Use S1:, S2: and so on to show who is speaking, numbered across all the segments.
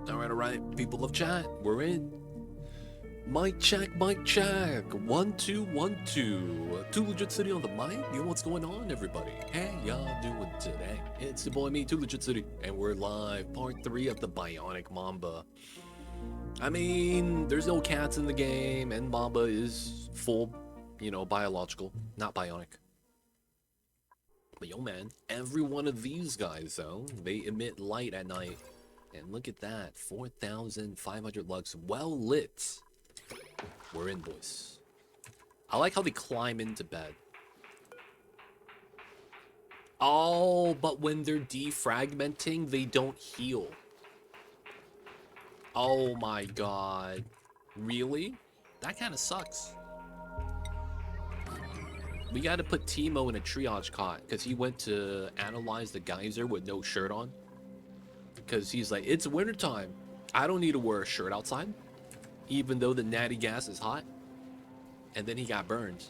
S1: Alright, people of chat, we're in. Mic check, mic check. 1 2 1 2. Too Legit City on the mic. You know what's going on, everybody? How y'all doing today? It's the boy me, Too Legit City, and we're live. Part 3 of the Bionic Mamba. I mean, there's no cats in the game, and Mamba is full, biological, not bionic. But yo, man, every one of these guys, though, they emit light at night. And look at that, 4,500 lux, well lit. We're in, boys. I like how they climb into bed. Oh, but when they're defragmenting, they don't heal. Oh my god. Really? That kind of sucks. We gotta put Timo in a triage cot, because he went to analyze the geyser with no shirt on. Because he's like, it's wintertime. I don't need to wear a shirt outside, even though the natty gas is hot. And then he got burned.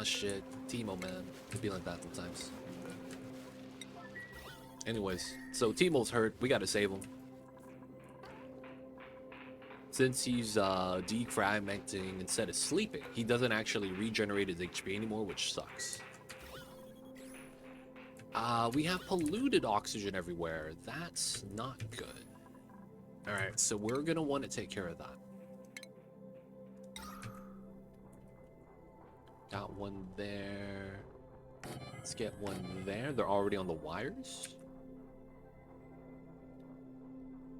S1: Shit. Timo, man. It'd be like that sometimes. Anyways, so Timo's hurt. We gotta save him. Since he's defragmenting instead of sleeping, he doesn't actually regenerate his HP anymore, which sucks. We have polluted oxygen everywhere. That's not good. Alright, so we're gonna want to take care of that. Got one there. Let's get one there. They're already on the wires.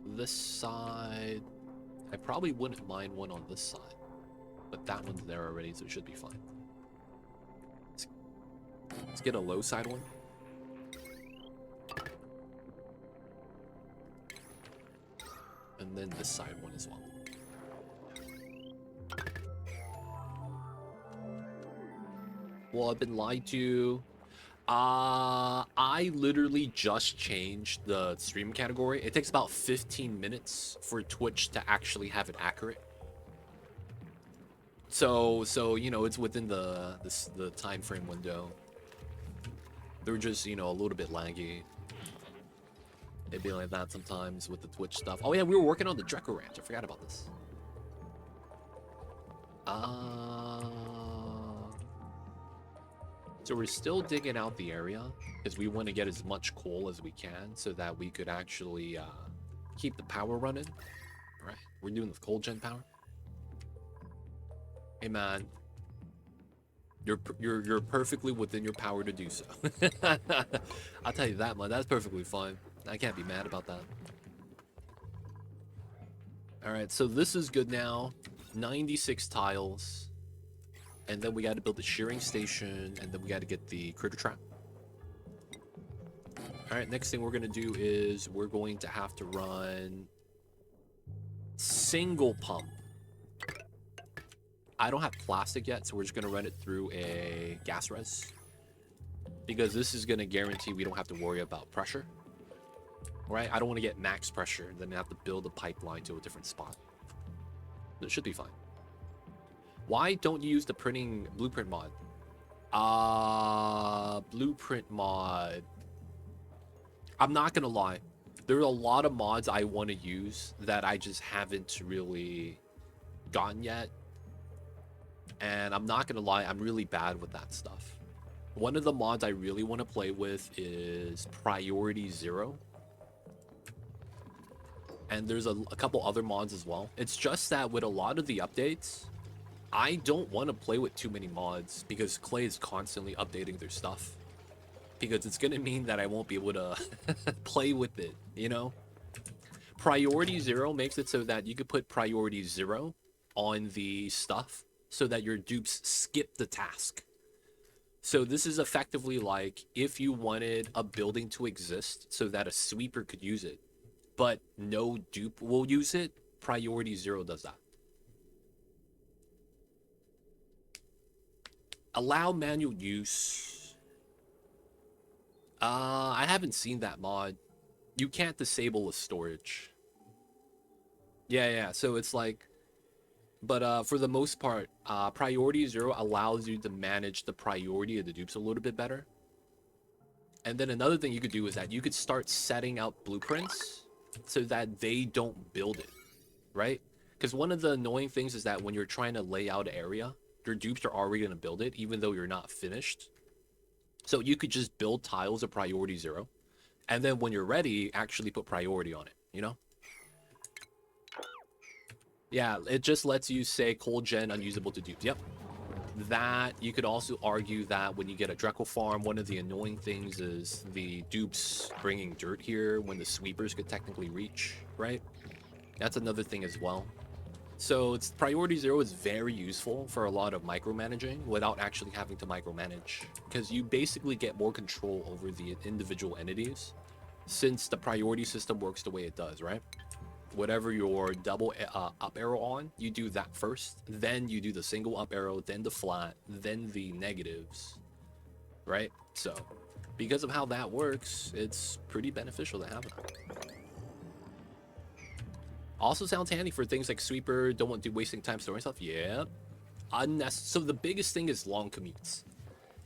S1: This side, I probably wouldn't mind one on this side, but that one's there already, so it should be fine. Let's get a low side one. And then this side one as well. Well, I've been lied to. I literally just changed the stream category. It takes about 15 minutes for Twitch to actually have it accurate. So it's within the time frame window. They're just, a little bit laggy. It'd be like that sometimes with the Twitch stuff. Oh yeah, we were working on the Draco Ranch. I forgot about this. So we're still digging out the area because we want to get as much coal as we can so that we could actually keep the power running. All right, we're doing the coal gen power. Hey man, you're perfectly within your power to do so. I'll tell you that, man. That's perfectly fine. I can't be mad about that. All right, so this is good now. 96 tiles. And then we got to build the shearing station, and then we got to get the critter trap. All right, next thing we're going to do is we're going to have to run single pump. I don't have plastic yet, so we're just going to run it through a gas res. Because this is going to guarantee we don't have to worry about pressure. Right? I don't want to get max pressure and then have to build a pipeline to a different spot. It should be fine. Why don't you use the printing blueprint mod? Blueprint mod. I'm not gonna lie. There are a lot of mods I want to use that I just haven't really gotten yet. And I'm not gonna lie, I'm really bad with that stuff. One of the mods I really want to play with is Priority 0. And there's a couple other mods as well. It's just that with a lot of the updates, I don't want to play with too many mods because Clay is constantly updating their stuff. Because it's going to mean that I won't be able to play with it, Priority 0 makes it so that you could put Priority 0 on the stuff so that your dupes skip the task. So this is effectively like if you wanted a building to exist so that a sweeper could use it, but no dupe will use it, Priority 0 does that. Allow manual use. I haven't seen that mod. You can't disable the storage. Yeah, so it's like, but for the most part, Priority 0 allows you to manage the priority of the dupes a little bit better. And then another thing you could do is that you could start setting out blueprints so that they don't build it, right? Because one of the annoying things is that when you're trying to lay out an area, your dupes are already going to build it, even though you're not finished. So you could just build tiles of priority 0, and then when you're ready, actually put priority on it, you know? Yeah, it just lets you say cold gen unusable to dupes. Yep. That, you could also argue that when you get a Dreckle farm, one of the annoying things is the dupes bringing dirt here when the sweepers could technically reach, right? That's another thing as well. So it's priority 0 is very useful for a lot of micromanaging without actually having to micromanage, because you basically get more control over the individual entities since the priority system works the way it does, right? Whatever your double up arrow on, you do that first, then you do the single up arrow, then the flat, then the negatives, right? So because of how that works, it's pretty beneficial to have it. Also sounds handy for things like sweeper, don't want to do wasting time storing stuff. Yeah. So the biggest thing is long commutes,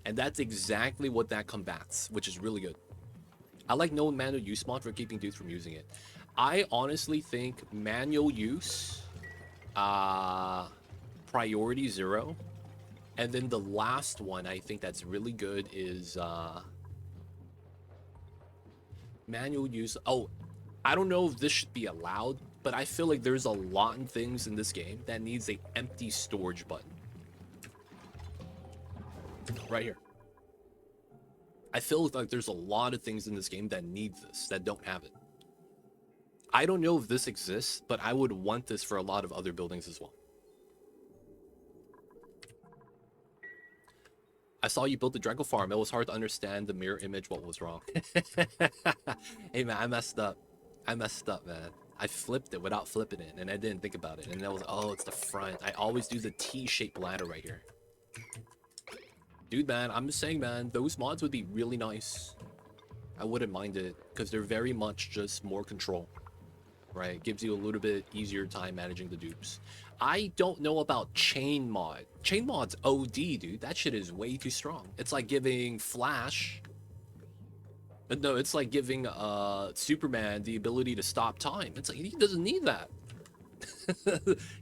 S1: and that's exactly what that combats, which is really good. I like no manual use mod for keeping dudes from using it. I honestly think manual use, priority 0, and then the last one I think that's really good is manual use. Oh, I don't know if this should be allowed, but I feel like there's a lot of things in this game that needs a empty storage button. Right here. I feel like there's a lot of things in this game that need this, that don't have it. I don't know if this exists, but I would want this for a lot of other buildings as well. I saw you built the Dreckle farm. It was hard to understand the mirror image what was wrong. Hey man, I messed up. Man. I flipped it without flipping it, and I didn't think about it. And I was, oh, it's the front. I always do the T-shaped ladder right here. Dude, man, I'm just saying, man, those mods would be really nice. I wouldn't mind it, because they're very much just more control, right? Gives you a little bit easier time managing the dupes. I don't know about chain mod. Chain mod's OD, dude. That shit is way too strong. It's like giving Flash... No, it's like giving Superman the ability to stop time. It's like, he doesn't need that.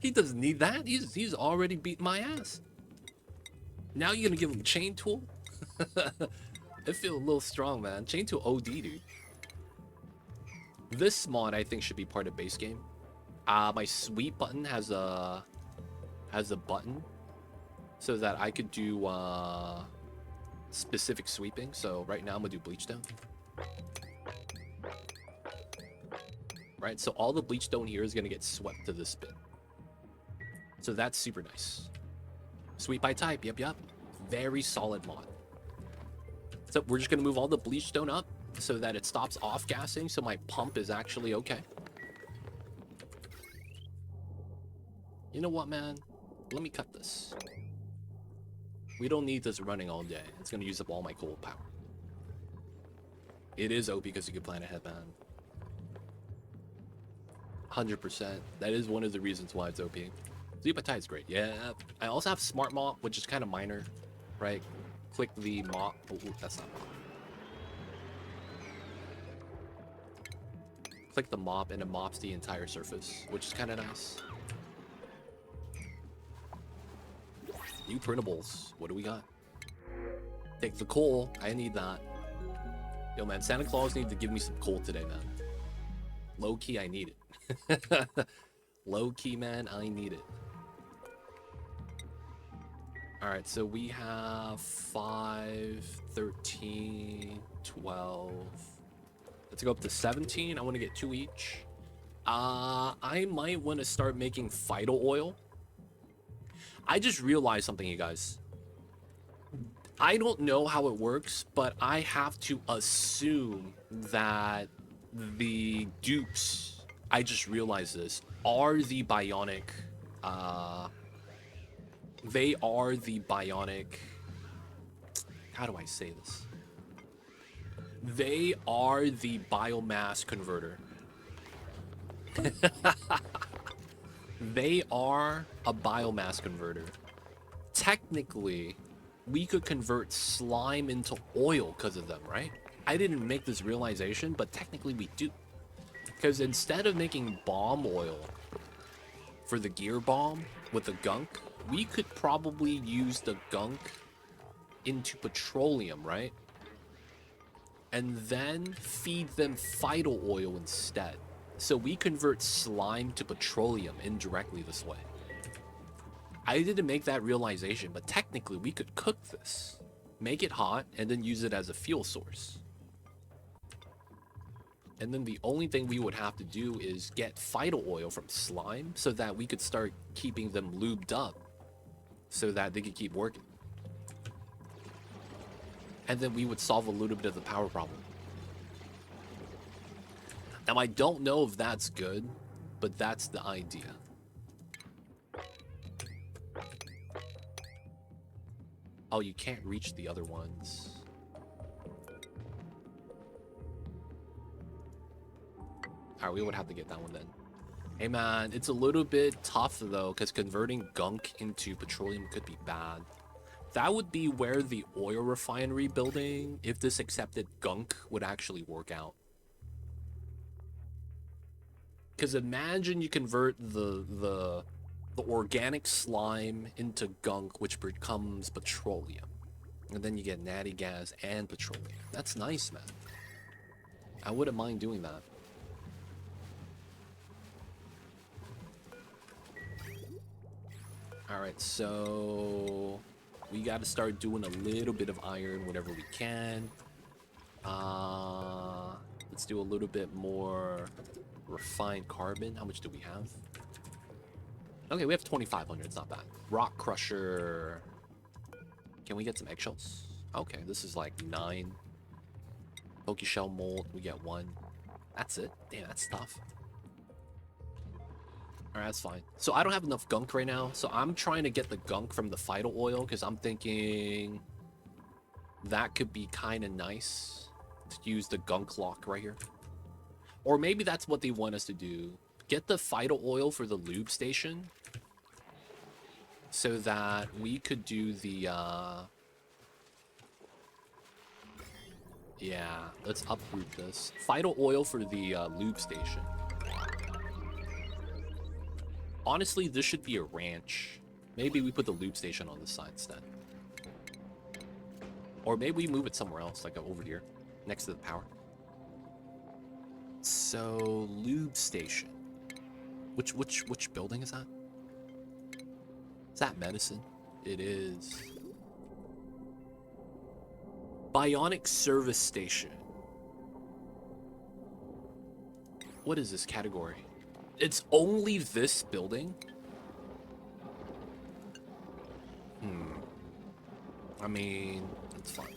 S1: He doesn't need that. He's already beating my ass. Now you're gonna give him chain tool? I feel a little strong, man. Chain tool OD, dude. This mod I think should be part of base game. My sweep button has a button so that I could do specific sweeping. So right now I'm gonna do bleach stone. Right, so all the bleach stone here is gonna get swept to this bit. So that's super nice. Sweep by type, yep. Very solid mod. So we're just gonna move all the bleach stone up so that it stops off gassing, so my pump is actually okay. You know what, man? Let me cut this. We don't need this running all day. It's gonna use up all my coal power. It is OP because you can plan ahead, man. 100%. That is one of the reasons why it's OP. Zupatite is great. Yeah. I also have Smart Mop, which is kind of minor, right? Click the mop. Oh, that's not mop. Click the mop and it mops the entire surface, which is kind of nice. New printables. What do we got? Take the coal. I need that. Yo, man, Santa Claus needs to give me some coal today, man. Low-key, I need it. Low-key, man, I need it. Alright, so we have 5, 13, 12. Let's go up to 17. I want to get 2 each. I might want to start making Vital Oil. I just realized something, you guys. I don't know how it works, but I have to assume that the dupes, I just realized this, are the bionic, they are the bionic, how do I say this? They are the biomass converter. They are a biomass converter. Technically, we could convert slime into oil because of them, right? I didn't make this realization, but technically we do. Because instead of making bomb oil for the gear bomb with the gunk, we could probably use the gunk into petroleum, right? And then feed them phyto oil instead. So we convert slime to petroleum indirectly this way. I didn't make that realization, but technically we could cook this, make it hot, and then use it as a fuel source. And then the only thing we would have to do is get phyto oil from slime so that we could start keeping them lubed up so that they could keep working. And then we would solve a little bit of the power problem. Now, I don't know if that's good, but that's the idea. Oh, you can't reach the other ones. Alright, we would have to get that one then. Hey man, it's a little bit tough though, because converting gunk into petroleum could be bad. That would be where the oil refinery building, if this accepted gunk, would actually work out. Because imagine you convert the organic slime into gunk, which becomes petroleum. And then you get natty gas and petroleum. That's nice, man. I wouldn't mind doing that. Alright, so we got to start doing a little bit of iron whenever we can. Let's do a little bit more refined carbon. How much do we have? Okay, we have 2,500. It's not bad. Rock crusher. Can we get some eggshells? Okay, this is like 9. Poke shell mold. We get 1. That's it. Damn, that's tough. Alright, that's fine. So I don't have enough gunk right now, so I'm trying to get the gunk from the phyto oil because I'm thinking that could be kind of nice to use the gunk lock right here. Or maybe that's what they want us to do. Get the phyto oil for the lube station so that we could do the yeah, let's uproot this. Phyto oil for the lube station. Honestly, this should be a ranch. Maybe we put the lube station on the side instead. Or maybe we move it somewhere else, like over here, next to the power. So, lube station. Which building is that? Is that medicine? It is. Bionic service station. What is this category? It's only this building? I mean, it's fine.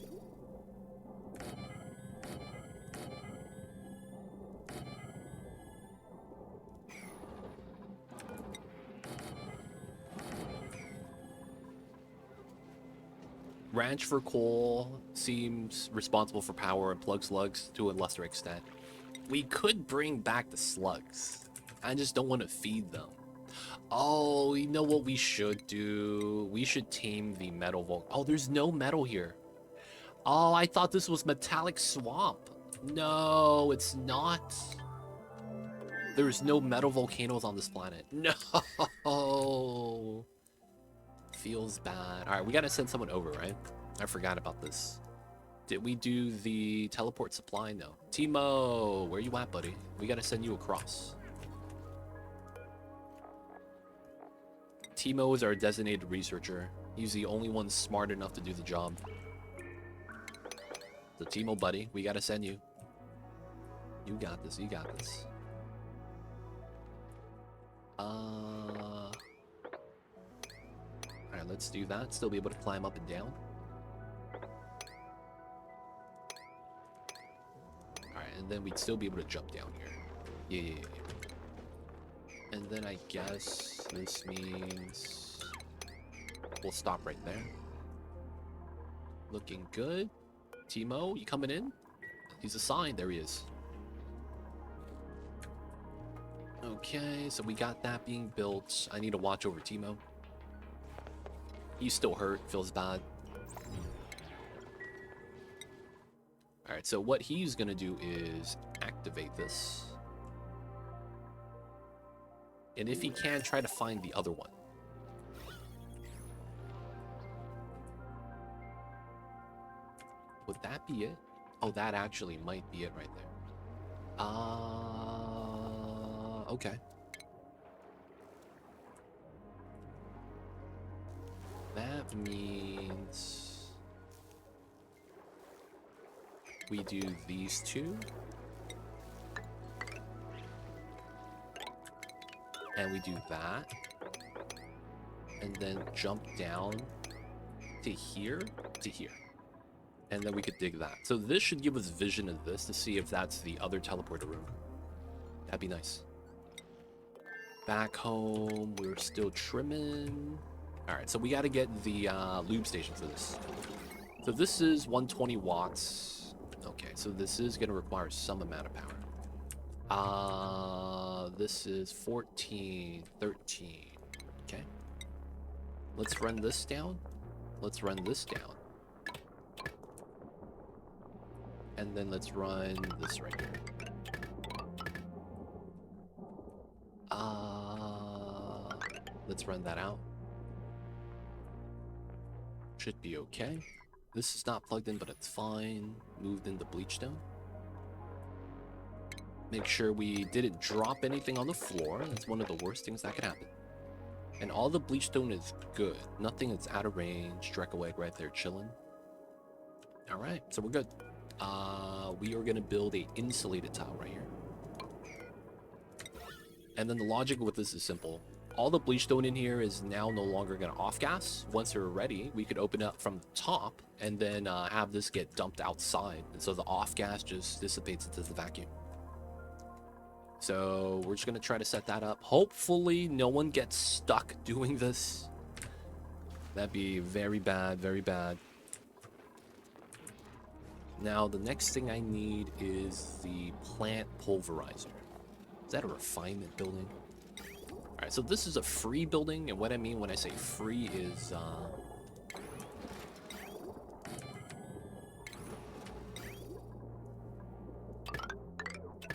S1: Ranch for coal seems responsible for power and plug slugs to a lesser extent. We could bring back the slugs. I just don't want to feed them. Oh, you know what we should do? We should tame the metal volcano. Oh, there's no metal here. Oh, I thought this was metallic swamp. No, it's not. There's no metal volcanoes on this planet. No. Feels bad. All right, we got to send someone over, right? I forgot about this. Did we do the teleport supply? No. Timo, where you at, buddy? We got to send you across. Timo is our designated researcher. He's the only one smart enough to do the job. So Timo, buddy, we gotta send you. You got this, you got this. Alright, let's do that. Still be able to climb up and down. Alright, and then we'd still be able to jump down here. Yeah. And then I guess this means we'll stop right there. Looking good. Timo, you coming in? He's assigned. There he is. Okay, so we got that being built. I need to watch over Timo. He's still hurt. Feels bad. Alright, so what he's going to do is activate this. And if he can, try to find the other one. Would that be it? Oh, that actually might be it right there. Okay. That means we do these two. And we do that. And then jump down to here, to here. And then we could dig that. So this should give us vision of this to see if that's the other teleporter room. That'd be nice. Back home, we're still trimming. All right, so we got to get the lube station for this. So this is 120 watts. Okay, so this is going to require some amount of power. This is 14, 13. Okay. Let's run this down. Let's run this down. And then let's run this right here. Let's run that out. Should be okay. This is not plugged in, but it's fine. Moved into bleach stone. Make sure we didn't drop anything on the floor. That's one of the worst things that could happen. And all the bleach stone is good. Nothing is out of range. Drekaweg right there chilling. Alright, so we're good. We are going to build a insulated tile right here. And then the logic with this is simple. All the bleach stone in here is now no longer going to off-gas. Once we're ready, we could open up from the top and then have this get dumped outside. And so the off-gas just dissipates into the vacuum. So we're just going to try to set that up. Hopefully no one gets stuck doing this. That'd be very bad, very bad. Now, the next thing I need is the plant pulverizer. Is that a refinement building? Alright, so this is a free building, and what I mean when I say free is,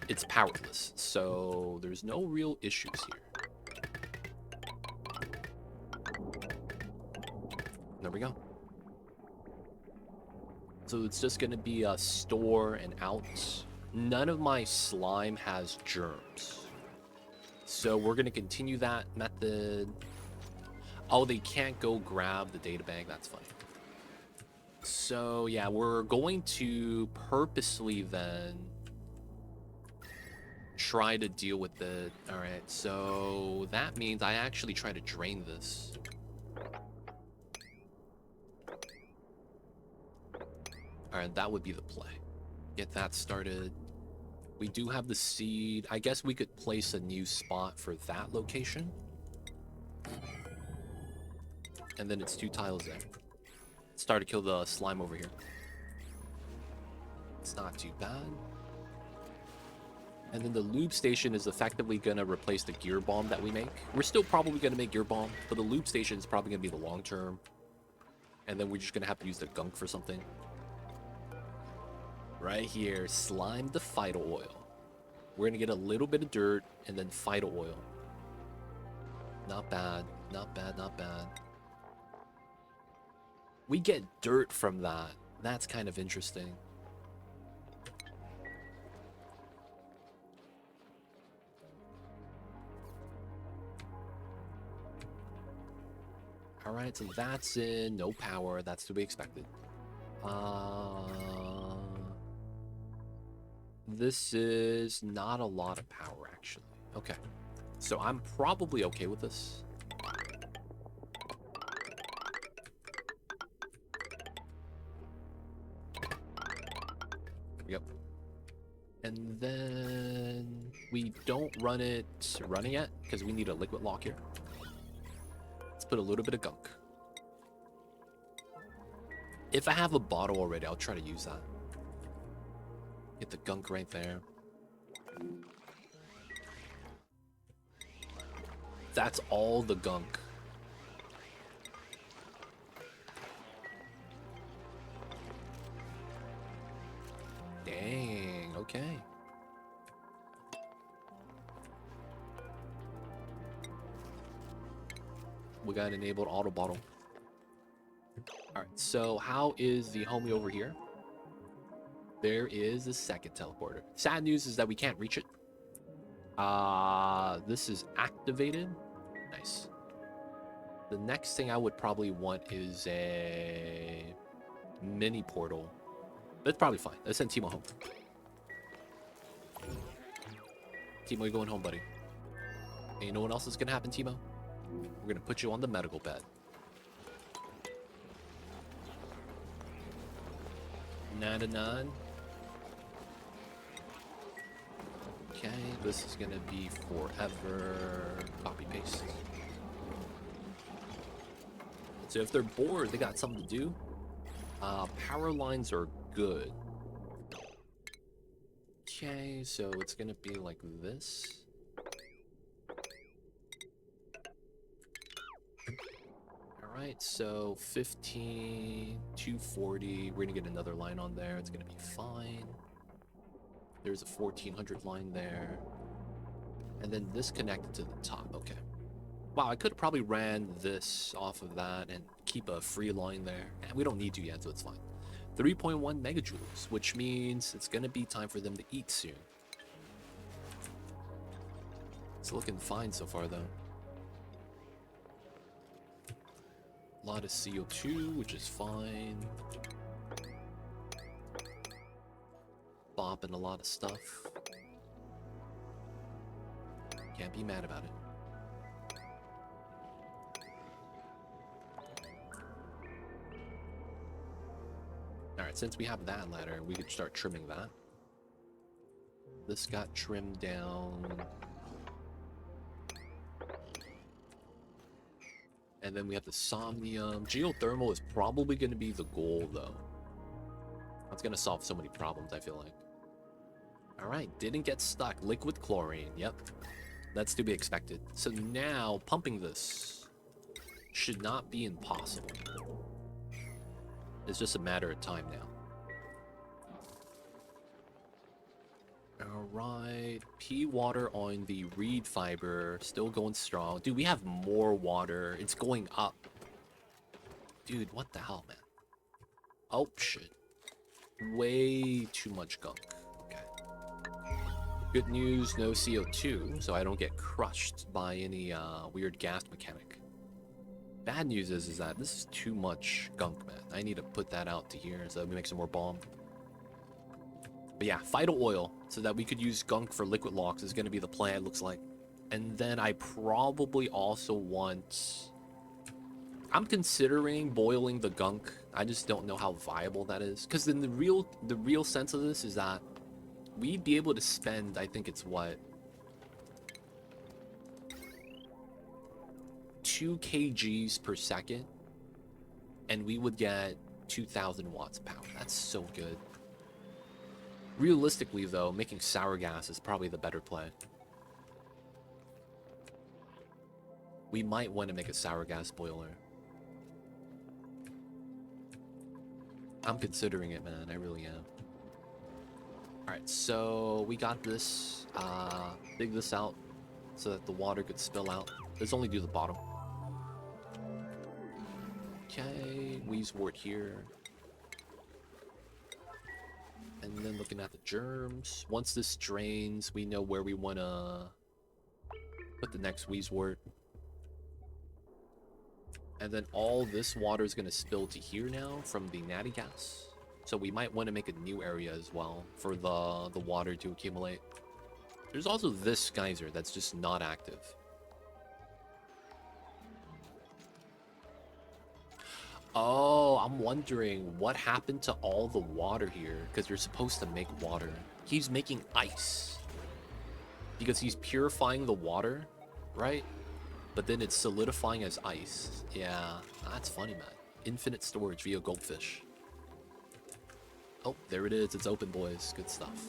S1: it's powerless, so there's no real issues here. There we go. So it's just going to be a store and out. None of my slime has germs. So we're going to continue that method. Oh, they can't go grab the data bag. That's fine. So yeah, we're going to purposely then try to deal with it. All right, so that means I actually try to drain this. Alright, that would be the play. Get that started. We do have the seed. I guess we could place a new spot for that location. And then it's 2 tiles there. Start to kill the slime over here. It's not too bad. And then the lube station is effectively going to replace the gear bomb that we make. We're still probably going to make gear bomb, but the lube station is probably going to be the long term. And then we're just going to have to use the gunk for something. Right here, slime the phyto oil. We're gonna get a little bit of dirt and then phyto oil. Not bad, not bad, not bad. We get dirt from that. That's kind of interesting. Alright, so that's in. No power. That's to be expected. This is not a lot of power, actually. Okay. So I'm probably okay with this. Yep. And then we don't run it running yet because we need a liquid lock here. Let's put a little bit of gunk. If I have a bottle already, I'll try to use that. Get the gunk right there. That's all the gunk. Dang, okay. we got enabled auto bottle. Alright, so how is the homie over here? There is a second teleporter. Sad news is that we can't reach it. This is activated. Nice. The next thing I would probably want is a mini portal. That's probably fine. Let's send Timo home. Timo, you're going home, buddy. And you know what else is gonna happen, Timo? We're gonna put you on the medical bed. 9 to 9. Okay, this is gonna be forever. Copy paste. So if they're bored, they got something to do. Power lines are good. Okay, so it's gonna be like this. Alright, so 15, 240. We're gonna get another line on there. It's gonna be fine. There's a 1400 line there. And then this connected to the top. Okay. Wow, I could have probably ran this off of that and keep a free line there. And we don't need to yet, so it's fine. 3.1 megajoules, which means it's gonna be time for them to eat soon. It's looking fine so far, though. A lot of CO2, which is fine. Bopping a lot of stuff. Can't be mad about it. Alright, since we have that ladder, we could start trimming that. This got trimmed down. And then we have the Somnium. Geothermal is probably going to be the goal, though. That's going to solve so many problems, I feel like. Alright, didn't get stuck. Liquid chlorine, yep. That's to be expected. So now, pumping this should not be impossible. It's just a matter of time now. Alright, P water on the reed fiber, still going strong. Dude, we have more water. It's going up. Dude, what the hell, man? Oh, shit. Way too much gunk. Okay. Good news, no CO2, so I don't get crushed by any weird gas mechanic. Bad news is that this is too much gunk, man. I need to put that out to here so that we make some more bomb. But yeah, vital oil, so that we could use gunk for liquid locks is going to be the plan, it looks like. And then I probably also want... I'm considering boiling the gunk. I just don't know how viable that is. Because then the real sense of this is that we'd be able to spend, I think it's what... 2 kgs per second, and we would get 2,000 watts of power. That's so good. Realistically, though, making sour gas is probably the better play. We might want to make a sour gas boiler. I'm considering it, man. I really am. Alright, so we got this. Dig this out so that the water could spill out. Let's only do the bottom. Okay, Wheezewort here. And then looking at the germs. Once this drains, we know where we want to put the next Wheezewort. And then all this water is going to spill to here now from the natty gas. So we might want to make a new area as well for the water to accumulate. There's also this geyser that's just not active. Oh, I'm wondering what happened to all the water here, because you're supposed to make water. He's making ice because he's purifying the water, right? But then it's solidifying as ice. Yeah, that's funny, man. Infinite storage via goldfish. Oh, there it is. It's open, boys. Good stuff.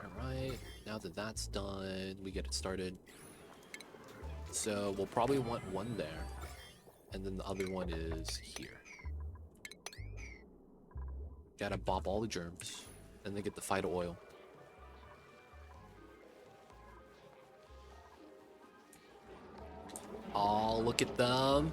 S1: Alright, now that that's done, we get it started. So we'll probably want one there. And then the other one is here. Gotta bop all the germs. And then get the phyto oil. Oh, look at them.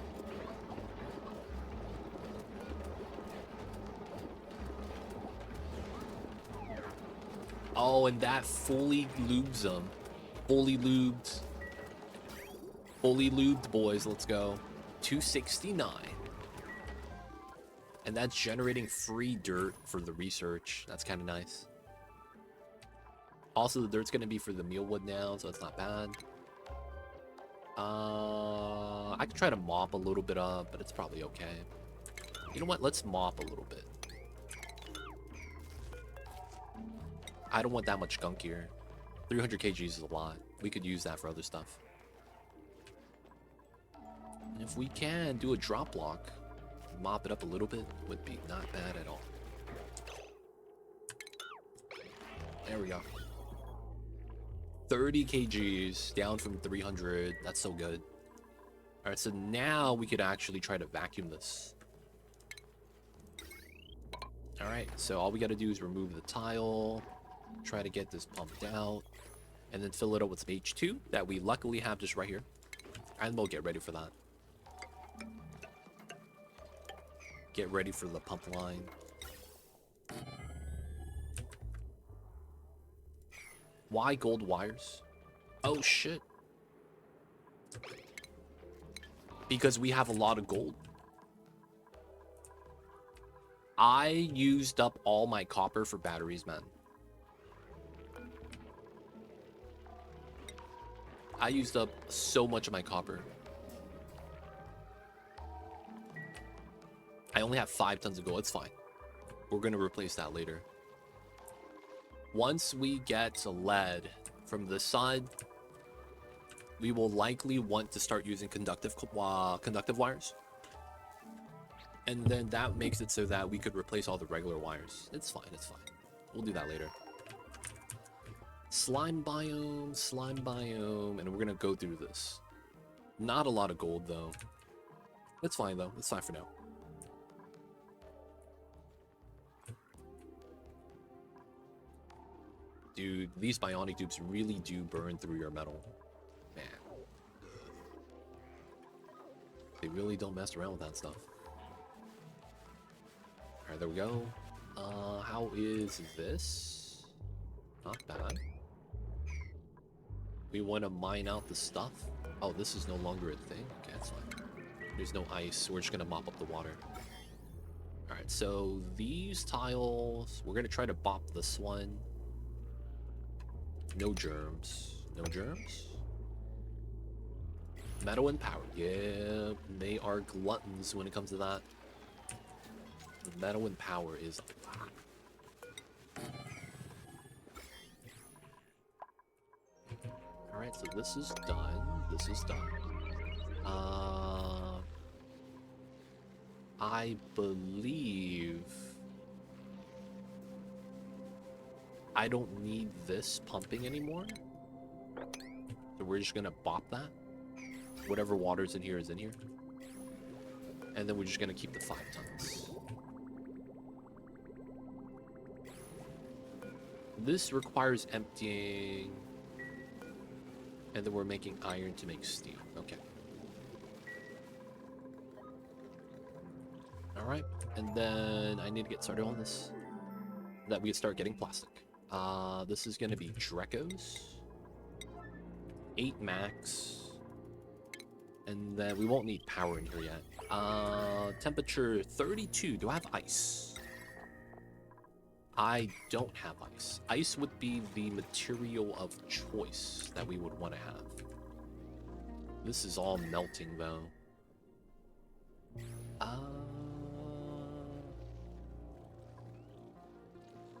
S1: Oh, and that fully lubes them. Fully lubed. Fully lubed, boys. Let's go. 269. And that's generating free dirt for the research. That's kind of nice. Also, the dirt's going to be for the mealwood now, so it's not bad. I could try to mop a little bit up, but it's probably okay. You know what? Let's mop a little bit. I don't want that much gunk here. 300 kgs is a lot. We could use that for other stuff. And if we can do a drop block, mop it up a little bit, would be not bad at all. There we go. 30 kgs down from 300. That's so good. All right, so now we could actually try to vacuum this. All right, so all we got to do is remove the tile, try to get this pumped out, and then fill it up with some H2 that we luckily have just right here. And we'll get ready for that. Get ready for the pump line. Why gold wires? Oh shit. Because we have a lot of gold. I used up all my copper for batteries, man. I used up so much of my copper. I only have 5 tons of gold. It's fine. We're going to replace that later. Once we get lead from this side, we will likely want to start using conductive wires. And then that makes it so that we could replace all the regular wires. It's fine, it's fine. We'll do that later. Slime biome, and we're going to go through this. Not a lot of gold, though. It's fine, though. It's fine for now. Dude, these bionic dupes really do burn through your metal. Man. They really don't mess around with that stuff. Alright, there we go. How is this? Not bad. We want to mine out the stuff. Oh, this is no longer a thing? Okay, that's fine. There's no ice. We're just going to mop up the water. Alright, so these tiles, we're going to try to bop this one. No germs. No germs? Metal and power. Yeah, they are gluttons when it comes to that. The metal and power is a lot. Alright, so this is done. This is done. I believe I don't need this pumping anymore. So we're just gonna bop that. Whatever water's in here is in here. And then we're just gonna keep the 5 tons. This requires emptying. And then we're making iron to make steel. Okay. Alright. And then I need to get started on this. That we can start getting plastic. This is going to be Drecos. 8 max. And then we won't need power in here yet. Temperature 32. Do I have ice? I don't have ice. Ice would be the material of choice that we would want to have. This is all melting, though.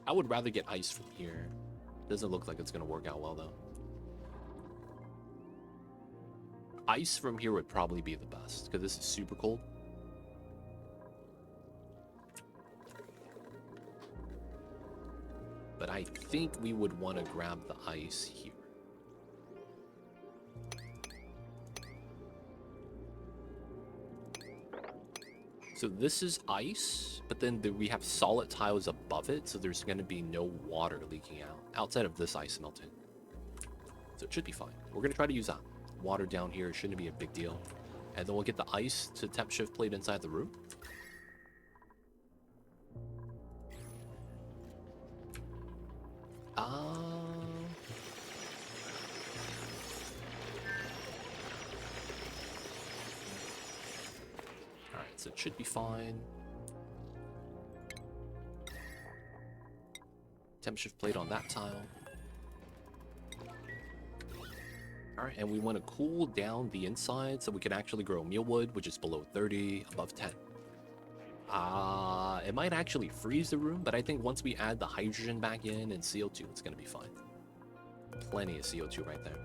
S1: I would rather get ice from here. Doesn't look like it's going to work out well, though. Ice from here would probably be the best, because this is super cold. But I think we would want to grab the ice here. So this is ice, but then we have solid tiles above it, so there's going to be no water leaking out, outside of this ice melting. So it should be fine. We're going to try to use that. water down here. It shouldn't be a big deal. And then we'll get the ice to temp shift plate inside the room. Alright, so it should be fine. Temp shift plate on that tile. Alright, and we want to cool down the inside so we can actually grow mealwood, which is below 30, above 10. It might actually freeze the room, but I think once we add the hydrogen back in and CO2, it's going to be fine. Plenty of CO2 right there.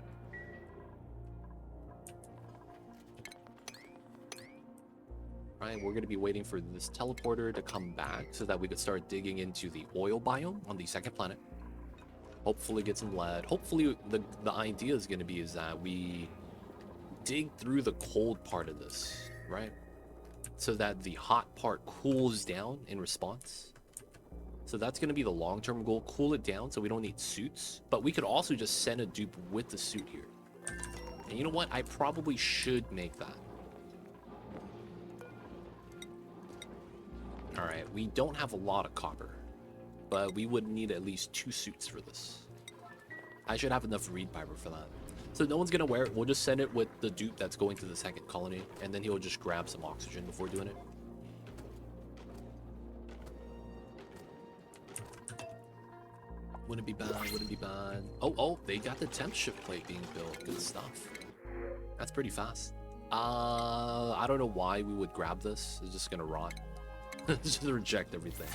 S1: Alright, we're going to be waiting for this teleporter to come back so that we could start digging into the oil biome on the second planet. Hopefully get some lead. Hopefully the idea is going to be is that we dig through the cold part of this, right? So that the hot part cools down in response. So that's going to be the long-term goal. Cool it down so we don't need suits. But we could also just send a dupe with the suit here. And you know what? I probably should make that. Alright, we don't have a lot of copper. But we would need at least 2 suits for this. I should have enough reed fiber for that. So no one's going to wear it. We'll just send it with the dupe that's going to the second colony. And then he'll just grab some oxygen before doing it. Wouldn't be bad, wouldn't be bad. Oh, they got the temp shift plate being built. Good stuff. That's pretty fast. I don't know why we would grab this. It's just going to rot. Just reject everything.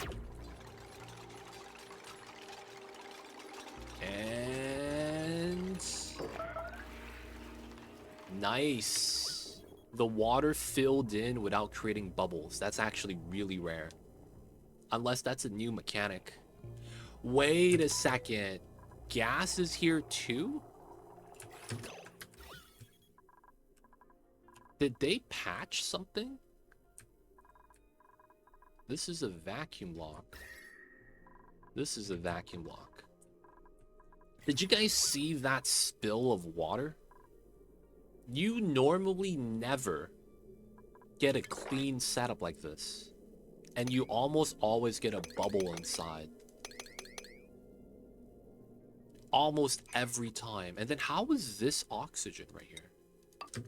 S1: And nice. The water filled in without creating bubbles. That's actually really rare. Unless that's a new mechanic. Wait a second. Gas is here too? Did they patch something? This is a vacuum lock. This is a vacuum lock. Did you guys see that spill of water? You normally never get a clean setup like this. And you almost always get a bubble inside. Almost every time. And then how is this oxygen right here?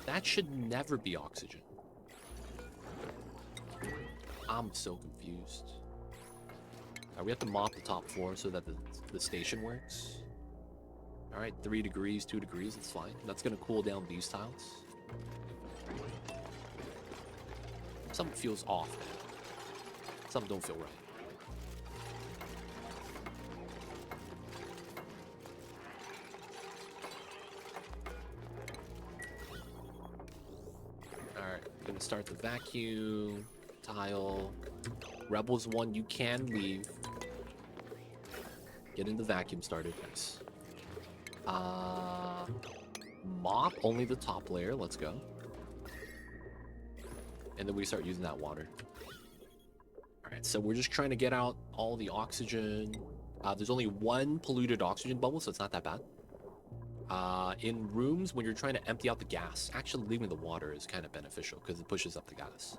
S1: That should never be oxygen. I'm so confused. Right, we have to mop the top floor so that the station works. Alright, 3 degrees, 2 degrees, it's fine. That's gonna cool down these tiles. Something feels off, man. Something don't feel right. Alright, gonna start the vacuum. Tile. Rebels 1, you can leave. Getting the vacuum started. Nice. Mop only the top layer. Let's go. And then we start using that water. Alright, so we're just trying to get out all the oxygen. There's only 1 polluted oxygen bubble, so it's not that bad. In rooms, when you're trying to empty out the gas, actually leaving the water is kind of beneficial because it pushes up the gas.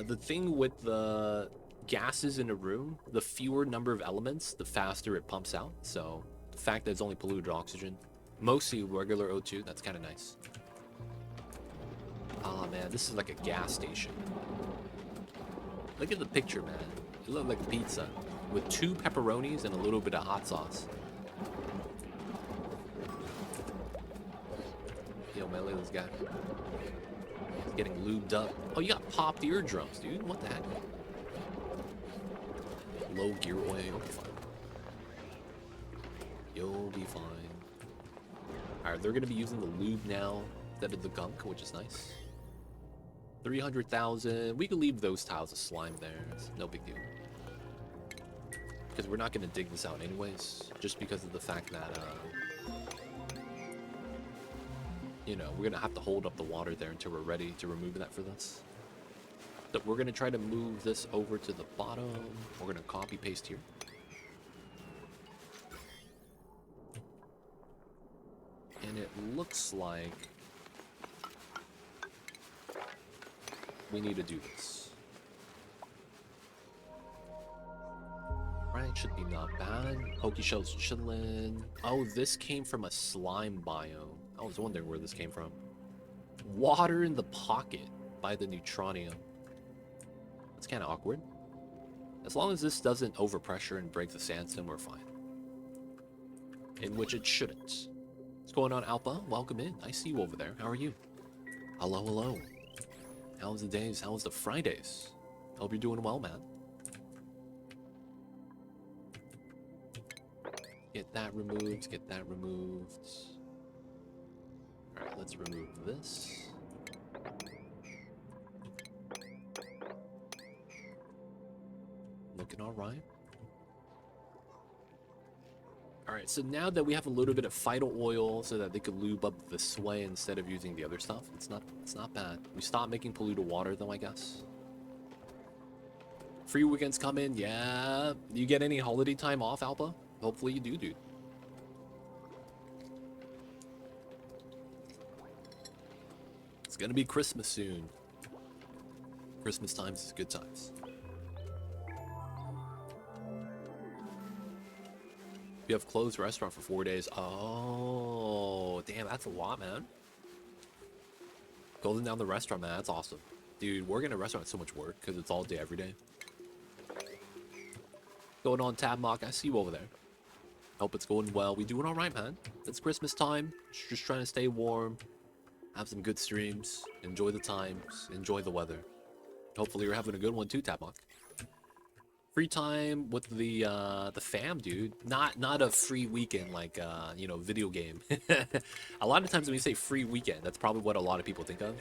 S1: The thing with the gases in a room, the fewer number of elements, the faster it pumps out. So the fact that it's only polluted oxygen, mostly regular O2, that's kind of nice. Oh man, this is like a gas station. Look at the picture, man. It looks like pizza with 2 pepperonis and a little bit of hot sauce. Yo, man, look at this guy. He's getting lubed up. Oh, you got popped eardrums, dude. What the heck? Low gear oil. You'll be fine. You'll be fine. Alright, they're going to be using the lube now instead of the gunk, which is nice. 300,000. We could leave those tiles of slime there. It's no big deal. Because we're not going to dig this out anyways. Just because of the fact that, you know, we're going to have to hold up the water there until we're ready to remove that for this. So we're going to try to move this over to the bottom. We're going to copy paste here. And it looks like we need to do this. Right, should be not bad. Pokeshell's chillin'. Oh, this came from a slime biome. I was wondering where this came from. Water in the pocket by the Neutronium. That's kind of awkward. As long as this doesn't overpressure and break the sandstone, we're fine. In which it shouldn't. What's going on, Alpha? Welcome in. I see you over there. How are you? Hello, hello. How's the days? How's the Fridays? Hope you're doing well, man. Get that removed. Get that removed. Alright, let's remove this. Looking alright. Alright, so now that we have a little bit of phyto oil so that they could lube up this way instead of using the other stuff, it's not bad. We stopped making polluted water though, I guess. Free weekends come in, yeah. You get any holiday time off, Alpha? Hopefully you do, dude. It's gonna be Christmas soon. Christmas times is good times. You have closed restaurant for 4 days. Oh, damn, that's a lot, man. Closing down the restaurant, man, that's awesome. Dude, working at a restaurant is so much work because it's all day, every day. Going on, Tabmock, I see you over there. Hope it's going well. We doing all right, man. It's Christmas time. Just trying to stay warm. Have some good streams. Enjoy the times. Enjoy the weather. Hopefully you're having a good one too, Tabmock. Free time with the fam, dude. Not a free weekend like you know, video game. A lot of times when you say free weekend, that's probably what a lot of people think of.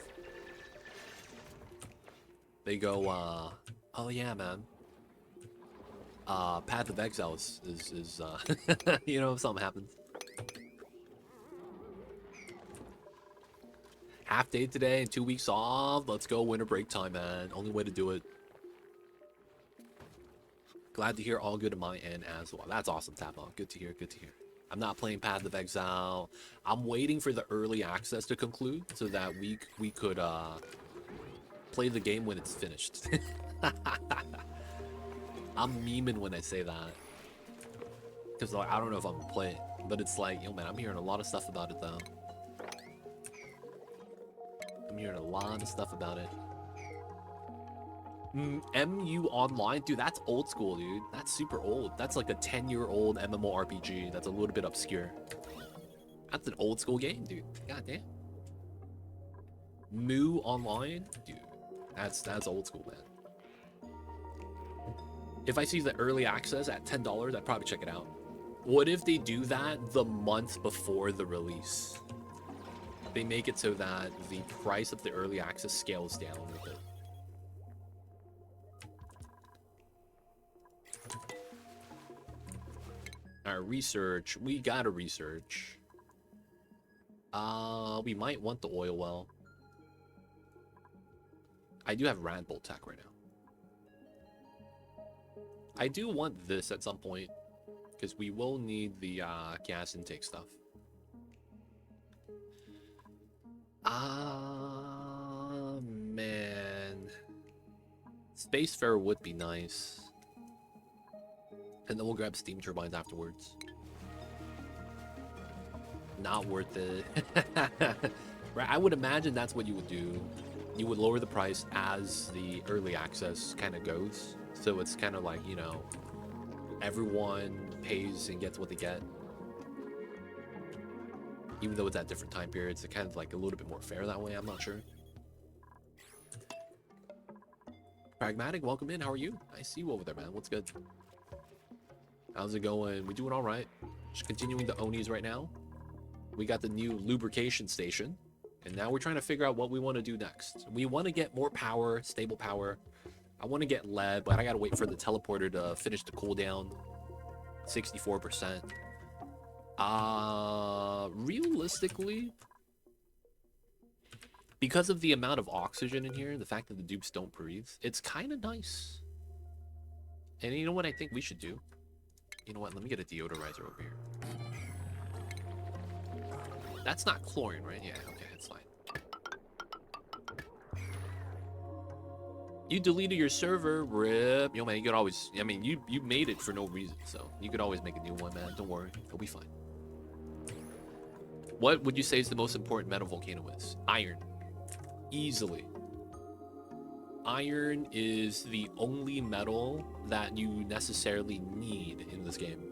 S1: They go, oh yeah, man. Path of Exile is you know, if something happens. Half day today and 2 weeks off. Let's go winter break time, man. Only way to do it. Glad to hear all good on my end as well. That's awesome, Tapon. Good to hear, good to hear. I'm not playing Path of Exile. I'm waiting for the early access to conclude so that we could play the game when it's finished. I'm memeing when I say that. Because like, I don't know if I'm gonna play it. But it's like, yo man, I'm hearing a lot of stuff about it though. I'm hearing a lot of stuff about it. MU Online? Dude, that's old school, dude. That's super old. That's like a 10-year-old MMORPG that's a little bit obscure. That's an old school game, dude. God damn. Mu Online? Dude, that's old school, man. If I see the early access at $10, I'd probably check it out. What if they do that the month before the release? They make it so that the price of the early access scales down with it. Our research, we gotta research. We might want the oil well. I do have Rad Bolt Tech right now. I do want this at some point, because we will need the gas intake stuff. Man. Spacefarer would be nice. And then we'll grab steam turbines afterwards. Not worth it. Right, I would imagine that's what you would do. You would lower the price as the early access kind of goes. So it's kind of like, you know, everyone pays and gets what they get. Even though it's at different time periods, it's kind of like a little bit more fair that way, I'm not sure. Pragmatic, welcome in. How are you? I see you over there, man. What's good? How's it going? We doing all right. Just continuing the Onis right now. We got the new lubrication station. And now we're trying to figure out what we want to do next. We want to get more power, stable power. I want to get lead, but I got to wait for the teleporter to finish the cooldown. 64%. Realistically, because of the amount of oxygen in here, the fact that the dupes don't breathe, it's kind of nice. And you know what I think we should do? You know what? Let me get a deodorizer over here. That's not chlorine, right? Yeah, okay, that's fine. You deleted your server, rip. Yo, man, you could always... I mean, you made it for no reason, so you could always make a new one, man. Don't worry. It'll be fine. What would you say is the most important metal volcano is? Iron. Easily. Iron is the only metal that you necessarily need in this game.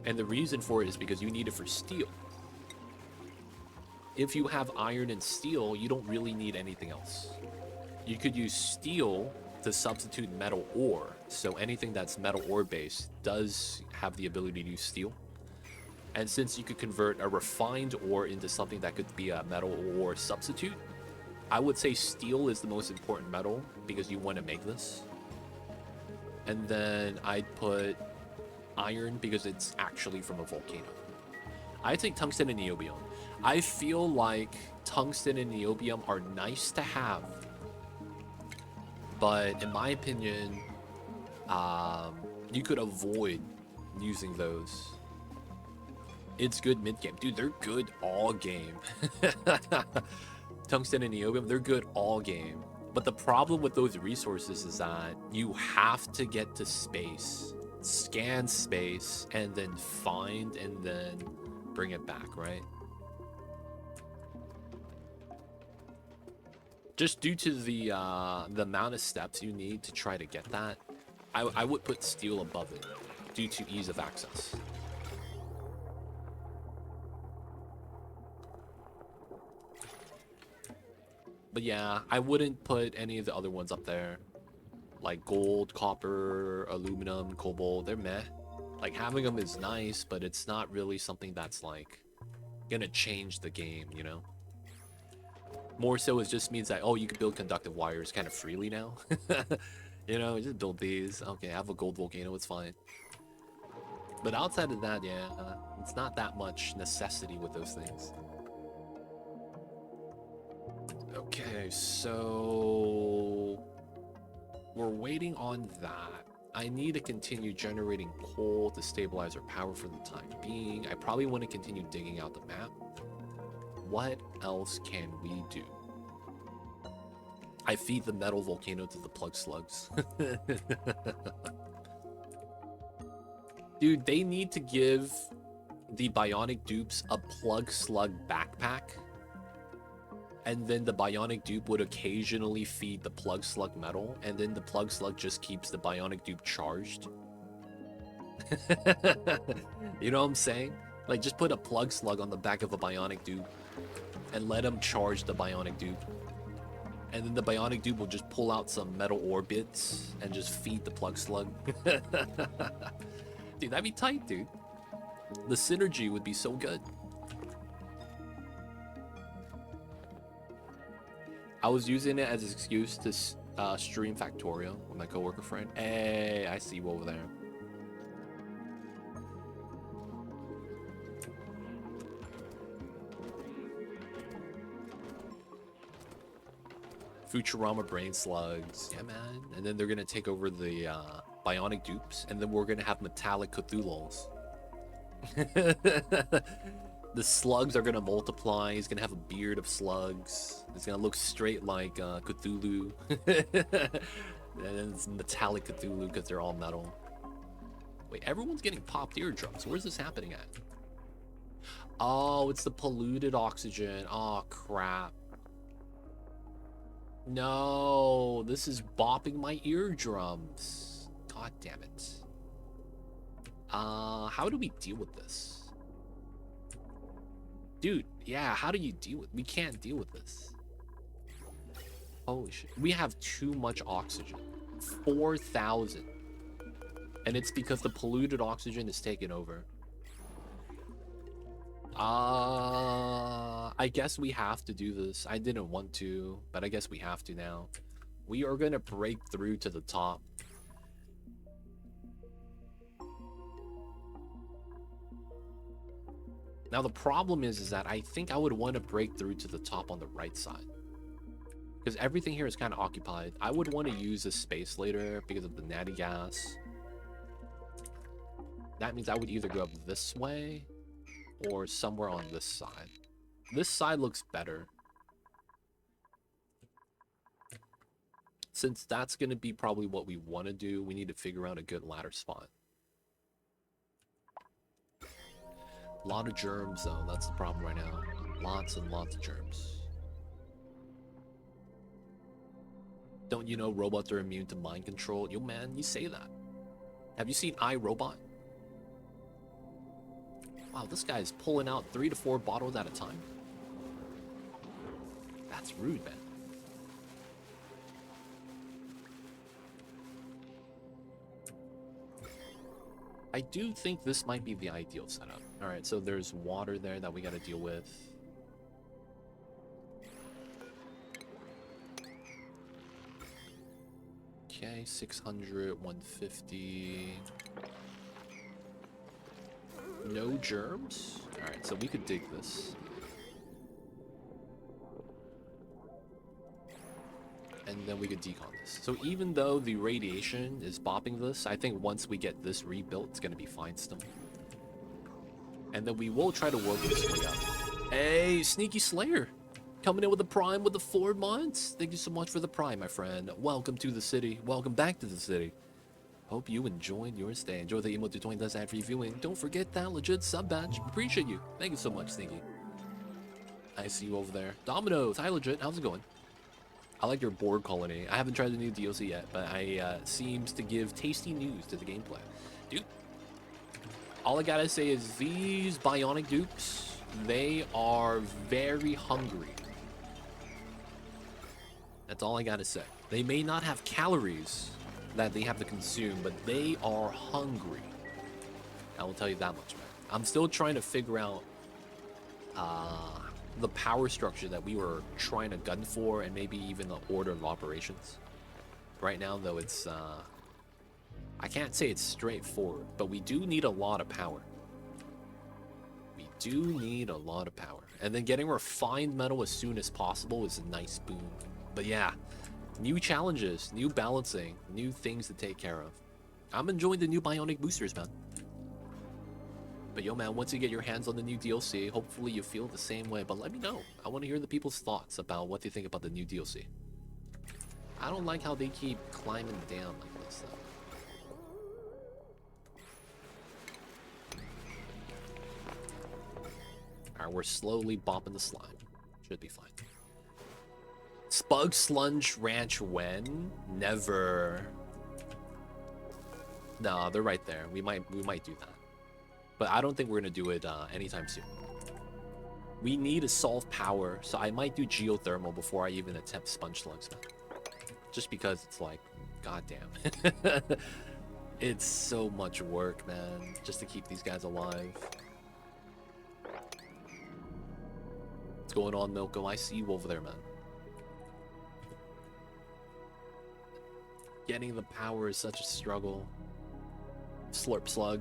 S1: And the reason for it is because you need it for steel. If you have iron and steel, you don't really need anything else. You could use steel to substitute metal ore. So anything that's metal ore based does have the ability to use steel. And since you could convert a refined ore into something that could be a metal ore substitute, I would say steel is the most important metal because you want to make this. And then I'd put iron because it's actually from a volcano. I'd say tungsten and niobium. I feel like tungsten and niobium are nice to have, but in my opinion, you could avoid using those. It's good mid-game. Dude, they're good all game. Tungsten and niobium, they're good all game. But the problem with those resources is that you have to get to space, scan space, and then find and then bring it back, right? Just due to the amount of steps you need to try to get that, I would put steel above it due to ease of access. But yeah, I wouldn't put any of the other ones up there. Like gold, copper, aluminum, cobalt, they're meh. Like having them is nice, but it's not really something that's like gonna change the game, you know? More so it just means that, oh, you can build conductive wires kind of freely now. You know, just build these. Okay, I have a gold volcano, it's fine. But outside of that, yeah, it's not that much necessity with those things. Okay, so we're waiting on that. I need to continue generating coal to stabilize our power for the time being. I probably want to continue digging out the map. What else can we do? I feed the metal volcano to the plug slugs. Dude, they need to give the Bionic Dupes a plug slug backpack. And then the Bionic Dupe would occasionally feed the plug slug metal, and then the plug slug just keeps the Bionic Dupe charged. You know what I'm saying? Like, just put a plug slug on the back of a Bionic Dupe and let him charge the Bionic Dupe. And then the Bionic Dupe will just pull out some metal ore bits and just feed the plug slug. Dude, that'd be tight, dude. The synergy would be so good. I was using it as an excuse to stream Factorio with my coworker friend. Hey, I see you over there. Futurama brain slugs. Yeah, man. And then they're going to take over the Bionic Dupes. And then we're going to have metallic Cthulhu's. The slugs are going to multiply. He's going to have a beard of slugs. It's going to look straight like Cthulhu. And then it's metallic Cthulhu because they're all metal. Wait, everyone's getting popped eardrums. Where's this happening at? Oh, it's the polluted oxygen. Oh, crap. No, this is bopping my eardrums. God damn it. How do we deal with this? Dude, yeah, how do you deal with... We can't deal with this. Holy shit. We have too much oxygen. 4,000. And it's because the polluted oxygen is taken over. I guess we have to do this. I didn't want to, but I guess we have to now. We are gonna break through to the top. Now the problem is that I think I would want to break through to the top on the right side. Because everything here is kind of occupied. I would want to use this space later because of the natty gas. That means I would either go up this way or somewhere on this side. This side looks better. Since that's going to be probably what we want to do, we need to figure out a good ladder spot. A lot of germs, though. That's the problem right now. Lots and lots of germs. Don't you know robots are immune to mind control? Yo, man, you say that. Have you seen iRobot? Wow, this guy is pulling out 3 to 4 bottles at a time. That's rude, man. I do think this might be the ideal setup. Alright, so there's water there that we gotta deal with. Okay, 600, 150. No germs? Alright, so we could dig this. And then we could decon this. So even though the radiation is bopping this, I think once we get this rebuilt, it's gonna be fine still. And then we will try to work this way up. Hey, Sneaky Slayer! Coming in with the Prime with the 4 months. Thank you so much for the Prime, my friend. Welcome to the city. Welcome back to the city. Hope you enjoyed your stay. Enjoy the emote to 20 plus ad free viewing. Don't forget that legit sub badge. Appreciate you. Thank you so much, Sneaky. I see you over there. Dominoes. Hi, legit. How's it going? I like your board colony. I haven't tried the new DLC yet, but I seems to give tasty news to the gameplay. Dude, all I gotta say is these Bionic Dupes, they are very hungry. That's all I gotta say. They may not have calories that they have to consume, but they are hungry. I will tell you that much, man. I'm still trying to figure out the power structure that we were trying to gun for, and maybe even the order of operations. Right now, though, it's I can't say it's straightforward, but we do need a lot of power. We do need a lot of power. And then getting refined metal as soon as possible is a nice boon. But yeah, new challenges, new balancing, new things to take care of. I'm enjoying the new Bionic boosters, man. But yo, man, once you get your hands on the new DLC, hopefully you feel the same way. But let me know. I want to hear the people's thoughts about what they think about the new DLC. I don't like how they keep climbing down like this, though. Alright, we're slowly bopping the slime. Should be fine. Spug Slunge Ranch when? Never. No, they're right there. We might do that. But I don't think we're going to do it anytime soon. We need to solve power, so I might do geothermal before I even attempt sponge slugs, man. Just because it's like, goddamn. It's so much work, man, just to keep these guys alive. What's going on, Milko? I see you over there, man. Getting the power is such a struggle. Slurp slug.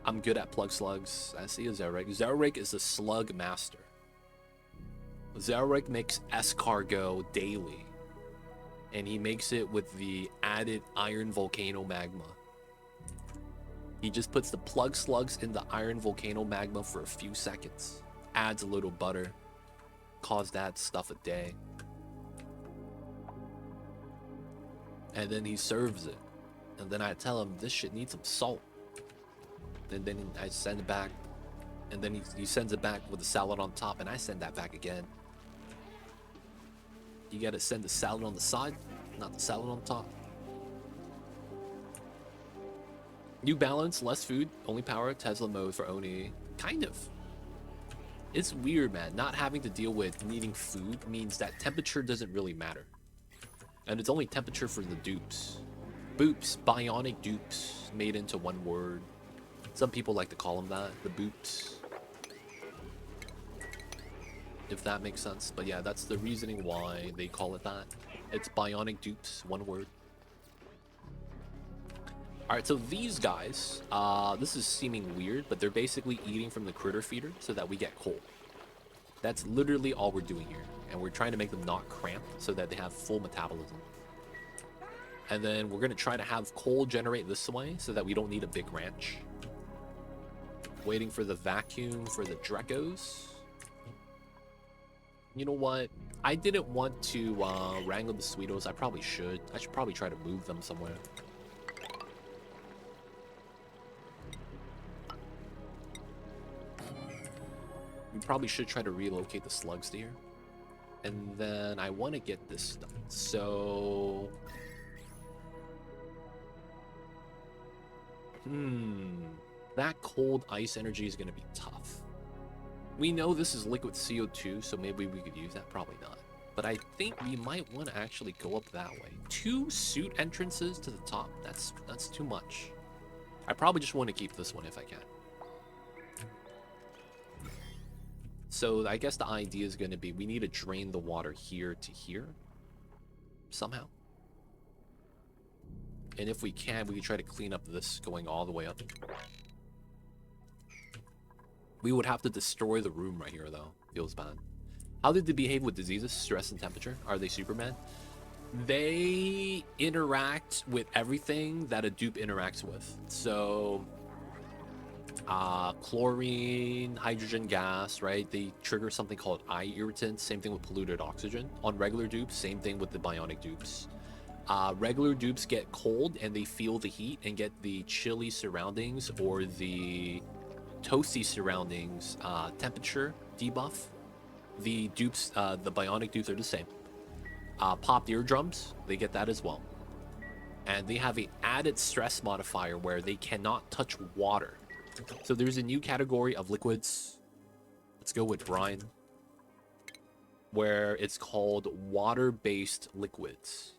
S1: I'm good at plug slugs. I see a Zerek. Zerek is a slug master. Zerek makes escargot daily. And he makes it with the added iron volcano magma. He just puts the plug slugs in the iron volcano magma for a few seconds. Adds a little butter. Calls that stuff a day. And then he serves it. And then I tell him this shit needs some salt. And then I send it back. And then he sends it back with the salad on top. And I send that back again. You gotta send the salad on the side, not the salad on top. New balance, less food, only power, Tesla mode for Oni. Kind of. It's weird, man. Not having to deal with needing food means that temperature doesn't really matter. And it's only temperature for the dupes. Boops, bionic dupes, made into one word. Some people like to call them that, the boops. If that makes sense. But yeah, that's the reasoning why they call it that. It's bionic dupes, one word. Alright, so these guys, this is seeming weird, but they're basically eating from the critter feeder so that we get coal. That's literally all we're doing here. And we're trying to make them not cramp so that they have full metabolism. And then we're going to try to have coal generate this way so that we don't need a big ranch. Waiting for the vacuum for the Drecos. You know what? I didn't want to wrangle the Sweetos. I probably should. I should probably try to move them somewhere. We probably should try to relocate the slugs here. And then I want to get this stuff. So... that cold ice energy is going to be tough. We know this is liquid CO2, so maybe we could use that. Probably not. But I think we might want to actually go up that way. 2 suit entrances to the top. That's too much. I probably just want to keep this one if I can. So I guess the idea is going to be we need to drain the water here to here somehow. And if we can try to clean up this going all the way up. We would have to destroy the room right here, though. Feels bad. How did they behave with diseases, stress, and temperature? Are they Superman? They interact with everything that a dupe interacts with. So... chlorine, hydrogen gas, right? They trigger something called eye irritant. Same thing with polluted oxygen. On regular dupes, same thing with the bionic dupes. Regular dupes get cold and they feel the heat and get the chilly surroundings or the toasty surroundings temperature debuff. The dupes, the bionic dupes are the same. Popped eardrums, they get that as well. And they have an added stress modifier where they cannot touch water. So there's a new category of liquids. Let's go with brine. Where it's called water-based liquids.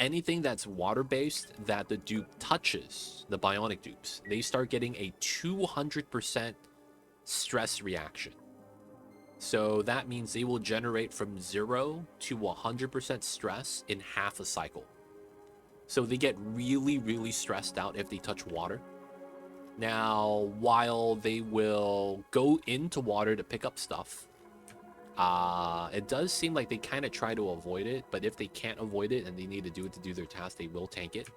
S1: Anything that's water-based that the dupe touches, the bionic dupes, they start getting a 200% stress reaction. So that means they will generate from 0 to 100% stress in half a cycle. So they get really, really stressed out if they touch water. Now, while they will go into water to pick up stuff, it does seem like they kind of try to avoid it, but if they can't avoid it and they need to do it to do their task, they will tank it.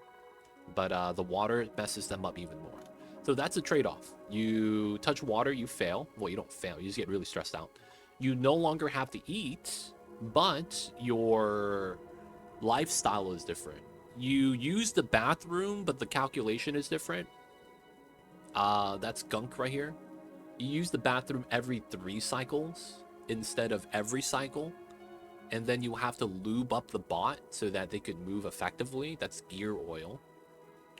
S1: But the water messes them up even more. So that's a trade-off. You touch water, you fail. Well, you don't fail, you just get really stressed out. You no longer have to eat, but your lifestyle is different. You use the bathroom, but the calculation is different. That's gunk right here. You use the bathroom every 3 cycles instead of every cycle. And then you have to lube up the bot so that they could move effectively. That's gear oil.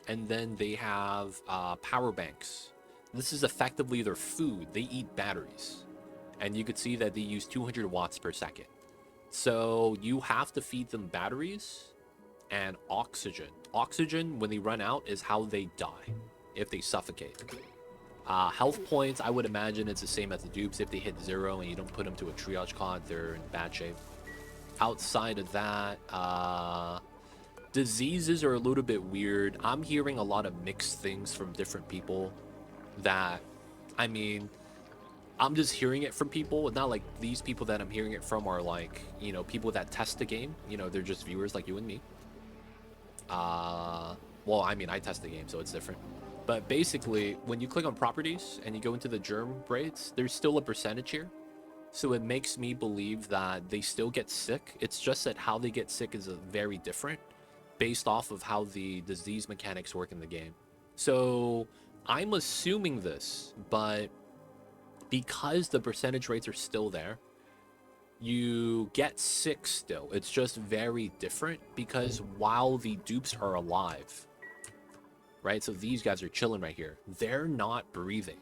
S1: And then they have power banks. This is effectively their food. They eat batteries. And you could see that they use 200 watts per second. So you have to feed them batteries and oxygen. Oxygen, when they run out, is how they die. If they suffocate. Health points, I would imagine it's the same as the dupes. If they hit 0 and you don't put them to a triage cod, they're in bad shape. Outside of that, diseases are a little bit weird. I'm hearing a lot of mixed things from different people that, I mean, I'm just hearing it from people. Not like these people that I'm hearing it from are like, you know, people that test the game. You know, they're just viewers like you and me. Well, I mean, I test the game, so it's different. But basically, when you click on properties and you go into the germ rates, there's still a percentage here. So it makes me believe that they still get sick. It's just that how they get sick is very different based off of how the disease mechanics work in the game. So I'm assuming this, but because the percentage rates are still there, you get sick still. It's just very different because while the dupes are alive, right? So these guys are chilling right here. They're not breathing.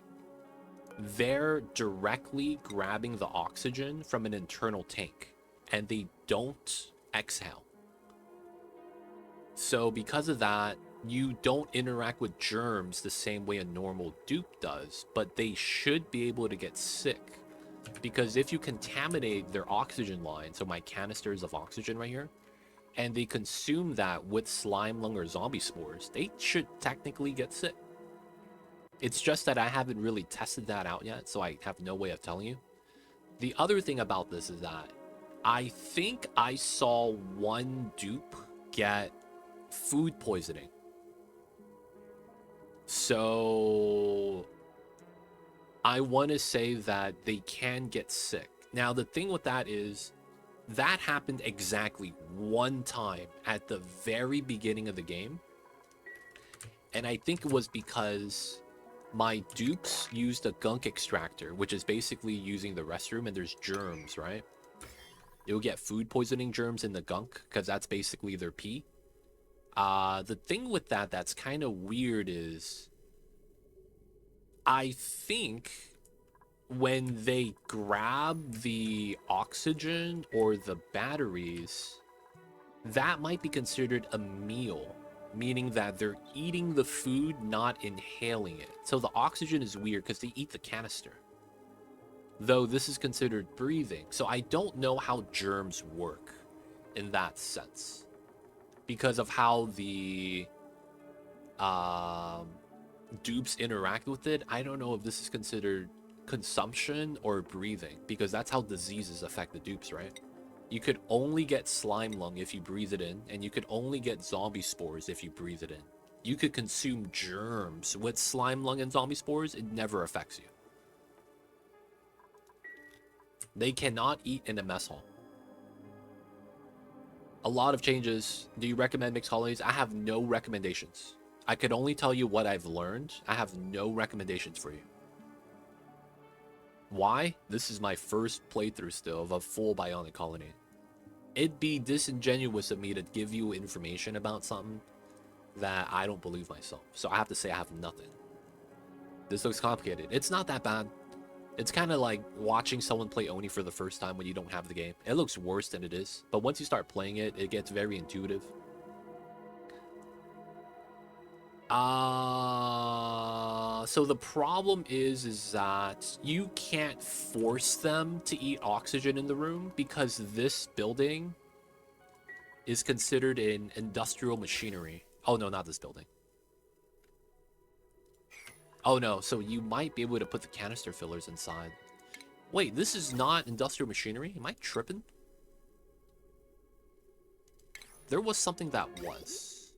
S1: They're directly grabbing the oxygen from an internal tank, and they don't exhale. So because of that, you don't interact with germs the same way a normal dupe does, but they should be able to get sick. Because if you contaminate their oxygen line, so my canisters of oxygen right here, and they consume that with slime lung or zombie spores, they should technically get sick. It's just that I haven't really tested that out yet, so I have no way of telling you. The other thing about this is that I think I saw one dupe get food poisoning. So I want to say that they can get sick. Now, the thing with that is that happened exactly one time at the very beginning of the game. And I think it was because my dupes used a gunk extractor, which is basically using the restroom, and there's germs, right? You'll get food poisoning germs in the gunk because that's basically their pee. The thing with that that's kind of weird is I think when they grab the oxygen or the batteries, that might be considered a meal, meaning that they're eating the food, not inhaling it. So the oxygen is weird because they eat the canister, though this is considered breathing. So I don't know how germs work in that sense because of how the dupes interact with it. I don't know if this is considered consumption or breathing, because that's how diseases affect the dupes, right? You could only get slime lung if you breathe it in, and you could only get zombie spores if you breathe it in. You could consume germs with slime lung and zombie spores, it never affects you. They cannot eat in a mess hall. A lot of changes. Do you recommend mixed holidays? I have no recommendations. I could only tell you what I've learned. I have no recommendations for you. Why? This is my first playthrough still of a full Bionic colony. It'd be disingenuous of me to give you information about something that I don't believe myself. So I have to say I have nothing. This looks complicated. It's not that bad. It's kind of like watching someone play Oni for the first time when you don't have the game. It looks worse than it is. But once you start playing it, it gets very intuitive. So the problem is that you can't force them to eat oxygen in the room because this building is considered an industrial machinery. Oh no, not this building. Oh no, so you might be able to put the canister fillers inside. Wait, this is not industrial machinery? Am I tripping? There was something that was.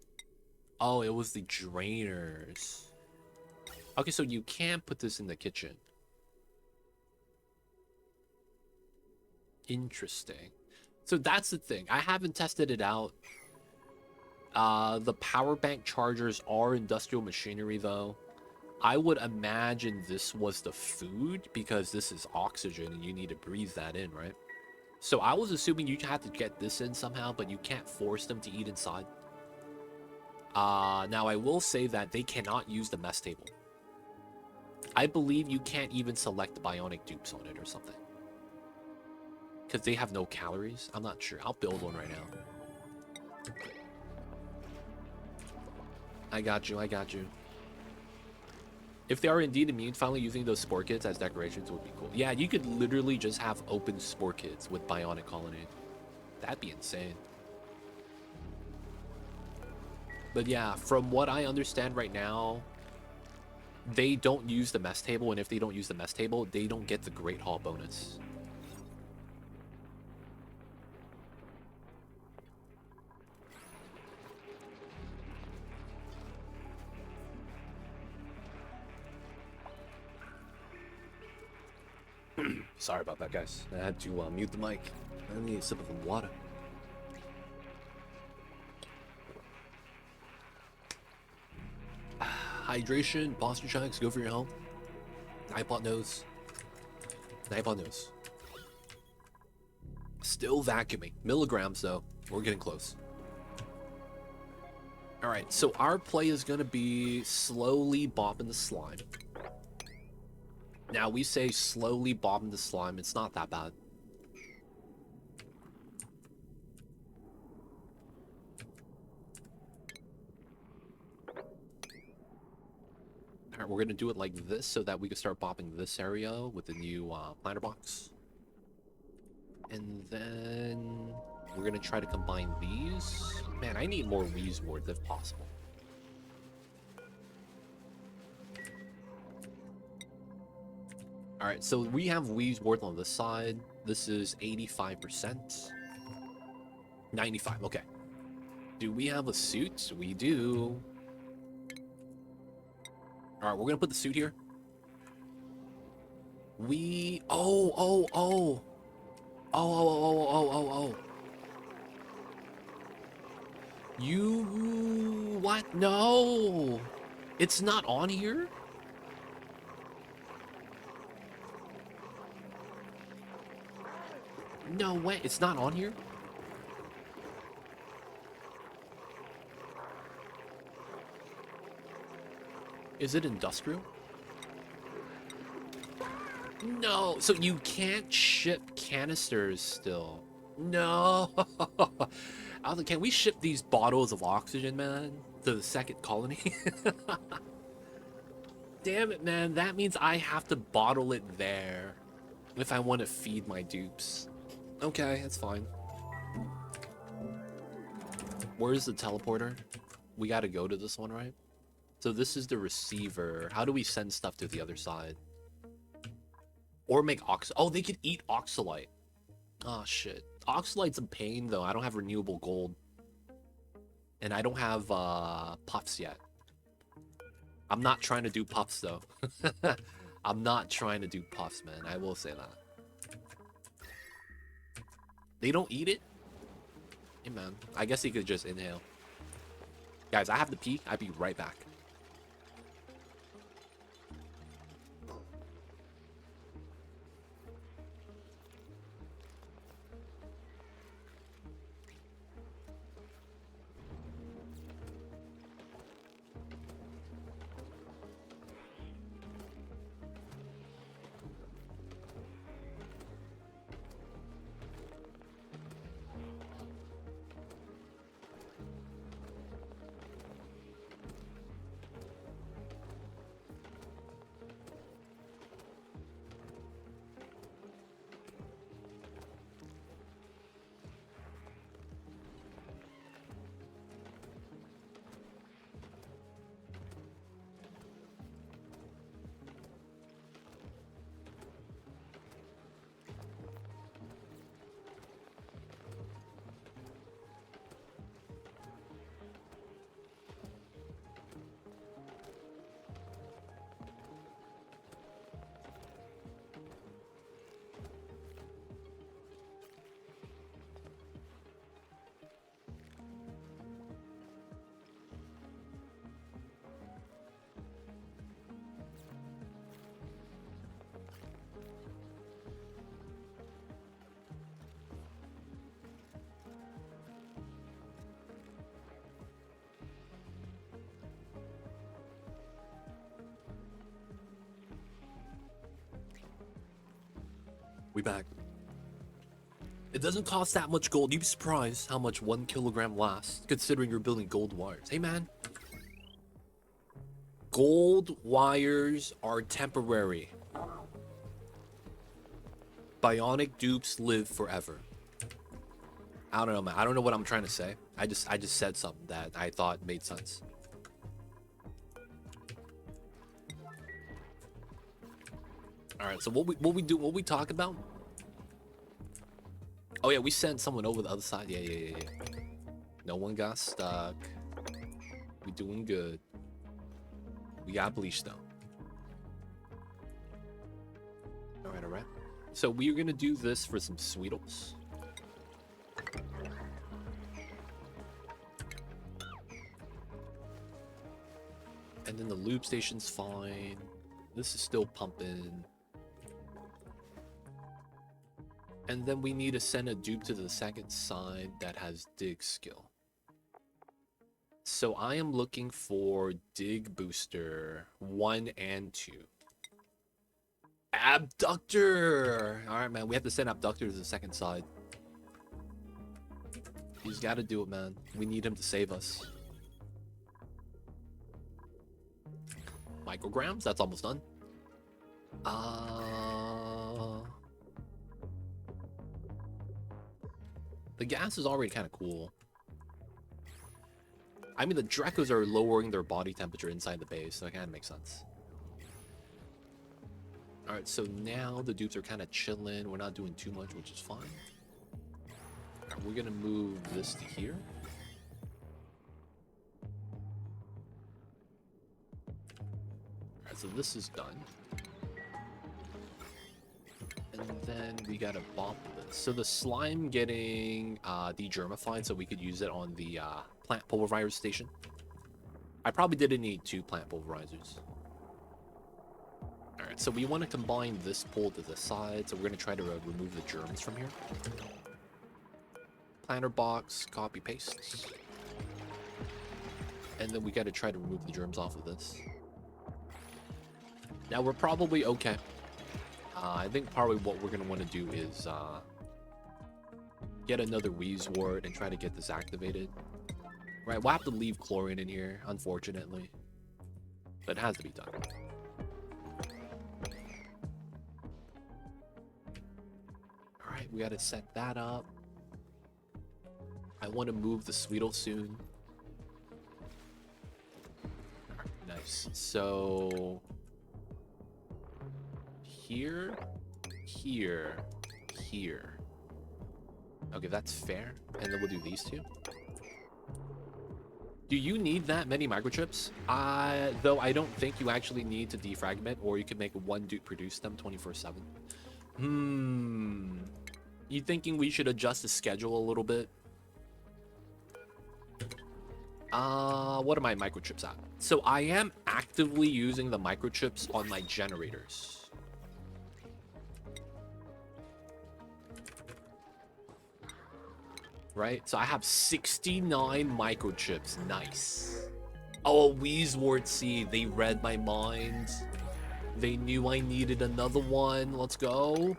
S1: Oh, it was the drainers. Okay, so you can put this in the kitchen. Interesting. So that's the thing. I haven't tested it out. The power bank chargers are industrial machinery, though. I would imagine this was the food because this is oxygen and you need to breathe that in, right? So I was assuming you had to get this in somehow, but you can't force them to eat inside. Now I will say that they cannot use the mess table. I believe you can't even select the bionic dupes on it or something. Because they have no calories. I'm not sure. I'll build one right now. I got you, I got you. If they are indeed immune, finally using those spore kits as decorations would be cool. Yeah, you could literally just have open spore kits with Bionic Colony. That'd be insane. But yeah, from what I understand right now, they don't use the mess table, and if they don't use the mess table, they don't get the Great Hall bonus. Sorry about that, guys. I had to mute the mic. I need a sip of some water. Hydration, posture checks, go for your health. Hypotnose. Hypotnose. Still vacuuming. Milligrams, though. We're getting close. Alright, so our play is going to be slowly bobbing the slime. Now, we say slowly bobbing the slime. It's not that bad. Alright, we're going to do it like this so that we can start bobbing this area with the new planter box. And then we're going to try to combine these. Man, I need more Wheeze wards if possible. Alright, so we have Wheeze ward on this side. This is 85%. 95, okay. Do we have a suit? We do. Alright, we're gonna put the suit here. We... Oh, oh, oh. Oh, oh, oh, oh, oh, oh. You... What? No. It's not on here? No way. It's not on here? Is it industrial? No. So you can't ship canisters still. No. Can we ship these bottles of oxygen, man, to the second colony? Damn it, man. That means I have to bottle it there if I want to feed my dupes. Okay, that's fine. Where's the teleporter? We gotta go to this one, right? So this is the receiver. How do we send stuff to the other side? Or make Oh, they could eat oxalite. Oh, shit. Oxalite's a pain, though. I don't have renewable gold. And I don't have puffs yet. I'm not trying to do puffs, though. I'm not trying to do puffs, man. I will say that. They don't eat it? Hey, man. I guess he could just inhale. Guys, I have to pee. I'll be right back. We back. It doesn't cost that much gold. You'd be surprised how much 1 kilogram lasts, considering you're building gold wires. Hey, man. Gold wires are temporary. Bionic dupes live forever. I don't know, man. I don't know what I'm trying to say. I just said something that I thought made sense. All right. So what we talk about? Oh yeah, we sent someone over the other side. Yeah. No one got stuck. We doing good. We got bleach though. All right. So we are gonna do this for some Sweetles. And then the loop station's fine. This is still pumping. And then we need to send a dupe to the second side that has dig skill. So I am looking for dig booster 1 and 2. Abductor! Alright, man, we have to send Abductor to the second side. He's got to do it, man. We need him to save us. Micrograms? That's almost done. The gas is already kind of cool. I mean, the Drecos are lowering their body temperature inside the base, so it kind of makes sense. Alright, so now the dupes are kind of chilling. We're not doing too much, which is fine. Alright, we're going to move this to here. Alright, so this is done. And then we gotta bump this. So the slime getting degermified so we could use it on the plant pulverizer station. I probably didn't need 2 plant pulverizers. Alright, so we want to combine this pole to the side, so we're going to try to remove the germs from here. Planter box, copy paste. And then we got to try to remove the germs off of this. Now we're probably okay. I think probably what we're going to want to do is get another Wheezewort and try to get this activated. Right, we'll have to leave chlorine in here, unfortunately. But it has to be done. Alright, we got to set that up. I want to move the Sweetle soon. Nice. So... here, here, here. Okay, that's fair. And then we'll do these two. Do you need that many microchips? Though I don't think you actually need to defragment, or you could make one dupe produce them 24/7. You thinking we should adjust the schedule a little bit? What are my microchips at? So I am actively using the microchips on my generators. Right? So I have 69 microchips. Nice. Oh, Wheezewort seed. They read my mind. They knew I needed another one. Let's go.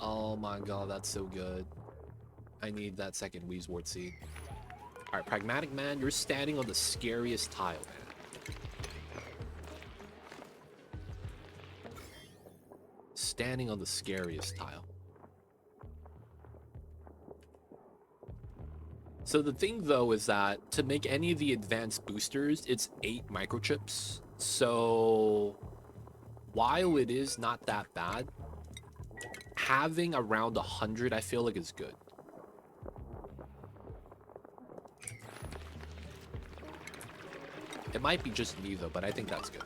S1: Oh my god, that's so good. I need that second Wheezewort seed. Alright, Pragmatic Man, you're standing on the scariest tile, man. Standing on the scariest tile. So the thing, though, is that to make any of the advanced boosters, it's 8 microchips. So while it is not that bad, having around 100, I feel like is good. It might be just me, though, but I think that's good.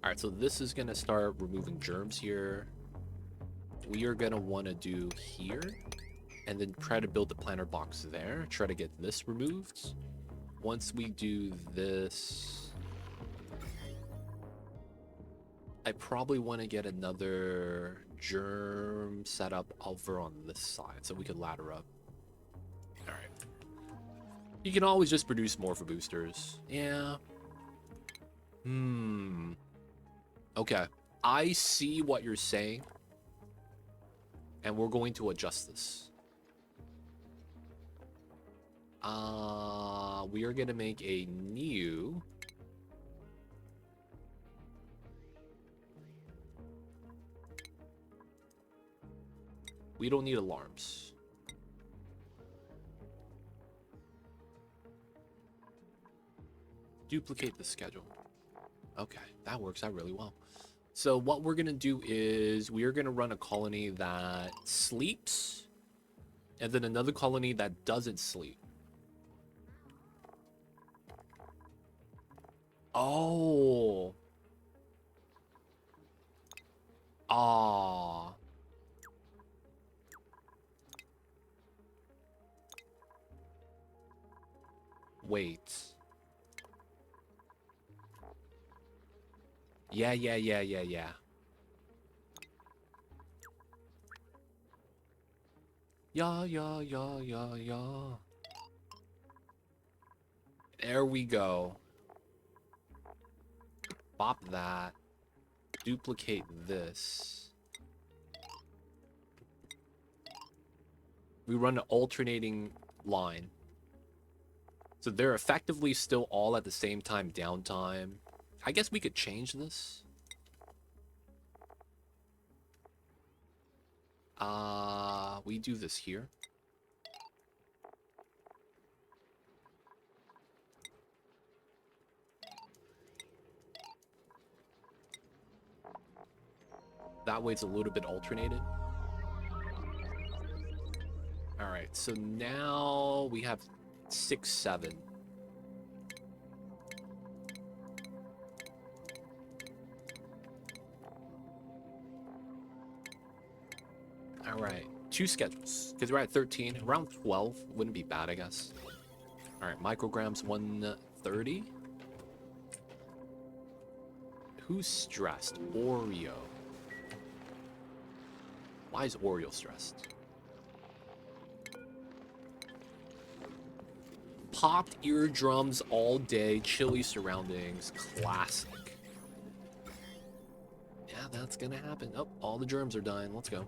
S1: Alright, so this is going to start removing germs here. We are going to want to do here, and then try to build the planter box there. Try to get this removed. Once we do this, I probably want to get another germ set up over on this side so we can ladder up. Alright. You can always just produce more for boosters. Yeah. Okay. I see what you're saying. And we're going to adjust this. We are going to make a new... We don't need alarms. Duplicate the schedule. Okay, that works out really well. So what we're going to do is we are going to run a colony that sleeps and then another colony that doesn't sleep. Oh. Ah. Wait. Yeah. Yeah. There we go. Bop that. Duplicate this. We run an alternating line. So they're effectively still all at the same time downtime. I guess we could change this. We do this here. That way it's a little bit alternated. Alright, so now we have 6, 7. All right, 2 schedules, because we're at 13. Around 12 wouldn't be bad, I guess. All right, micrograms 130. Who's stressed? Oreo. Why is Oreo stressed? Popped eardrums all day, chilly surroundings, classic. Yeah, that's gonna happen. Oh, all the germs are dying. Let's go.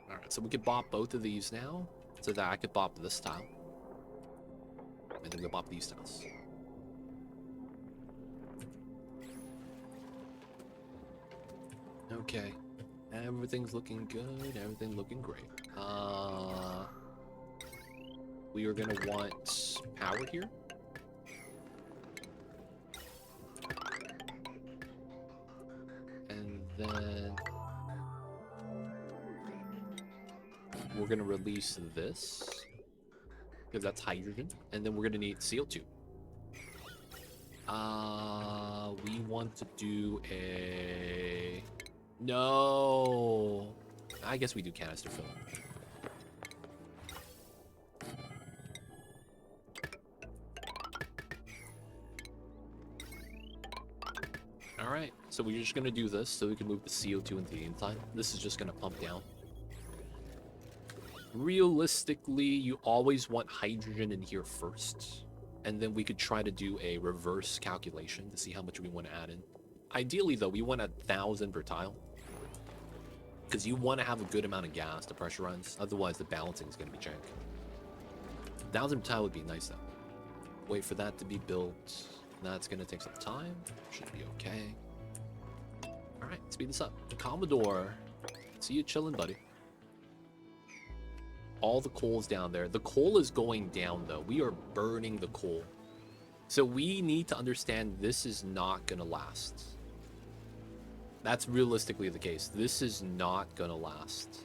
S1: All right, so we could bop both of these now, so that I could bop this tile, and then we'll bop these tiles. Okay, everything's looking good. Everything looking great. We are gonna want power here. And then we're gonna release this, because that's hydrogen. And then we're gonna need CO2. We want to do a... No! I guess we do canister fill. Alright, so we're just gonna do this so we can move the CO2 into the inside. This is just gonna pump down. Realistically, you always want hydrogen in here first. And then we could try to do a reverse calculation to see how much we want to add in. Ideally, though, we want 1,000 per tile, because you want to have a good amount of gas to pressurize. Otherwise, the balancing is going to be jank. 1,000 per tile would be nice, though. Wait for that to be built. That's going to take some time. Should be okay. All right, speed this up. Commodore, see you chilling, buddy. All the coal's down there. The coal is going down, though. We are burning the coal. So we need to understand this is not going to last. That's realistically the case. This is not going to last.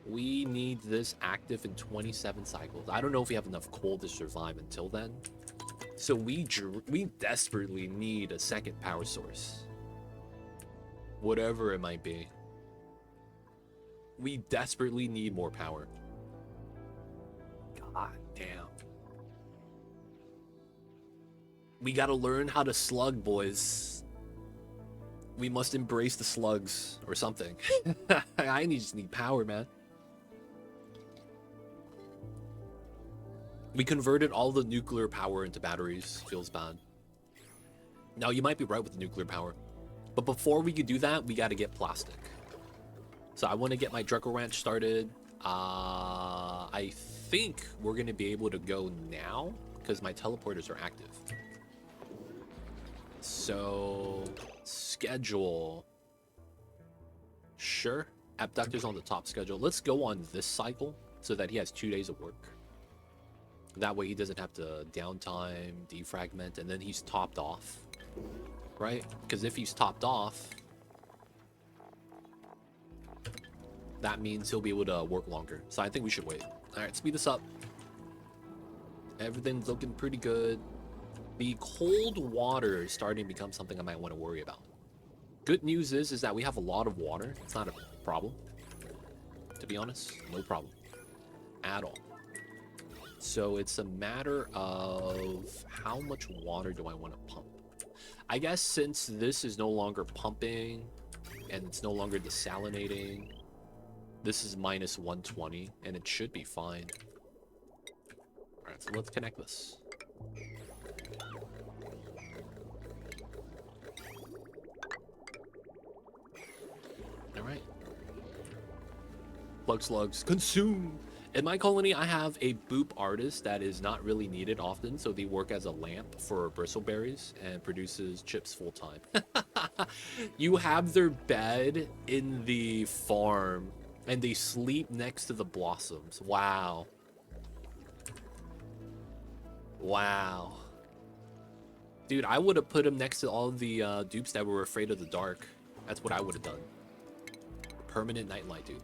S1: We need this active in 27 cycles. I don't know if we have enough coal to survive until then. So we desperately need a second power source. Whatever it might be. We desperately need more power. God damn. We gotta learn how to slug, boys. We must embrace the slugs or something. I just need power, man. We converted all the nuclear power into batteries. Feels bad. Now, you might be right with the nuclear power. But before we could do that, we gotta get plastic. So I want to get my Dreco Ranch started. I think we're going to be able to go now because my teleporters are active. So, schedule. Sure. Abductor's on the top schedule. Let's go on this cycle so that he has 2 days of work. That way he doesn't have to downtime, defragment, and then he's topped off. Right? Because if he's topped off, that means he'll be able to work longer. So I think we should wait. All right, speed this up. Everything's looking pretty good. The cold water is starting to become something I might want to worry about. Good news is that we have a lot of water. It's not a problem. To be honest, no problem at all. So it's a matter of how much water do I want to pump? I guess since this is no longer pumping and it's no longer desalinating, this is minus 120, and it should be fine. Alright, so let's connect this. Alright. Plug slugs. Consume! In my colony, I have a boop artist that is not really needed often, so they work as a lamp for bristleberries and produces chips full-time. You have their bed in the farm, and they sleep next to the blossoms. Wow. Wow. Dude, I would have put him next to all the dupes that were afraid of the dark. That's what I would have done. Permanent nightlight, dude.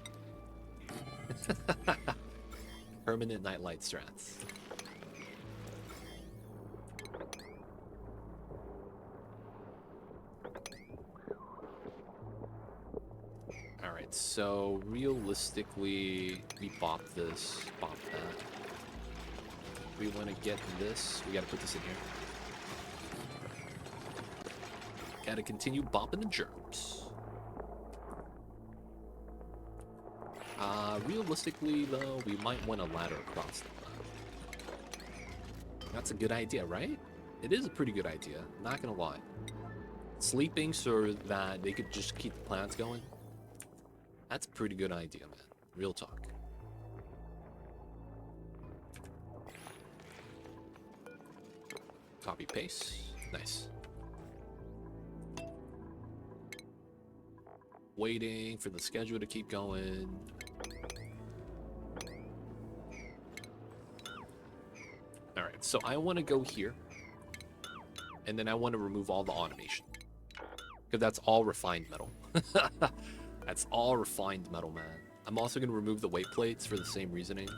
S1: Permanent nightlight strats. Alright, so realistically, we bop this, bop that. We want to get this. We got to put this in here. Got to continue bopping the germs. Realistically, though, we might want a ladder across them. That's a good idea, right? It is a pretty good idea. Not gonna lie. Sleeping so that they could just keep the plants going. That's a pretty good idea, man. Real talk. Copy paste. Nice. Waiting for the schedule to keep going. Alright, so I want to go here. And then I want to remove all the automation. Because that's all refined metal. That's all refined metal, man. I'm also going to remove the weight plates for the same reasoning.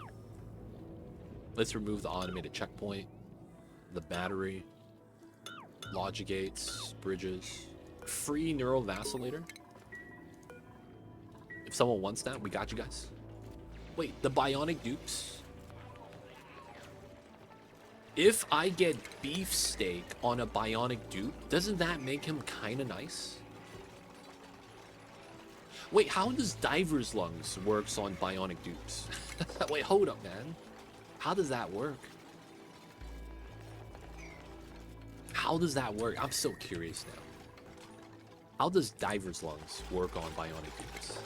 S1: Let's remove the automated checkpoint. The battery. Logic gates. Bridges. Free neural vacillator. If someone wants that, we got you guys. Wait, the bionic dupes? If I get beefsteak on a bionic dupe, doesn't that make him kind of nice? Wait, how does diver's lungs works on bionic dupes? Wait, hold up, man. How does that work? How does that work? I'm so curious now. How does diver's lungs work on bionic dupes?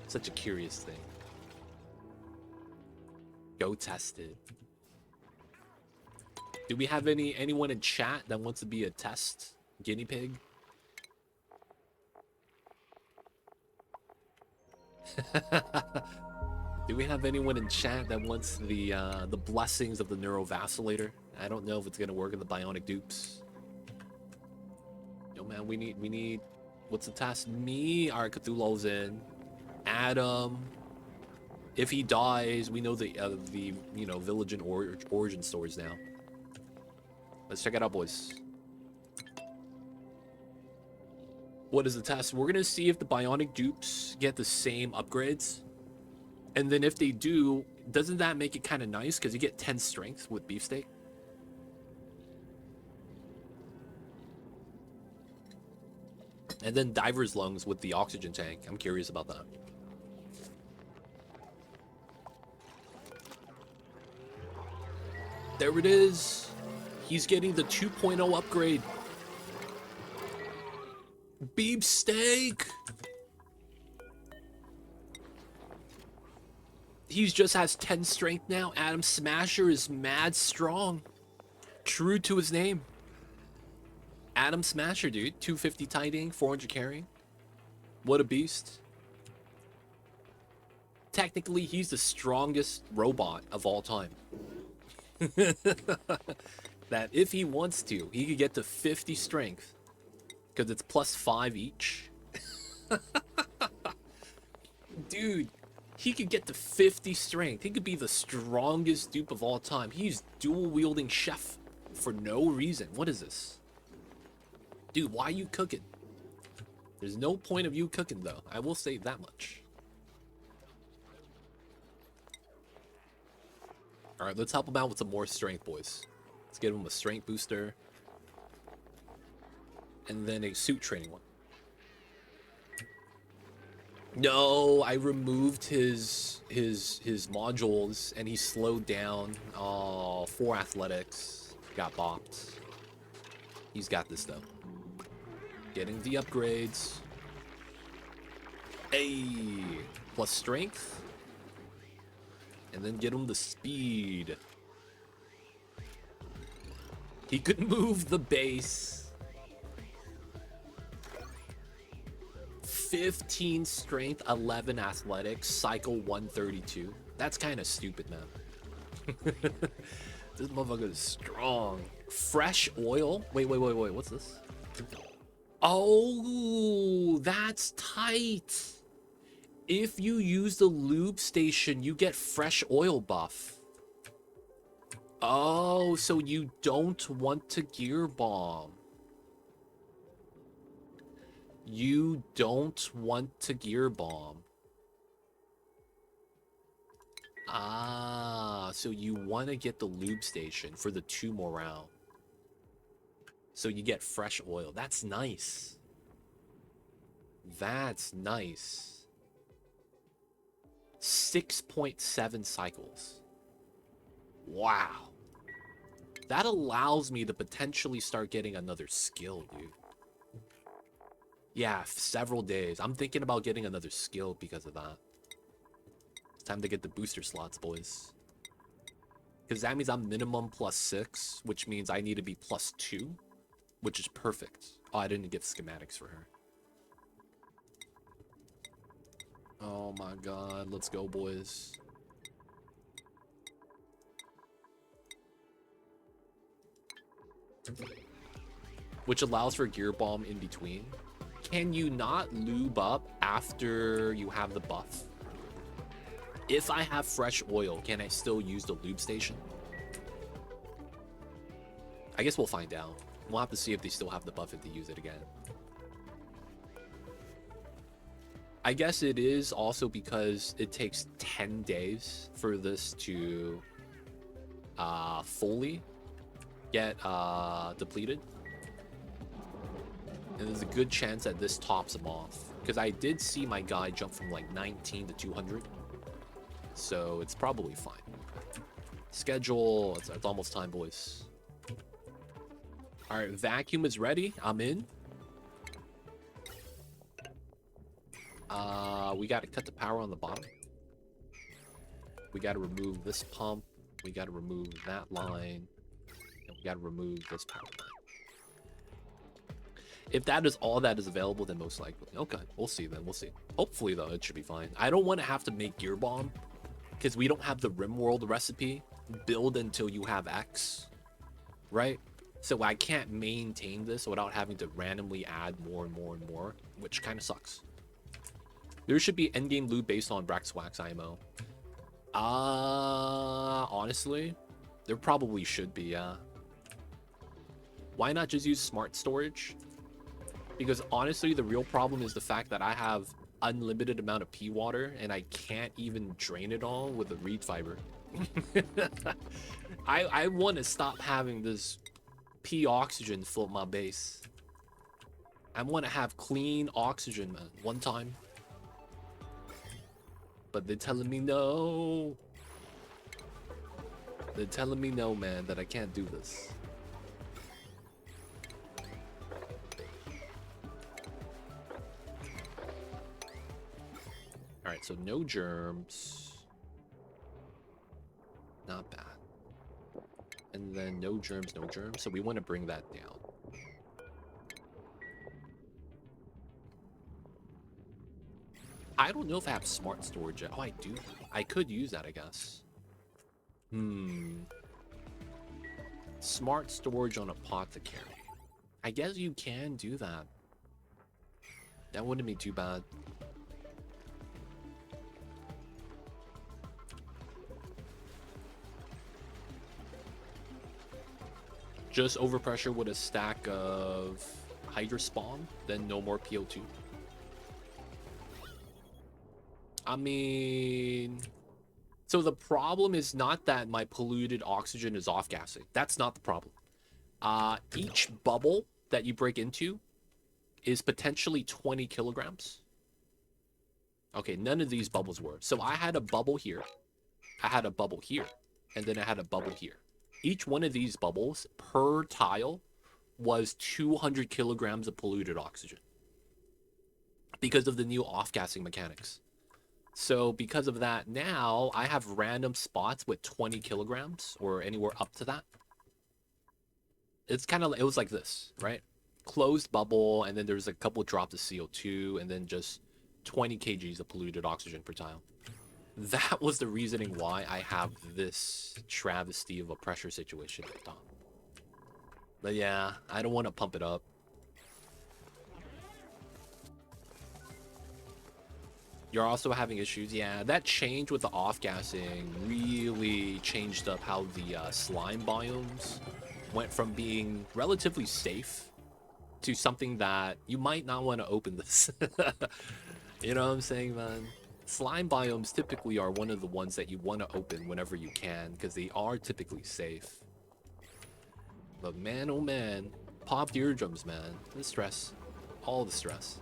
S1: Such a curious thing. Go test it. Do we have anyone in chat that wants to be a test guinea pig? Do we have anyone in chat that wants the blessings of the neurovacillator? I don't know if it's gonna work in the bionic dupes. Yo, man, we need. What's the test? Me, our Cthulhu's in. Adam. If he dies, we know the you know, village and origin stories now. Let's check it out, boys. What is the test? We're gonna see if the bionic dupes get the same upgrades, and then if they do, doesn't that make it kind of nice? Because you get 10 strength with beefsteak. And then diver's lungs with the oxygen tank. I'm curious about that. There it is. He's getting the 2.0 upgrade. Beefsteak. He just has 10 strength now. Adam Smasher is mad strong. True to his name. Adam Smasher, dude. 250 tiding, 400 carrying. What a beast. Technically, he's the strongest robot of all time. That if he wants to, he could get to 50 strength. Because it's +5 each. Dude, he could get to 50 strength. He could be the strongest dupe of all time. He's dual-wielding chef for no reason. What is this? Dude, why are you cooking? There's no point of you cooking, though. I will say that much. Alright, let's help him out with some more strength, boys. Let's give him a strength booster. And then a suit training one. No, I removed his modules and he slowed down. Oh, 4 athletics. Got bopped. He's got this though. Getting the upgrades. Hey, plus strength. And then get him the speed. He could move the base. 15 strength, 11 athletics, cycle 132. That's kind of stupid, man. This motherfucker is strong. Fresh oil? Wait, what's this? Oh, that's tight. If you use the lube station, you get fresh oil buff. Oh, so you don't want to gear bomb. You don't want to gear bomb. Ah, so you want to get the lube station for the 2 morale. So you get fresh oil. That's nice. That's nice. 6.7 cycles. Wow. That allows me to potentially start getting another skill, dude. Yeah, several days. I'm thinking about getting another skill because of that. It's time to get the booster slots, boys. Because that means I'm minimum +6, which means I need to be +2, which is perfect. Oh, I didn't get schematics for her. Oh my god, let's go, boys. Which allows for gear bomb in between. Can you not lube up after you have the buff? If I have fresh oil, can I still use the lube station? I guess we'll find out. We'll have to see if they still have the buff if they use it again. I guess it is also because it takes 10 days for this to fully get depleted. And there's a good chance that this tops him off. Because I did see my guy jump from like 19 to 200. So it's probably fine. Schedule. It's almost time, boys. Alright, vacuum is ready. I'm in. We gotta cut the power on the bottom. We gotta remove this pump. We gotta remove that line. And we gotta remove this power line. If that is all that is available, then most likely. Okay, we'll see then. We'll see. Hopefully, though, it should be fine. I don't want to have to make gear bomb because we don't have the RimWorld recipe. Build until you have X, right? So I can't maintain this without having to randomly add more and more and more, which kind of sucks. There should be endgame loot based on Brax Wax IMO. Honestly, there probably should be, yeah. Why not just use smart storage? Because honestly, the real problem is the fact that I have unlimited amount of pee water and I can't even drain it all with the reed fiber. I want to stop having this pee oxygen float my base. I want to have clean oxygen, man, one time. But they're telling me no. They're telling me no, man, that I can't do this. All right, so no germs. Not bad. And then no germs, no germs. So we want to bring that down. I don't know if I have smart storage yet. Oh, I do. I could use that, I guess. Smart storage on apothecary. I guess you can do that. That wouldn't be too bad. Just overpressure with a stack of Hydra spawn, then no more PO2. I mean, so the problem is not that my polluted oxygen is off-gassing. That's not the problem. Each bubble that you break into is potentially 20 kilograms. Okay, none of these bubbles were. So I had a bubble here, I had a bubble here, and then I had a bubble here. Each one of these bubbles per tile was 200 kilograms of polluted oxygen because of the new off-gassing mechanics. So because of that, now I have random spots with 20 kilograms or anywhere up to that. It's kind of, it was like this, right? Closed bubble, and then there's a couple drops of CO2, and then just 20 kgs of polluted oxygen per tile. That was the reasoning why I have this travesty of a pressure situation at the top. But yeah, I don't want to pump it up. You're also having issues. Yeah, that change with the off-gassing really changed up how the slime biomes went from being relatively safe to something that you might not want to open this. You know what I'm saying, man? Slime biomes typically are one of the ones that you want to open whenever you can, because they are typically safe. But man, oh man, popped eardrums, man. The stress. All the stress.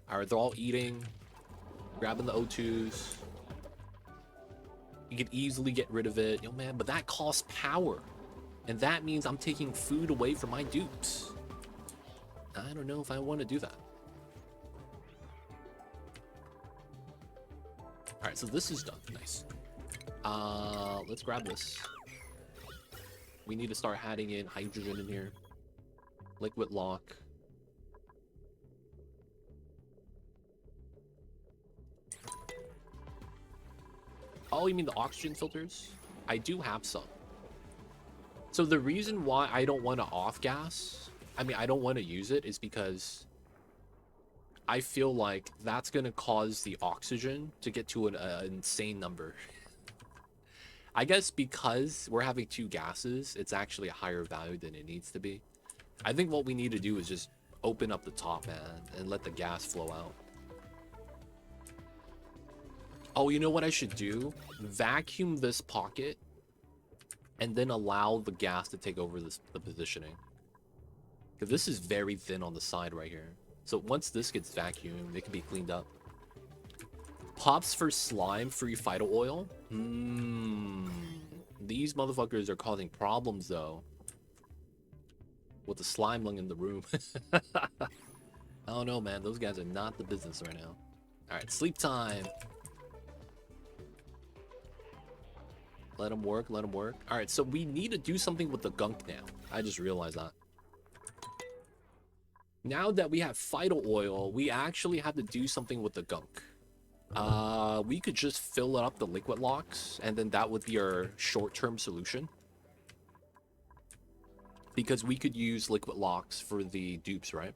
S1: Alright, they're all eating. Grabbing the O2s. You could easily get rid of it. Yo, man, but that costs power. And that means I'm taking food away from my dupes. I don't know if I want to do that. Alright, so this is done. Nice. Let's grab this. We need to start adding in hydrogen in here. Liquid lock. Oh, you mean the oxygen filters? I do have some. So the reason why I don't want to off gas, I mean, I don't want to use it, is because I feel like that's going to cause the oxygen to get to an insane number. I guess because we're having two gases, it's actually a higher value than it needs to be. I think what we need to do is just open up the top, man, and let the gas flow out. Oh, you know what I should do? Vacuum this pocket and then allow the gas to take over the positioning. Because this is very thin on the side right here. So once this gets vacuumed, it can be cleaned up. Pops for slime-free phyto oil? These motherfuckers are causing problems, though. With the slime lung in the room. I don't know, man. Those guys are not the business right now. Alright, sleep time. Let them work, let them work. Alright, so we need to do something with the gunk now. I just realized that. Now that we have phyto oil, we actually have to do something with the gunk. We could just fill it up the liquid locks, and then that would be our short-term solution. Because we could use liquid locks for the dupes, right?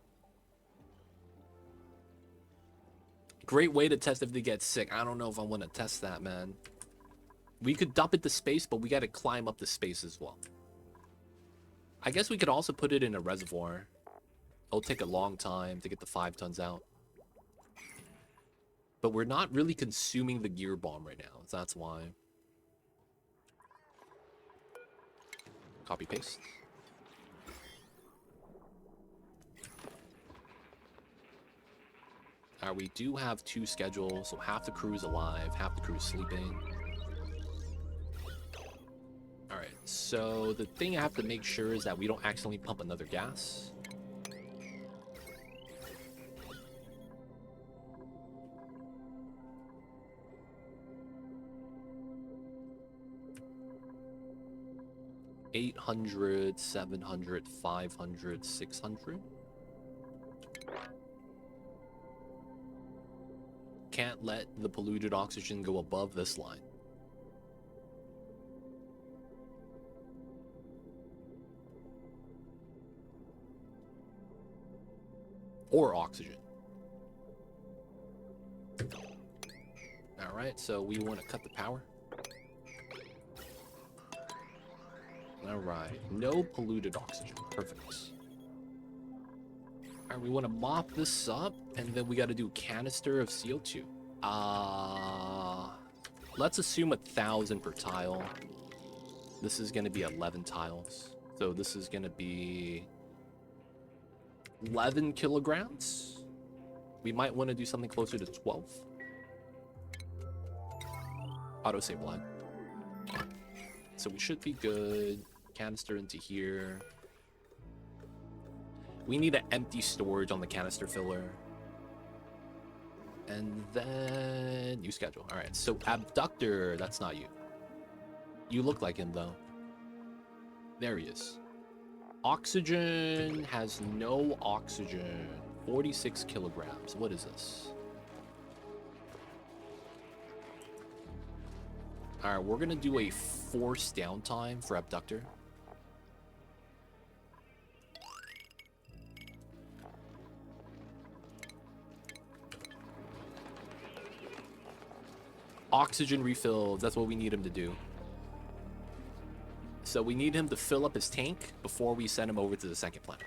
S1: Great way to test if they get sick. I don't know if I want to test that, man. We could dump it to space, but we got to climb up the space as well. I guess we could also put it in a reservoir. It'll take a long time to get the 5 tons out. But we're not really consuming the gear bomb right now, so that's why. Copy paste. Alright, we do have 2 schedules, so half the crew's alive, half the crew's sleeping. Alright, so the thing I have to make sure is that we don't accidentally pump another gas. $800, $700, $500, $600. Can't let the polluted oxygen go above this line. Or oxygen. Alright, so we want to cut the power. Alright, no polluted oxygen. Perfect. Alright, we want to mop this up, and then we got to do a canister of CO2. Let's assume 1,000 per tile. This is going to be 11 tiles. So this is going to be 11 kilograms. We might want to do something closer to 12. Autosave line. So we should be good. Canister into here. We need an empty storage on the canister filler. And then new schedule. All right, so abductor, that's not you. You look like him though. There he is. Oxygen has no oxygen. 46 kilograms. What is this? All right, we're gonna do a forced downtime for abductor. Oxygen refills, that's what we need him to do. So we need him to fill up his tank before we send him over to the second planet.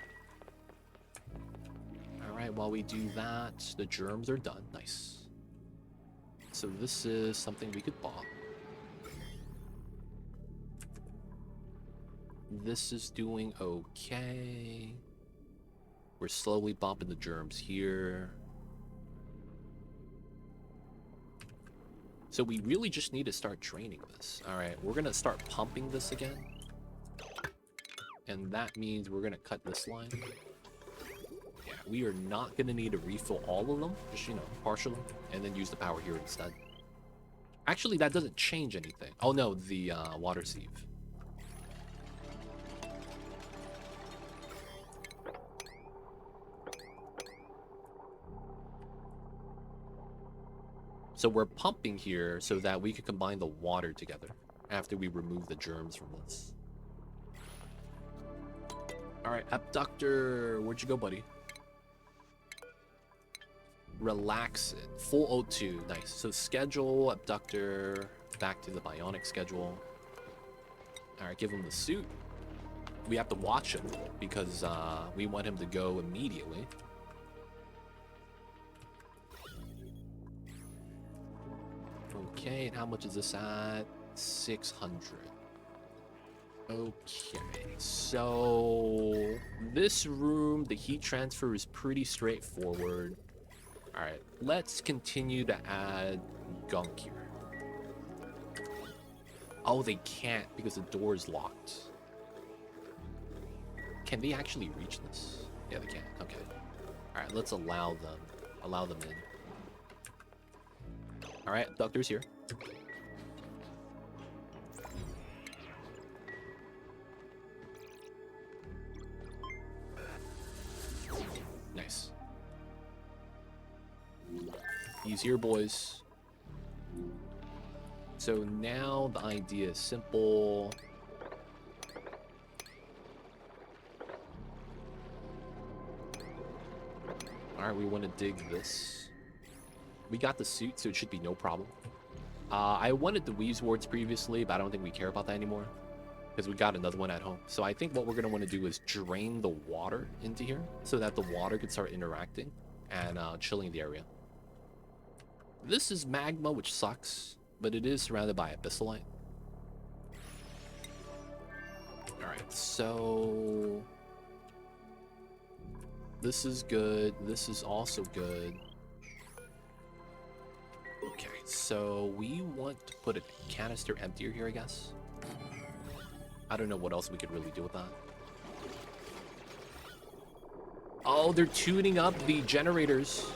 S1: Alright, while we do that, the germs are done. Nice. So this is something we could bop. This is doing okay. We're slowly bopping the germs here. So we really just need to start draining this. Alright, we're gonna start pumping this again. And that means we're gonna cut this line. Yeah, we are not gonna need to refill all of them, just, you know, partially, and then use the power here instead. Actually, that doesn't change anything. Oh no, the water sieve. So we're pumping here so that we can combine the water together after we remove the germs from this. Alright, abductor, where'd you go, buddy? Relax it. Full O2, nice. So schedule, abductor, back to the bionic schedule. Alright, give him the suit. We have to watch him because we want him to go immediately. Okay, and how much is this at? 600. Okay, so this room, the heat transfer is pretty straightforward. Alright, let's continue to add gunk here. Oh, they can't because the door is locked. Can they actually reach this? Yeah, they can. Okay. Alright, let's allow them in. Alright, abductor's here. Nice. He's here, boys. So now the idea is simple. Alright, we want to dig this. We got the suit, so it should be no problem. I wanted the Weaves wards previously, but I don't think we care about that anymore. Because we got another one at home. So I think what we're going to want to do is drain the water into here so that the water could start interacting and chilling the area. This is magma, which sucks, but it is surrounded by abyssalite. Alright, so this is good. This is also good. Okay, so we want to put a canister emptier here, I guess. I don't know what else we could really do with that. Oh, they're tuning up the generators.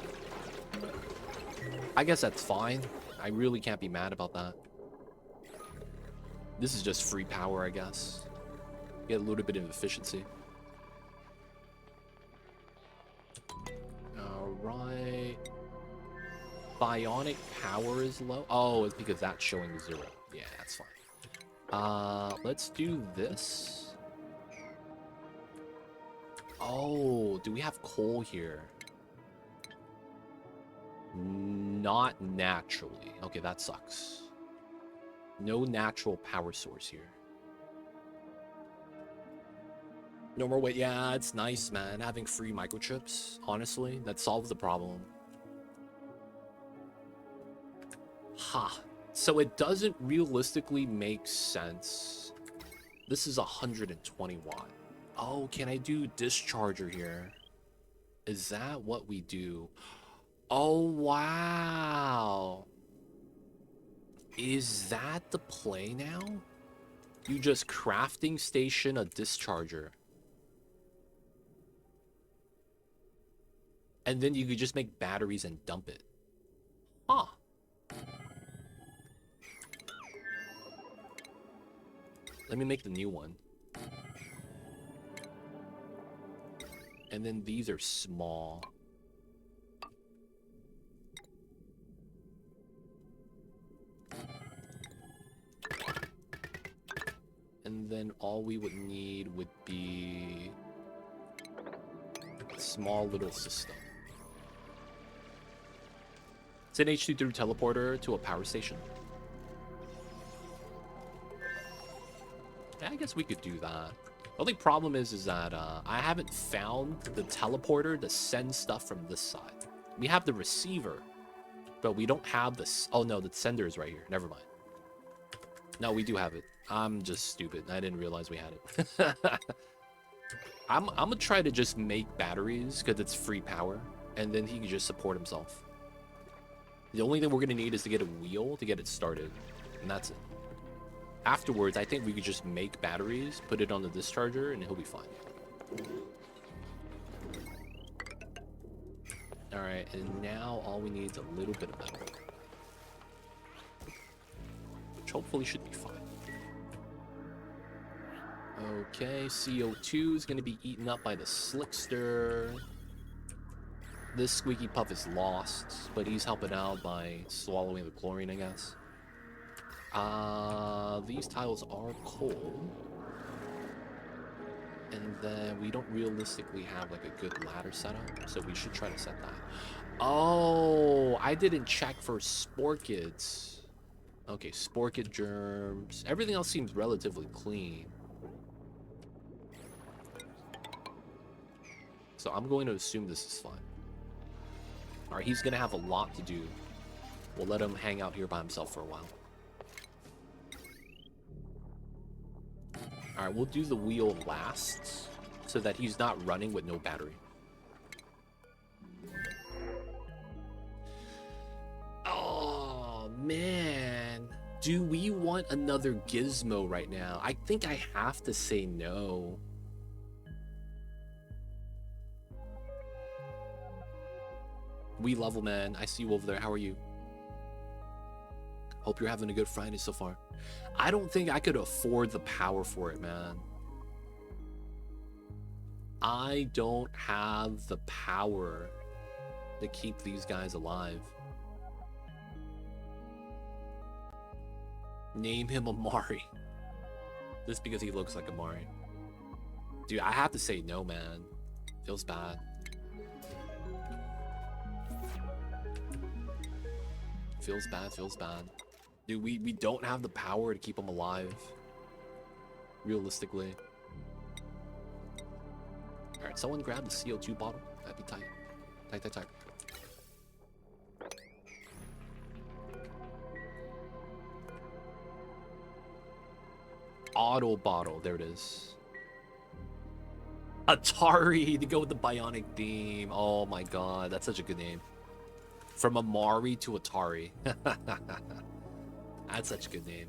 S1: I guess that's fine. I really can't be mad about that. This is just free power, I guess. Get a little bit of efficiency. Alright. Bionic power is low. Oh, it's because that's showing 0. Yeah, that's fine. Let's do this. Oh, do we have coal here? Not naturally. Okay, that sucks. No natural power source here. No more weight. Yeah, it's nice, man. Having free microchips, honestly, that solves the problem. Ha. So it doesn't realistically make sense. This is 120 watt. Oh, can I do discharger here? Is that what we do? Oh, wow. Is that the play now? You just crafting station a discharger. And then you could just make batteries and dump it. Huh. Let me make the new one. And then these are small. And then all we would need would be a small little system. It's an H2 through teleporter to a power station. I guess we could do that. only problem is that I haven't found the teleporter to send stuff from this side. We have the receiver, but we don't have this. Oh no, the sender is right here. Never mind. No, we do have it. I'm just stupid. I didn't realize we had it. I'm gonna try to just make batteries because it's free power, and then he can just support himself. The only thing we're gonna need is to get a wheel to get it started, and that's it. Afterwards, I think we could just make batteries, put it on the discharger, and he'll be fine. Alright, and now all we need is a little bit of metal. Which hopefully should be fine. Okay, CO2 is going to be eaten up by the Slickster. This Squeaky Puff is lost, but he's helping out by swallowing the chlorine, I guess. These tiles are coal. And then we don't realistically have like a good ladder setup, so we should try to set that. Oh, I didn't check for sporkids. Okay, sporkid germs. Everything else seems relatively clean. So I'm going to assume this is fine. Alright, he's going to have a lot to do. We'll let him hang out here by himself for a while. Alright, we'll do the wheel last, so that he's not running with no battery. Oh, man. Do we want another gizmo right now? I think I have to say no. We level, man. I see you over there. How are you? Hope you're having a good Friday so far. I don't think I could afford the power for it, man. I don't have the power to keep these guys alive. Name him Amari. Just because he looks like Amari. Dude, I have to say no, man. Feels bad. Feels bad, feels bad. Dude, we don't have the power to keep him alive. Realistically. Alright, someone grab the CO2 bottle. That'd be tight. Tight, tight, tight. Auto bottle, there it is. Atari to go with the Bionic theme. Oh my god, that's such a good name. From Amari to Atari. That's such a good name.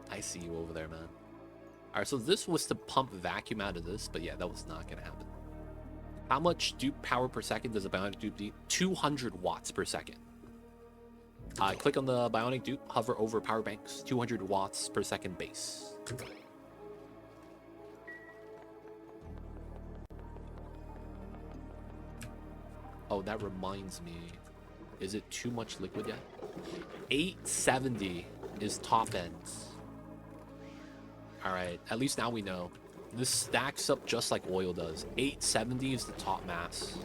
S1: I see you over there, man. Alright, so this was to pump vacuum out of this, but yeah, that was not gonna happen. How much dupe power per second does a Bionic Dupe need? 200 watts per second. Click on the Bionic Dupe, hover over power banks, 200 watts per second base. Oh, that reminds me. Is it too much liquid yet? 870 is top end. Alright, at least now we know. This stacks up just like oil does. 870 is the top mass.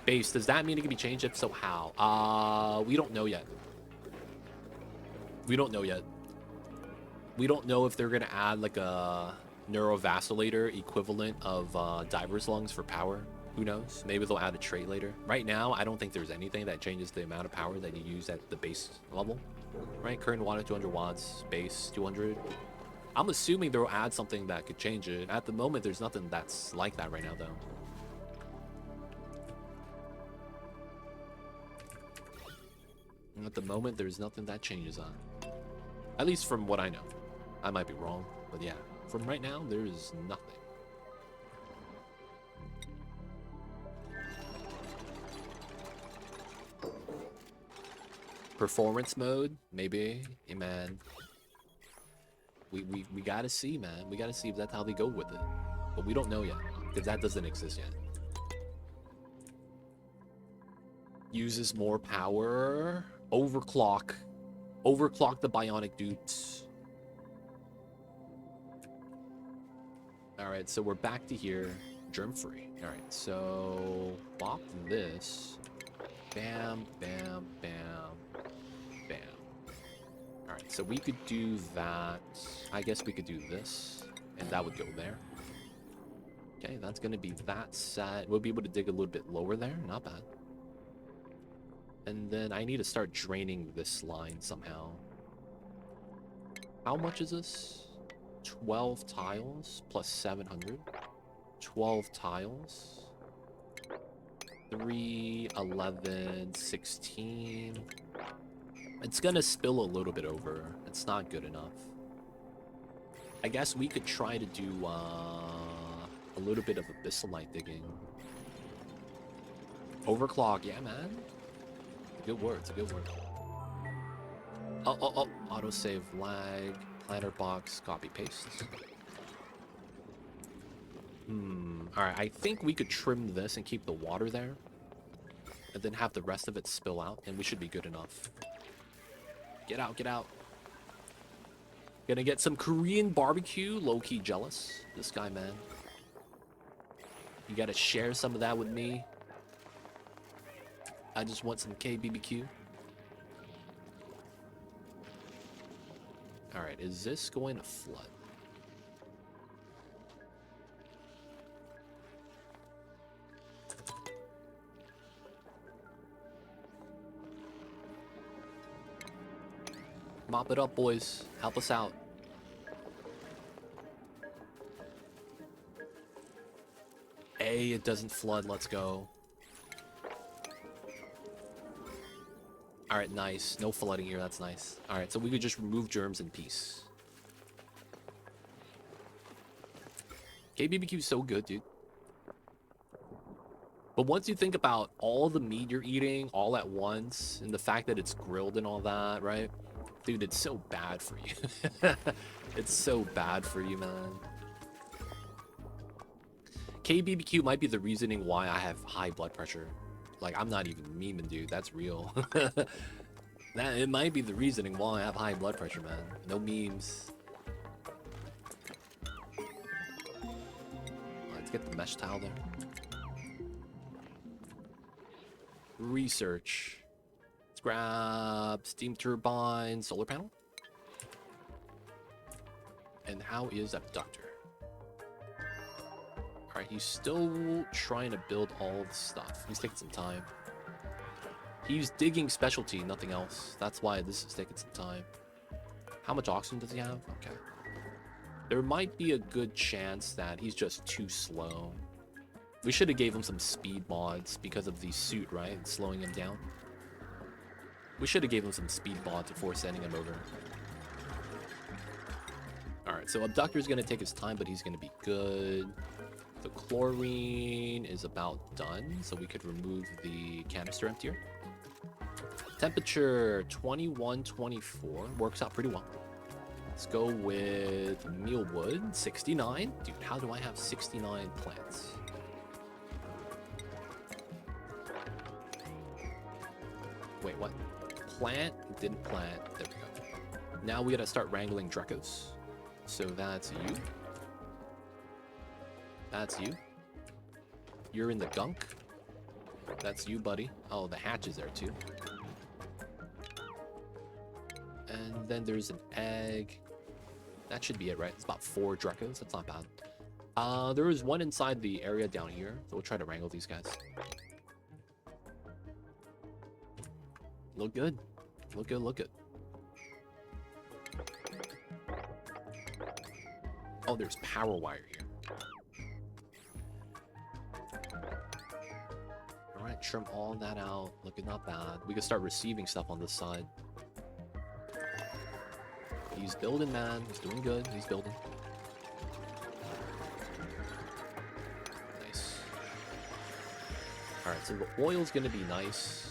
S1: Base, does that mean it can be changed? If so, how? We don't know yet. We don't know yet. We don't know if they're gonna add like a neurovacillator equivalent of diver's lungs for power. Who knows? Maybe they'll add a trait later. Right now, I don't think there's anything that changes the amount of power that you use at the base level. Right? Current water 200 watts, base 200. I'm assuming they'll add something that could change it. At the moment, there's nothing that's like that right now, though. At the moment, there's nothing that changes on. At least from what I know. I might be wrong, but yeah. From right now, there is nothing. Performance mode, maybe. Hey, man. We gotta see, man. We gotta see if that's how they go with it. But we don't know yet, because that doesn't exist yet. Uses more power. Overclock. Overclock the Bionic Dupes. Alright, so we're back to here. Germ-free. Alright, so... Bop this. Bam, bam, bam. Bam. Alright. So we could do that. I guess we could do this, and that would go there. Okay, that's going to be that set. We'll be able to dig a little bit lower there. Not bad. And then I need to start draining this line somehow. How much is this? 12 tiles plus 700. 12 tiles. 3, 11, 16. It's gonna spill a little bit over. It's not good enough. I guess we could try to do a little bit of abyssalite digging. Overclock, yeah, man. Good word, it's a good word. Oh, autosave lag, planter box, copy paste. Alright, I think we could trim this and keep the water there. And then have the rest of it spill out, and we should be good enough. Get out, get out. Gonna get some Korean barbecue, low-key jealous. This guy, man. You gotta share some of that with me. I just want some KBBQ. Alright, is this going to flood? Mop it up, boys. Help us out. Hey, it doesn't flood. Let's go. Alright, nice. No flooding here. That's nice. Alright, so we could just remove germs in peace. KBBQ is so good, dude. But once you think about all the meat you're eating all at once, and the fact that it's grilled and all that, right? Dude, it's so bad for you. It's so bad for you, man. KBBQ might be the reasoning why I have high blood pressure. Like, I'm not even memeing, dude. That's real. It might be the reasoning why I have high blood pressure, man. No memes. Let's get the mesh tile there. Research. Let's grab steam turbine, solar panel. And how is abductor? Alright, he's still trying to build all the stuff. He's taking some time. He's digging specialty, nothing else. That's why this is taking some time. How much oxygen does he have? Okay. There might be a good chance that he's just too slow. We should have gave him some speed mods because of the suit, right? It's slowing him down. We should have gave him some speed mods before sending him over. Alright, so abductor's gonna take his time, but he's gonna be good. The chlorine is about done, so we could remove the canister emptier. Temperature 21, 24. Works out pretty well. Let's go with mealwood, 69. Dude, how do I have 69 plants? Wait, what? Plant? Didn't plant. There we go. Now we gotta start wrangling Drecos. So that's you. That's you. You're in the gunk. That's you, buddy. Oh, the hatch is there too. And then there's an egg. That should be it, right? It's about 4 Drecos. That's not bad. There is one inside the area down here. So we'll try to wrangle these guys. Look good. Look good, look good. Oh, there's power wire here. Alright, trim all that out. Looking not bad. We can start receiving stuff on this side. He's building, man. He's doing good. He's building. Nice. Alright, so the oil's gonna be nice.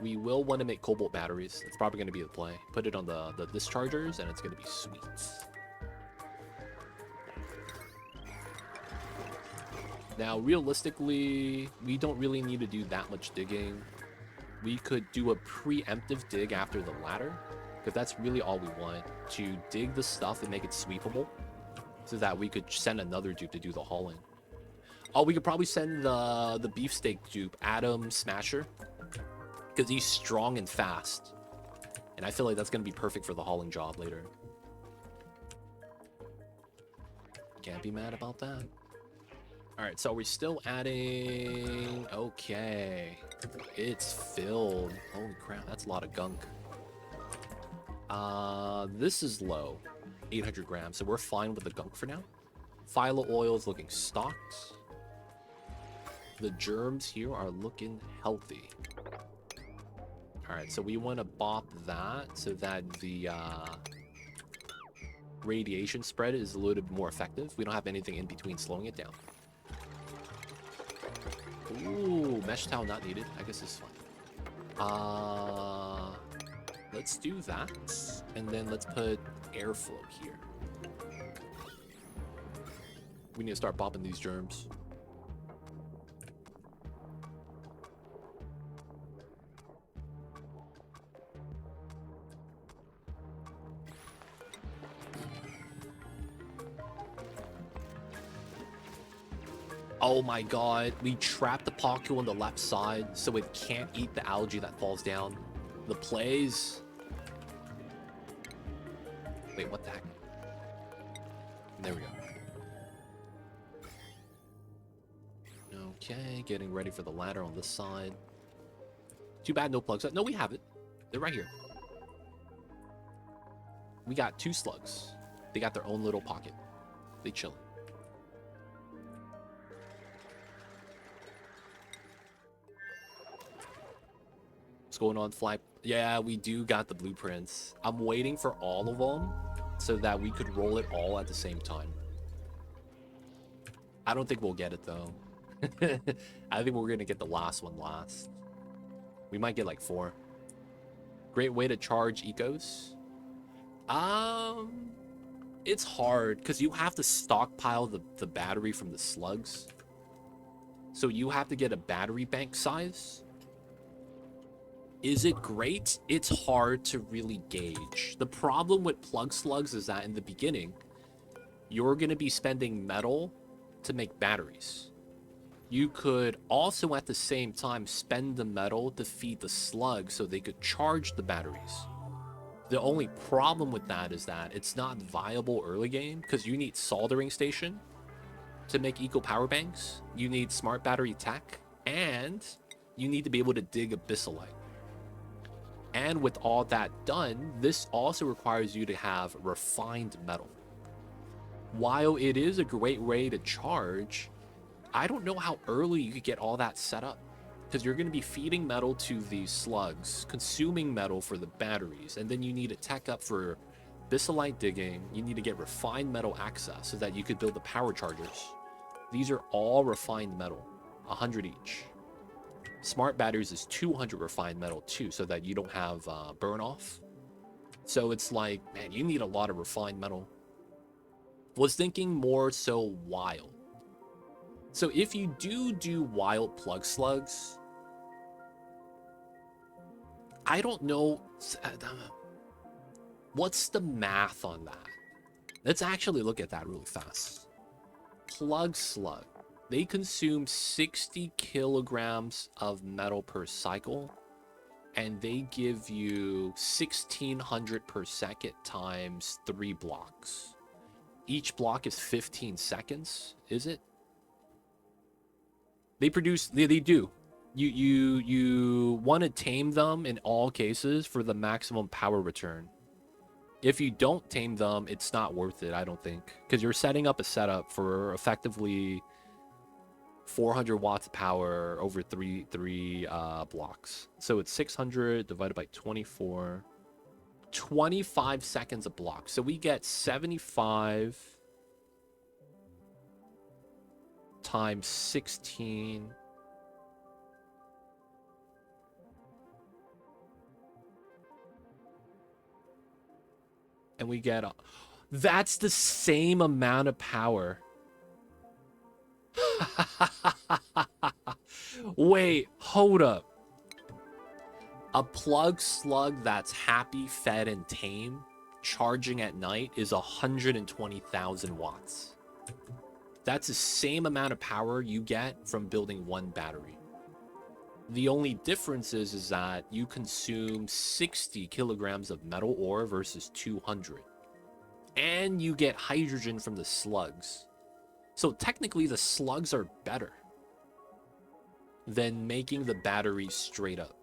S1: We will want to make cobalt batteries. It's probably going to be the play. Put it on the dischargers, and it's going to be sweet. Now, realistically, we don't really need to do that much digging. We could do a preemptive dig after the ladder, because that's really all we want. To dig the stuff and make it sweepable, so that we could send another dupe to do the hauling. Oh, we could probably send the beefsteak dupe, Adam Smasher. Because he's strong and fast. And I feel like that's going to be perfect for the hauling job later. Can't be mad about that. Alright, so we're still adding... Okay. It's filled. Holy crap, that's a lot of gunk. This is low. 800 grams, so we're fine with the gunk for now. Phyllo oil is looking stocked. The germs here are looking healthy. Alright, so we want to bop that so that the radiation spread is a little bit more effective. We don't have anything in between slowing it down. Ooh, mesh towel not needed. I guess it's fine. Let's do that. And then let's put airflow here. We need to start popping these germs. Oh my god, we trapped the Paku on the left side so it can't eat the algae that falls down. The plays. Wait, what the heck? There we go. Okay, getting ready for the ladder on this side. Too bad no plugs. No, we have it. They're right here. We got 2 slugs. They got their own little pocket. They chillin'. What's going on, Fly? Yeah, we do got the blueprints. I'm waiting for all of them so that we could roll it all at the same time. I don't think we'll get it, though. I think we're going to get the last one last. We might get like 4. Great way to charge ecos. It's hard because you have to stockpile the battery from the slugs. So you have to get a battery bank size. Is it great? It's hard to really gauge. The problem with plug slugs is that in the beginning, you're going to be spending metal to make batteries. You could also at the same time spend the metal to feed the slugs so they could charge the batteries. The only problem with that is that it's not viable early game because you need soldering station to make eco power banks. You need smart battery tech, and you need to be able to dig abyssalite. And with all that done, this also requires you to have refined metal. While it is a great way to charge, I don't know how early you could get all that set up, because you're going to be feeding metal to these slugs, consuming metal for the batteries, and then you need a tech up for bissalite digging. You need to get refined metal access so that you could build the power chargers. These are all refined metal, 100 each. Smart batteries is 200 refined metal too, so that you don't have burn off. So it's like, man, you need a lot of refined metal. Was thinking more so wild. So if you do wild plug slugs, I don't know, what's the math on that? Let's actually look at that really fast. Plug slug, they consume 60 kilograms of metal per cycle, and they give you 1600 per second times 3 blocks. Each block is 15 seconds, is it? They produce, they do. You want to tame them in all cases for the maximum power return. If you don't tame them, it's not worth it, I don't think. Because you're setting up a setup for effectively 400 watts of power over three blocks. So it's 600 divided by 24. 25 seconds a block. So we get 75 times 16. And we get that's the same amount of power. Wait, hold up. A plug slug that's happy, fed, and tame, charging at night is 120,000 watts. That's the same amount of power you get from building 1 battery. The only difference is that you consume 60 kilograms of metal ore versus 200. And you get hydrogen from the slugs. So technically the slugs are better than making the batteries straight up.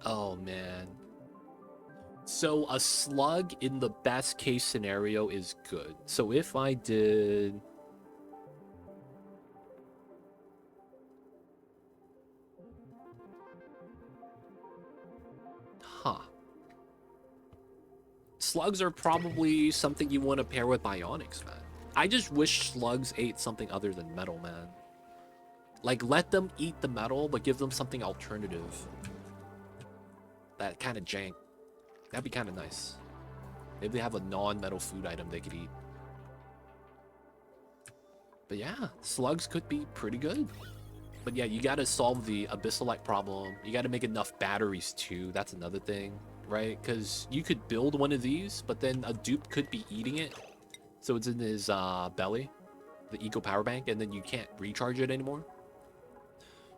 S1: Oh man. So a slug in the best case scenario is good. So if I did... Huh. Slugs are probably something you want to pair with bionics, man. I just wish slugs ate something other than metal, man. Like, let them eat the metal, but give them something alternative. That kind of jank. That'd be kind of nice. Maybe they have a non-metal food item they could eat. But yeah, slugs could be pretty good. But yeah, you gotta solve the abyssalite problem. You gotta make enough batteries too. That's another thing, right? Because you could build one of these, but then a dupe could be eating it. So it's in his belly, the eco power bank, and then you can't recharge it anymore.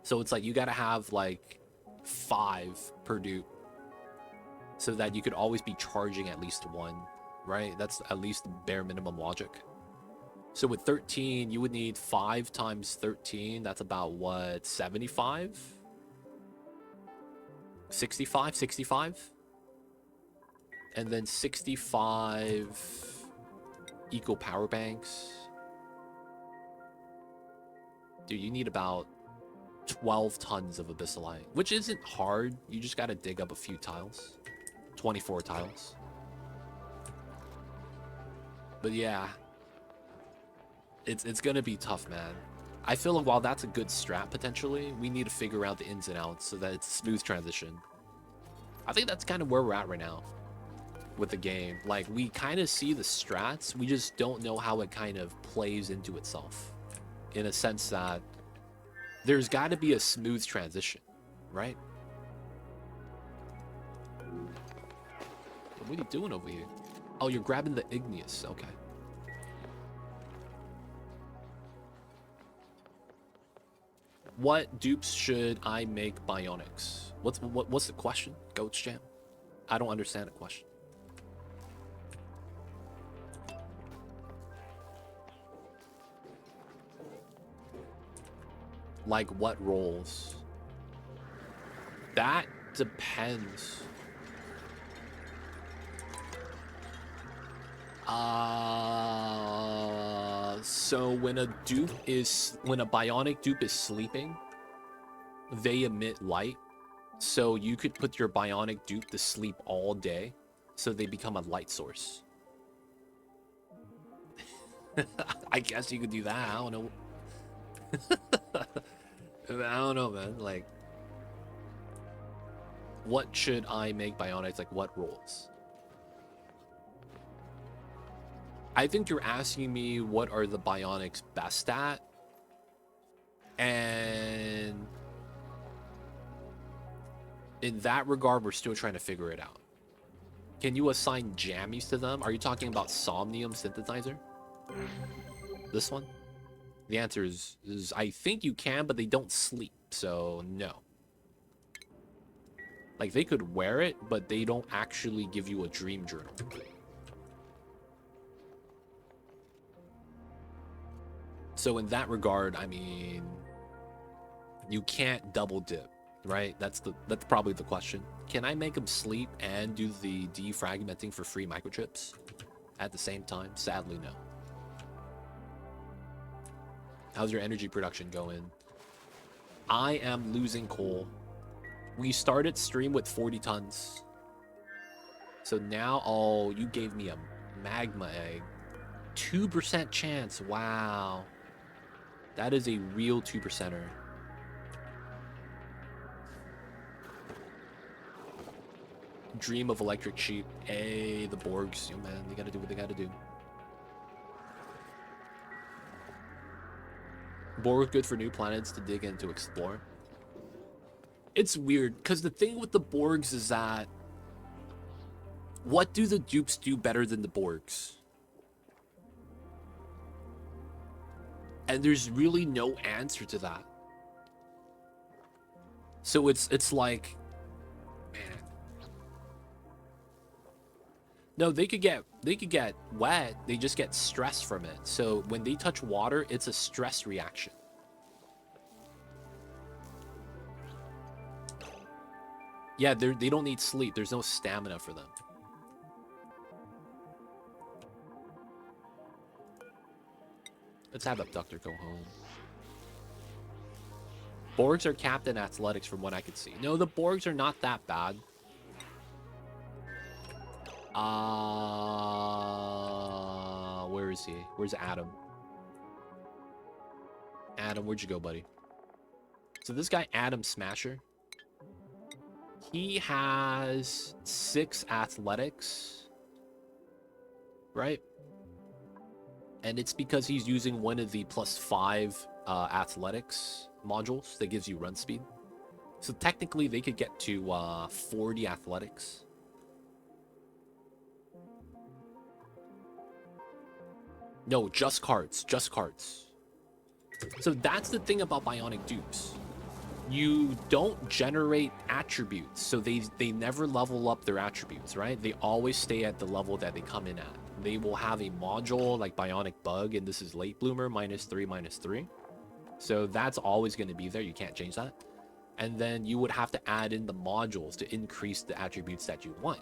S1: So it's like you gotta have like 5 per dupe, so that you could always be charging at least 1, right? That's at least the bare minimum logic. So with 13, you would need 5 times 13. That's about what, 75? 65? And then 65 eco power banks. Dude, you need about 12 tons of abyssalite, which isn't hard. You just gotta dig up a few tiles. 24 tiles. But yeah, it's gonna be tough, man. I feel like while that's a good strat potentially, we need to figure out the ins and outs so that it's a smooth transition. I think that's kind of where we're at right now with the game. Like, we kind of see the strats, we just don't know how it kind of plays into itself, in a sense that there's got to be a smooth transition, right? What are you doing over here? Oh, you're grabbing the igneous. Okay. What dupes should I make bionics? What's the question, Goats Jam? I don't understand the question. Like what roles? That depends. So when a bionic dupe is sleeping, they emit light. So you could put your bionic dupe to sleep all day, so they become a light source. I guess you could do that. I don't know. I don't know, man. Like, what should I make bionics? Like, what roles? I think you're asking me what are the bionics best at, and in that regard, we're still trying to figure it out. Can you assign jammies to them? Are you talking about Somnium Synthesizer? This one? The answer is I think you can, but they don't sleep, so no. Like, they could wear it, but they don't actually give you a dream journal. So in that regard, I mean, you can't double dip, right? That's probably the question. Can I make them sleep and do the defragmenting for free microchips at the same time? Sadly, no. How's your energy production going? I am losing coal. We started stream with 40 tons. So now, oh, you gave me a magma egg. 2% chance, wow. That is a real 2%er. Dream of electric sheep. Hey, the Borgs, yo, man, they gotta do what they gotta do. Borg good for new planets to dig in to explore. It's weird, because the thing with the Borgs is that, what do the dupes do better than the Borgs? And there's really no answer to that. So it's like, man. No, they could get wet. They just get stress from it. So when they touch water, it's a stress reaction. Yeah, they don't need sleep. There's no stamina for them. Let's have Abductor go home. Borgs are capped in athletics from what I could see. No, the Borgs are not that bad. Where is he? Where's Adam? Adam, where'd you go, buddy? So this guy, Adam Smasher, he has 6 athletics, right? And it's because he's using one of the +5 athletics modules that gives you run speed. So technically, they could get to 40 athletics. No, just cards. Just cards. So that's the thing about Bionic Dupes. You don't generate attributes, so they never level up their attributes, right? They always stay at the level that they come in at. They will have a module like Bionic Bug, and this is Late Bloomer, -3, -3. So that's always going to be there. You can't change that. And then you would have to add in the modules to increase the attributes that you want.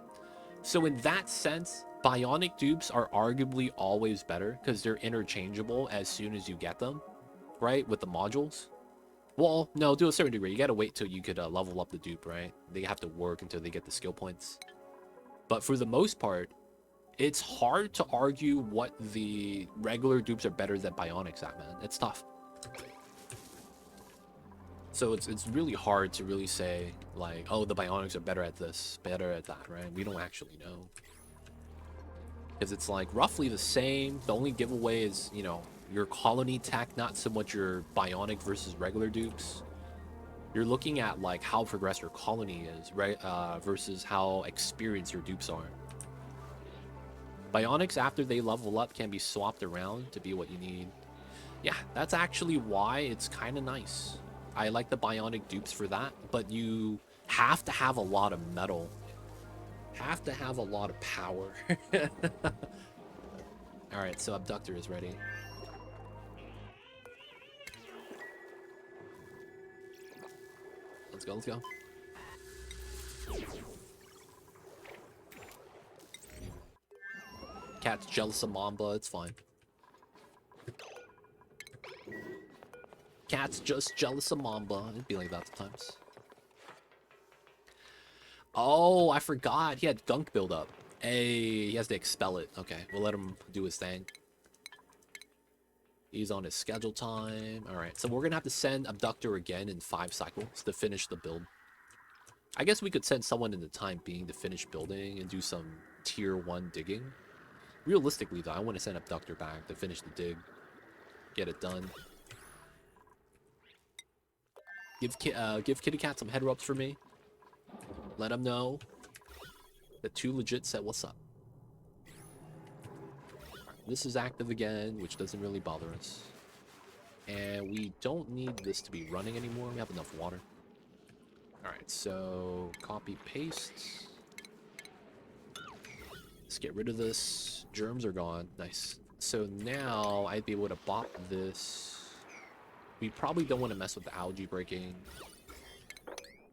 S1: So in that sense, Bionic Dupes are arguably always better because they're interchangeable as soon as you get them, right? With the modules. Well, no, to a certain degree. You got to wait till you could level up the dupe, right? They have to work until they get the skill points. But for the most part, it's hard to argue what the regular dupes are better than Bionics at, man. It's tough. So it's really hard to really say, like, oh, the Bionics are better at this, better at that, right? We don't actually know. Because it's, like, roughly the same. The only giveaway is, you know, your colony tech, not so much your Bionic versus regular dupes. You're looking at, like, how progressed your colony is, right? Versus how experienced your dupes are. Bionics, after they level up, can be swapped around to be what you need. Yeah, that's actually why it's kind of nice. I like the Bionic Dupes for that, but you have to have a lot of metal. Have to have a lot of power. Alright, so Abductor is ready. Let's go, let's go. Cat's jealous of Mamba, it's fine. Cat's just jealous of Mamba. It'd be like that sometimes. Oh, I forgot. He had gunk buildup. Hey, he has to expel it. Okay, we'll let him do his thing. He's on his schedule time. Alright, so we're going to have to send Abductor again in 5 cycles to finish the build. I guess we could send someone in the time being to finish building and do some tier 1 digging. Realistically, though, I want to send Abductor back to finish the dig. Get it done. Give Kitty Cat some head rubs for me. Let him know that 2 legit said what's up. Right, this is active again, which doesn't really bother us. And we don't need this to be running anymore. We have enough water. Alright, so copy, paste. Let's get rid of this. Germs are gone. Nice. So now I'd be able to bop this. We probably don't want to mess with the algae breaking.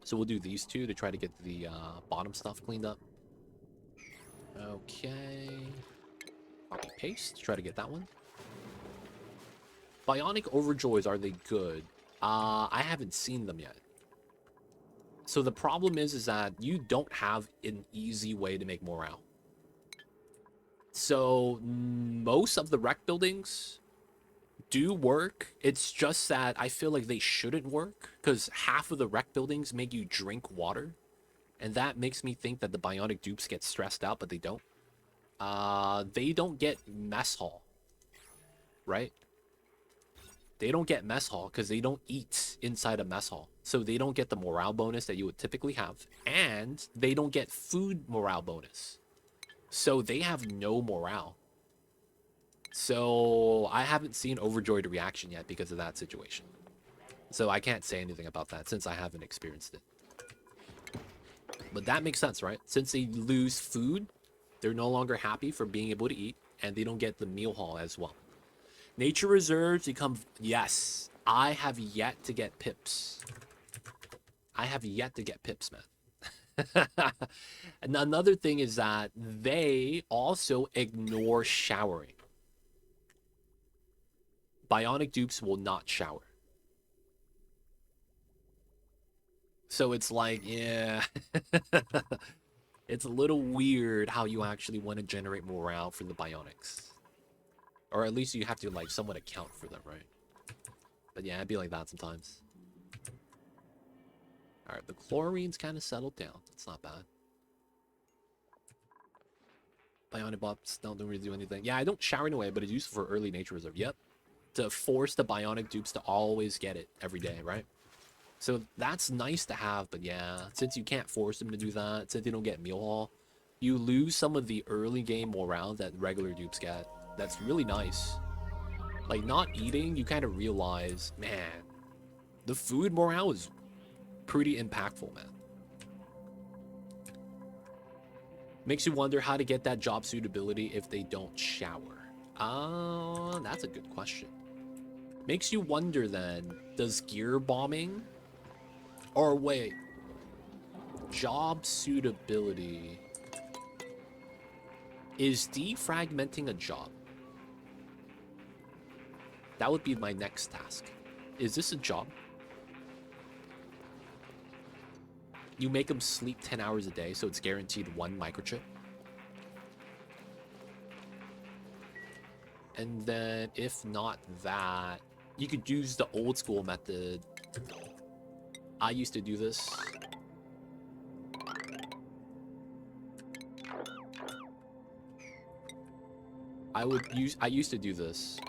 S1: So we'll do these 2 to try to get the bottom stuff cleaned up. Okay. Copy, paste. Try to get that one. Bionic Overjoys, are they good? I haven't seen them yet. So the problem is that you don't have an easy way to make morale. So most of the rec buildings do work. It's just that I feel like they shouldn't work because half of the rec buildings make you drink water, and that makes me think that the Bionic Dupes get stressed out, but they don't. They don't get mess hall, right? They don't get mess hall because they don't eat inside a mess hall, so they don't get the morale bonus that you would typically have, and they don't get food morale bonus, so they have no morale. So I haven't seen overjoyed reaction yet because of that situation. So I can't say anything about that since I haven't experienced it. But that makes sense, right? Since they lose food, they're no longer happy for being able to eat, and they don't get the meal haul as well. Nature reserves become... Yes, I have yet to get pips. I have yet to get pips, man. And another thing is that they also ignore showering. Bionic dupes will not shower. So it's like, yeah, it's a little weird how you actually want to generate morale for the bionics. Or at least you have to, like, somewhat account for them, right? But yeah, it'd be like that sometimes. Alright, the chlorine's kind of settled down. It's not bad. Bionic bots don't really do anything. Yeah, I don't shower in a way, but it's useful for early nature reserve. Yep. To force the bionic dupes to always get it every day, right? So that's nice to have, but yeah, since you can't force them to do that, since they don't get meal haul, you lose some of the early game morale that regular dupes get. That's really nice. Like, not eating, you kind of realize, man, the food morale is pretty impactful, man. Makes you wonder how to get that job suitability if they don't shower. That's a good question. Makes you wonder then, does gear bombing... Or wait, job suitability. Is defragmenting a job? That would be my next task. Is this a job? You make them sleep 10 hours a day, so it's guaranteed 1 microchip. And then, if not that, you could use the old school method. I used to do this. I used to do this.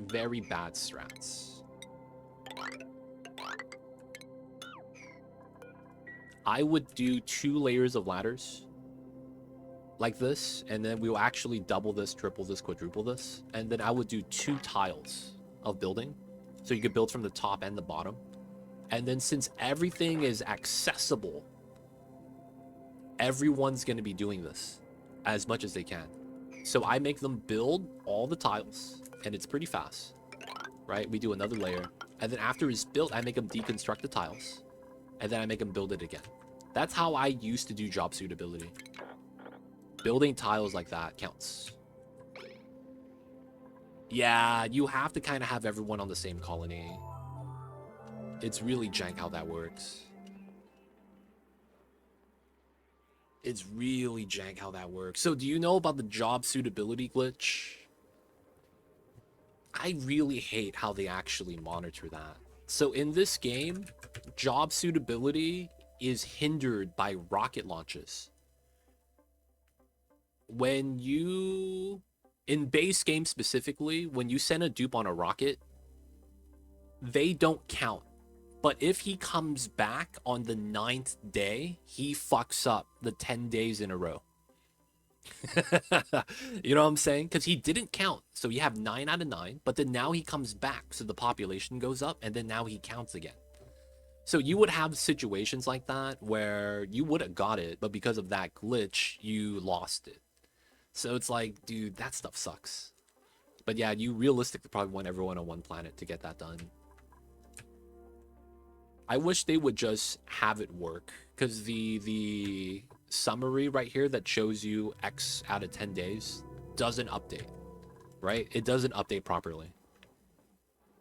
S1: Very bad strats. I would do 2 layers of ladders. Like this, and then we will actually double this, triple this, quadruple this. And then I would do 2 tiles of building. So you could build from the top and the bottom. And then since everything is accessible, everyone's going to be doing this as much as they can. So I make them build all the tiles, and it's pretty fast, right? We do another layer. And then after it's built, I make them deconstruct the tiles. And then I make them build it again. That's how I used to do job suitability. Building tiles like that counts. Yeah, you have to kind of have everyone on the same colony. It's really jank how that works. It's really jank how that works. So do you know about the job suitability glitch? I really hate how they actually monitor that. So in this game, job suitability is hindered by rocket launches. When you... In base game specifically, when you send a dupe on a rocket, they don't count. But if he comes back on the 9th day, he fucks up the 10 days in a row. You know what I'm saying? Because he didn't count. So you have 9 out of 9. But then now he comes back. So the population goes up. And then now he counts again. So you would have situations like that where you would have got it. But because of that glitch, you lost it. So it's like, dude, that stuff sucks. But yeah, you realistically probably want everyone on one planet to get that done. I wish they would just have it work, because the summary right here that shows you X out of 10 days doesn't update, right? It doesn't update properly.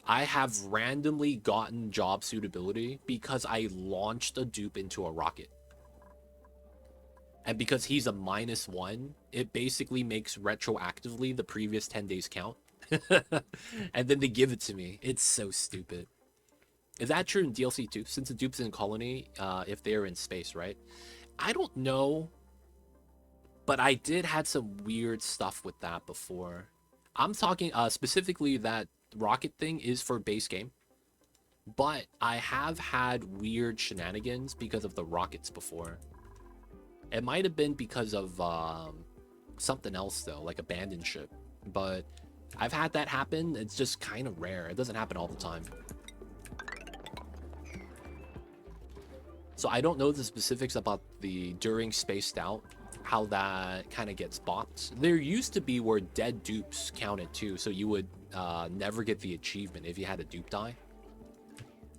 S1: I have randomly gotten job suitability because I launched a dupe into a rocket. And because he's a -1, it basically makes retroactively the previous 10 days count. And then they give it to me. It's so stupid. Is that true in DLC too? Since the dupe's in colony, if they're in space, right? I don't know, but I did had some weird stuff with that before. I'm talking specifically that rocket thing is for base game, but I have had weird shenanigans because of the rockets before. It might have been because of something else though, like abandoned ship. but I've had that happen. It's just kind of rare. It doesn't happen all the time. So I don't know the specifics about the during spaced out, how that kind of gets bopped. There used to be where dead dupes counted too, so you would never get the achievement if you had a dupe die.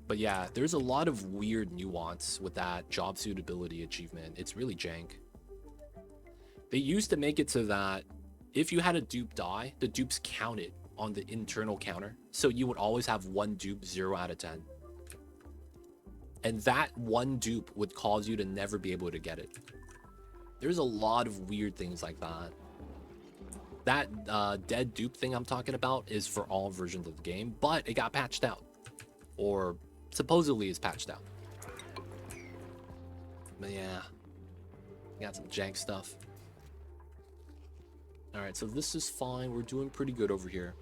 S1: But yeah, there's a lot of weird nuance with that job suitability achievement. It's really jank. They used to make it so that if you had a dupe die, the dupes counted on the internal counter. So you would always have one dupe 0 out of 10. And that one dupe would cause you to never be able to get it. There's a lot of weird things like that. That dead dupe thing I'm talking about is for all versions of the game, but it got patched out. Or supposedly is patched out. But yeah, got some jank stuff. Alright, so this is fine. We're doing pretty good over here.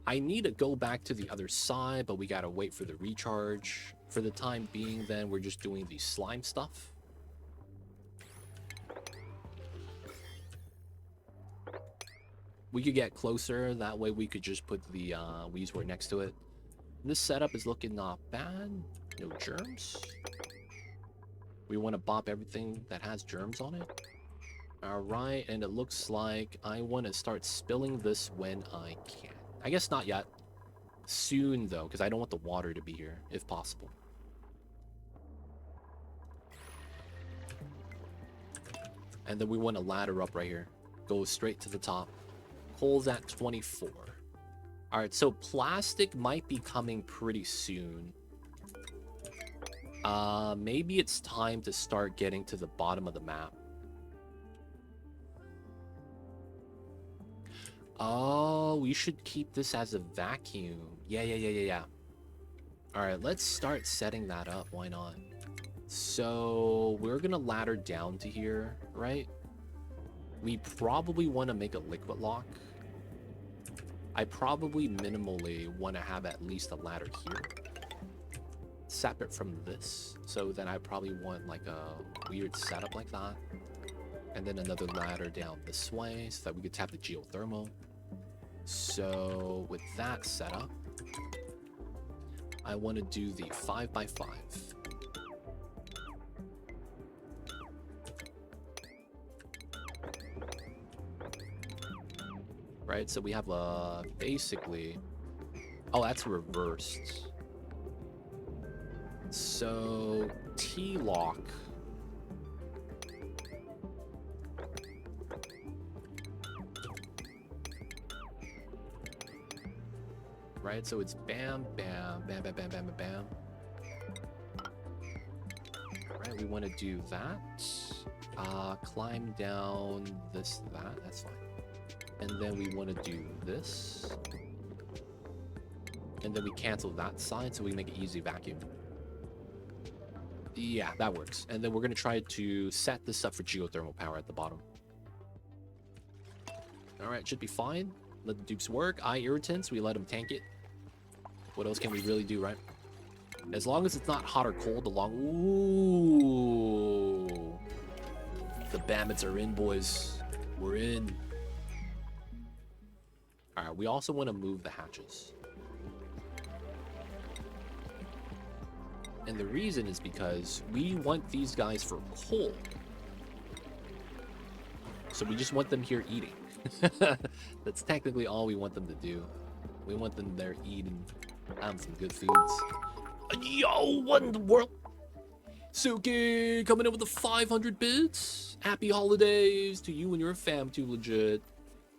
S1: I need to go back to the other side, but we gotta wait for the recharge. For the time being, then, we're just doing the slime stuff. We could get closer. That way we could just put the Weezwort next to it. This setup is looking not bad. No germs. We want to bop everything that has germs on it. Alright, and it looks like I want to start spilling this when I can. I guess not yet. Soon, though, because I don't want the water to be here, if possible. And then we want to ladder up right here. Go straight to the top. Coal's at 24. Alright, so plastic might be coming pretty soon. Maybe it's time to start getting to the bottom of the map. Oh, we should keep this as a vacuum. Yeah. Alright, let's start setting that up. Why not? So, we're gonna ladder down to here, right? We probably want to make a liquid lock. I probably minimally want to have at least a ladder here. Separate from this. So then I probably want like a weird setup like that. And then another ladder down this way so that we could tap the geothermal. So with that setup, I want to do the 5x5. Right, so we have basically, oh, that's reversed. So T-lock. Right, so it's bam, bam, bam, bam, bam, bam, bam. Right, we want to do that. Climb down this, that's fine. And then we want to do this. And then we cancel that side so we make it easy vacuum. Yeah, that works. And then we're going to try to set this up for geothermal power at the bottom. Alright, should be fine. Let the dupes work. Eye irritants, we let them tank it. What else can we really do, right? As long as it's not hot or cold, Ooh. The Bammits are in, boys. We're in. Alright, we also want to move the hatches. And the reason is because we want these guys for coal. So we just want them here eating. That's technically all we want them to do. We want them there eating, having some good foods. Yo, what in the world? Suki coming in with the 500 bits. Happy holidays to you and your fam, too legit.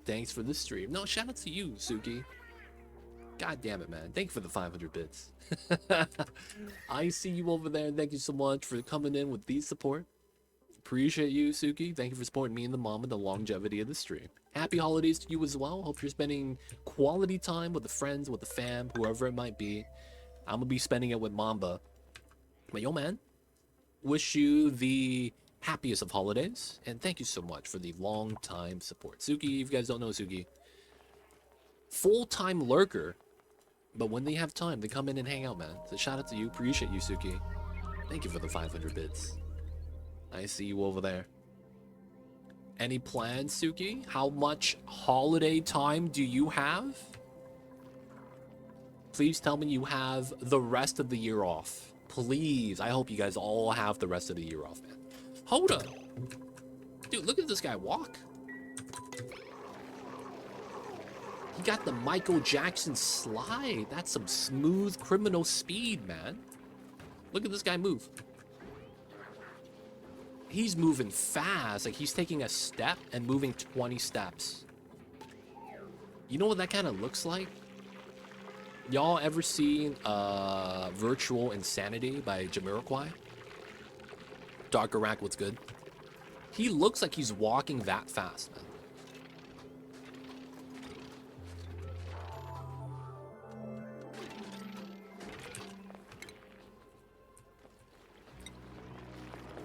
S1: Thanks for the stream. No, shout out to you, Suki. God damn it, man. Thank you for the 500 bits. I see you over there. Thank you so much for coming in with these support. Appreciate you, Suki. Thank you for supporting me and the mom and the longevity of the stream. Happy holidays to you as well. Hope you're spending quality time with the friends, with the fam, whoever it might be. I'm gonna be spending it with Mamba. But yo, man, wish you the happiest of holidays, and thank you so much for the long time support. Suki, if you guys don't know Suki, full-time lurker, but when they have time, they come in and hang out, man. So shout out to you. Appreciate you, Suki. Thank you for the 500 bits. I see you over there. Any plans, Suki? How much holiday time do you have? Please tell me you have the rest of the year off. Please. I hope you guys all have the rest of the year off, man. Hold up. Dude, look at this guy walk. He got the Michael Jackson slide. That's some smooth criminal speed, man. Look at this guy move. He's moving fast. Like, he's taking a step and moving 20 steps. You know what that kind of looks like? Y'all ever seen Virtual Insanity by Jamiroquai? Dark Iraq, what's good? He looks like he's walking that fast, man.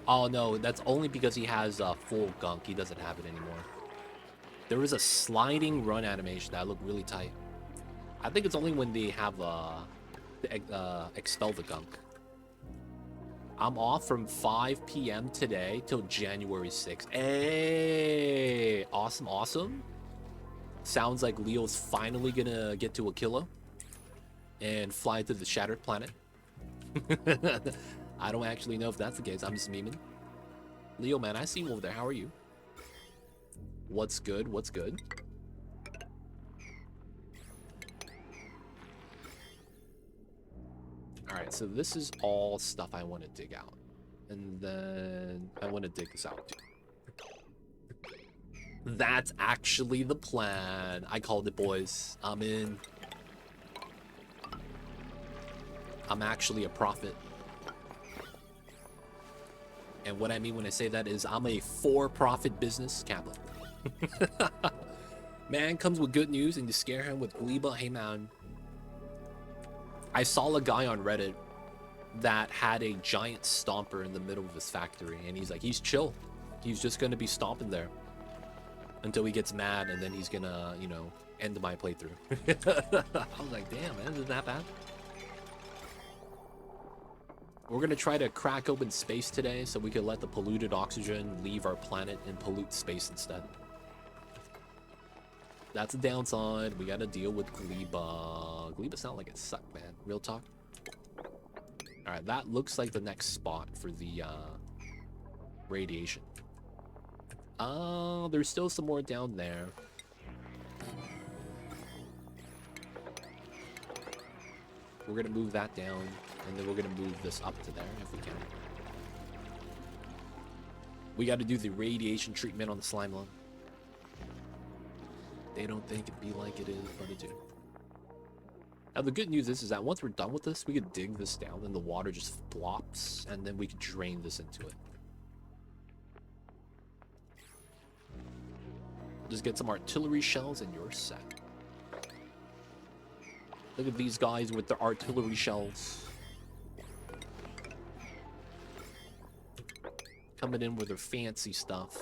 S1: Oh no, that's only because he has full gunk. He doesn't have it anymore. There was a sliding run animation that looked really tight. I think it's only when they have expel the gunk. I'm off from 5 p.m. today till January 6th. Hey, awesome, awesome. Sounds like Leo's finally gonna get to a kilo and fly to the shattered planet. I don't actually know if that's the case. I'm just memeing. Leo, man, I see you over there. How are you? What's good? What's good? Alright, so this is all stuff I want to dig out. And then I want to dig this out too. That's actually the plan. I called it, boys. I'm in. I'm actually a prophet. And what I mean when I say that is I'm a for-profit business capital. Man comes with good news and you scare him with Gleba. Hey man, I saw a guy on Reddit that had a giant stomper in the middle of his factory, and he's like, he's chill. He's just gonna be stomping there until he gets mad, and then he's gonna, you know, end my playthrough. I was like, damn, man, is it that bad? We're gonna try to crack open space today so we can let the polluted oxygen leave our planet and pollute space instead. That's a downside. We gotta deal with Gleba. Gleba sound like it sucked, man. Real talk. Alright, that looks like the next spot for the radiation. There's still some more down there. We're gonna move that down, and then we're gonna move this up to there if we can. We gotta do the radiation treatment on the slime lung. They don't think it be like it is, but it do. Now the good news is that once we're done with this, we could dig this down and the water just flops, and then we could drain this into it. Just get some artillery shells and you're set. Look at these guys with their artillery shells. Coming in with their fancy stuff.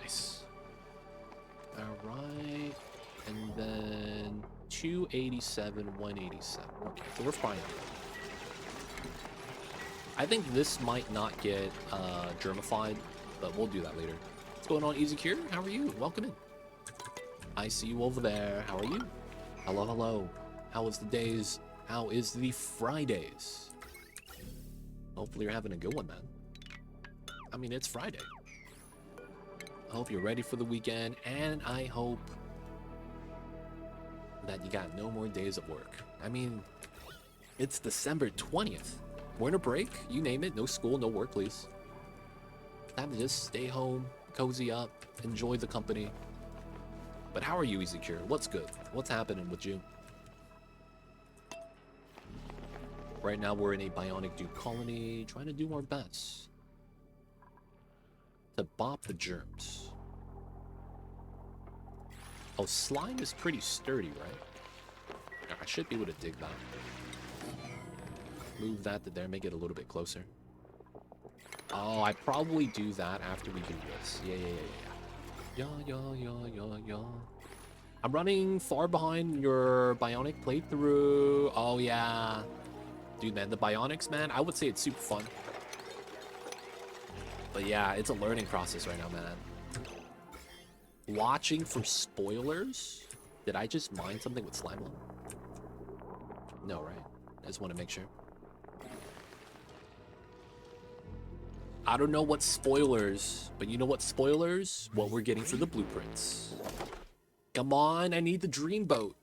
S1: Nice. Alright. And then 287, 187. Okay, so we're fine. I think this might not get germified, but we'll do that later. What's going on, Easy Cure? How are you? Welcome in. I see you over there. How are you? Hello, hello. How is the days? How is the Fridays? Hopefully you're having a good one, man. I mean, it's Friday. I hope you're ready for the weekend, and I hope that you got no more days of work. I mean, it's December 20th. Winter break, you name it. No school, no work, please. Time to just stay home, cozy up, enjoy the company. But how are you, Easy Cure? What's good? What's happening with you? Right now, we're in a Bionic Dupe colony, trying to do our best to bop the germs. Oh, slime is pretty sturdy, right? I should be able to dig that. Move that to there, make it a little bit closer. Oh, I probably do that after we do this. Yeah. I'm running far behind your Bionic playthrough. Oh, yeah. Dude, man, the Bionics, man, I would say it's super fun. But yeah, it's a learning process right now, man. Watching for spoilers? Did I just mine something with slime on? No, right? I just want to make sure. I don't know what spoilers, but you know what spoilers? What we're getting for the blueprints. Come on, I need the dreamboat.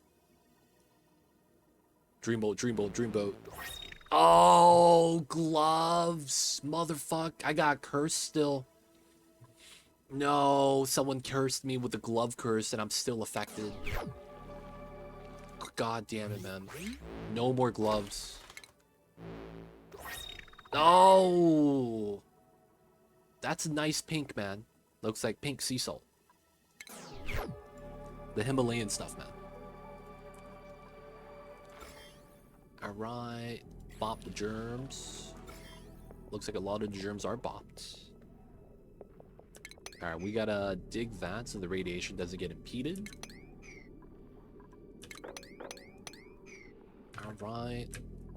S1: Dreamboat, dreamboat, dreamboat. Oh, gloves. Motherfuck, I got cursed still. No, someone cursed me with a glove curse and I'm still affected. God damn it, man. No more gloves. No. That's nice pink, man. Looks like pink sea salt. The Himalayan stuff, man. Alright. Bop the germs. Looks like a lot of the germs are bopped. Alright, we gotta dig that so the radiation doesn't get impeded. Alright.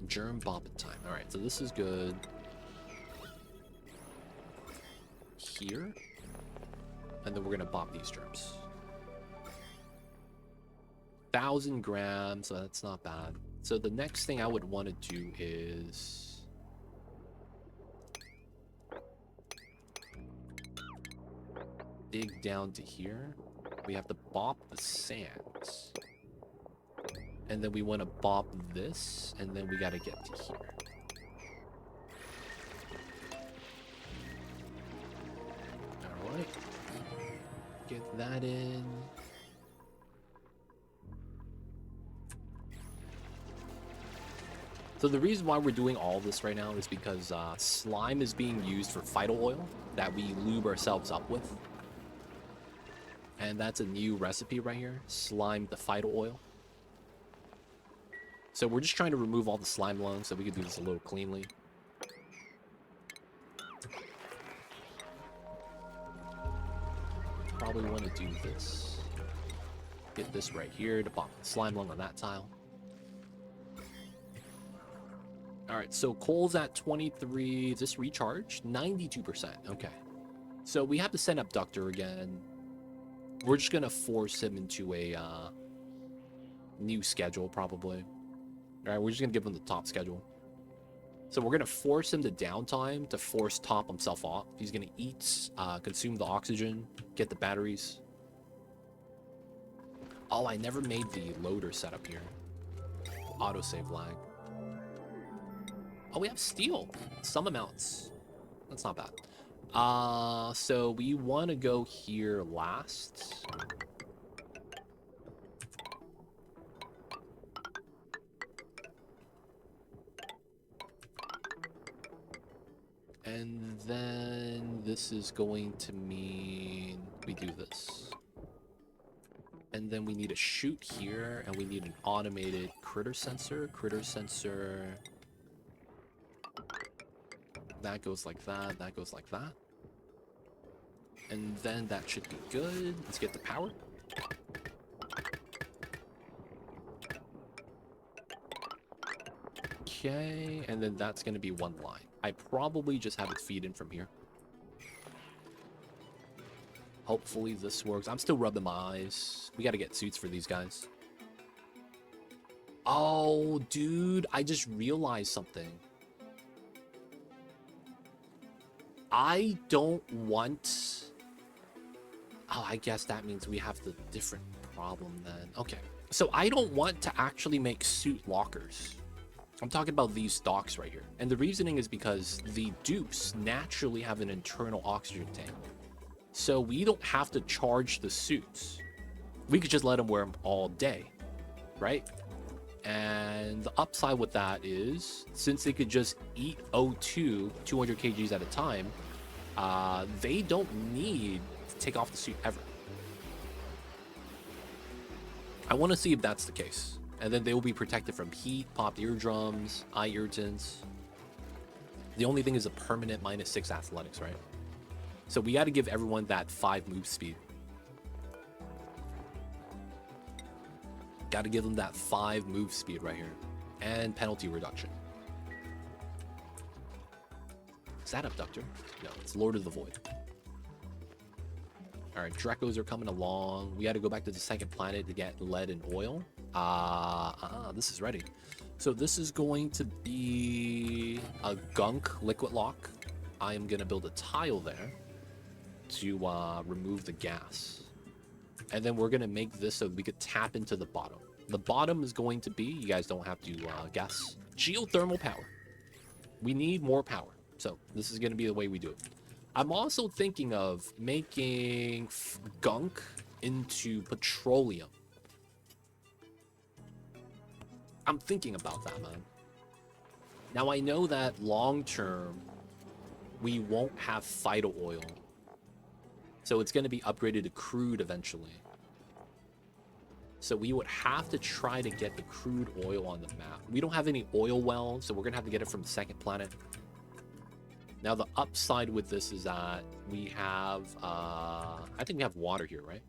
S1: Germ bopping time. Alright, so this is good. Here. And then we're gonna bop these germs. 1,000 grams, so that's not bad. So the next thing I would want to do is dig down to here. We have to bop the sands. And then we want to bop this, and then we got to get to here. Alright. Get that in. So the reason why we're doing all this right now is because slime is being used for phyto oil that we lube ourselves up with. And that's a new recipe right here. Slime the phyto oil. So we're just trying to remove all the slime lungs so we can do this a little cleanly. Probably want to do this. Get this right here to pop the slime lung on that tile. Alright, so coal's at 23. Is this recharge? 92%. Okay. So we have to send abductor again. We're just going to force him into a new schedule, probably. Alright, we're just going to give him the top schedule. So we're going to force him to downtime to force top himself off. He's going to eat, consume the oxygen, get the batteries. Oh, I never made the loader setup here. Autosave lag. Oh, we have steel. Some amounts. That's not bad. So we want to go here last. And then this is going to mean we do this. And then we need a chute here, and we need an automated critter sensor. Critter sensor. That goes like that, that goes like that. And then that should be good. Let's get the power. Okay, and then that's going to be one line. I probably just have it feed in from here. Hopefully this works. I'm still rubbing my eyes. We got to get suits for these guys. Oh, dude, I just realized something. I don't want... Oh, I guess that means we have the different problem then. Okay. So I don't want to actually make suit lockers. I'm talking about these docks right here. And the reasoning is because the dupes naturally have an internal oxygen tank. So we don't have to charge the suits. We could just let them wear them all day, right? And the upside with that is, since they could just eat O2 200 kgs at a time, they don't need to take off the suit ever. I want to see if that's the case. And then they will be protected from heat, popped eardrums, eye irritants. The only thing is a permanent -6 athletics, right? So we got to give everyone that 5 move speed. Got to give them that 5 move speed right here. And penalty reduction. Is that Abductor? No, it's Lord of the Void. Alright, Drekos are coming along. We got to go back to the second planet to get lead and oil. This is ready. So this is going to be a gunk liquid lock. I am going to build a tile there to remove the gas. And then we're going to make this so we could tap into the bottom. The bottom is going to be, you guys don't have to guess, geothermal power. We need more power. So this is going to be the way we do it. I'm also thinking of making gunk into petroleum. I'm thinking about that, man. Now, I know that long term, we won't have phyto oil. So it's going to be upgraded to crude eventually. So we would have to try to get the crude oil on the map. We don't have any oil wells, so we're going to have to get it from the second planet. Now, the upside with this is that we have, I think we have water here, right?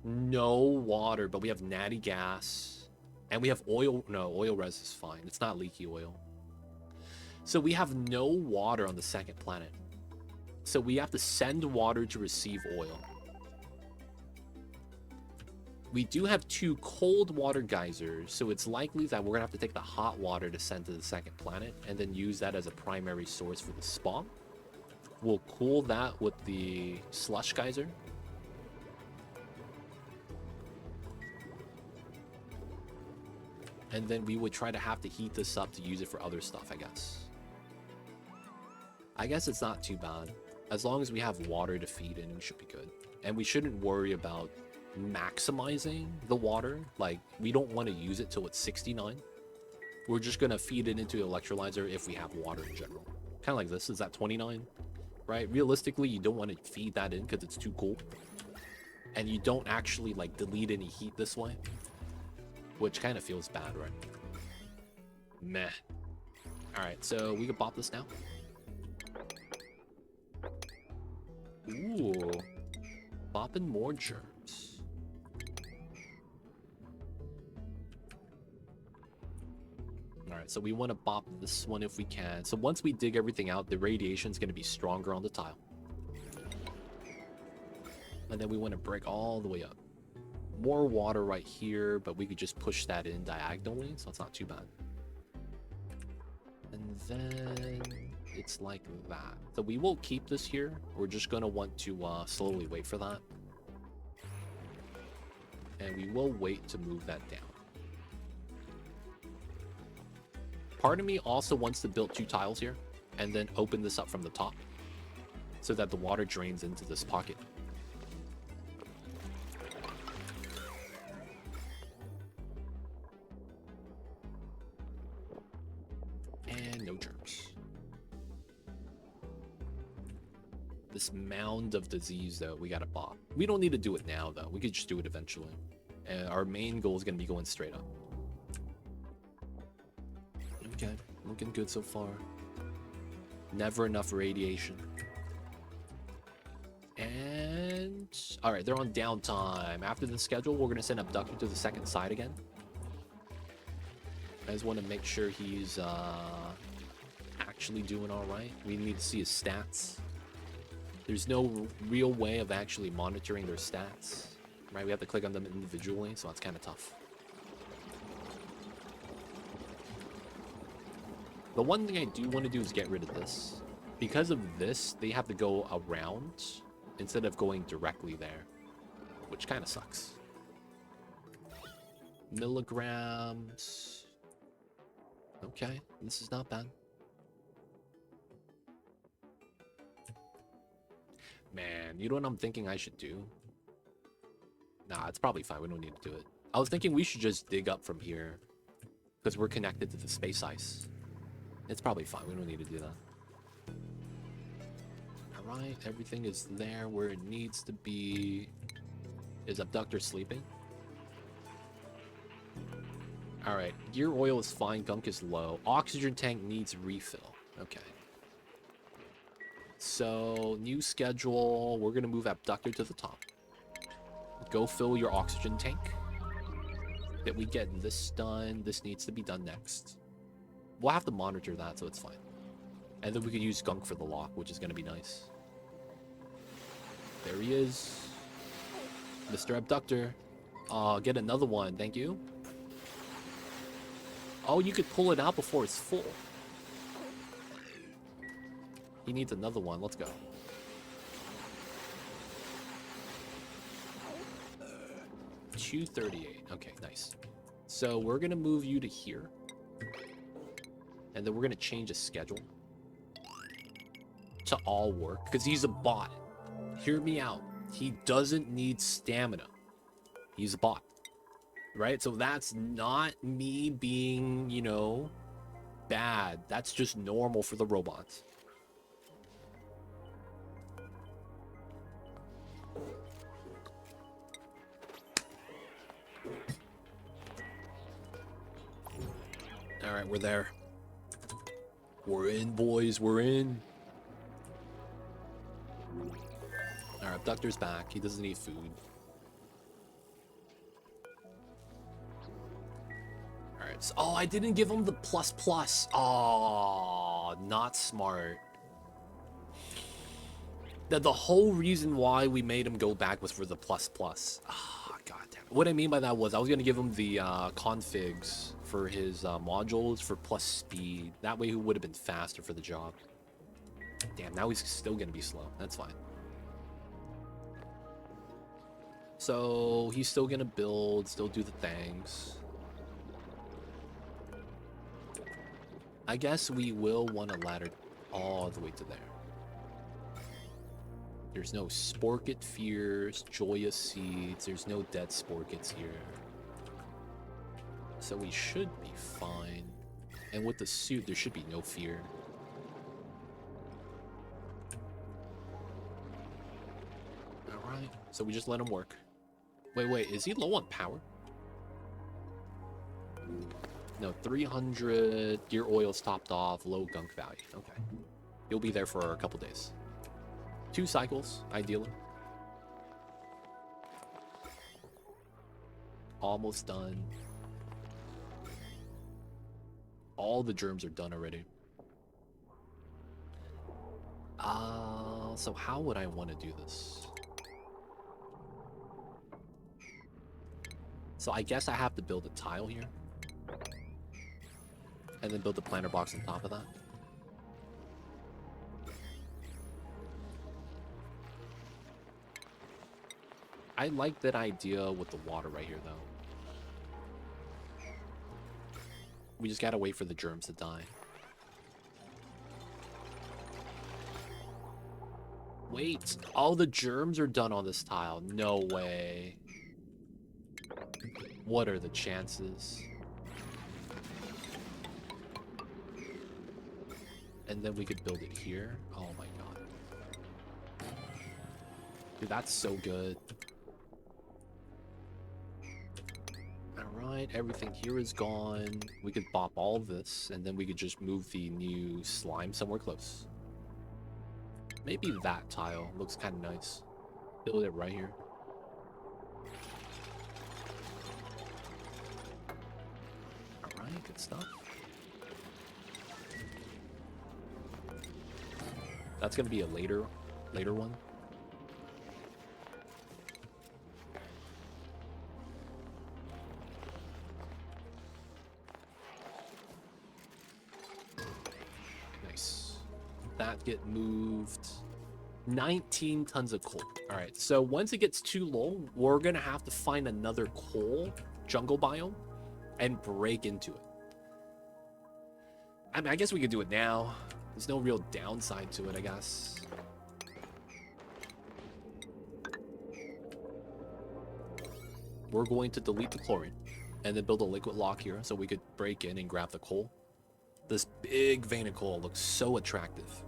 S1: No water, but we have natty gas. And we have oil. No, oil res is fine. It's not leaky oil. So we have no water on the second planet. So we have to send water to receive oil. We do have 2 cold water geysers, so it's likely that we're going to have to take the hot water to send to the second planet and then use that as a primary source for the spawn. We'll cool that with the slush geyser. And then we would try to have to heat this up to use it for other stuff, I guess. I guess it's not too bad. As long as we have water to feed in, we should be good. And we shouldn't worry about maximizing the water. Like, we don't want to use it till it's 69. We're just going to feed it into the electrolyzer if we have water in general. Kind of like this. Is that 29? Right? Realistically, you don't want to feed that in because it's too cool. And you don't actually, like, delete any heat this way. Which kind of feels bad, right? Meh. Alright, so we can pop this now. Ooh. Popping more germs. Alright, so we want to pop this one if we can. So once we dig everything out, the radiation is going to be stronger on the tile. And then we want to break all the way up. More water right here, but we could just push that in diagonally, so it's not too bad. And then it's like that. So we will keep this here. We're just going to want to slowly wait for that. And we will wait to move that down. Part of me also wants to build 2 tiles here and then open this up from the top so that the water drains into this pocket. And no germs. This mound of disease, though, we gotta pop. We don't need to do it now, though. We could just do it eventually. And our main goal is gonna be going straight up. Okay, looking good so far. Never enough radiation. And all right, they're on downtime. After the schedule, we're gonna send Abductor to the second side again. I just want to make sure he's actually doing all right. We need to see his stats. There's no real way of actually monitoring their stats, right? We have to click on them individually, so that's kind of tough. The one thing I do want to do is get rid of this. Because of this, they have to go around instead of going directly there, which kind of sucks. Milligrams. Okay, this is not bad. Man, you know what I'm thinking I should do? Nah, it's probably fine. We don't need to do it. I was thinking we should just dig up from here because we're connected to the space ice. It's probably fine. We don't need to do that. Alright, everything is there where it needs to be. Is Abductor sleeping? Alright, gear oil is fine. Gunk is low. Oxygen tank needs refill. Okay. So, new schedule. We're going to move Abductor to the top. Go fill your oxygen tank. that we get this done. This needs to be done next. We'll have to monitor that, so it's fine. And then we could use Gunk for the lock, which is going to be nice. There he is. Mr. Abductor. Get another one. Thank you. Oh, you could pull it out before it's full. He needs another one. Let's go. $238. Okay, nice. So we're going to move you to here. And then we're going to change the schedule to all work. Because he's a bot. Hear me out. He doesn't need stamina. He's a bot. Right? So that's not me being, you know, bad. That's just normal for the robots. Alright, we're there. We're in, boys. We're in. Our abductor's back. He doesn't need food. Alright. So, oh, I didn't give him the plus. Oh, not smart. The whole reason why we made him go back was for the plus. Ah, god damn. What I mean by that was I was going to give him the configs for his modules for plus speed. That way he would have been faster for the job. Damn, now he's still going to be slow. That's fine. So he's still going to build, still do the things. I guess we will want a ladder all the way to there. There's no Sporket Fears, Joyous Seeds. There's no dead Sporkets here. So we should be fine. And with the suit, there should be no fear. Alright, so we just let him work. Wait, is he low on power? No, 300, gear oil's topped off, low gunk value. Okay. He'll be there for a couple days. 2 cycles, ideally. Almost done. All the germs are done already. So how would I want to do this? So I guess I have to build a tile here. And then build the planter box on top of that. I like that idea with the water right here, though. We just gotta wait for the germs to die. Wait, all the germs are done on this tile. No way. What are the chances? And then we could build it here. Oh my god. Dude, that's so good. Alright, everything here is gone. We could bop all this, and then we could just move the new slime somewhere close. Maybe that tile looks kind of nice. Build it right here. Alright, good stuff. That's gonna be a later one. Nice. That get moved. 19 tons of coal. All right, so once it gets too low, we're gonna have to find another coal jungle biome and break into it. I mean, I guess we could do it now. There's no real downside to it, I guess. We're going to delete the chlorine and then build a liquid lock here so we could break in and grab the coal. This big vein of coal looks so attractive.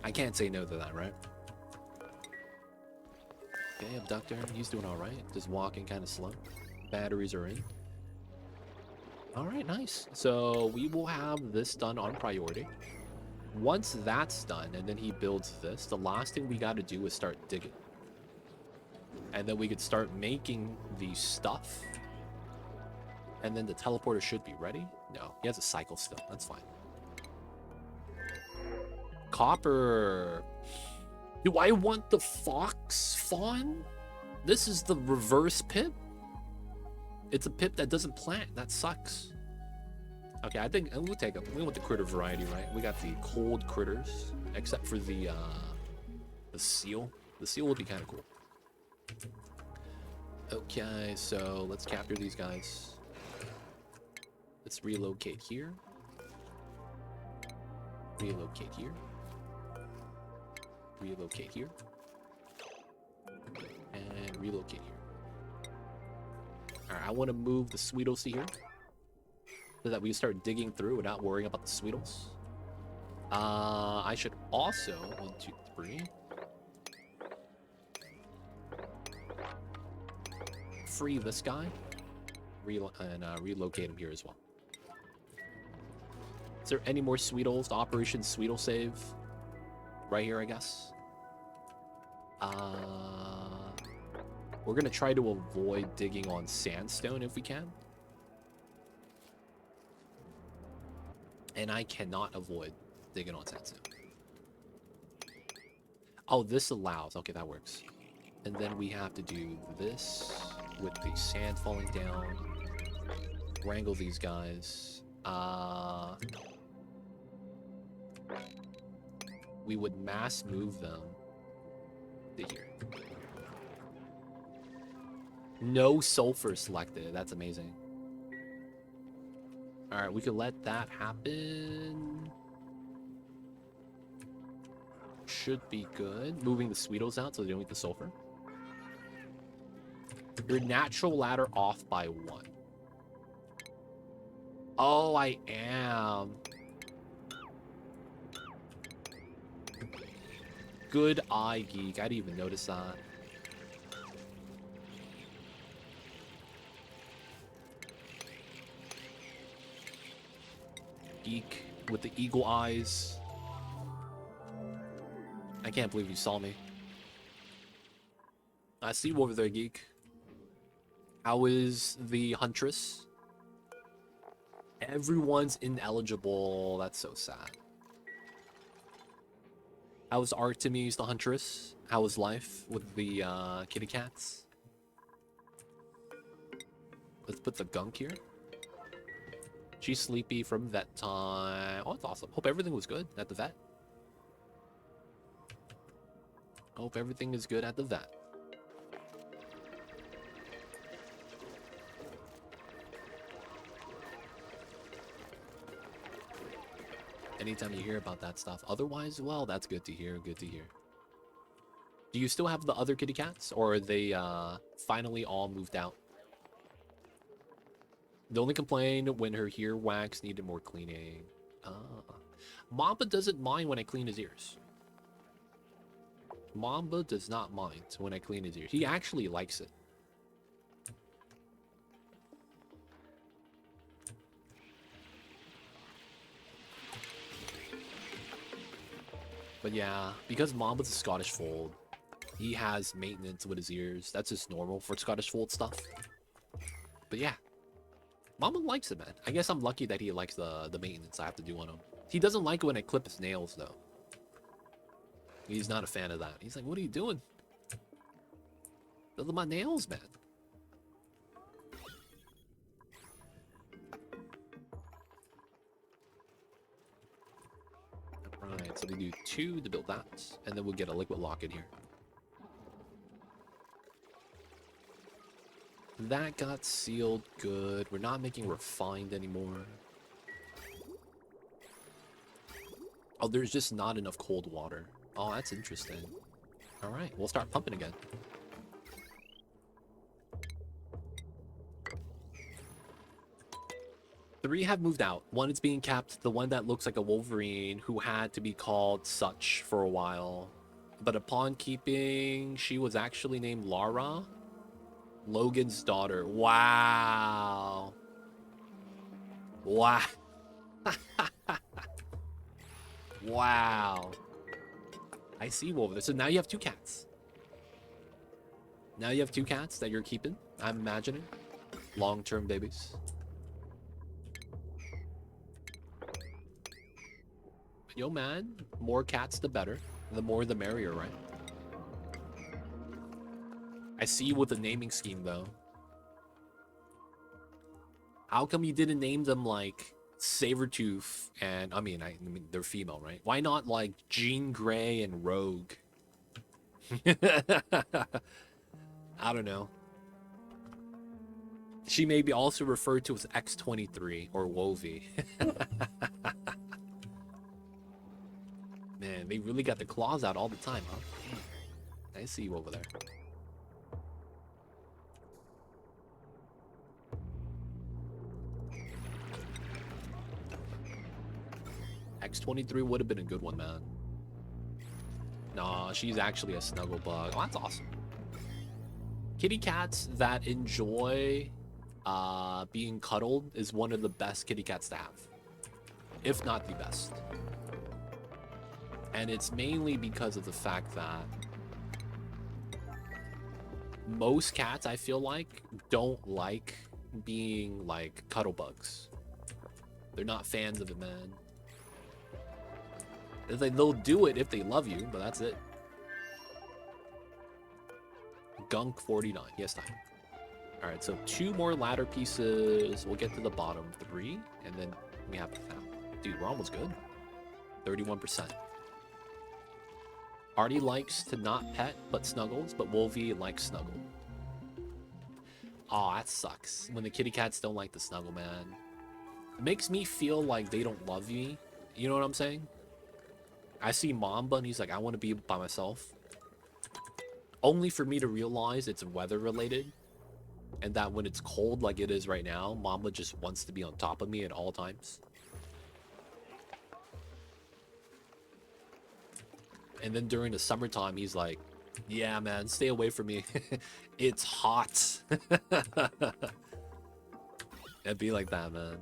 S1: I can't say no to that, right? Okay, Abductor, he's doing all right. Just walking kind of slow. Batteries are in. All right, nice. So we will have this done on priority. Once that's done, and then he builds this, the last thing we got to do is start digging. And then we could start making the stuff And then the teleporter should be ready. No, he has a cycle still. That's fine. Copper. Do I want the fox fawn? This is the reverse pip. It's a pip that doesn't plant. That sucks. Okay, I think we'll take it. We want the critter variety, right? We got the cold critters, except for the seal. The seal would be kind of cool. Okay, so let's capture these guys. Let's relocate here. Relocate here. Relocate here. And relocate here. Alright, I want to move the Sweetles here. So that we start digging through without worrying about the Sweetles. I should also... 1, 2, 3... free this guy. And relocate him here as well. Is there any more Sweetles? Operation Sweetle save? Right here, I guess. We're gonna try to avoid digging on sandstone if we can. And I cannot avoid digging on sandstone. Oh, this allows. Okay, that works. And then we have to do this with the sand falling down. Wrangle these guys. We would mass move them to here. No sulfur selected. That's amazing. Alright, we could let that happen. Should be good. Moving the Sweetles out so they don't eat the sulfur. Your natural ladder off by 1. Oh, I am. Good eye, Geek. I didn't even notice that. Geek with the eagle eyes. I can't believe you saw me. I see you over there, Geek. How is the Huntress? Everyone's ineligible. That's so sad. How is Artemis the Huntress? How is life with the kitty cats? Let's put the gunk here. She's sleepy from vet time. Oh, that's awesome. Hope everything was good at the vet. Hope everything is good at the vet. Anytime you hear about that stuff. Otherwise, well, that's good to hear. Good to hear. Do you still have the other kitty cats? Or are they finally all moved out? The only complained when her ear wax needed more cleaning. Mamba doesn't mind when I clean his ears. Mamba does not mind when I clean his ears. He actually likes it. But yeah, because Mamba's a Scottish fold, he has maintenance with his ears. That's just normal for Scottish fold stuff. But yeah, Mamba likes it, man. I guess I'm lucky that he likes the maintenance I have to do on him. He doesn't like it when I clip his nails, though. He's not a fan of that. He's like, what are you doing? Those are my nails, man. Alright, so we do 2 to build that, and then we'll get a liquid lock in here. That got sealed good. We're not making refined anymore. Oh, there's just not enough cold water. Oh, that's interesting. Alright, we'll start pumping again. Three have moved out. One is being capped, the one that looks like a Wolverine who had to be called such for a while. But upon keeping, she was actually named Lara, Logan's daughter. Wow. Wow. Wow. I see, Wolverine. So now you have 2 cats. Now you have 2 cats that you're keeping, I'm imagining. Long-term babies. Yo, man, more cats the better. The more the merrier, right? I see you with the naming scheme, though. How come you didn't name them, like, Sabertooth and... I mean, they're female, right? Why not, like, Jean Grey and Rogue? I don't know. She may be also referred to as X23 or Wovie. Man, they really got the claws out all the time, huh? I see you over there. X23 would have been a good one, man. Nah, she's actually a snuggle bug. Oh, that's awesome. Kitty cats that enjoy being cuddled is one of the best kitty cats to have, if not the best. And it's mainly because of the fact that most cats, I feel like, don't like being like cuddle bugs. They're not fans of it, man. They'll do it if they love you, but that's it. Gunk 49. Yes, time. All right, so 2 more ladder pieces. We'll get to the bottom 3, and then we have to found. Dude, we're almost good. 31%. Artie likes to not pet, but snuggles, but Wolvie likes snuggle. Aw, that sucks. When the kitty cats don't like the snuggle, man. It makes me feel like they don't love me. You know what I'm saying? I see Mamba, and he's like, I want to be by myself. Only for me to realize it's weather-related. And that when it's cold like it is right now, Mamba just wants to be on top of me at all times. And then during the summertime, he's like, yeah, man, stay away from me. It's hot. It'd be like that, man.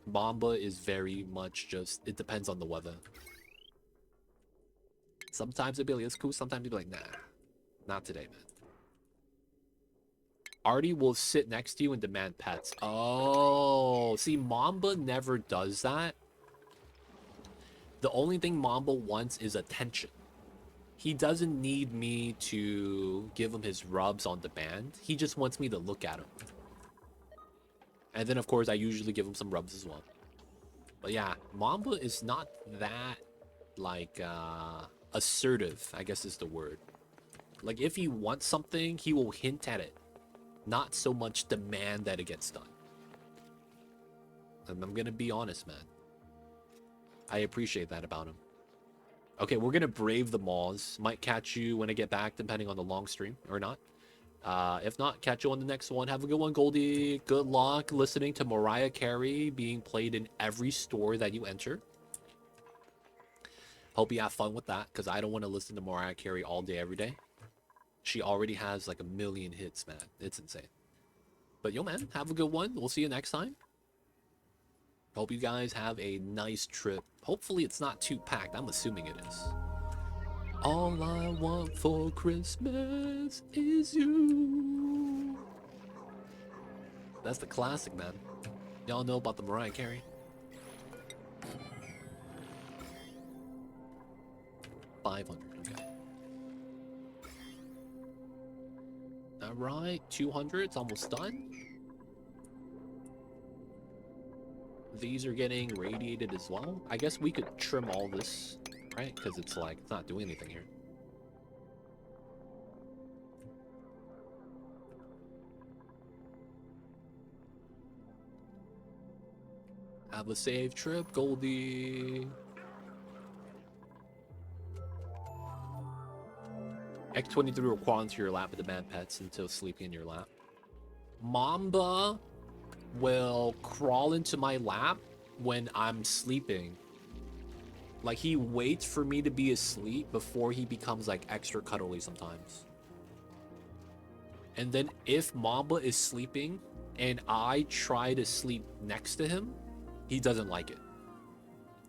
S1: Mamba is very much just, it depends on the weather. Sometimes it'd be like, it's cool. Sometimes it'd be like, nah, not today, man. Artie will sit next to you and demand pets. Oh, see, Mamba never does that. The only thing Mamba wants is attention. He doesn't need me to give him his rubs on demand. He just wants me to look at him. And then, of course, I usually give him some rubs as well. But yeah, Mamba is not that, like, assertive, I guess is the word. Like, if he wants something, he will hint at it. Not so much demand that it gets done. And I'm gonna be honest, man. I appreciate that about him. Okay, we're gonna brave the maws. Might catch you when I get back, depending on the long stream or not. If not, catch you on the next one. Have a good one, Goldie. Good luck listening to Mariah Carey being played in every store that you enter. Hope you have fun with that, because I don't want to listen to Mariah Carey all day, every day. She already has like 1 million hits, man. It's insane. But yo, man, have a good one. We'll see you next time. Hope you guys have a nice trip. Hopefully it's not too packed. I'm assuming it is. All I want for Christmas is you. That's the classic, man. Y'all know about the Mariah Carey? 500, okay. Alright, 200, it's almost done. These are getting radiated as well. I guess we could trim all this, right? Because it's like, it's not doing anything here. Have a safe trip, Goldie. X23 will crawl into your lap with the bad pets until sleeping in your lap. Mamba will crawl into my lap when I'm sleeping. Like, he waits for me to be asleep before he becomes like extra cuddly sometimes. And then if Mamba is sleeping and I try to sleep next to him, he doesn't like it.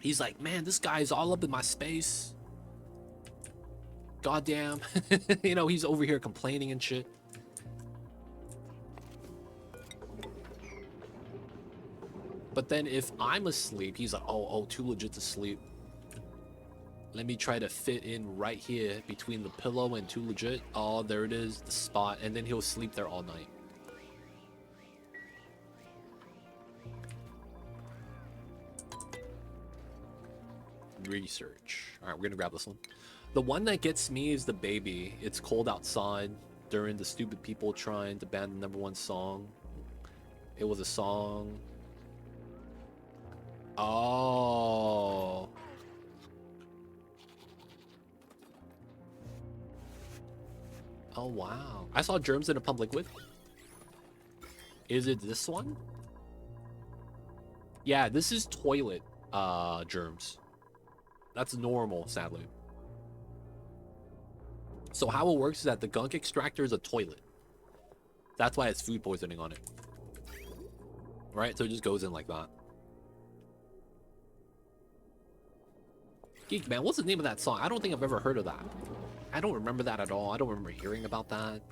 S1: He's like, man, this guy's all up in my space. Goddamn. You know, he's over here complaining and shit. But then if I'm asleep, he's like, oh, too legit to sleep. Let me try to fit in right here between the pillow and too legit. Oh, there it is, the spot. And then he'll sleep there all night. Research. All right, we're gonna grab this one. The one that gets me is the baby. It's cold outside during the stupid people trying to ban the #1 song. It was a song. Oh. Oh, wow. I saw germs in a pump liquid. Is it this one? Yeah, this is toilet germs. That's normal, sadly. So how it works is that the gunk extractor is a toilet. That's why it's food poisoning on it. Right? So it just goes in like that. Geek, man, what's the name of that song? I don't think I've ever heard of that. I don't remember that at all. I don't remember hearing about that.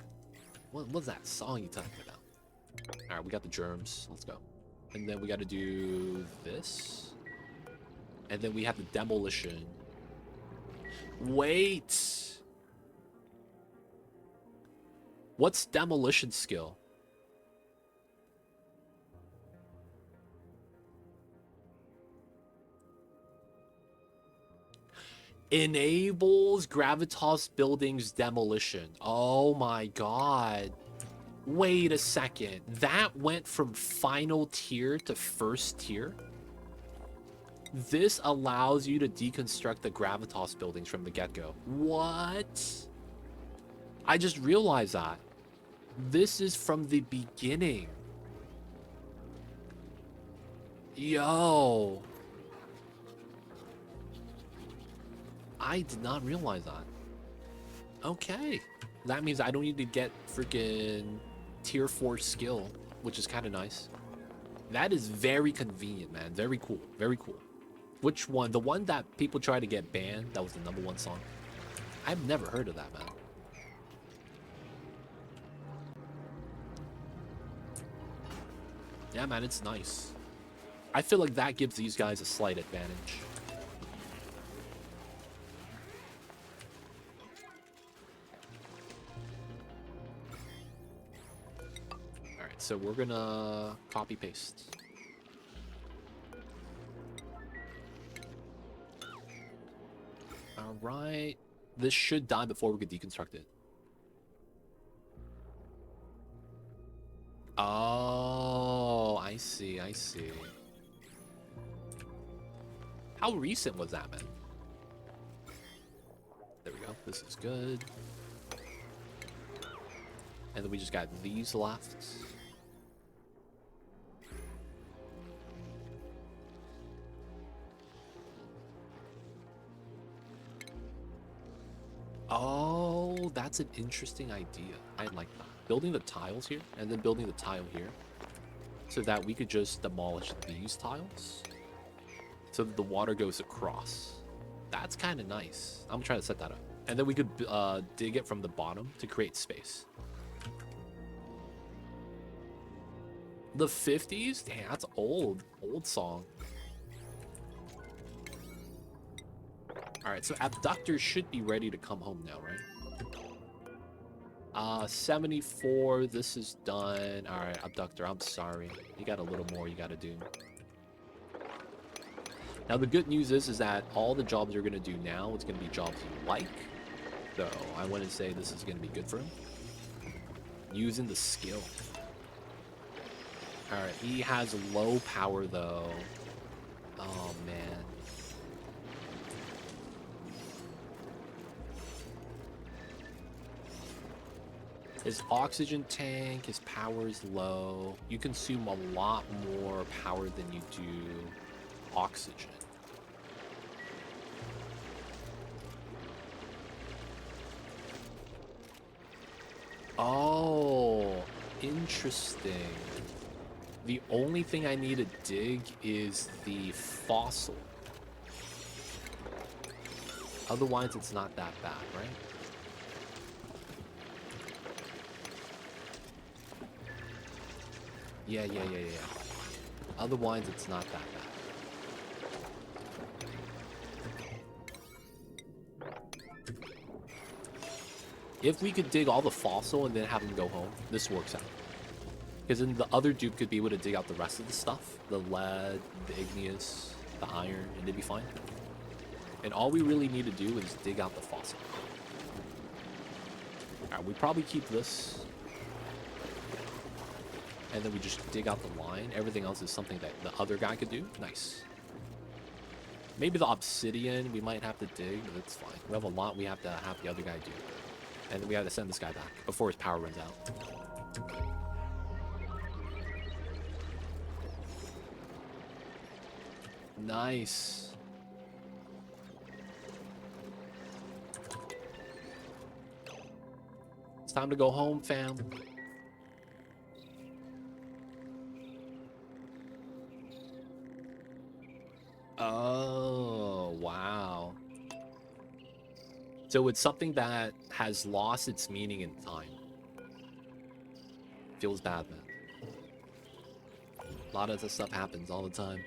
S1: What's that song you talking about? Alright, we got the germs. Let's go. And then we got to do this. And then we have the demolition. Wait. What's demolition skill? Enables gravitas buildings demolition. Oh my god. Wait a second. That went from final tier to first tier? This allows you to deconstruct the gravitas buildings from the get-go. What? I just realized that. This is from the beginning. Yo. I did not realize that. Okay. That means I don't need to get freaking tier 4 skill, which is kind of nice. That is very convenient, man. Very cool. Very cool. Which one? The one that people try to get banned? That was the #1 song. I've never heard of that, man. Yeah, man, it's nice. I feel like that gives these guys a slight advantage. Alright, so we're gonna copy paste. Alright. This should die before we can deconstruct it. Oh, I see, I see. How recent was that, man? There we go. This is good. And then we just got these left. Oh, that's an interesting idea. I like that. Building the tiles here, and then building the tile here, so that we could just demolish these tiles, so that the water goes across. That's kind of nice. I'm trying to set that up. And then we could dig it from the bottom to create space. The 50s? Damn, that's old. Old song. Alright, so Abductor should be ready to come home now, right? 74, this is done. Alright, Abductor, I'm sorry. You got a little more you gotta do. Now, the good news is that all the jobs you're gonna do now, it's gonna be jobs you like. So, I wouldn't say this is gonna be good for him. Using the skill. Alright, he has low power, though. Oh, man. His oxygen tank, his power is low. You consume a lot more power than you do oxygen. Oh, interesting. The only thing I need to dig is the fossil. Otherwise, it's not that bad, right? Yeah. Otherwise, it's not that bad. If we could dig all the fossil and then have them go home, this works out. Because then the other dupe could be able to dig out the rest of the stuff. The lead, the igneous, the iron, and they'd be fine. And all we really need to do is dig out the fossil. Alright, we probably keep this. And then we just dig out the line. Everything else is something that the other guy could do. Nice. Maybe the obsidian we might have to dig, but it's fine. We have a lot we have to have the other guy do. And then we have to send this guy back before his power runs out. Nice. It's time to go home, fam. Oh, wow. So it's something that has lost its meaning in time. Feels bad, man. A lot of this stuff happens all the time.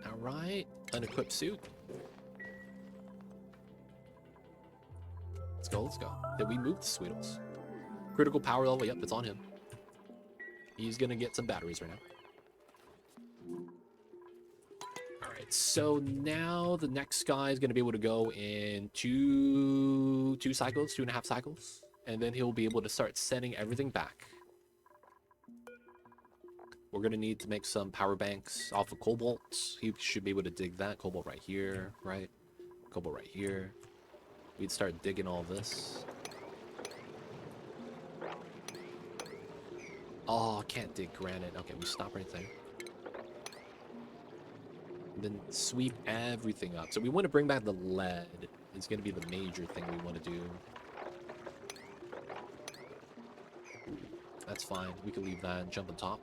S1: Alright, unequipped suit. Let's go, let's go. Did we move the Sweetles? Critical power level, yep, it's on him. He's gonna get some batteries right now. Alright, so now the next guy is gonna be able to go in two cycles, 2.5 cycles. And then he'll be able to start sending everything back. We're gonna need to make some power banks off of cobalt. He should be able to dig that. Cobalt right here, right? Cobalt right here. We'd start digging all this. Oh, can't dig granite. Okay, we stop right there. And then sweep everything up. So we want to bring back the lead. It's going to be the major thing we want to do. That's fine. We can leave that and jump on top.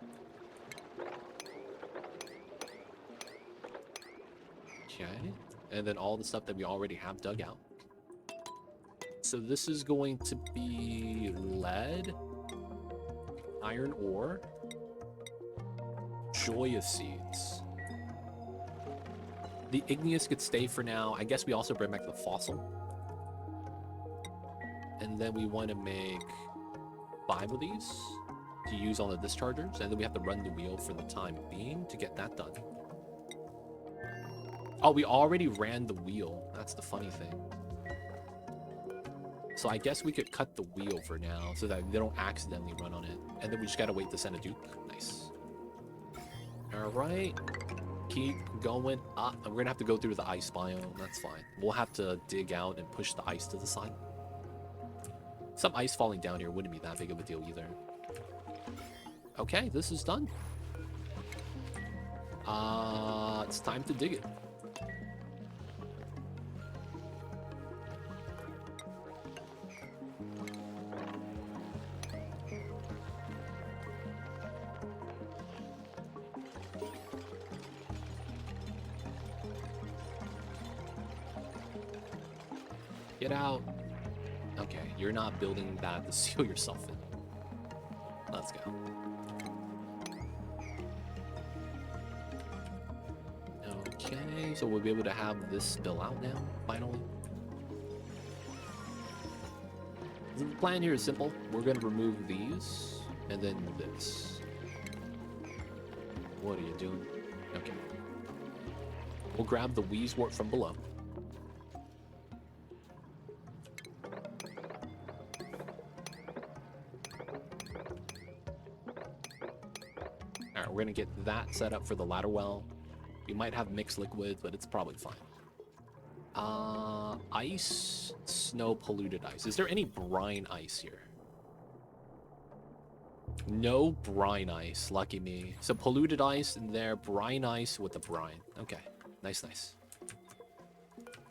S1: Okay. And then all the stuff that we already have dug out. So this is going to be lead, iron ore, joya seeds. The igneous could stay for now. I guess we also bring back the fossil. And then we want to make 5 of these to use on the dischargers. And then we have to run the wheel for the time being to get that done. Oh, we already ran the wheel. That's the funny thing. So I guess we could cut the wheel for now so that they don't accidentally run on it. And then we just gotta wait to send a dupe. Nice. Alright. Keep going up. We're gonna have to go through the ice biome. That's fine. We'll have to dig out and push the ice to the side. Some ice falling down here wouldn't be that big of a deal either. Okay, this is done. It's time to dig it. Get out. Okay, you're not building that to seal yourself in. Let's go. Okay, so we'll be able to have this spill out now, finally. The plan here is simple. We're going to remove these, and then this. What are you doing? Okay. We'll grab the Wheezewort from below. We're gonna get that set up for the ladder well. We might have mixed liquid, but it's probably fine. Ice, snow, polluted ice. Is there any brine ice here? No brine ice, lucky me. So polluted ice in there, brine ice with the brine. Okay, nice, nice.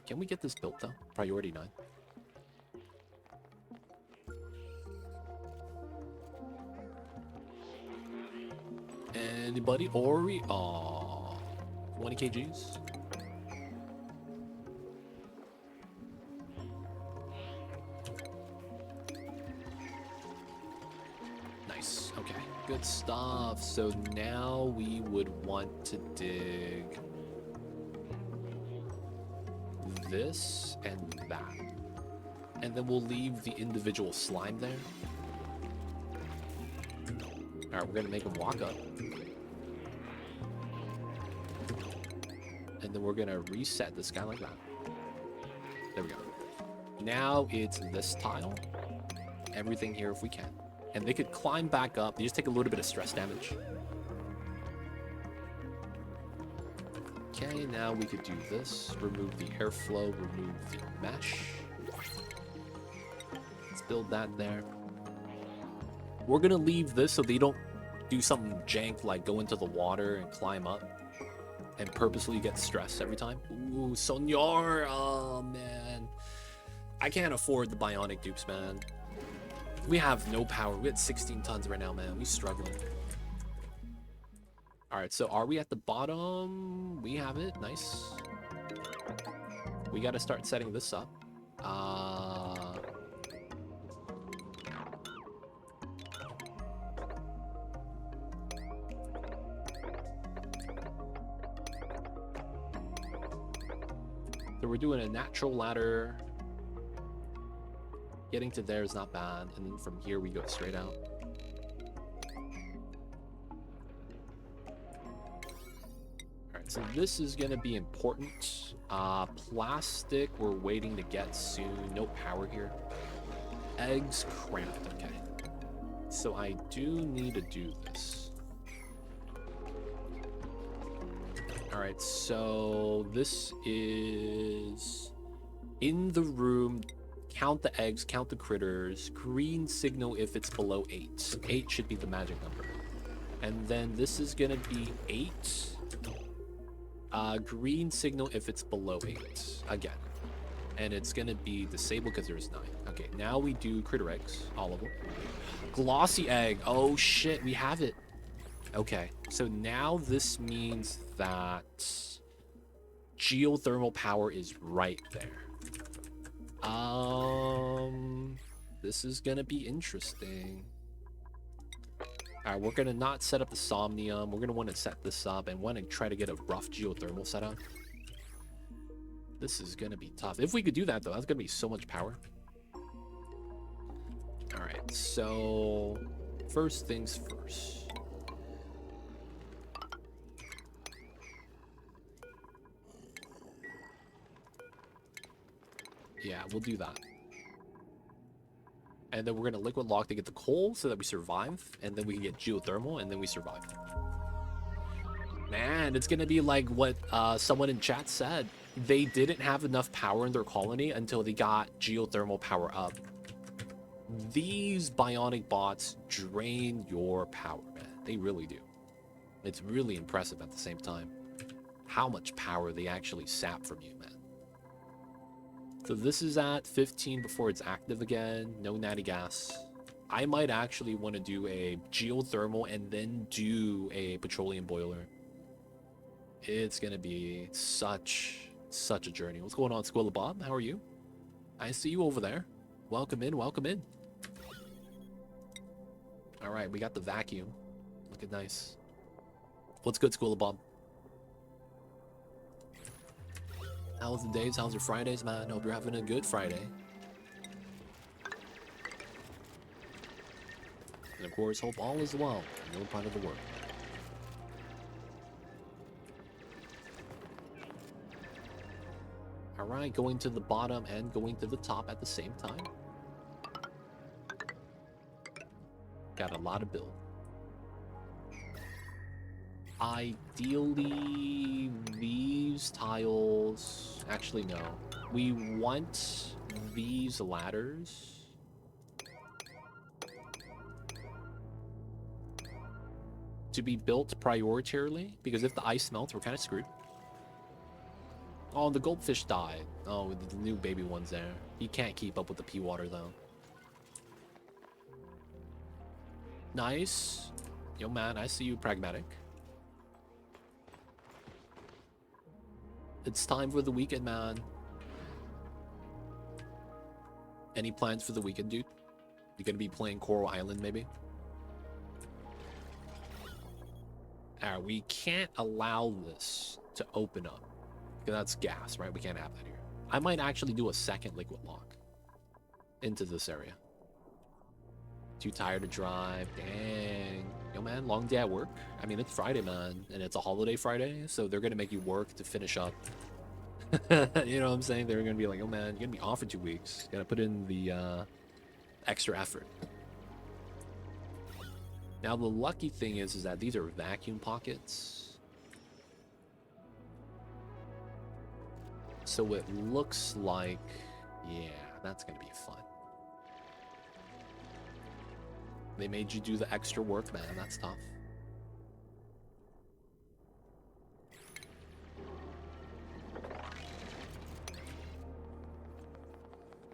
S1: Can we get this built though? Priority 9. Anybody? Ori? Aww. 20 kgs. good stuff. So now we would want to dig this and that. And then we'll leave the individual slime there. Alright, we're gonna make him walk up. And then we're gonna reset this guy like that. There we go. Now it's this tile. Everything here if we can. And they could climb back up. They just take a little bit of stress damage. Okay, now we could do this. Remove the airflow, remove the mesh. Let's build that there. We're gonna leave this so they don't do something jank like go into the water and climb up and purposely get stressed every time. Ooh, Senor! Oh, man. I can't afford the Bionic Dupes, man. We have no power. We had 16 tons right now, man. We struggling. Alright, so are we at the bottom? We have it. Nice. We got to start setting this up. So we're doing a natural ladder. Getting to there is not bad. And then from here, we go straight out. Alright, so this is going to be important. Plastic, we're waiting to get soon. No power here. Eggs cramped. Okay. So I do need to do this. Alright, so this is in the room. Count the eggs, count the critters. Green signal if it's below 8. 8 should be the magic number. And then this is going to be 8. Green signal if it's below 8. Again. And it's going to be disabled because there's 9. Okay, now we do critter eggs. All of them. Glossy egg. Oh, shit. We have it. Okay. So now this means that geothermal power is right there. This is gonna be interesting. Alright, we're gonna not set up the Somnium. We're gonna want to set this up and want to try to get a rough geothermal setup. This is gonna be tough. If we could do that though, that's gonna be so much power. Alright, so first things first. Yeah, we'll do that. And then we're going to liquid lock to get the coal so that we survive. And then we can get geothermal and then we survive. Man, it's going to be like what someone in chat said. They didn't have enough power in their colony until they got geothermal power up. These bionic bots drain your power, man. They really do. It's really impressive at the same time. How much power they actually sap from you, man. So this is at 15 before it's active again. No natty gas. I might actually want to do a geothermal and then do a petroleum boiler. It's going to be such a journey. What's going on, Squilla Bob? How are you? I see you over there. Welcome in, welcome in. All right, we got the vacuum. Looking nice. What's good, Squilla Bob? How's the days? How's your Fridays, man? Hope you're having a good Friday. And of course, hope all is well in your part of the world. Alright, going to the bottom and going to the top at the same time. Got a lot of build. Ideally, these tiles... Actually, no. We want these ladders to be built prioritarily, because if the ice melts, we're kind of screwed. Oh, the goldfish died. Oh, the new baby one's there. He can't keep up with the pea water, though. Nice. Yo, man, I see you, pragmatic. It's time for the weekend, man. Any plans for the weekend, dude? You gonna be playing Coral Island, maybe? Alright, we can't allow this to open up. Because that's gas, right? We can't have that here. I might actually do a second liquid lock into this area. Too tired to drive. Dang. Yo, man, long day at work. I mean, it's Friday, man. And it's a holiday Friday, so they're going to make you work to finish up. You know what I'm saying? They're going to be like, oh, man, you're going to be off for 2 weeks. You got to put in the extra effort. Now, the lucky thing is that these are vacuum pockets. So it looks like, yeah, that's going to be fun. They made you do the extra work, man. That's tough.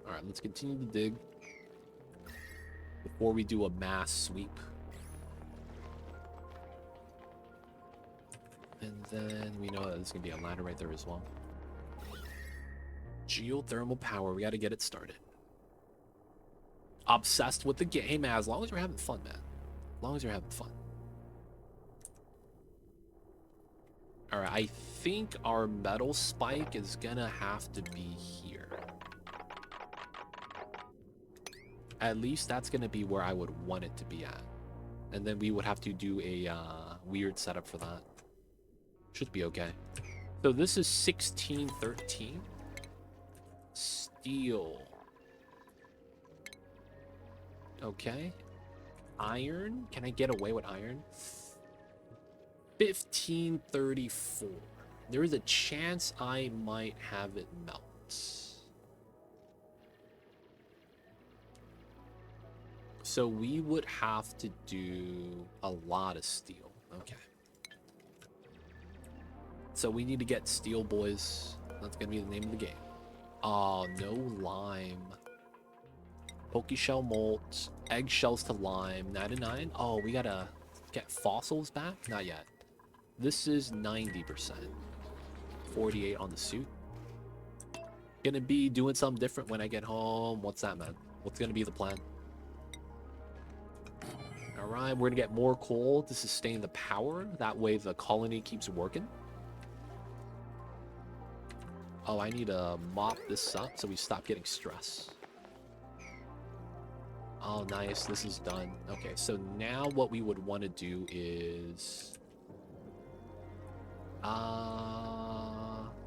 S1: All right, let's continue to dig before we do a mass sweep. And then we know that there's going to be a ladder right there as well. Geothermal power. We got to get it started. Obsessed with the game. Hey, man, as long as you're having fun, man. As long as you're having fun. All right, I think our metal spike is going to have to be here. At least that's going to be where I would want it to be at. And then we would have to do a weird setup for that. Should be okay. So this is 1613. Steel. Okay. Iron. Can I get away with iron? 1534. There is a chance I might have it melt. So we would have to do a lot of steel. Okay. So we need to get steel, boys. That's going to be the name of the game. Oh, no lime. Pokeshell molt. Eggshells to lime. 99. Oh, we got to get fossils back? Not yet. This is 90%. 48 on the suit. Gonna be doing something different when I get home. What's that, man? What's gonna be the plan? Alright, we're gonna get more coal to sustain the power. That way the colony keeps working. Oh, I need to mop this up so we stop getting stress. Oh, nice. This is done. Okay, so now what we would want to do is...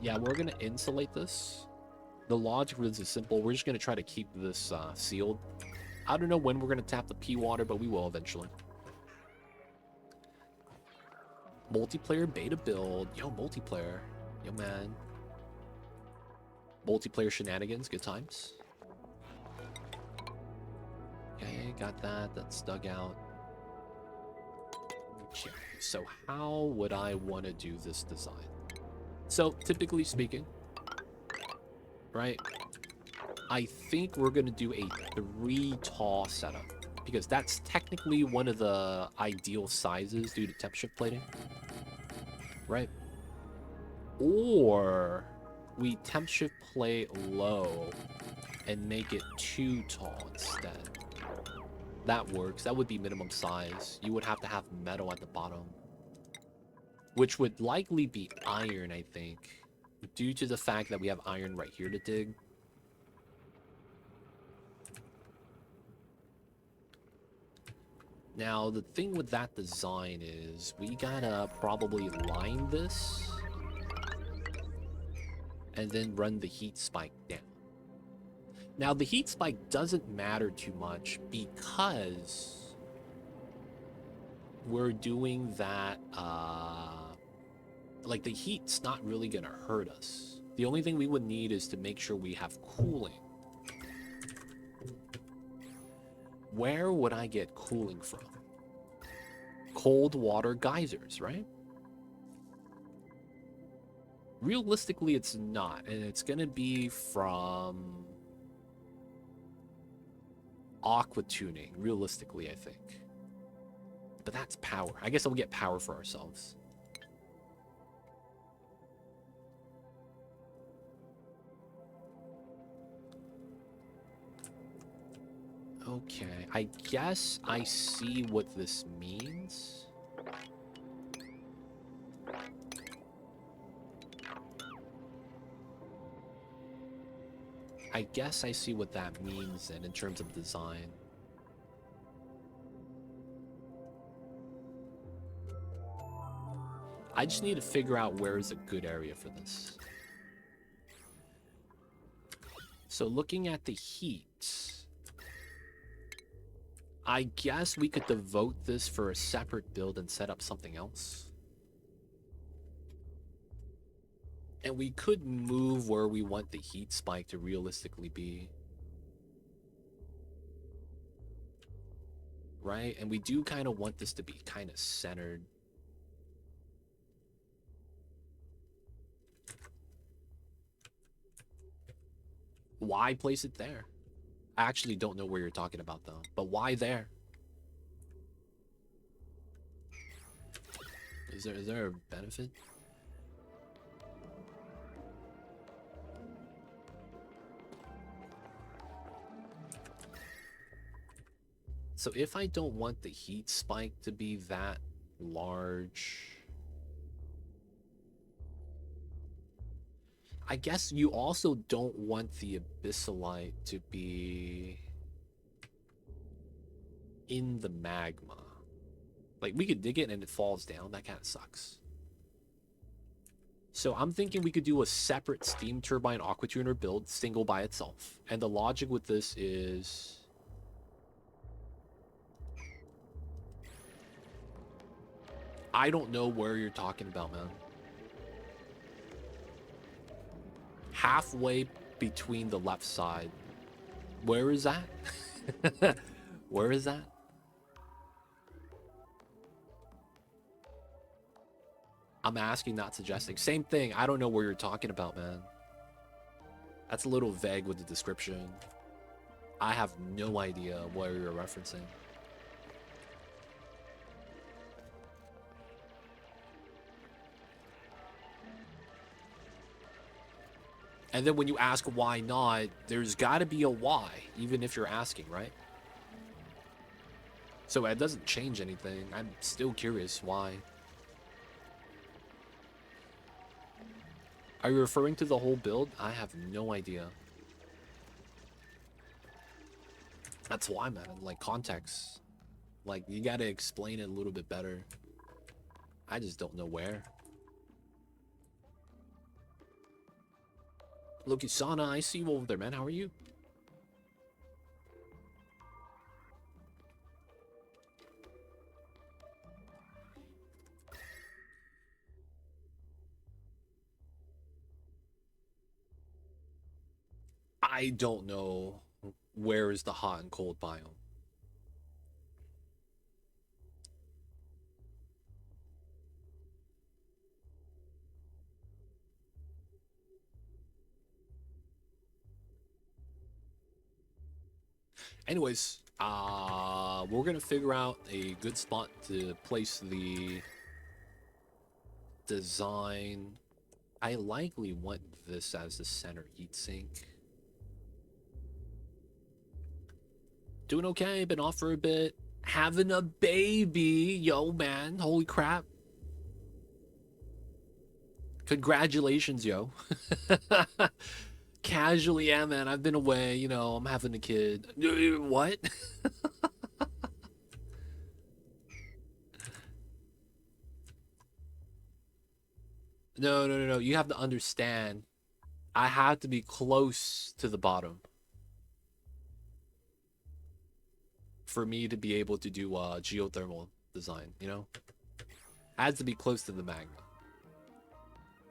S1: yeah, we're gonna insulate this. The logic for this is simple. We're just gonna try to keep this sealed. I don't know when we're gonna tap the P water, but we will eventually. Multiplayer beta build. Yo, multiplayer. Yo, man. Multiplayer shenanigans. Good times. Okay, got that. That's dug out. Okay, so how would I want to do this design? So, typically speaking, right, I think we're going to do a 3-taw setup, because that's technically one of the ideal sizes due to temp shift plating, right? Or we temp shift plate low and make it 2 tall instead. That works. That would be minimum size. You would have to have metal at the bottom, which would likely be iron, I think, due to the fact that we have iron right here to dig. Now, the thing with that design is we gotta probably line this and then run the heat spike down. Now, the heat spike doesn't matter too much because we're doing that, like, the heat's not really gonna hurt us. The only thing we would need is to make sure we have cooling. Where would I get cooling from? Cold water geysers, right? Realistically, it's not, and it's gonna be from aqua tuning, realistically, I think. But that's power. I guess we'll get power for ourselves. Okay, I guess I see what this means. I guess I see what that means then in terms of design. I just need to figure out where is a good area for this. So looking at the heat, I guess we could devote this for a separate build and set up something else. And we could move where we want the heat spike to realistically be. Right? And we do kind of want this to be kind of centered. Why place it there? I actually don't know where you're talking about though. But why there? Is there a benefit? So if I don't want the heat spike to be that large, I guess you also don't want the abyssalite to be in the magma. Like, we could dig it and it falls down. That kind of sucks. So I'm thinking we could do a separate steam turbine aquatuner build, single by itself. And the logic with this is... I don't know where you're talking about, man. Halfway between the left side. Where is that? Where is that? I'm asking, not suggesting. Same thing. I don't know where you're talking about, man. That's a little vague with the description. I have no idea where you're referencing. And then when you ask why not, there's got to be a why, even if you're asking, right? So it doesn't change anything. I'm still curious why. Are you referring to the whole build? I have no idea. That's why, man. Like, context. Like, you gotta explain it a little bit better. I just don't know where. Look, Isana, I see you over there, man. How are you? I don't know where is the hot and cold biome. Anyways, we're gonna figure out a good spot to place the design. I likely want this as the center heatsink. Doing okay, been off for a bit. Having a baby, yo, man. Holy crap. Congratulations, yo. Casually, yeah, man. I've been away, you know, I'm having a kid. What? No. You have to understand. I have to be close to the bottom for me to be able to do geothermal design, you know? I had to be close to the magma.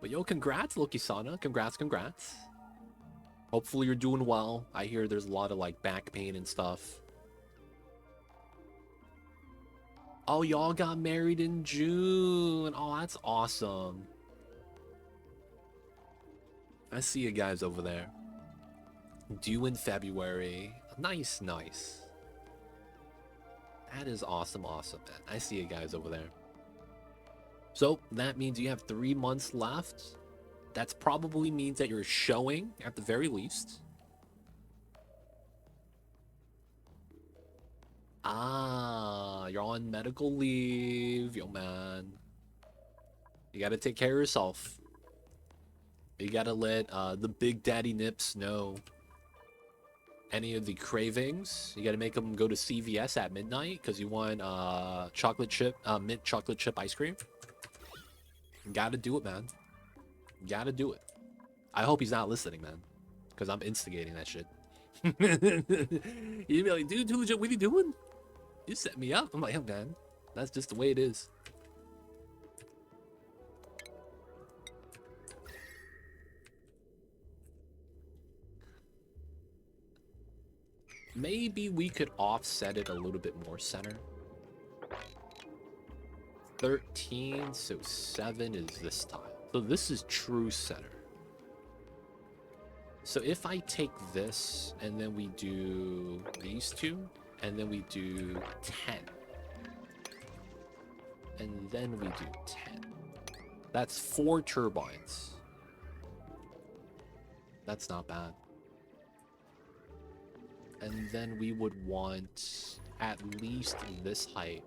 S1: But yo, congrats, Loki-sana. Congrats. Hopefully you're doing well. I hear there's a lot of like back pain and stuff. Oh, y'all got married in June. Oh, that's awesome. I see you guys over there. Due in February. Nice. That is awesome, man. I see you guys over there. So that means you have 3 months left. That probably means that you're showing at the very least. You're on medical leave, yo, man. You gotta take care of yourself. You gotta let the big daddy nips know Any of the cravings, you gotta make them go to CVS at midnight because you want chocolate chip, mint chocolate chip ice cream. Gotta do it, man. Gotta do it. I hope he's not listening, man, because I'm instigating that shit. You'd be like, dude, what are you doing? You set me up. I'm like, oh, man, that's just the way it is. Maybe we could offset it a little bit more center. 13, so 7 is this time. So this is true center. So if I take this, and then we do these two, and then we do 10. And then we do 10. That's 4 turbines. That's not bad. And then we would want at least this height.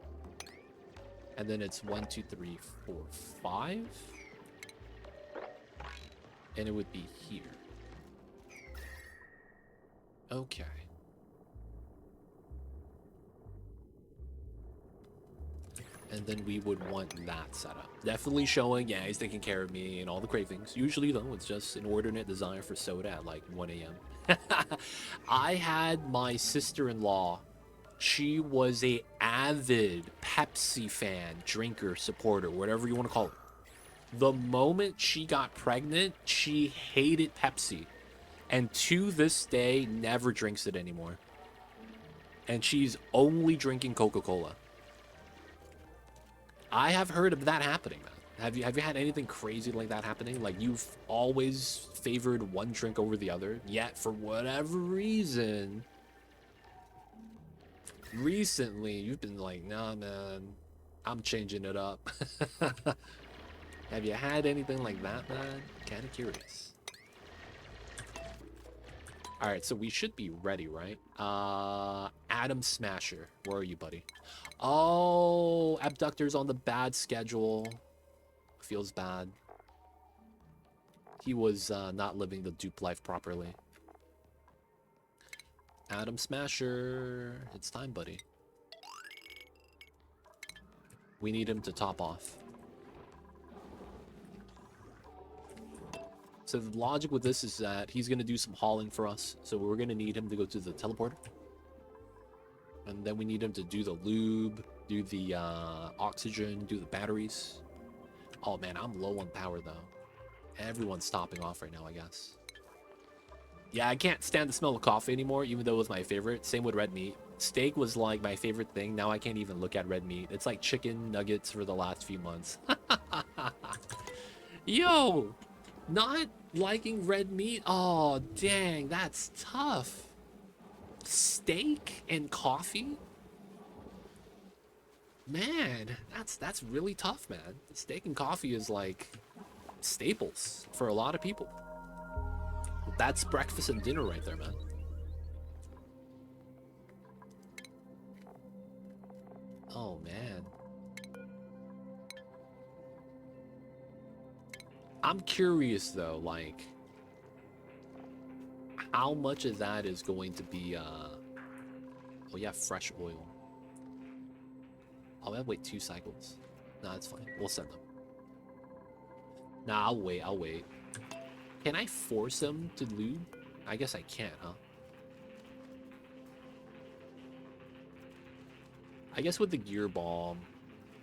S1: And then it's 1, 2, 3, 4, 5. And it would be here. Okay. And then we would want that setup. Definitely showing, yeah, he's taking care of me and all the cravings. Usually, though, it's just an inordinate desire for soda at like 1 a.m. I had my sister-in-law. She was a avid Pepsi fan, drinker, supporter, whatever you want to call it. The moment she got pregnant, she hated Pepsi. And to this day, never drinks it anymore. And she's only drinking Coca-Cola. I have heard of that happening, man. Have you had anything crazy like that happening? Like you've always favored one drink over the other, yet for whatever reason, recently you've been like, nah, man, I'm changing it up. Have you had anything like that, man? Kind of curious. All right, so we should be ready, right? Atom Smasher, where are you, buddy? Oh, Abductor's on the bad schedule. Feels bad. He was not living the dupe life properly. Atom Smasher, it's time, buddy. We need him to top off. So the logic with this is that he's going to do some hauling for us. So we're going to need him to go to the teleporter. And then we need him to do the lube, do the oxygen, do the batteries. Oh, man, I'm low on power, though. Everyone's stopping off right now, I guess. Yeah, I can't stand the smell of coffee anymore, even though it was my favorite. Same with red meat. Steak was, like, my favorite thing. Now I can't even look at red meat. It's like chicken nuggets for the last few months. Yo! Not liking red meat? Oh, dang, that's tough. Steak and coffee? Man, that's really tough, man. Steak and coffee is like staples for a lot of people. That's breakfast and dinner right there, man. Oh, man. I'm curious, though, like, how much of that is going to be, oh, yeah, fresh oil. Oh, I have to wait 2 cycles. Nah, that's fine. We'll send them. Nah, I'll wait. Can I force him to lube? I guess I can't, huh? I guess with the gear bomb,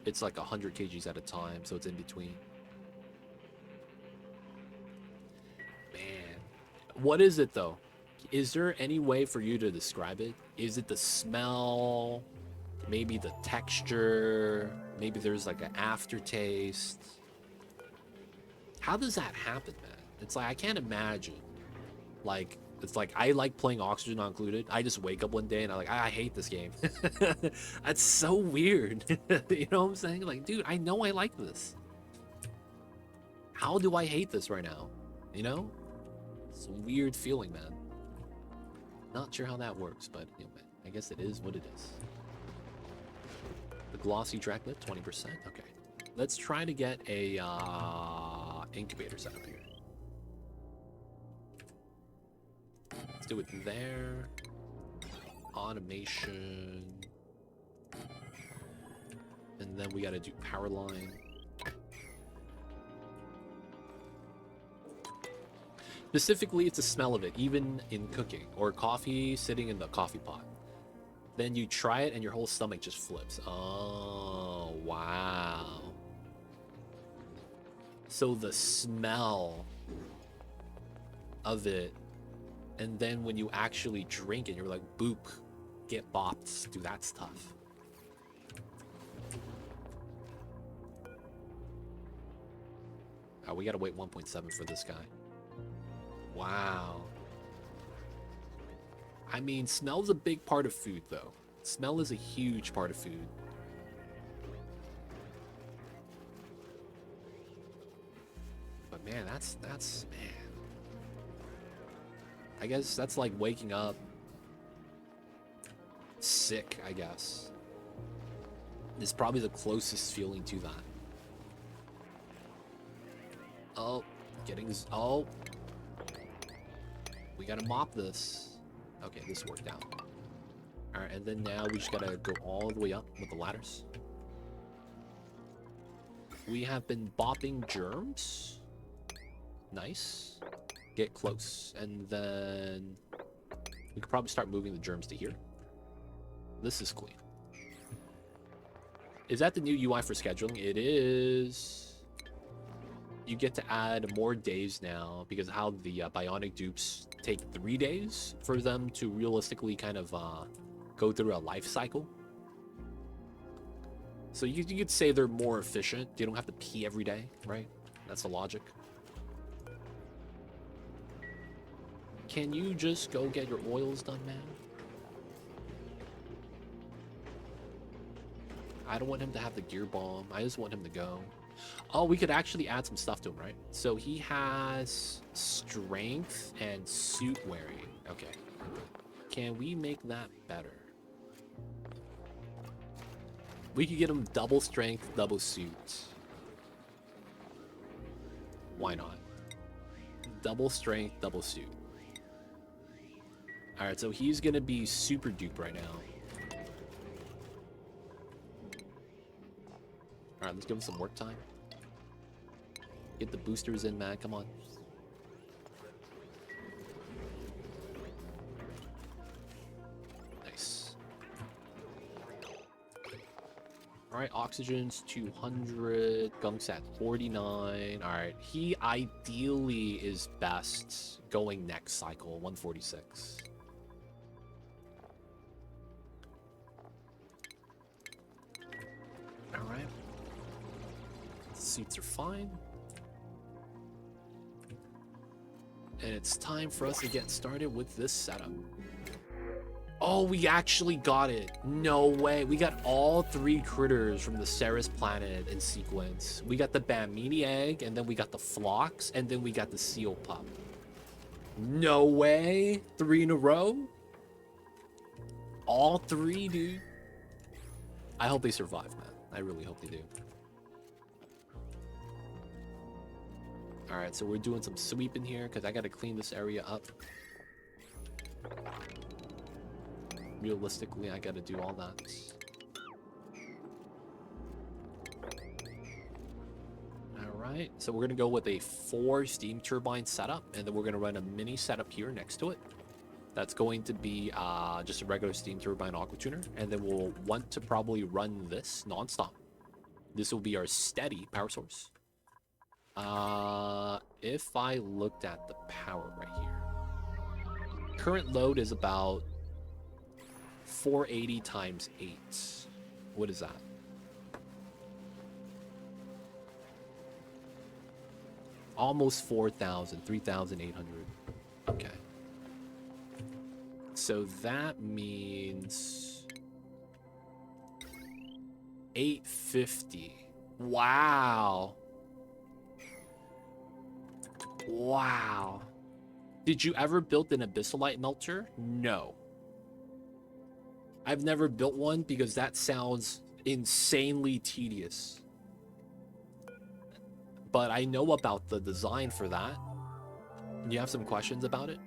S1: it's like 100 kgs at a time, so it's in between. Man, what is it though? Is there any way for you to describe it? Is it the smell? Maybe the texture? Maybe there's like an aftertaste? How does that happen, man? It's like, I can't imagine. Like, it's like, I like playing Oxygen Not Included. I just wake up one day and I'm like, I hate this game. That's so weird. You know what I'm saying? Like, dude, I know I like this. How do I hate this right now? You know? It's a weird feeling, man. Not sure how that works, but anyway, I guess it is what it is. The glossy Draclet, 20%. Okay. Let's try to get a incubator set up here. Let's do it there. automation. And then we gotta do power line. Specifically, it's the smell of it, even in cooking, or coffee sitting in the coffee pot. Then you try it and your whole stomach just flips. Oh, wow. So the smell of it, and then when you actually drink it, you're like, boop, get bopped. Dude, that's tough. Oh, we gotta wait 1.7 for this guy. Wow. I mean, smell's a big part of food, though. Smell is a huge part of food. But man, that's man. I guess that's like waking up sick, I guess. It's probably the closest feeling to that. Oh, oh. We gotta mop this. Okay, this worked out. Alright, and then now we just gotta go all the way up with the ladders. We have been bopping germs. Nice. Get close. And then we could probably start moving the germs to here. This is clean. Is that the new UI for scheduling? It is. You get to add more days now because of how the Bionic Dupes take 3 days for them to realistically kind of go through a life cycle. So you could say they're more efficient. They don't have to pee every day, right? That's the logic. Can you just go get your oils done, man? I don't want him to have the gear bomb. I just want him to go. Oh, we could actually add some stuff to him, right? So he has strength and suit wearing. Okay. Can we make that better? We could get him double strength, double suit. Why not? Double strength, double suit. Alright, so he's gonna be super dupe right now. Alright, let's give him some work time. Get the boosters in, man. Come on. Nice. Alright, oxygen's 200. Gunk's at 49. Alright, he ideally is best going next cycle, 146. Alright. Seats are fine. And it's time for us to get started with this setup. Oh, we actually got it. No way. We got all 3 critters from the Ceres planet in sequence. We got the Bamini egg, and then we got the Phlox, and then we got the Seal pup. No way. 3 in a row? All 3, dude. I hope they survive, man. I really hope they do. Alright, so we're doing some sweeping here because I gotta clean this area up. Realistically, I gotta do all that. Alright, so we're gonna go with a 4 steam turbine setup, and then we're gonna run a mini setup here next to it. That's going to be just a regular steam turbine aqua tuner, and then we'll want to probably run this non-stop. This will be our steady power source. If I looked at the power right here, current load is about 480 times 8. What is that? Almost 4,000, 3,800. Okay. So that means 850. Wow. Wow. Did you ever build an abyssalite melter? No. I've never built one because that sounds insanely tedious. But I know about the design for that. You have some questions about it?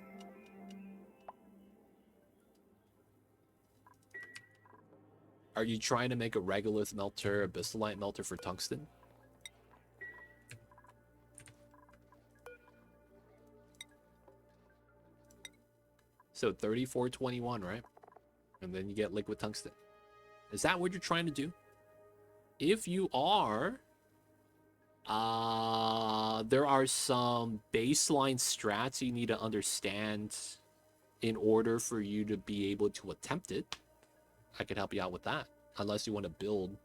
S1: Are you trying to make a regolith melter, a bisylite melter for tungsten? So 3421, right? And then you get liquid tungsten. Is that what you're trying to do? If you are, there are some baseline strats you need to understand in order for you to be able to attempt it. I could help you out with that, unless you want to build.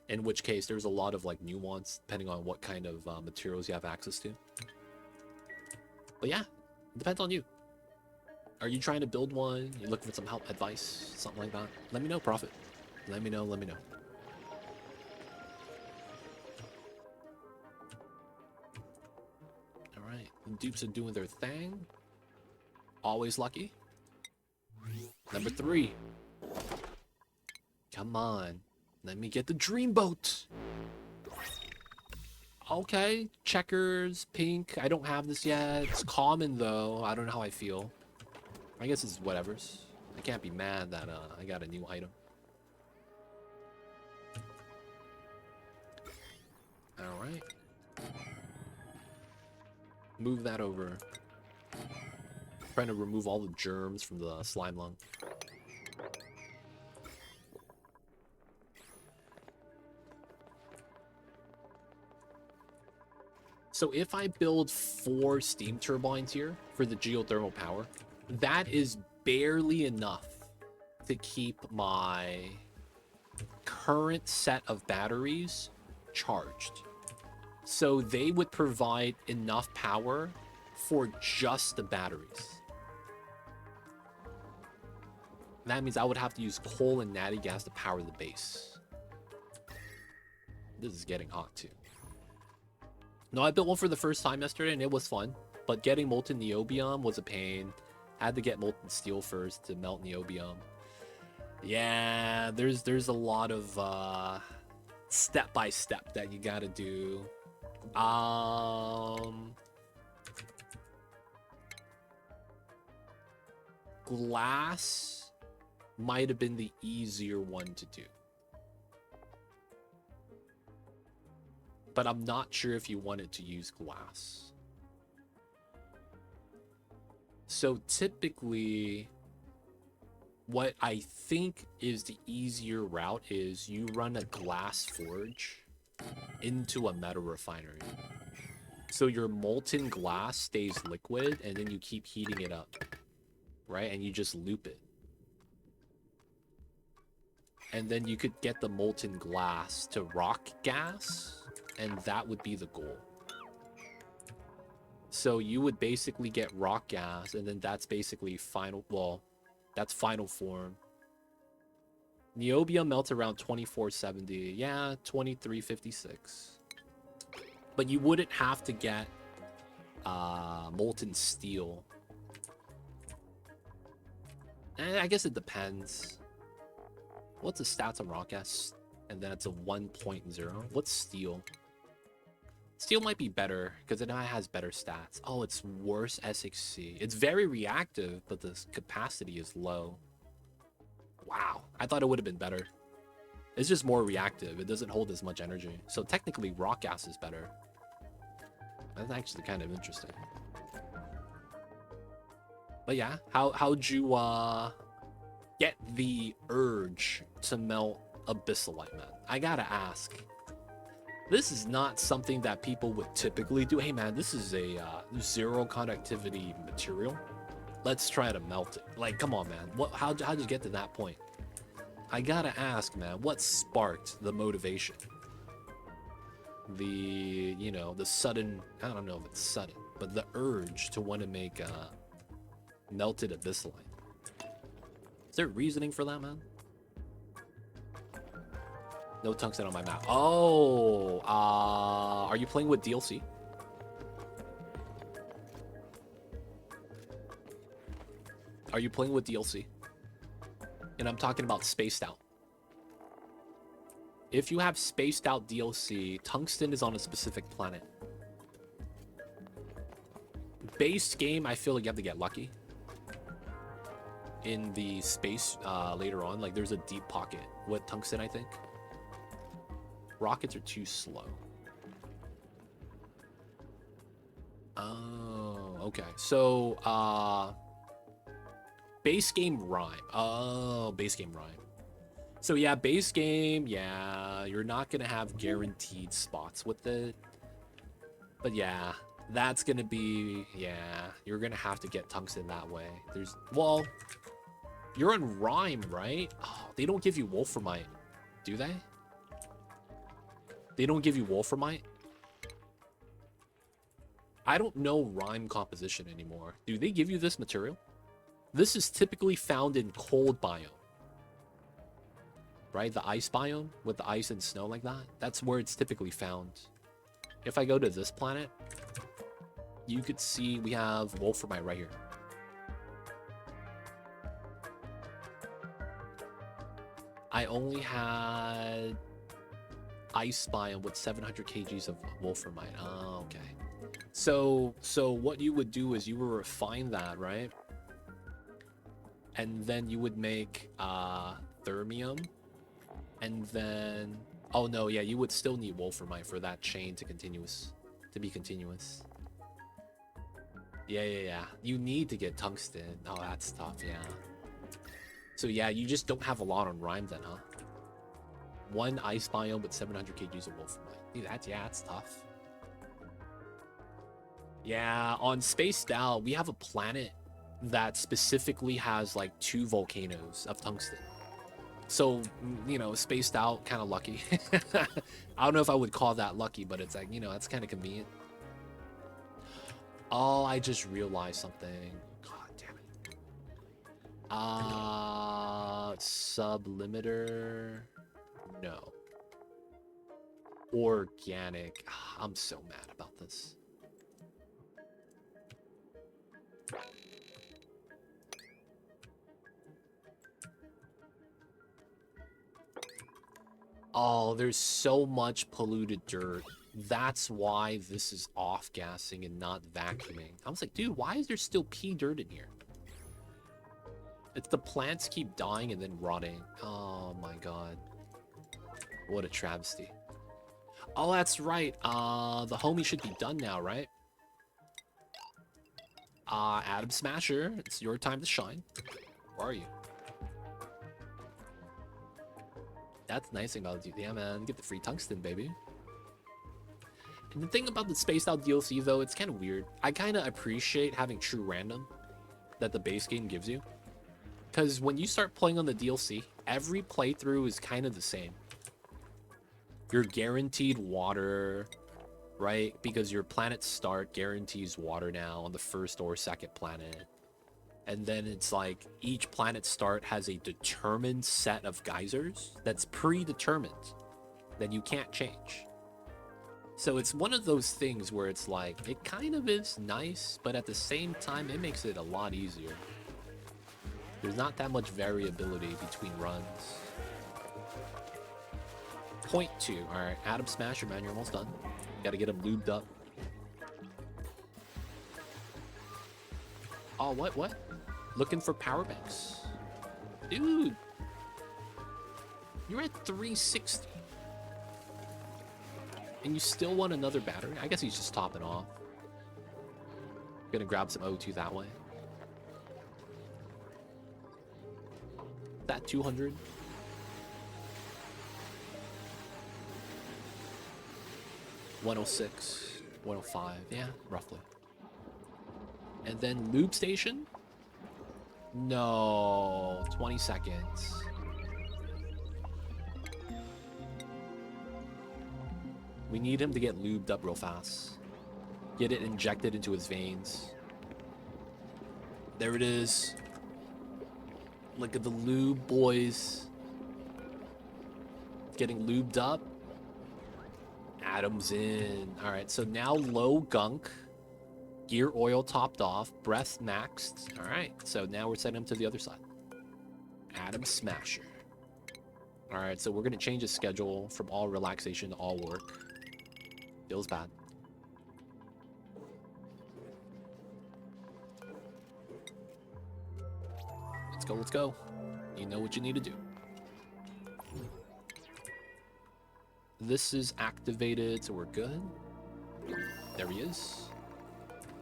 S1: In which case, there's a lot of like nuance depending on what kind of materials you have access to. But yeah, it depends on you. Are you trying to build one? You looking for some help, advice, something like that? Let me know, Prophet. Let me know, let me know. Alright, the dupes are doing their thing. Always lucky. Number 3. Come on. Let me get the dreamboat. Okay, checkers, pink. I don't have this yet. It's common though. I don't know how I feel. I guess it's whatever's. I can't be mad that I got a new item. Alright. Move that over. Trying to remove all the germs from the slime lung. So if I build 4 steam turbines here for the geothermal power, that is barely enough to keep my current set of batteries charged. So they would provide enough power for just the batteries. That means I would have to use coal and natty gas to power the base. This is getting hot too. No, I built one for the first time yesterday and it was fun, but getting molten niobium was a pain. I had to get molten steel first to melt niobium. Yeah, there's a lot of step by step that you gotta do. Glass might have been the easier one to do. But I'm not sure if you wanted to use glass. So typically, what I think is the easier route is you run a glass forge into a metal refinery. So your molten glass stays liquid and then you keep heating it up, right? And you just loop it. And then you could get the molten glass to rock gas, and that would be the goal. So you would basically get rock gas, and then that's basically final, well, that's final form. Niobium melts around 2470. Yeah, 2356. But you wouldn't have to get molten steel. I guess it depends. What's the stats on rock gas? And then it's a 1.0. What's steel? Steel might be better because it has better stats. Oh, it's worse SXC. It's very reactive, but the capacity is low. Wow, I thought it would have been better. It's just more reactive. It doesn't hold as much energy. So technically, rock gas is better. That's actually kind of interesting. But yeah, how'd you get the urge to melt abyssalite, man? I gotta ask. This is not something that people would typically do. Hey man, this is a zero conductivity material. Let's try to melt it. Like, come on, man. How'd you get to that point? I gotta ask, man, what sparked the motivation? The, you know, the sudden, I don't know if it's sudden, but the urge to want to make melted abyssalite. Is there reasoning for that, man? No tungsten on my map. Oh, are you playing with DLC? Are you playing with DLC? And I'm talking about spaced out. If you have spaced out DLC, tungsten is on a specific planet. Base game, I feel like you have to get lucky. in the space later on. Like there's a deep pocket with tungsten, I think. Rockets are too slow. Oh, okay. So, base game rhyme. Oh, base game rhyme. So yeah, base game, yeah, you're not gonna have guaranteed spots with it. But yeah, that's gonna be, yeah, you're gonna have to get tungsten that way. Well, you're on rhyme, right? Oh, they don't give you wolframite, do they? They don't give you wolframite? I don't know rhyme composition anymore. Do they give you this material? This is typically found in cold biome. Right? The ice biome with the ice and snow like that. That's where it's typically found. If I go to this planet, you could see we have wolframite right here. I only had ice biome with 700 kgs of wolframite. Oh, okay. So what you would do is you would refine that, right? And then you would make thermium. And then, oh no, yeah, you would still need wolframite for that chain to be continuous. Yeah. You need to get tungsten. Oh, that's tough, yeah. So yeah, you just don't have a lot on rhyme then, huh? One ice biome with 700 kgs of wolframite. Dude, that's tough. Yeah, on Spaced Out, we have a planet that specifically has like 2 volcanoes of tungsten. So, you know, Spaced Out, kind of lucky. I don't know if I would call that lucky, but it's like, you know, that's kind of convenient. Oh, I just realized something. God damn it. Sublimiter. No. Organic. I'm so mad about this. Oh, there's so much polluted dirt. That's why this is off-gassing and not vacuuming. I was like, dude, why is there still pea dirt in here? It's the plants keep dying and then rotting. Oh my god. What a travesty. Oh, that's right. The homie should be done now, right? Adam Smasher, it's your time to shine. Where are you? That's the nice thing about it. Yeah, man. Get the free tungsten, baby. And the thing about the Spaced Out DLC, though, it's kind of weird. I kind of appreciate having true random that the base game gives you. Because when you start playing on the DLC, every playthrough is kind of the same. You're guaranteed water, right? Because your planet start guarantees water now on the first or second planet. And then it's like each planet start has a determined set of geysers that's predetermined that you can't change. So it's one of those things where it's like, it kind of is nice, but at the same time, it makes it a lot easier. There's not that much variability between runs. Point 2. Alright, Adam Smasher, man, you're almost done. Gotta get him lubed up. Oh, what? Looking for power banks. Dude. You're at 360. And you still want another battery? I guess he's just topping off. Gonna grab some O2 that way. That 200. $106, $105, yeah, roughly. And then lube station? No, 20 seconds. We need him to get lubed up real fast. Get it injected into his veins. There it is. Look at the lube, boys. Getting lubed up. Adam's in. Alright, so now low gunk. Gear oil topped off. Breath maxed. Alright, so now we're setting him to the other side. Adam Smasher. Alright, so we're going to change his schedule from all relaxation to all work. Feels bad. Let's go, let's go. You know what you need to do. This is activated, so we're good. There he is.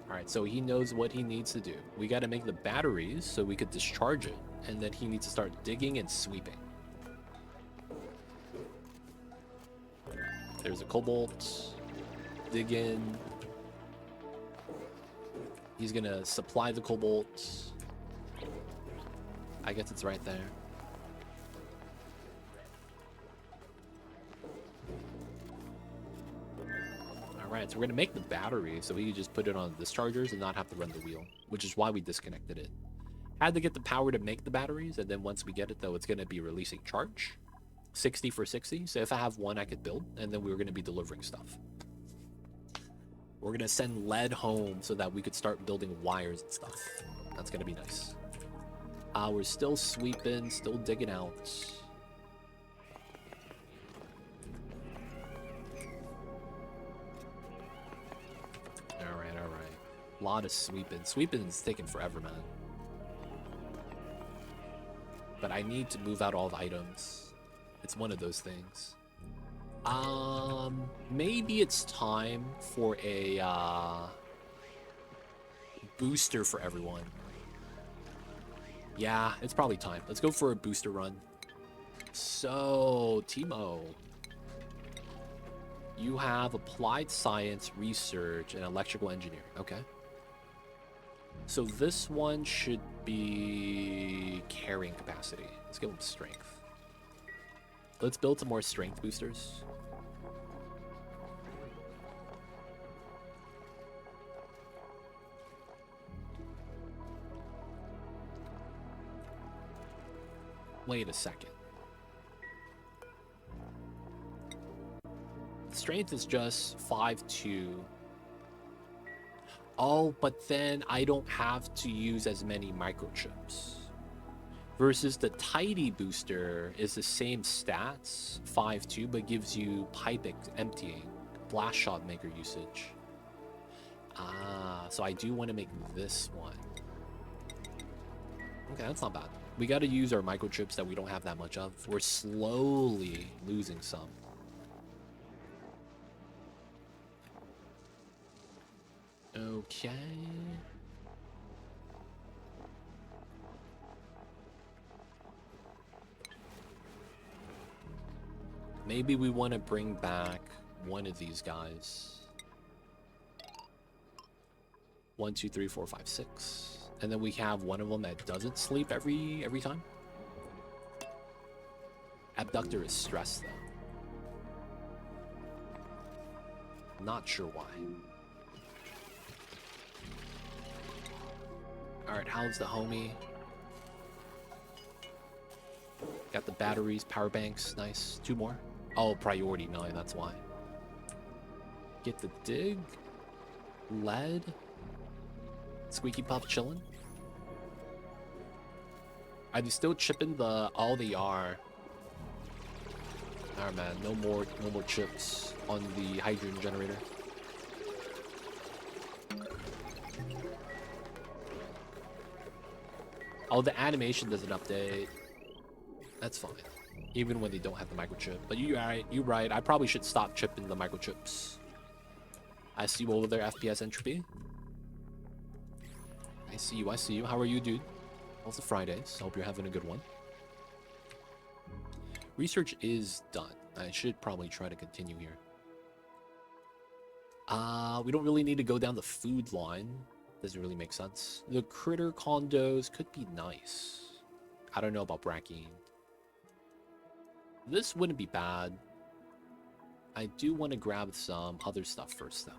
S1: Alright, so he knows what he needs to do. We gotta make the batteries so we could discharge it, and then he needs to start digging and sweeping. There's a cobalt. Dig in. He's gonna supply the cobalt. I guess it's right there. Alright, so we're gonna make the battery so we can just put it on the dischargers and not have to run the wheel, which is why we disconnected it. Had to get the power to make the batteries, and then once we get it though, it's gonna be releasing charge. 60 for 60, so if I have one I could build, and then we were gonna be delivering stuff. We're gonna send lead home so that we could start building wires and stuff. That's gonna be nice. We're still sweeping, still digging out. Alright. A lot of sweeping. Sweeping is taking forever, man. But I need to move out all the items. It's one of those things. Maybe it's time for a booster for everyone. Yeah, it's probably time. Let's go for a booster run. So, Timo, you have applied science, research, and electrical engineering. Okay. So this one should be carrying capacity. Let's give him strength. Let's build some more strength boosters. Wait a second. Strength is just 5-2. Oh, but then I don't have to use as many microchips. Versus the tidy booster is the same stats, 5-2, but gives you pipe emptying, blast shot maker usage. So I do want to make this one. Okay, that's not bad. We got to use our microchips that we don't have that much of. We're slowly losing some. Okay. Maybe we want to bring back one of these guys. 1, 2, 3, 4, 5, 6. And then we have one of them that doesn't sleep every time. Abductor is stressed though. Not sure why. Alright, how's the homie? Got the batteries, power banks, nice. 2 more. Oh, priority 9, that's why. Get the dig. Lead. Squeaky Puff chilling. Are they still chipping the all they are? Alright man, no more chips on the hydrogen generator. Oh, the animation doesn't update. That's fine. Even when they don't have the microchip. But you're right. I probably should stop chipping the microchips. I see you over there, FPS Entropy. I see you. How are you, dude? Also Fridays. Hope you're having a good one. Research is done. I should probably try to continue here. We don't really need to go down the food line. Doesn't really make sense. The critter condos could be nice. I don't know about Brackine. This wouldn't be bad. I do want to grab some other stuff first, though.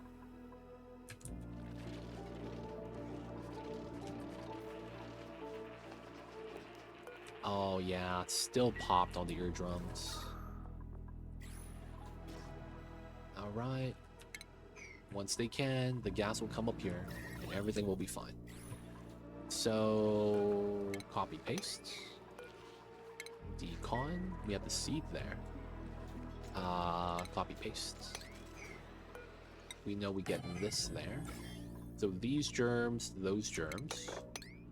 S1: Oh, yeah. It's still popped on the eardrums. Alright. Once they can, the gas will come up here, and everything will be fine. So, copy paste. Decon. We have the seed there. Copy paste. We know we get this there. So these germs, those germs,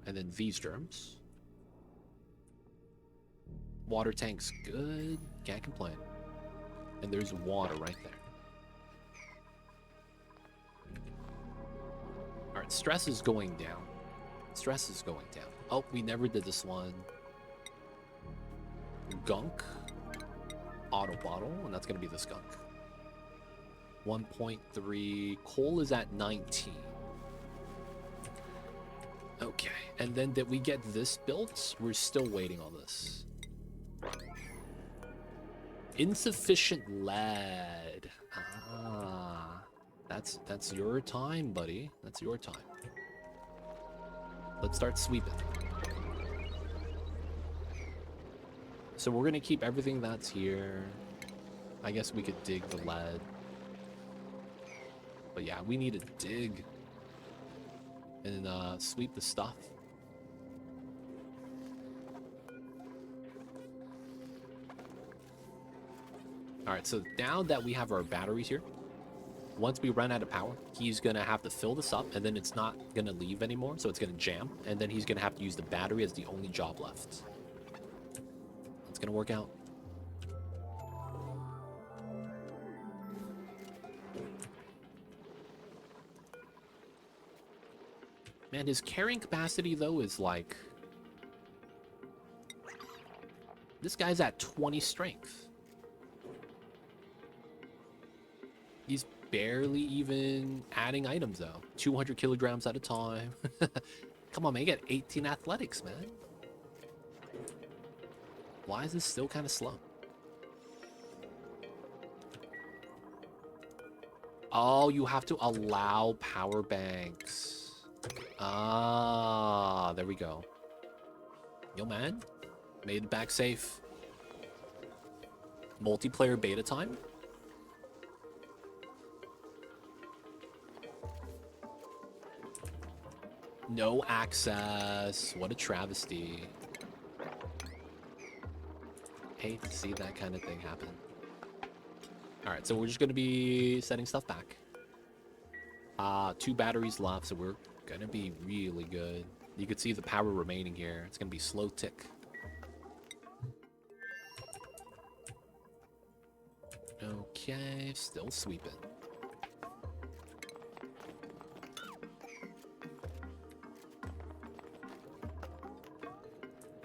S1: and then these germs. Water tank's good. Can't complain. And there's water right there. Alright, stress is going down. Stress is going down. Oh, we never did this one. Gunk. Auto bottle, and that's going to be the skunk. 1.3. Coal is at 19. Okay, and then did we get this built? We're still waiting on this. Insufficient lead. Ah, that's your time, buddy. That's your time. Let's start sweeping. So we're gonna keep everything that's here. I guess we could dig the lead. But yeah, we need to dig and sweep the stuff. Alright, so now that we have our batteries here, once we run out of power, he's gonna have to fill this up, and then it's not gonna leave anymore, so it's gonna jam, and then he's gonna have to use the battery as the only job left. It's gonna work out. Man, his carrying capacity, though, is like... This guy's at 20 strength. He's barely even adding items, though. 200 kilograms at a time. Come on, man. You got 18 athletics, man. Why is this still kind of slow? Oh, you have to allow power banks. Ah, there we go. Yo, man. Made it back safe. Multiplayer beta time? No access. What a travesty. Hate to see that kind of thing happen. Alright, so we're just going to be setting stuff back. 2 batteries left, so we're going to be really good. You can see the power remaining here. It's going to be slow tick. Okay, still sweeping.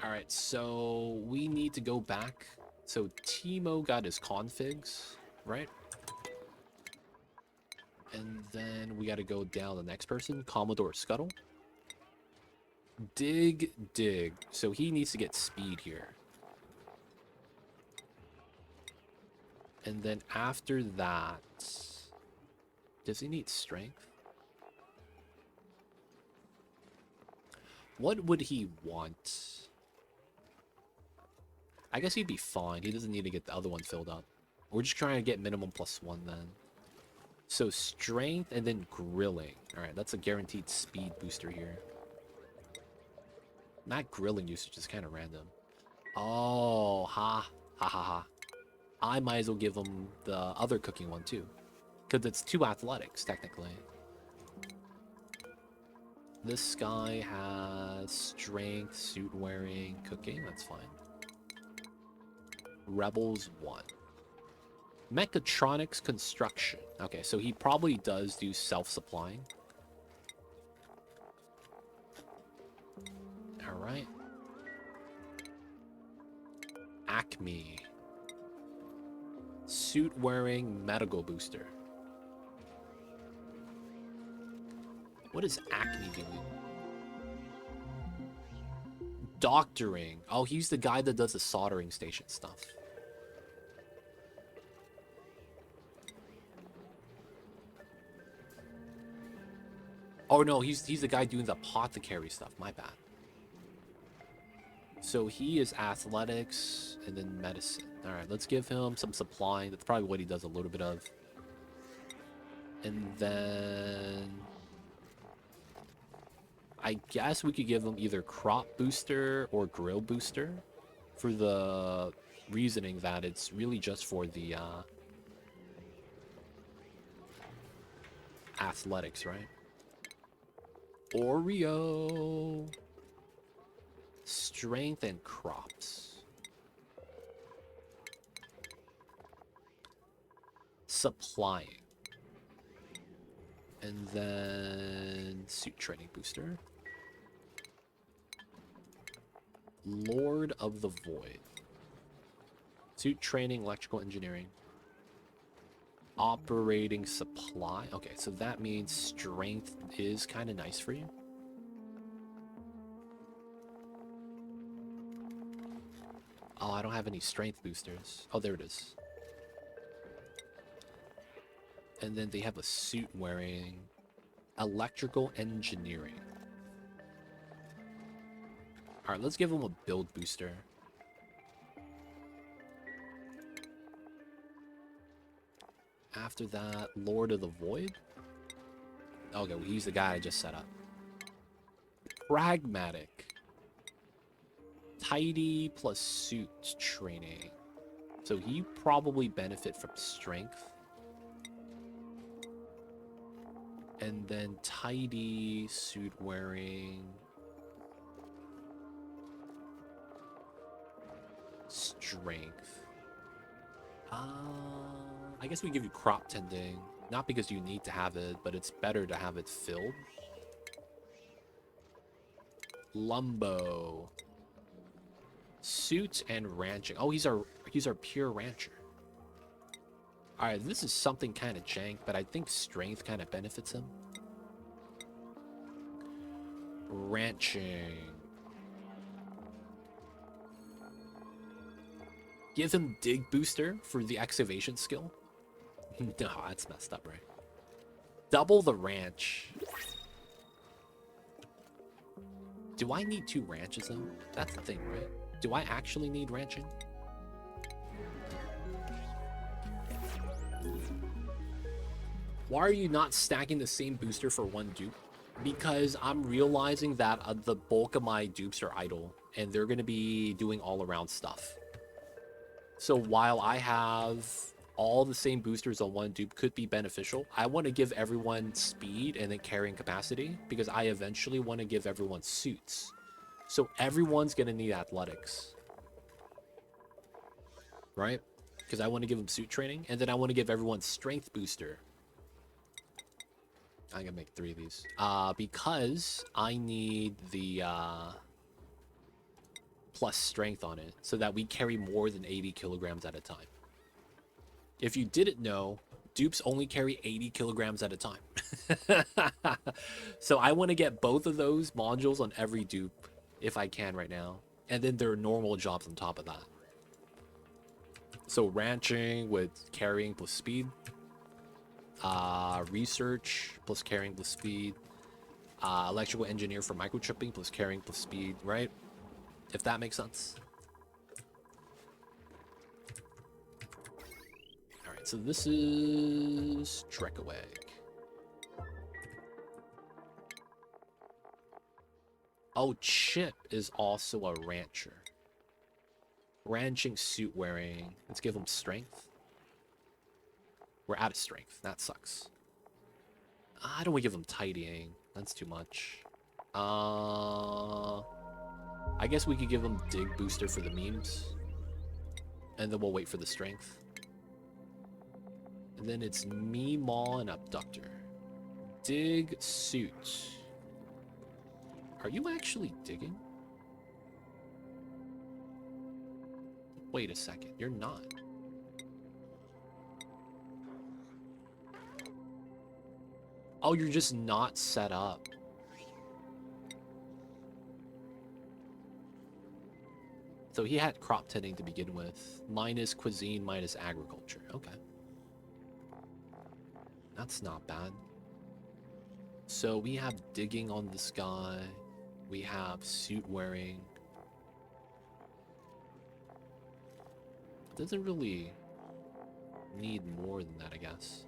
S1: Alright, so we need to go back. So Timo got his configs, right? And then we got to go down the next person, Commodore Scuttle. Dig, dig. So he needs to get speed here. And then after that, does he need strength? What would he want? I guess he'd be fine. He doesn't need to get the other one filled up. We're just trying to get minimum +1 then. So strength and then grilling. Alright, that's a guaranteed speed booster here. That grilling usage is kind of random. Oh, ha. Ha ha ha. I might as well give him the other cooking one too. Because it's 2 athletics, technically. This guy has strength, suit wearing, cooking. That's fine. Rebels 1. Mechatronics construction. Okay, so he probably does do self-supplying. Alright. Acme. Suit wearing medical booster. What is Acme doing? Doctoring. Oh, he's the guy that does the soldering station stuff. Oh no, he's the guy doing the apothecary stuff. My bad. So he is athletics and then medicine. All right, let's give him some supplying. That's probably what he does a little bit of. And then I guess we could give him either crop booster or grill booster, for the reasoning that it's really just for the athletics, right? Oreo. Strength and crops. supplying. And then suit training booster. Lord of the Void. Suit training, electrical engineering. Operating supply. Okay, so that means strength is kind of nice for you. Oh, I don't have any strength boosters. Oh, there it is. And then they have a suit wearing electrical engineering. All right, let's give them a build booster. After that, Lord of the Void. Okay, well, he's the guy I just set up. Pragmatic. Tidy plus suit training. So he probably benefit from strength. And then tidy, suit wearing. Strength. I guess we give you crop tending. Not because you need to have it, but it's better to have it filled. Lumbo. Suit and ranching. Oh, he's our pure rancher. Alright, this is something kind of jank, but I think strength kind of benefits him. Ranching. Give him dig booster for the excavation skill. No, that's messed up, right? Double the ranch. Do I need 2 ranches, though? That's the thing, right? Do I actually need ranching? Why are you not stacking the same booster for 1 dupe? Because I'm realizing that the bulk of my dupes are idle, and they're going to be doing all-around stuff. So while I have all the same boosters on 1 dupe could be beneficial, I want to give everyone speed and then carrying capacity, because I eventually want to give everyone suits. So everyone's going to need athletics. Right? Because I want to give them suit training, and then I want to give everyone strength booster. I'm going to make 3 of these. Because I need the plus strength on it, so that we carry more than 80 kilograms at a time. If you didn't know, dupes only carry 80 kilograms at a time. So I want to get both of those modules on every dupe, if I can right now. And then there are normal jobs on top of that. So ranching with carrying plus speed. Research plus carrying plus speed. Electrical engineer for microchipping plus carrying plus speed, right? If that makes sense. Alright, so this is Drekaweg. Oh, Chip is also a rancher. Ranching suit wearing. Let's give him strength. We're out of strength. That sucks. I don't want to give him tidying. That's too much. I guess we could give him dig booster for the memes. And then we'll wait for the strength. And then it's me, maw, and abductor. Dig suit. Are you actually digging? Wait a second, you're not. Oh, you're just not set up. So he had crop tending to begin with. Minus cuisine, minus agriculture. Okay. That's not bad. So we have digging on this guy. We have suit wearing. Doesn't really need more than that, I guess.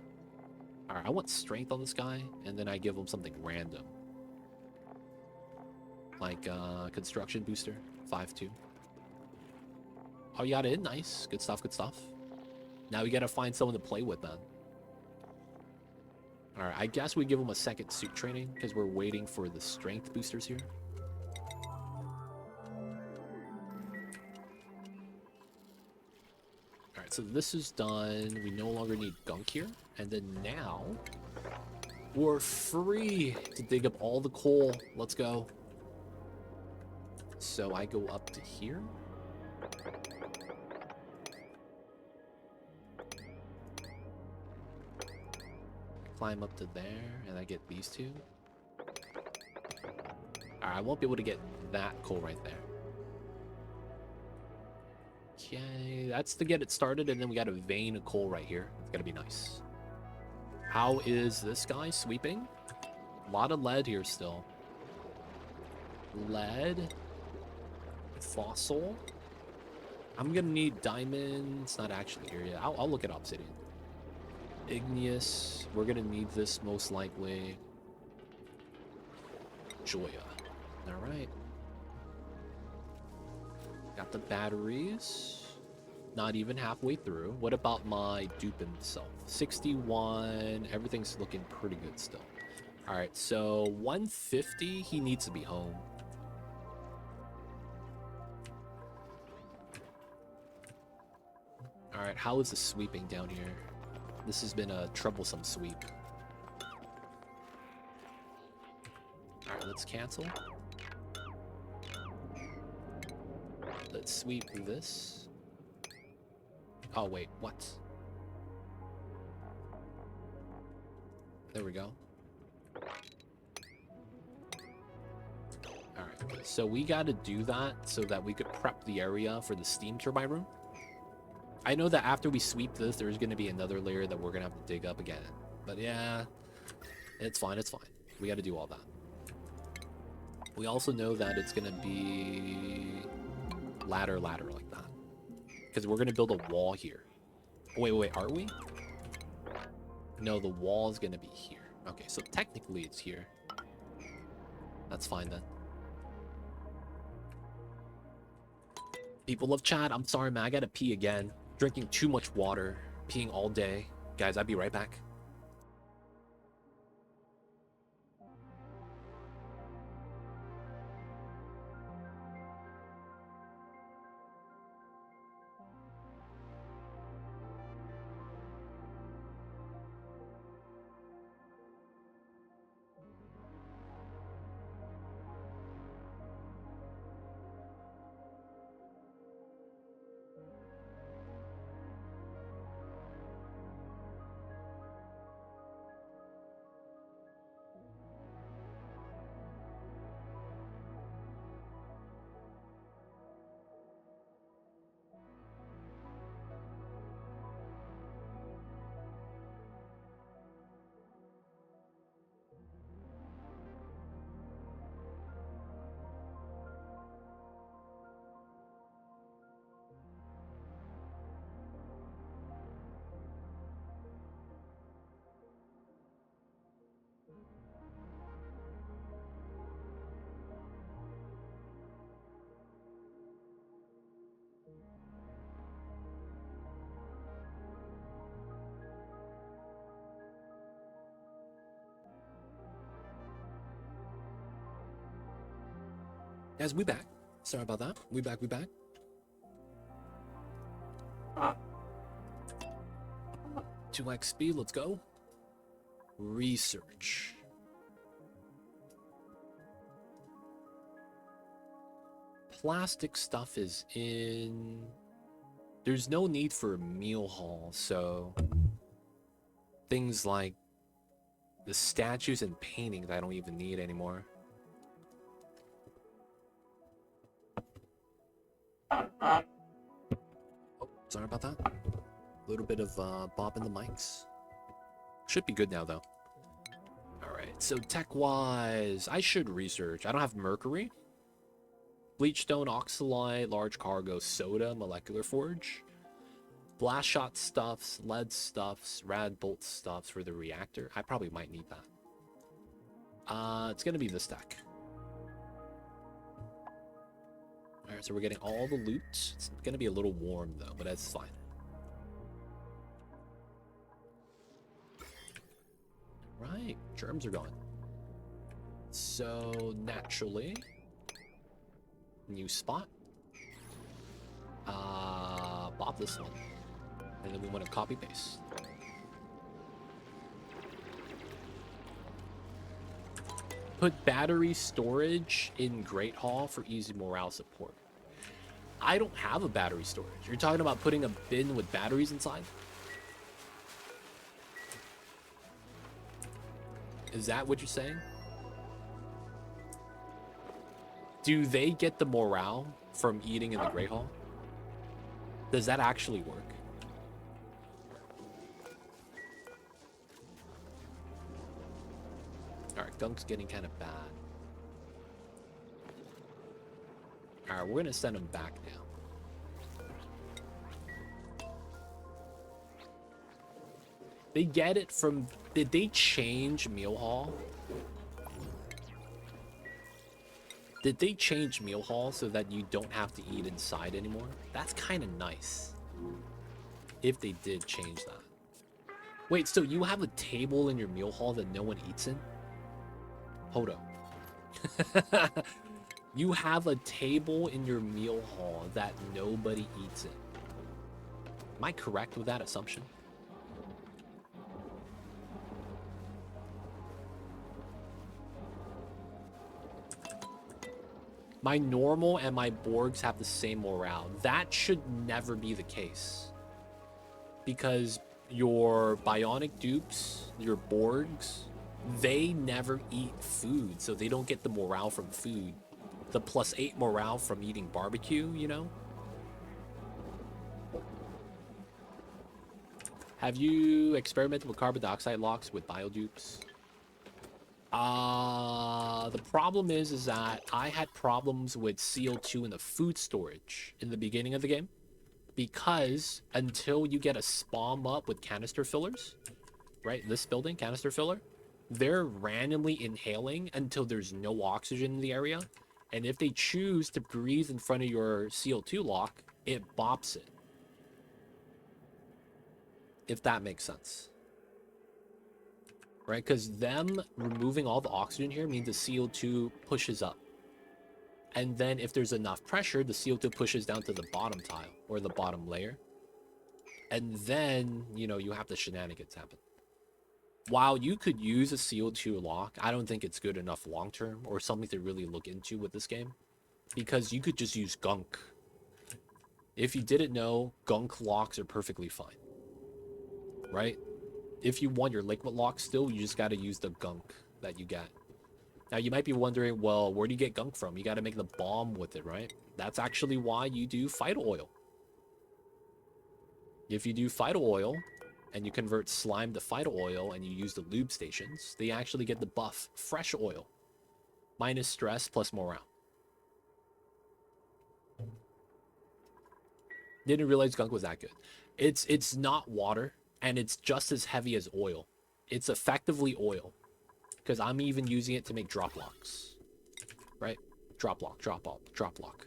S1: Alright, I want strength on this guy, and then I give him something random. Like, construction booster, 5-2. Oh, you got it in, nice. Good stuff, good stuff. Now we gotta find someone to play with, then. Alright, I guess we give him a second suit training, because we're waiting for the strength boosters here. Alright, so this is done. We no longer need gunk here. And then now, we're free to dig up all the coal. Let's go. So I go up to here. Climb up to there, and I get these two. Alright, I won't be able to get that coal right there. Okay, that's to get it started, and then we got a vein of coal right here. It's gonna be nice. How is this guy sweeping? A lot of lead here still. Lead. Fossil. I'm gonna need diamonds. Not actually here yet. I'll look at obsidian. Igneous. We're gonna need this most likely. Joya. Alright. Got the batteries. Not even halfway through. What about my dupe himself? 61. Everything's looking pretty good still. Alright, so 150. He needs to be home. Alright, how is the sweeping down here? This has been a troublesome sweep. Alright, let's cancel. Let's sweep this. Oh, wait, what? There we go. Alright, so we gotta do that so that we could prep the area for the steam turbine room. I know that after we sweep this, there's gonna be another layer that we're gonna have to dig up again. But yeah, it's fine, it's fine. We gotta do all that. We also know that it's gonna be ladder like that. Because we're gonna build a wall here. Wait, are we? No, the wall is gonna be here. Okay, so technically it's here. That's fine then. People of chat, I'm sorry, man. I gotta pee again. Drinking too much water. Peeing all day. Guys, I'll be right back. Guys, we back. Sorry about that. We back. 2x speed, let's go. Research. Plastic stuff is in. There's no need for a meal hall, so things like the statues and paintings I don't even need anymore. Oh, sorry about that. A little bit of bop in the mics. Should be good now, though. Alright, so tech-wise, I should research. I don't have mercury. Bleachstone, oxalite, large cargo, soda, molecular forge. Blast shot stuffs, lead stuffs, rad bolt stuffs for the reactor. I probably might need that. It's gonna be this deck. Alright, so we're getting all the loot. It's gonna be a little warm though, but that's fine. Right, germs are gone. So naturally, new spot. Bop this one. And then we want to copy paste. Put battery storage in Great Hall for easy morale support. I don't have a battery storage. You're talking about putting a bin with batteries inside? Is that what you're saying? Do they get the morale from eating in the Great Hall? Does that actually work? Alright, gunk's getting kind of bad. Alright, we're gonna send him back now. They get it from... Did they change Meal Hall? Did they change Meal Hall so that you don't have to eat inside anymore? That's kind of nice. If they did change that. Wait, so you have a table in your Meal Hall that no one eats in? Hold up. You have a table in your Meal Hall that nobody eats in. Am I correct with that assumption? My normal and my Borgs have the same morale. That should never be the case. Because your Bionic Dupes, your Borgs, they never eat food, so they don't get the morale from food. The +8 morale from eating barbecue, you know? Have you experimented with carbon dioxide locks with biodupes? The problem is that I had problems with CO2 in the food storage in the beginning of the game. Because until you get a spawn up with canister fillers, right? This building, canister filler, they're randomly inhaling until there's no oxygen in the area. And if they choose to breathe in front of your CO2 lock, it bops it. If that makes sense. Right? Because them removing all the oxygen here means the CO2 pushes up. And then if there's enough pressure, the CO2 pushes down to the bottom tile or the bottom layer. And then, you know, you have the shenanigans happen. While you could use a CO2 lock, I don't think it's good enough long term or something to really look into with this game. Because you could just use gunk. If you didn't know, gunk locks are perfectly fine. Right? If you want your liquid lock still, you just got to use the gunk that you get. Now, you might be wondering, well, where do you get gunk from? You got to make the bomb with it, right? That's actually why you do phyto oil. If you do phyto oil, and you convert slime to phyto oil, and you use the lube stations, they actually get the buff fresh oil. Minus stress plus morale. Didn't realize gunk was that good. It's not water, and it's just as heavy as oil. It's effectively oil. Because I'm even using it to make drop locks. Right? Drop lock, drop lock, drop lock.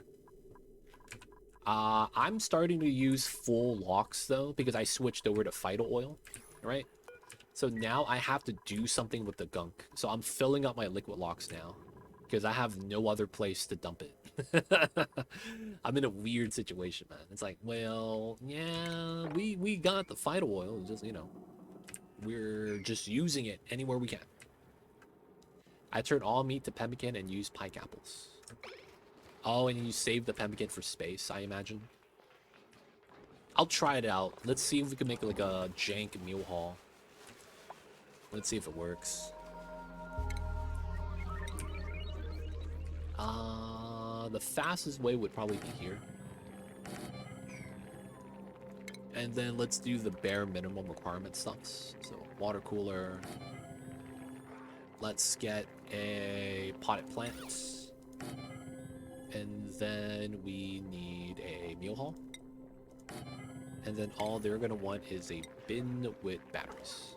S1: I'm starting to use full locks, though, because I switched over to phyto oil. Right? So now I have to do something with the gunk. So I'm filling up my liquid locks now. Because I have no other place to dump it. I'm in a weird situation, man. It's like, well, yeah, we got the phyto oil. Just, you know, we're just using it anywhere we can. I turn all meat to pemmican and use pike apples. Oh, and you save the pemmican for space, I imagine. I'll try it out. Let's see if we can make like a jank meal haul. Let's see if it works. The fastest way would probably be here. And then let's do the bare minimum requirement stuffs. So water cooler. Let's get a potted plant. And then we need a meal hall. And then all they're going to want is a bin with batteries.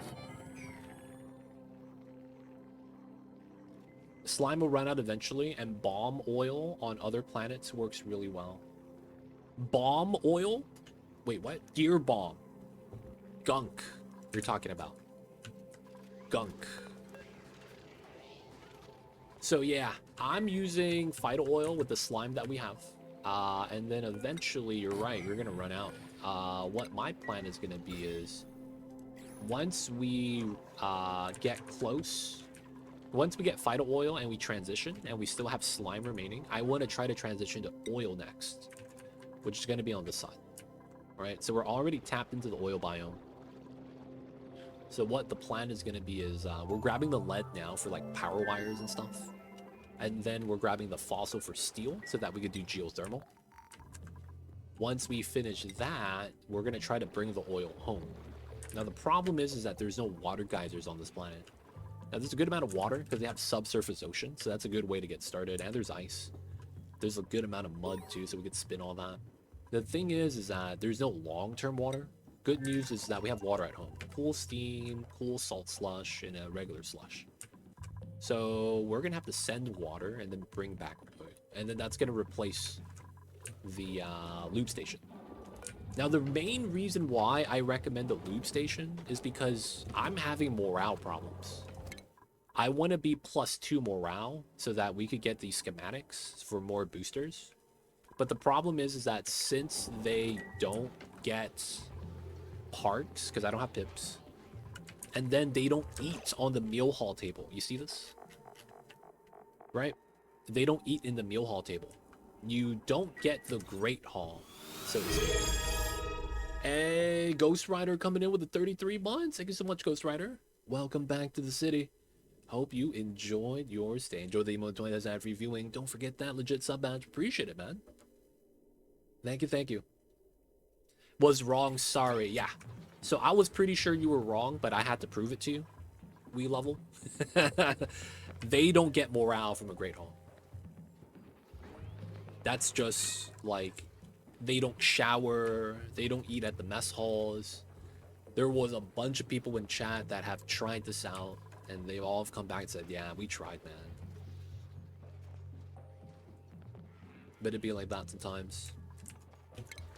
S1: Slime will run out eventually, and bomb oil on other planets works really well. Bomb oil? Wait, what? Gear bomb. Gunk, you're talking about. Gunk. So yeah, I'm using phyto oil with the slime that we have. And then eventually, you're right, you're going to run out. what my plan is going to be is once we get close, once we get Vital Oil and we transition and we still have slime remaining, I want to try to transition to oil next, which is going to be on this side. All right, so we're already tapped into the oil biome. So what the plan is going to be is we're grabbing the lead now for like power wires and stuff. And then we're grabbing the fossil for steel so that we could do geothermal. Once we finish that, we're going to try to bring the oil home. Now the problem is that there's no water geysers on this planet. Now there's a good amount of water because they have subsurface ocean, so that's a good way to get started. And there's ice. There's a good amount of mud too, so we could spin all that. The thing is that there's no long-term water. Good news is that we have water at home. Cool steam, cool salt slush, and a regular slush. So we're going to have to send water and then bring back oil. And then that's going to replace the lube station. Now, the main reason why I recommend the lube station is because I'm having morale problems. I want to be +2 morale so that we could get these schematics for more boosters. But the problem is that since they don't get parts, because I don't have pips, and then they don't eat on the meal hall table. You see this? Right? They don't eat in the meal hall table. You don't get the Great Hall, so to speak. Hey, Ghost Rider coming in with the 33 months. Thank you so much, Ghost Rider. Welcome back to the city. Hope you enjoyed your stay. Enjoy the emote 20 ad free viewing. Don't forget that legit sub badge. Appreciate it, man. Thank you, thank you. Was wrong, sorry. Yeah. So I was pretty sure you were wrong, but I had to prove it to you. We level. They don't get morale from a Great Hall. That's just like, they don't shower, they don't eat at the mess halls. There was a bunch of people in chat that have tried this out, and they all have come back and said, yeah, we tried, man. But it'd be like that sometimes.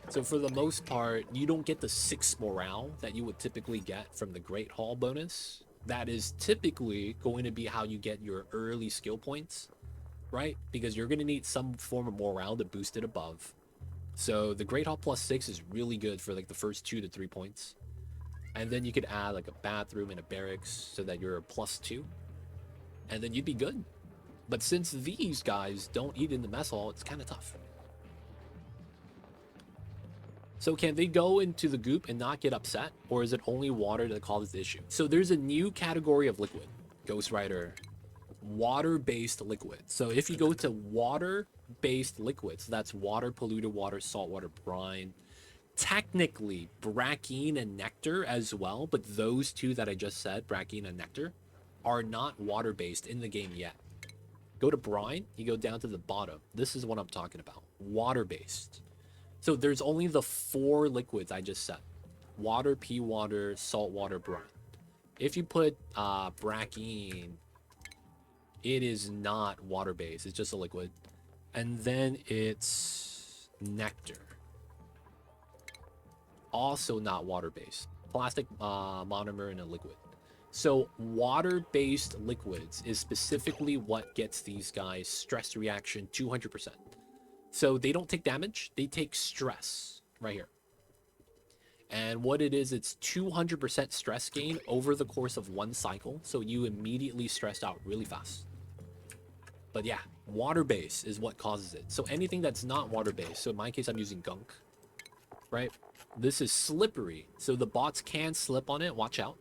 S1: So for the most part, you don't get the 6 morale that you would typically get from the Great Hall bonus. That is typically going to be how you get your early skill points, right? Because you're going to need some form of morale to boost it above. So the Great Hall +6 is really good for like the first 2 to 3 points. And then you could add like a bathroom and a barracks so that you're a +2. And then you'd be good. But since these guys don't eat in the mess hall, it's kind of tough. So can they go into the goop and not get upset? Or is it only water that causes the issue? So there's a new category of liquid, Ghost Rider. Water-based liquid. So if you go to water-based liquids, that's water, polluted water, saltwater, brine. Technically, brackine and nectar as well, but those two that I just said, brackine and nectar, are not water-based in the game yet. Go to brine, you go down to the bottom. This is what I'm talking about. Water-based. So there's only the 4 liquids I just said. Water, pea water, salt water, brine. If you put brackine, it is not water-based. It's just a liquid. And then it's nectar. Also not water-based. Plastic monomer in a liquid. So water-based liquids is specifically what gets these guys stress reaction 200%. So they don't take damage, they take stress right here. And what it is, it's 200% stress gain over the course of 1 cycle. So you immediately stress out really fast. But yeah, water-based is what causes it. So anything that's not water-based, so in my case, I'm using gunk, right? This is slippery. So the bots can slip on it, watch out.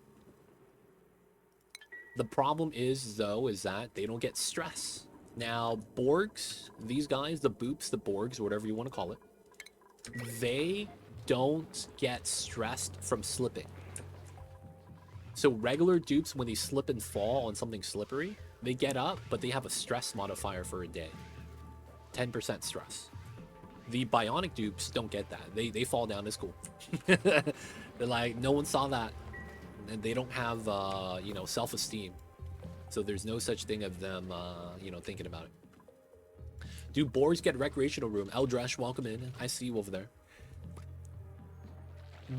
S1: The problem is, though, is that they don't get stress. Now, Borgs, these guys, the Boops, the Borgs, whatever you want to call it, they don't get stressed from slipping. So regular dupes, when they slip and fall on something slippery, they get up, but they have a stress modifier for a day. 10% stress. The Bionic dupes don't get that. They fall down to school. They're like, no one saw that. And they don't have, you know, self-esteem. So there's no such thing of them, you know, thinking about it. Do Borgs get recreational room? Eldresh, welcome in. I see you over there.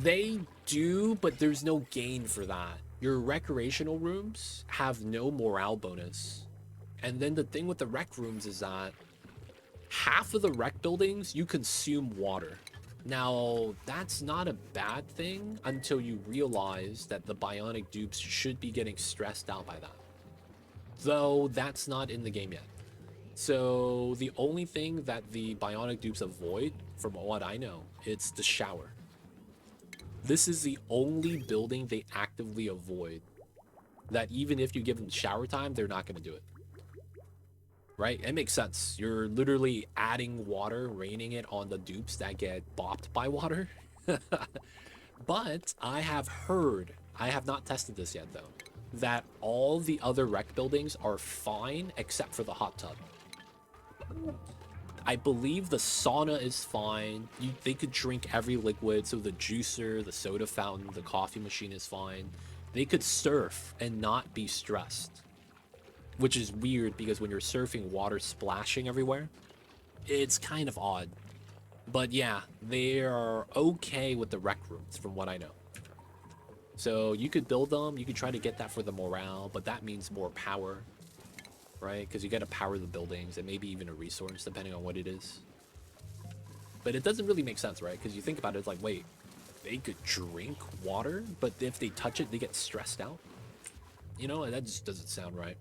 S1: They do, but there's no gain for that. Your recreational rooms have no morale bonus. And then the thing with the rec rooms is that half of the rec buildings, you consume water. Now, that's not a bad thing until you realize that the bionic dupes should be getting stressed out by that. Though that's not in the game yet. So the only thing that the bionic dupes avoid, from what I know, it's the shower. This is the only building they actively avoid. That even if you give them shower time, they're not going to do it. Right? It makes sense. You're literally adding water, raining it on the dupes that get bopped by water. But I have heard, I have not tested this yet though, that all the other rec buildings are fine except for the hot tub. I believe the sauna is fine. They could drink every liquid, so the juicer, the soda fountain, the coffee machine is fine. They could surf and not be stressed. Which is weird because when you're surfing, water splashing everywhere. It's kind of odd. But yeah, they are okay with the rec rooms from what I know. So you could build them, you could try to get that for the morale, but that means more power, right? Because you got to power the buildings and maybe even a resource depending on what it is. But it doesn't really make sense, right? Because you think about it, it's like, wait, they could drink water, but if they touch it, they get stressed out. You know, that just doesn't sound right.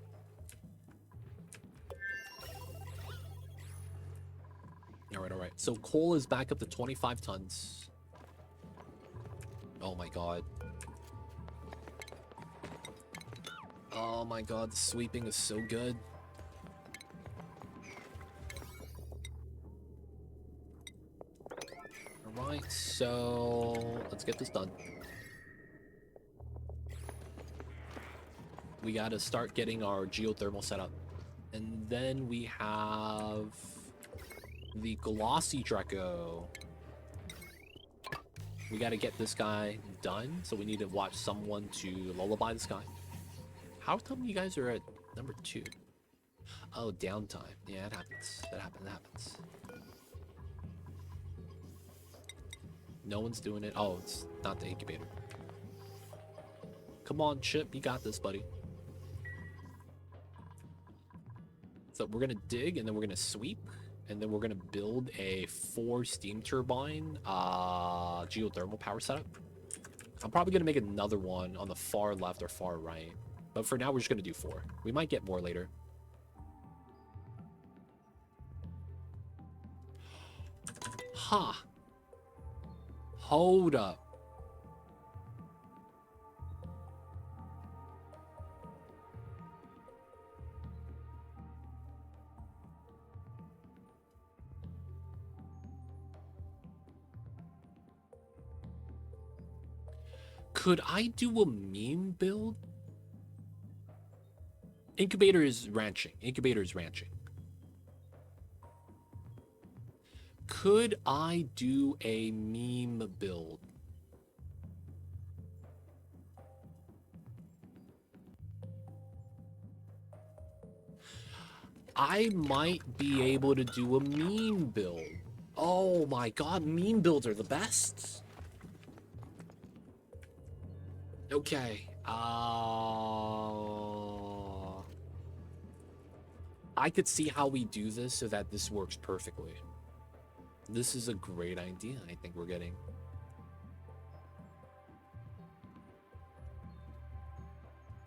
S1: All right. So coal is back up to 25 tons. Oh my god. Oh my god, the sweeping is so good. Alright, so let's get this done. We gotta start getting our geothermal set up. And then we have the glossy Draco. We gotta get this guy done, so we need to watch someone to lullaby this guy. How come you guys are at number 2? Oh, downtime. Yeah, it happens. That happens. No one's doing it. Oh, it's not the incubator. Come on, Chip. You got this, buddy. So we're going to dig, and then we're going to sweep, and then we're going to build a 4 steam turbine geothermal power setup. I'm probably going to make another one on the far left or far right. But for now, we're just going to do 4. We might get more later. Huh. Hold up. Could I do a meme build? Incubator is ranching. Could I do a meme build? I might be able to do a meme build. Oh my god, meme builds are the best. Okay. I could see how we do this so that this works perfectly. This is a great idea, I think we're getting.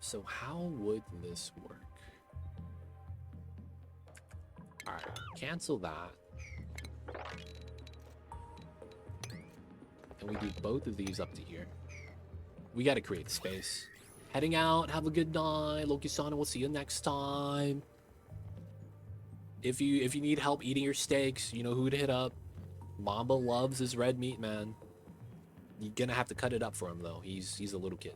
S1: So how would this work? Alright, cancel that. And we do both of these up to here. We gotta create space. Heading out, have a good night. Loki-sana, we'll see you next time. If you need help eating your steaks, you know who to hit up. Mamba loves his red meat, man. You're gonna have to cut it up for him though. He's a little kid.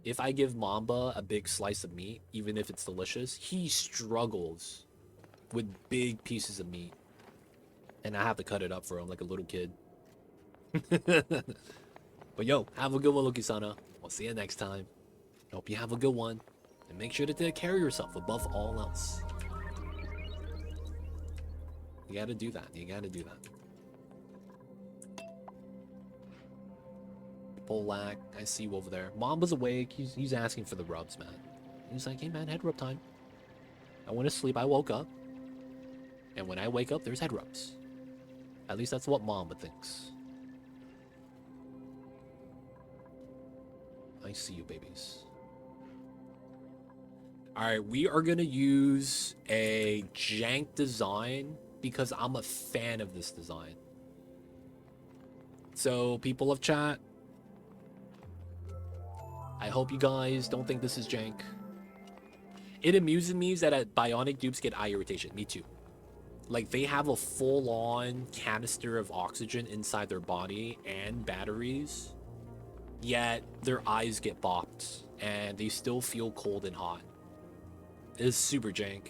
S1: If I give Mamba a big slice of meat, even if it's delicious, he struggles with big pieces of meat. And I have to cut it up for him like a little kid. But yo, have a good one, Loki-sana. We'll see you next time. Hope you have a good one. And make sure to take care of yourself above all else. You gotta do that. You gotta do that. Polak, I see you over there. Mamba's awake. He's asking for the rubs, man. He's like, hey man, head rub time. I went to sleep. I woke up. And when I wake up, there's head rubs. At least that's what Mamba thinks. I see you, babies. Alright, we are gonna use a jank design because I'm a fan of this design. So, people of chat, I hope you guys don't think this is jank. It amuses me that Bionic Dupes get eye irritation. Me too. Like, they have a full-on canister of oxygen inside their body and batteries, yet their eyes get bopped, and they still feel cold and hot. It's super jank,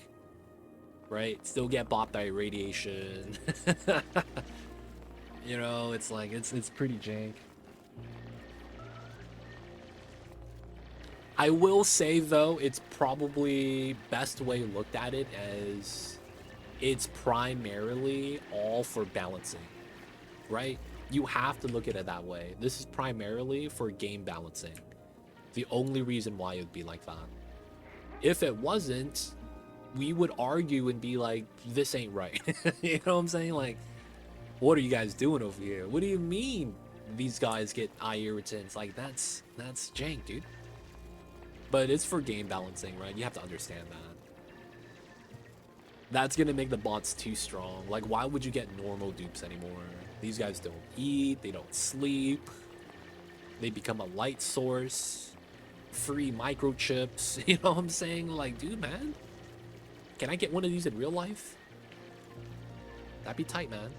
S1: right? Still get bopped by radiation. You know, it's like, it's pretty jank. I will say, though, it's probably best way looked at it as it's primarily all for balancing, right? You have to look at it that way. This is primarily for game balancing. The only reason why it would be like that. If it wasn't, we would argue and be like, this ain't right. You know what I'm saying? Like, what are you guys doing over here? What do you mean these guys get eye irritants? Like, that's jank, dude. But it's for game balancing, right? You have to understand that. That's gonna make the bots too strong. Like, why would you get normal dupes anymore? These guys don't eat, they don't sleep. They become a light source. Free microchips. You know what I'm saying? Like, dude, man. Can I get one of these in real life? That'd be tight, man.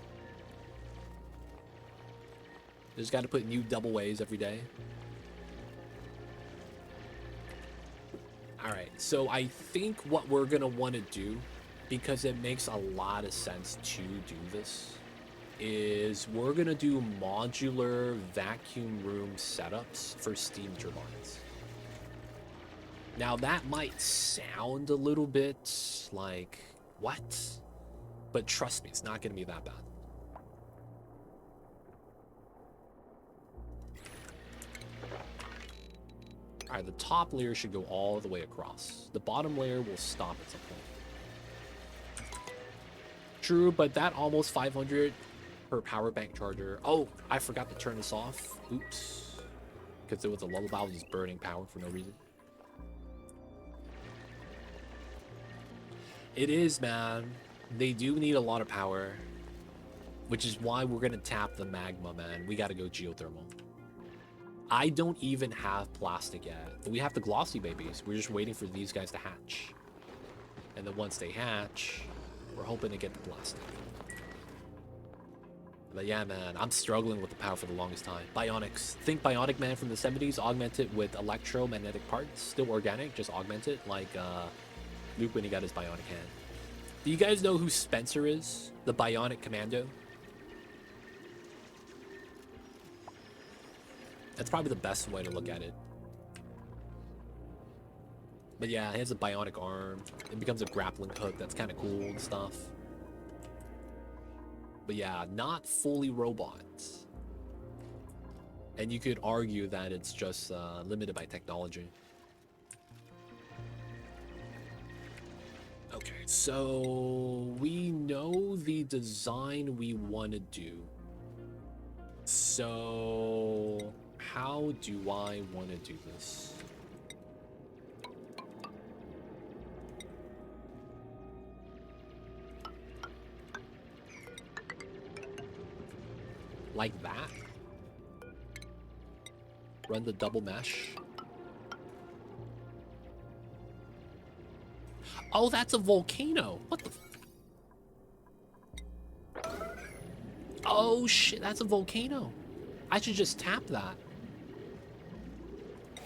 S1: Just gotta put new double ways every day. Alright, so I think what we're gonna want to do, because it makes a lot of sense to do this, is we're gonna do modular vacuum room setups for steam turbines. Now that might sound a little bit like, what? But trust me, it's not gonna be that bad. Alright, the top layer should go all the way across. The bottom layer will stop at some point. True, but that almost 500 per power bank charger. Oh, I forgot to turn this off. Oops. Because it was a lullaby, I was just burning power for no reason. It is, man. They do need a lot of power. Which is why we're going to tap the magma, man. We got to go geothermal. I don't even have plastic yet. We have the glossy babies. We're just waiting for these guys to hatch. And then once they hatch, we're hoping to get the plastic. But yeah, man, I'm struggling with the power for the longest time. Bionics. Think Bionic Man from the 70s, augmented with electromagnetic parts. Still organic, just augmented, like Luke when he got his bionic hand. Do you guys know who Spencer is? The Bionic Commando? That's probably the best way to look at it. But yeah, he has a bionic arm. It becomes a grappling hook. That's kind of cool and stuff. But yeah, not fully robots. And you could argue that it's just limited by technology. Okay, so we know the design we want to do. So how do I want to do this? Like that? Run the double mesh. Oh, that's a volcano. What the? Oh shit, that's a volcano. I should just tap that.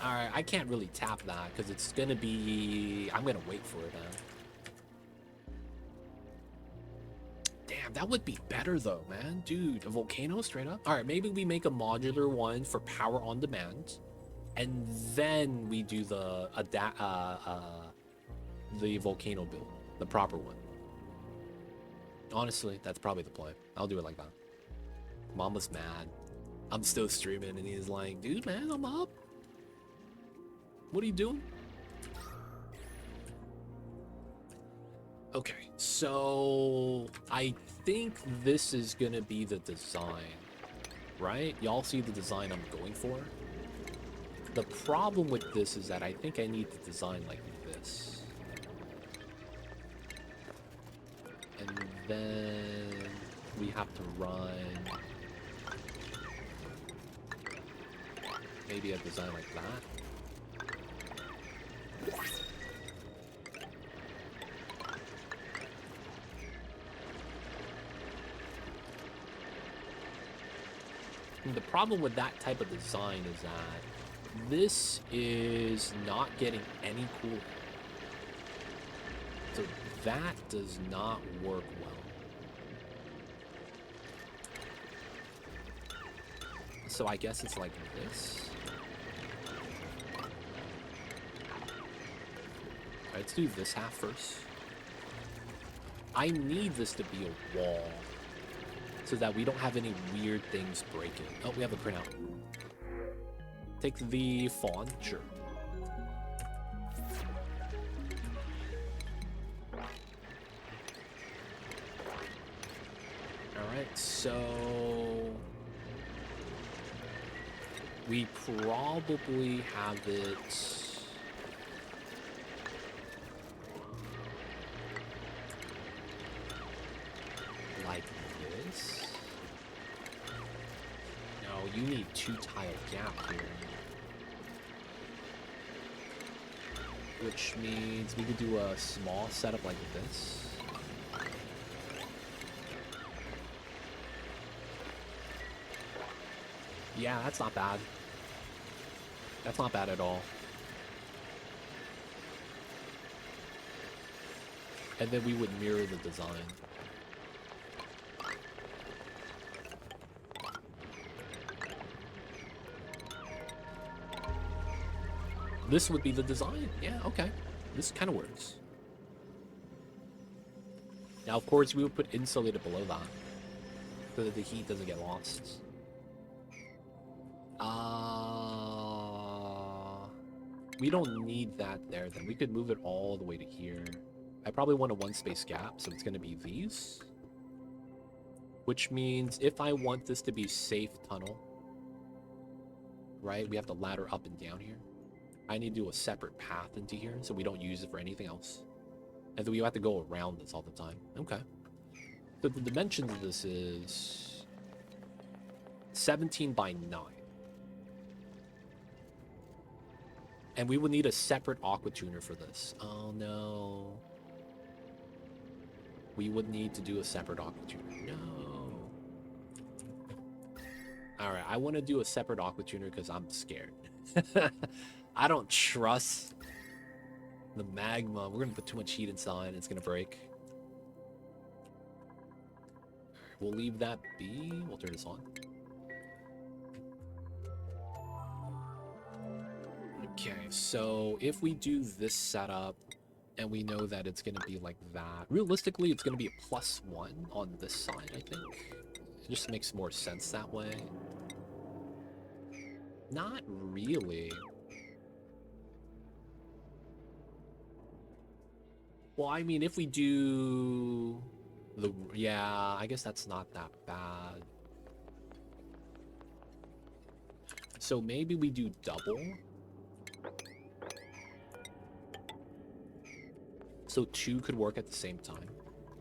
S1: Alright, I can't really tap that because it's gonna be... I'm gonna wait for it, man. Damn, that would be better though, man. Dude, a volcano straight up? Alright, maybe we make a modular one for power on demand. And then we do the volcano build. The proper one. Honestly, that's probably the play. I'll do it like that. Mama's mad. I'm still streaming and he's like, dude, man, I'm up. What are you doing? Okay, so I think this is gonna be the design, right? Y'all see the design I'm going for? The problem with this is that I think I need to design like this. And then we have to run maybe a design like that. And the problem with that type of design is that this is not getting any cooler. So that does not work well. So I guess it's like this. Let's do this half first. I need this to be a wall so that we don't have any weird things breaking. Oh, we have a printout. Take the fawn, sure. Alright, so we probably have it like this. No, you need 2 tile gap here. Which means we could do a small setup like this. Yeah, that's not bad. That's not bad at all. And then we would mirror the design. This would be the design. Yeah, okay. This kind of works. Now, of course, we would put insulated below that so that the heat doesn't get lost. We don't need that there, then. We could move it all the way to here. I probably want a 1-space gap, so it's going to be these. Which means if I want this to be safe tunnel, right, we have to ladder up and down here. I need to do a separate path into here so we don't use it for anything else. And then we have to go around this all the time. Okay. So the dimensions of this is 17 by 9. And we would need a separate aqua tuner for this. Oh no. We would need to do a separate aqua tuner. No. Alright, I want to do a separate aqua tuner because I'm scared. I don't trust the magma. We're going to put too much heat inside. It's going to break. We'll leave that be. We'll turn this on. Okay, so if we do this setup, and we know that it's going to be like that, realistically, it's going to be a +1 on this side, I think. It just makes more sense that way. Not really. Well, I mean, if we do the... Yeah, I guess that's not that bad. So maybe we do double. So 2 could work at the same time.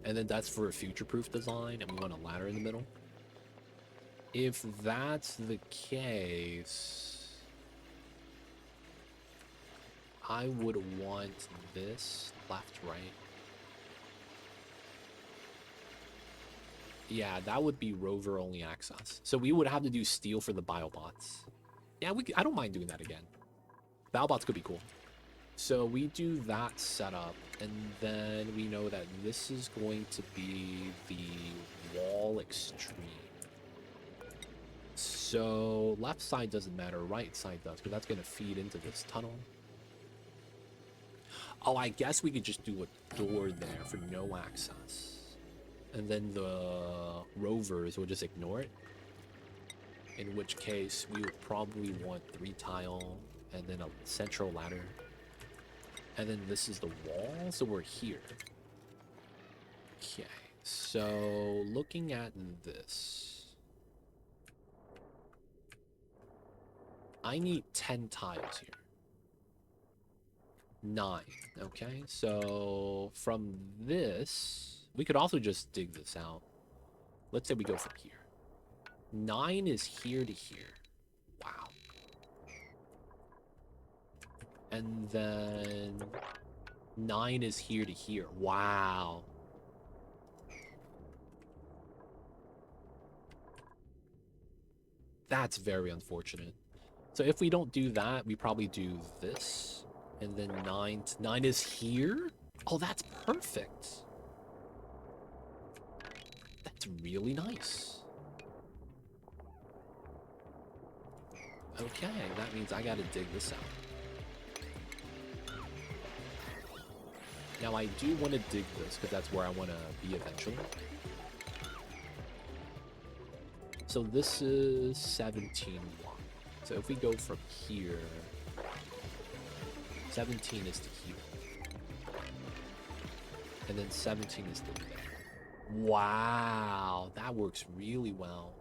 S1: And then that's for a future-proof design, and we want a ladder in the middle. If that's the case, I would want this left, right. Yeah, that would be rover only access. So we would have to do steel for the biobots. Yeah, I don't mind doing that again. Biobots could be cool. So we do that setup, and then we know that this is going to be the wall extreme. So left side doesn't matter, right side does, because that's going to feed into this tunnel. Oh, I guess we could just do a door there for no access. And then the rovers will just ignore it. In which case, we would probably want 3 tile, and then a central ladder. And then this is the wall, so we're here. Okay, so looking at this, I need 10 tiles here. 9. Okay, so from this, we could also just dig this out. Let's say we go from here. 9 is here to here. Wow. And then 9 is here to here. Wow. That's very unfortunate. So if we don't do that, we probably do this. And then 9 is here? Oh, that's perfect. That's really nice. Okay, that means I gotta dig this out. Now I do want to dig this because that's where I want to be eventually. So this is 17 long. So if we go from here, 17 is to here. And then 17 is to there. Wow, that works really well.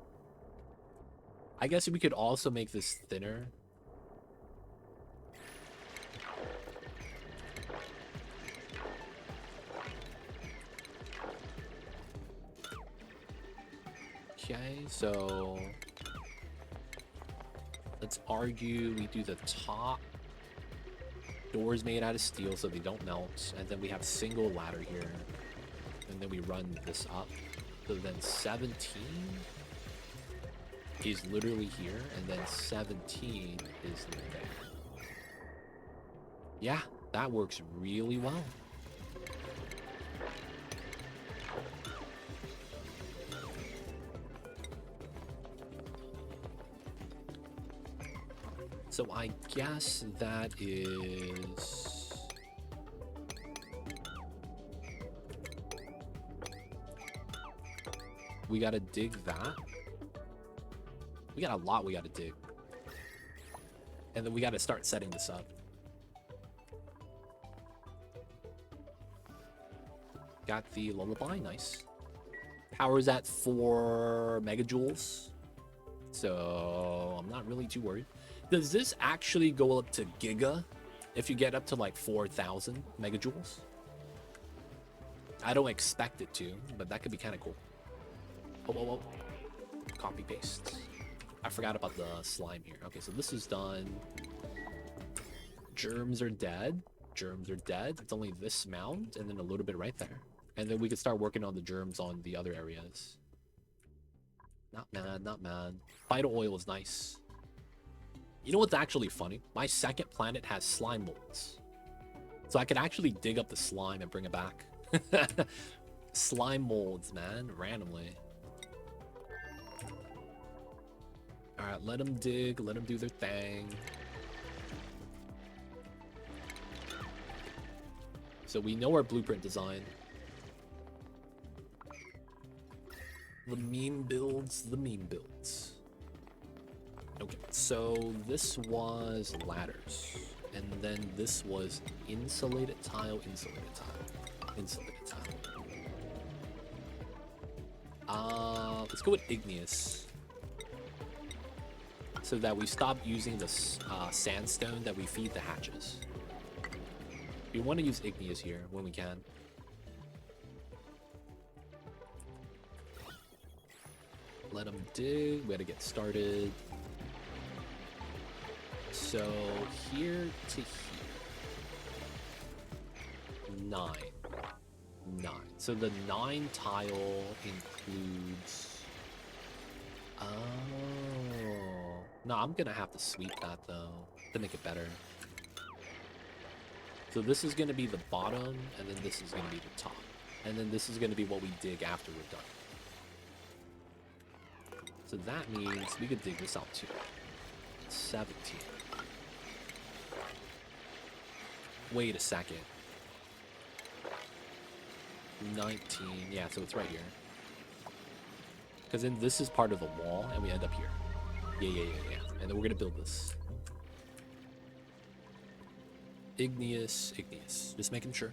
S1: I guess we could also make this thinner. Okay, so let's argue we do the top. Doors made out of steel so they don't melt. And then we have single ladder here. And then we run this up. So then 17 is literally here. And then 17 is there. Yeah, that works really well. So I guess that is... We gotta dig that. We got a lot we gotta dig. And then we gotta start setting this up. Got the lullaby, nice. Power's at 4 megajoules. So I'm not really too worried. Does this actually go up to giga if you get up to like 4,000 megajoules? I don't expect it to, but that could be kind of cool. Oh. Copy paste. I forgot about the slime here. Okay, so this is done. Germs are dead. Germs are dead. It's only this mound and then a little bit right there. And then we can start working on the germs on the other areas. Not mad, not mad. Vital oil is nice. You know what's actually funny? My second planet has slime molds. So I could actually dig up the slime and bring it back. Slime molds, man, randomly. Alright, let them dig, let them do their thing. So we know our blueprint design. The meme builds. Okay, so this was ladders, and then this was insulated tile. Let's go with igneous, so that we stop using the sandstone that we feed the hatches. We want to use igneous here when we can. Let them dig. We gotta get started. So here to here. 9. So the 9 tile includes... Oh. No, I'm gonna have to sweep that though to make it better. So this is gonna be the bottom, and then this is gonna be the top. And then this is gonna be what we dig after we're done. So that means we could dig this out too. 17. Wait a second. 19. Yeah, so it's right here. Because then this is part of the wall, and we end up here. Yeah. And then we're going to build this. Igneous. Just making sure.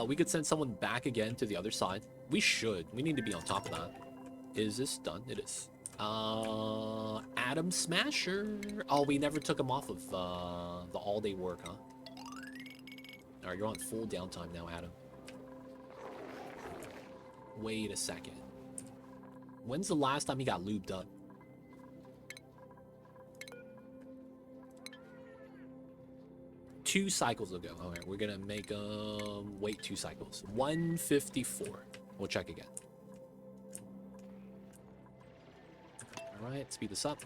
S1: We could send someone back again to the other side. We should. We need to be on top of that. Is this done? It is. Atom Smasher. Oh, we never took him off of the all-day work, huh? Alright, you're on full downtime now, Adam. Wait a second. When's the last time he got lubed up? Two cycles ago. Alright, we're gonna make him wait 2 cycles. 154. We'll check again. Alright, speed this up.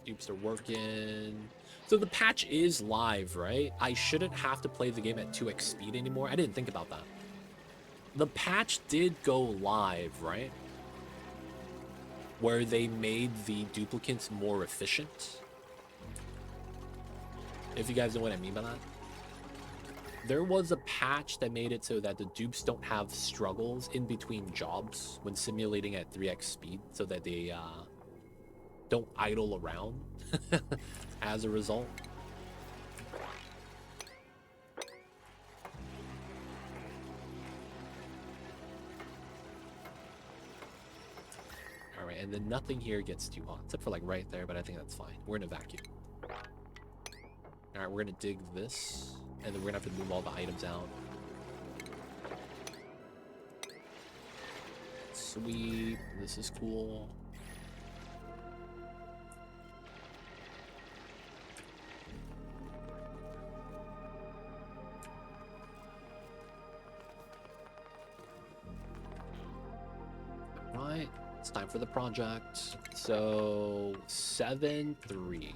S1: Dupes are working. So the patch is live, right? I shouldn't have to play the game at 2x speed anymore. I didn't think about that. The patch did go live, right? Where they made the duplicates more efficient. If you guys know what I mean by that. There was a patch that made it so that the dupes don't have struggles in between jobs when simulating at 3x speed, so that they don't idle around as a result. Alright, and then nothing here gets too hot, except for like right there, but I think that's fine. We're in a vacuum. Alright, we're gonna dig this, and then we're gonna have to move all the items out. Sweet, this is cool. Alright, it's time for the project. So, 7-3.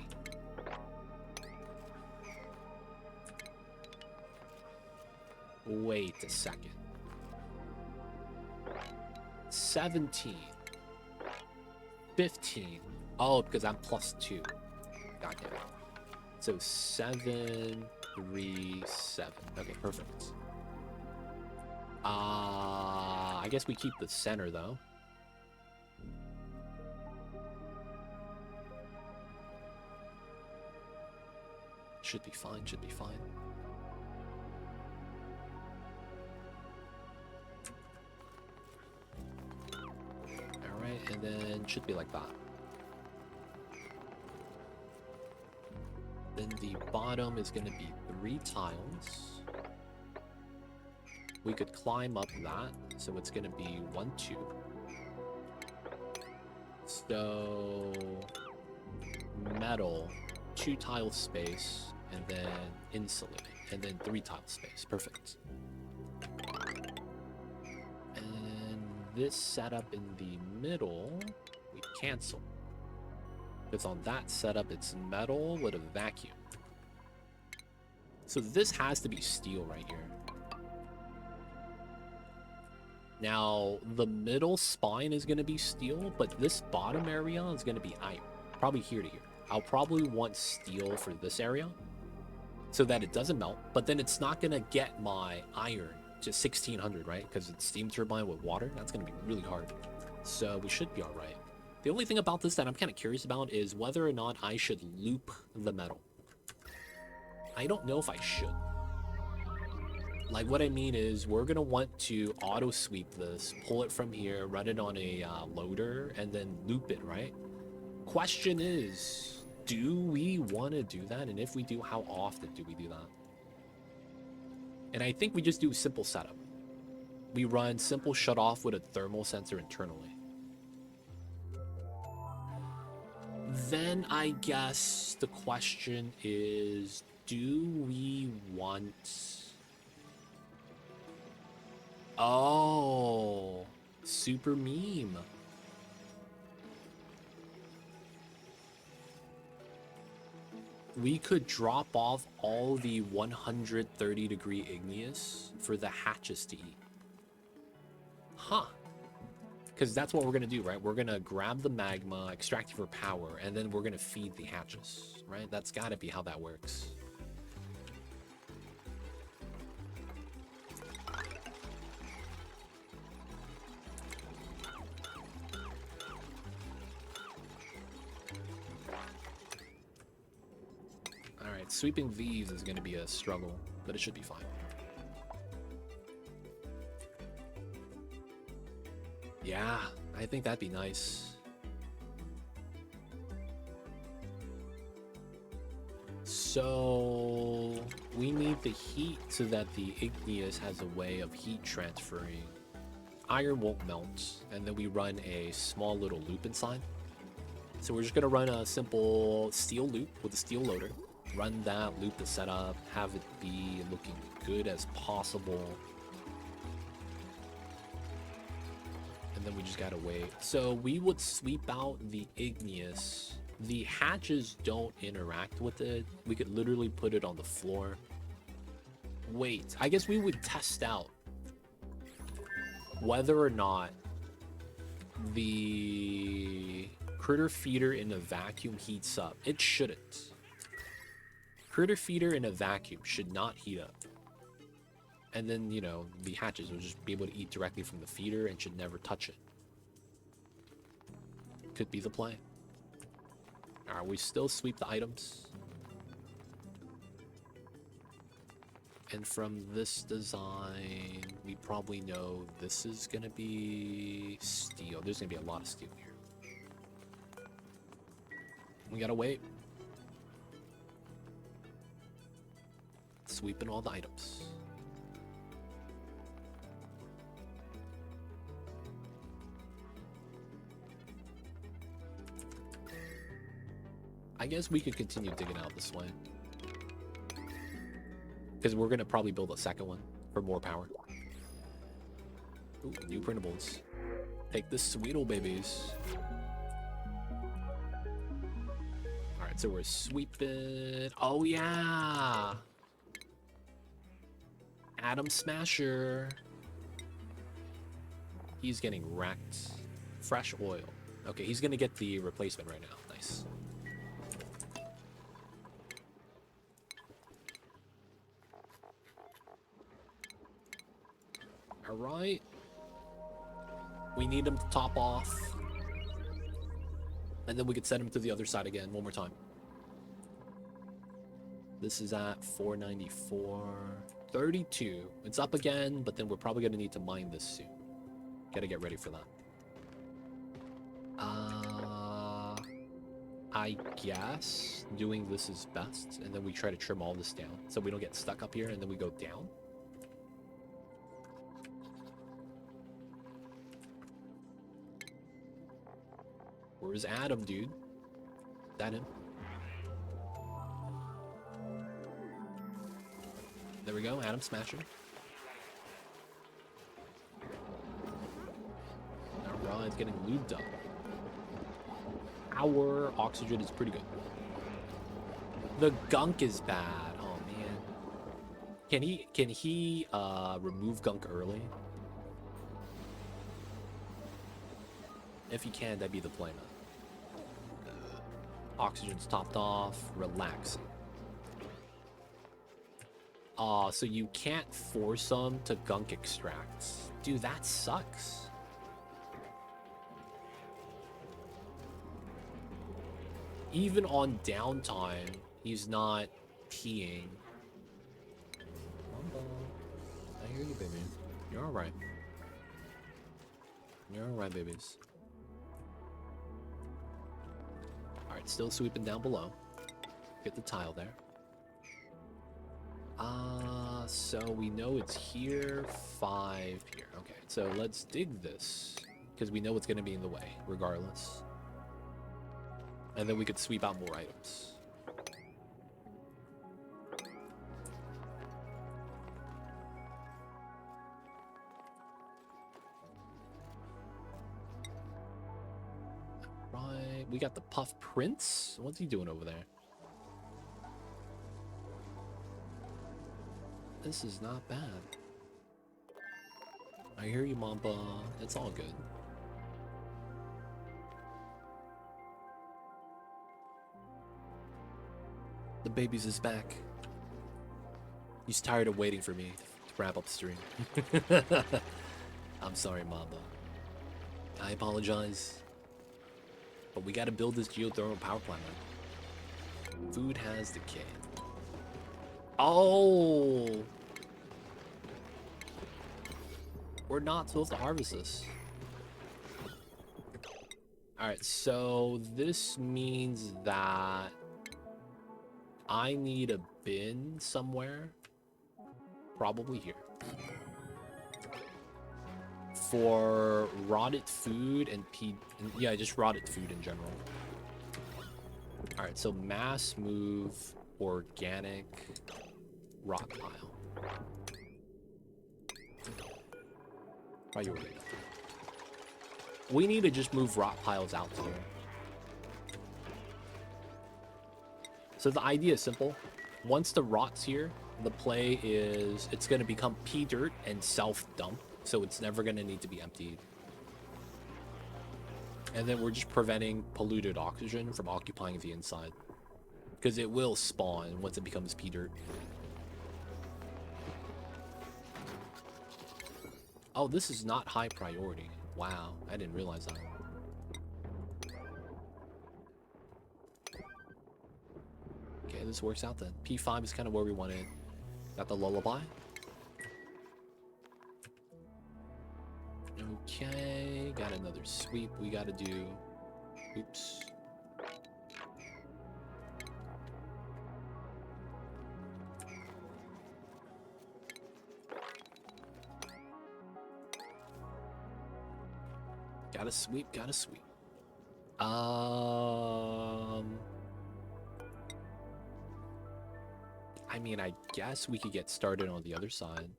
S1: Wait a second. 17. 15. Oh, because I'm +2. Goddamn. So 7, 3, 7. Okay, perfect. I guess we keep the center though. Should be fine, should be fine. Alright, and then should be like that. Then the bottom is going to be 3 tiles. We could climb up that, so it's going to be 1, 2. So metal, 2 tile space, and then insulating, and then 3 tile space. Perfect. And this setup in the middle, we cancel. Because on that setup, it's metal with a vacuum. So this has to be steel right here. Now, the middle spine is going to be steel, but this bottom area is going to be iron. Probably here to here. I'll probably want steel for this area so that it doesn't melt, but then it's not going to get my iron to 1600, right? Because it's steam turbine with water. That's going to be really hard. So we should be all right. The only thing about this that I'm kind of curious about is whether or not I should loop the metal. I don't know if I should. Like, what I mean is we're going to want to auto sweep this, pull it from here, run it on a loader, and then loop it, right? Question is, do we want to do that? And if we do, how often do we do that? And I think we just do simple setup. We run simple shut off with a thermal sensor internally. Then I guess the question is, do we want... Oh, super meme. We could drop off all the 130-degree igneous for the hatches to eat. Huh. Because that's what we're going to do, right? We're going to grab the magma, extract it for power, and then we're going to feed the hatches, right? That's got to be how that works. Alright, sweeping these is going to be a struggle, but it should be fine. Yeah, I think that'd be nice. So we need the heat so that the igneous has a way of heat transferring. Iron won't melt, and then we run a small little loop inside. So we're just gonna run a simple steel loop with a steel loader. Run that, loop the setup, have it be looking good as possible. And then we just gotta wait. So we would sweep out the igneous. The hatches don't interact with it. We could literally put it on the floor. Wait, I guess we would test out whether or not the critter feeder in a vacuum heats up. It shouldn't. Critter feeder in a vacuum should not heat up. And then, you know, the hatches will just be able to eat directly from the feeder and should never touch it. Could be the play. Alright, we still sweep the items. And from this design, we probably know this is going to be steel. There's going to be a lot of steel here. We gotta wait. Sweeping all the items. I guess we could continue digging out this way. Because we're going to probably build a second one for more power. Ooh, new printables. Take the sweetle babies. Alright, so we're sweeping. Oh, yeah. Atom Smasher. He's getting wrecked. Fresh oil. Okay, he's going to get the replacement right now. Nice. Alright. We need him to top off. And then we could send him to the other side again one more time. This is at 494. 32. It's up again, but then we're probably going to need to mine this soon. Gotta get ready for that. I guess doing this is best. And then we try to trim all this down so we don't get stuck up here and then we go down. Where's Adam, dude? Is that him? There we go, Adam Smasher. Alright, it's getting lubed up. Our oxygen is pretty good. The gunk is bad. Oh man. Can he remove gunk early? If he can, that'd be the play, man. Oxygen's topped off. Relaxing. So you can't force them to gunk extracts. Dude, that sucks. Even on downtime, he's not peeing. I hear you, baby. You're alright. You're alright, babies. Alright, still sweeping down below. Get the tile there. So we know it's here, 5 here. Okay, so let's dig this, because we know it's going to be in the way, regardless. And then we could sweep out more items. Right, we got the Puff Prince. What's he doing over there? This is not bad. I hear you, Mamba. It's all good. The babies is back. He's tired of waiting for me to wrap up the stream. I'm sorry, Mamba. I apologize. But we gotta build this geothermal power plant, man. Food has decayed. Oh! We're not supposed to harvest this. Alright, so this means that I need a bin somewhere. Probably here. For rotted food and yeah, just rotted food in general. Alright, so mass move, organic, rock pile. Priority. We need to just move rock piles out to here. So the idea is simple. Once the rot's here, the play is it's going to become P-dirt and self-dump. So it's never going to need to be emptied. And then we're just preventing polluted oxygen from occupying the inside. Because it will spawn once it becomes P-dirt. Oh, this is not high priority. Wow, I didn't realize that. Okay, this works out then. P5 is kind of where we want it. Got the lullaby. Okay, got another sweep we gotta do. Oops. Gotta sweep, gotta sweep. I mean, I guess we could get started on the other side.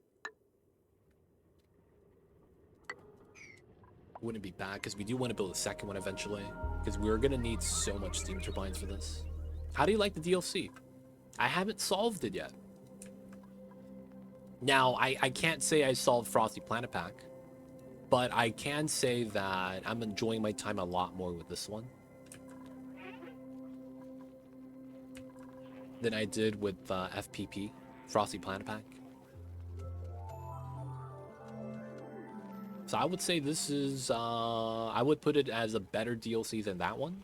S1: Wouldn't be bad, because we do want to build a second one eventually. Because we're going to need so much steam turbines for this. How do you like the DLC? I haven't solved it yet. Now, I can't say I solved Frosty Planet Pack. But I can say that I'm enjoying my time a lot more with this one than I did with FPP, Frosty Planet Pack. So I would say this is, I would put it as a better DLC than that one.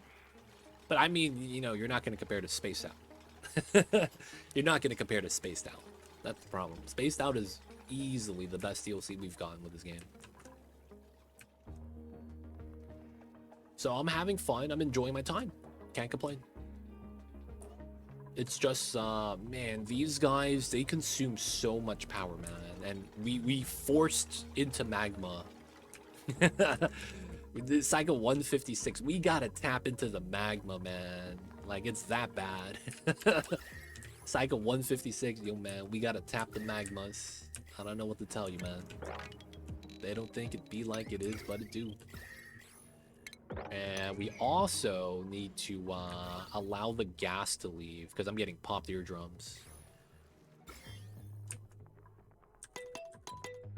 S1: But I mean, you know, you're not going to compare to Spaced Out. You're not going to compare to Spaced Out. That's the problem. Spaced Out is easily the best DLC we've gotten with this game. So I'm having fun. I'm enjoying my time. Can't complain. It's just, man, these guys, they consume so much power, man. And we forced into magma. Cycle 156. We gotta tap into the magma, man. Like, it's that bad. Cycle 156, yo, man. We gotta tap the magmas. I don't know what to tell you, man. They don't think it be like it is, but it do. And we also need to allow the gas to leave, because I'm getting popped eardrums.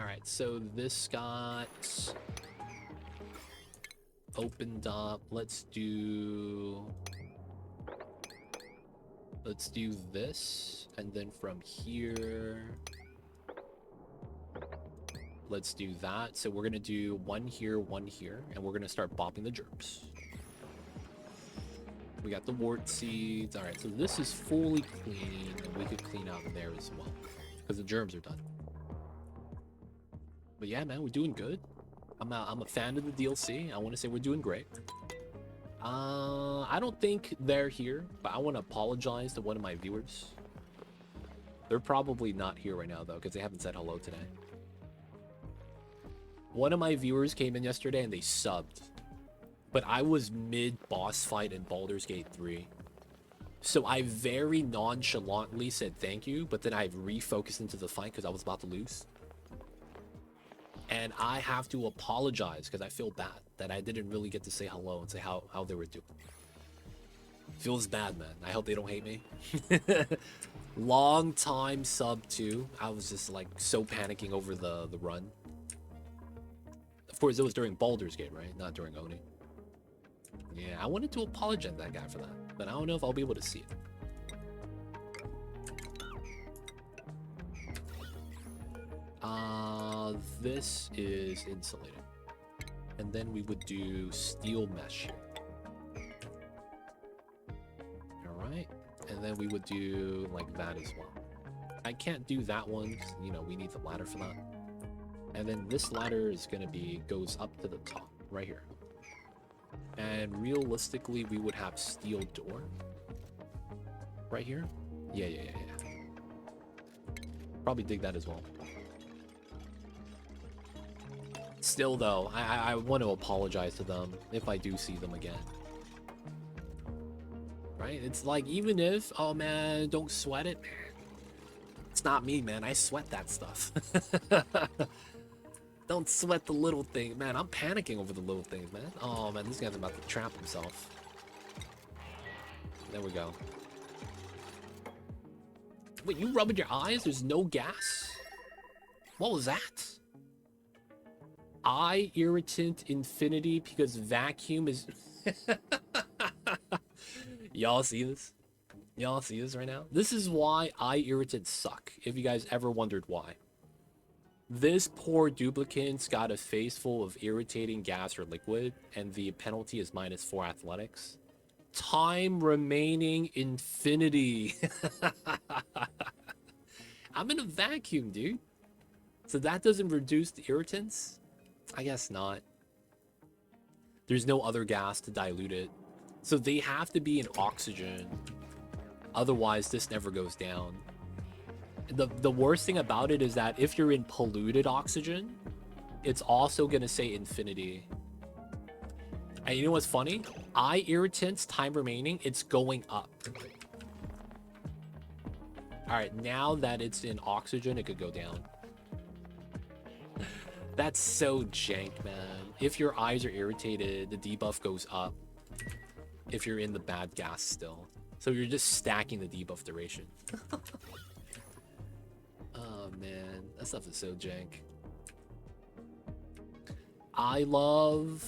S1: Alright, so this got opened up. Let's do this, and then from here let's do that. So we're gonna do one here, and we're gonna start bopping the germs. We got the wart seeds. All right, so this is fully clean, and we could clean out there as well because the germs are done. But yeah, man, we're doing good. I'm a fan of the DLC. I want to say we're doing great. I don't think they're here, but I want to apologize to one of my viewers. They're probably not here right now though, because they haven't said hello today. One of my viewers came in yesterday and they subbed, but I was mid boss fight in Baldur's Gate 3. So I very nonchalantly said thank you, but then I refocused into the fight because I was about to lose. And I have to apologize because I feel bad that I didn't really get to say hello and say how they were doing. Feels bad, man. I hope they don't hate me. Long time sub too. I was just like so panicking over the run. Of course, it was during Baldur's Gate, right? Not during Oni. Yeah, I wanted to apologize to that guy for that, but I don't know if I'll be able to see it. This is insulated. And then we would do steel mesh here. Alright. And then we would do like that as well. I can't do that one, you know, we need the ladder for that. And then this ladder is gonna be, goes up to the top, right here. And realistically, we would have steel door. Right here? Yeah. Probably dig that as well. Still, though, I want to apologize to them if I do see them again. Right? It's like, even if, oh man, don't sweat it. It's not me, man. I sweat that stuff. Don't sweat the little thing. Man, I'm panicking over the little things, man. Oh, man, this guy's about to trap himself. There we go. Wait, you rubbing your eyes? There's no gas? What was that? Eye irritant infinity because vacuum is... Y'all see this? Y'all see this right now? This is why eye irritants suck, if you guys ever wondered why. This poor duplicant's got a face full of irritating gas or liquid, and the penalty is -4 athletics. Time remaining infinity. I'm in a vacuum, dude. So that doesn't reduce the irritants? I guess not. There's no other gas to dilute it. So they have to be in oxygen. Otherwise, this never goes down. The worst thing about it is that if you're in polluted oxygen, it's also going to say infinity. And you know what's funny? Eye irritants, time remaining, it's going up. Alright, now that it's in oxygen, it could go down. That's so jank, man. If your eyes are irritated, the debuff goes up. If you're in the bad gas still. So you're just stacking the debuff duration. Oh man, that stuff is so jank. I love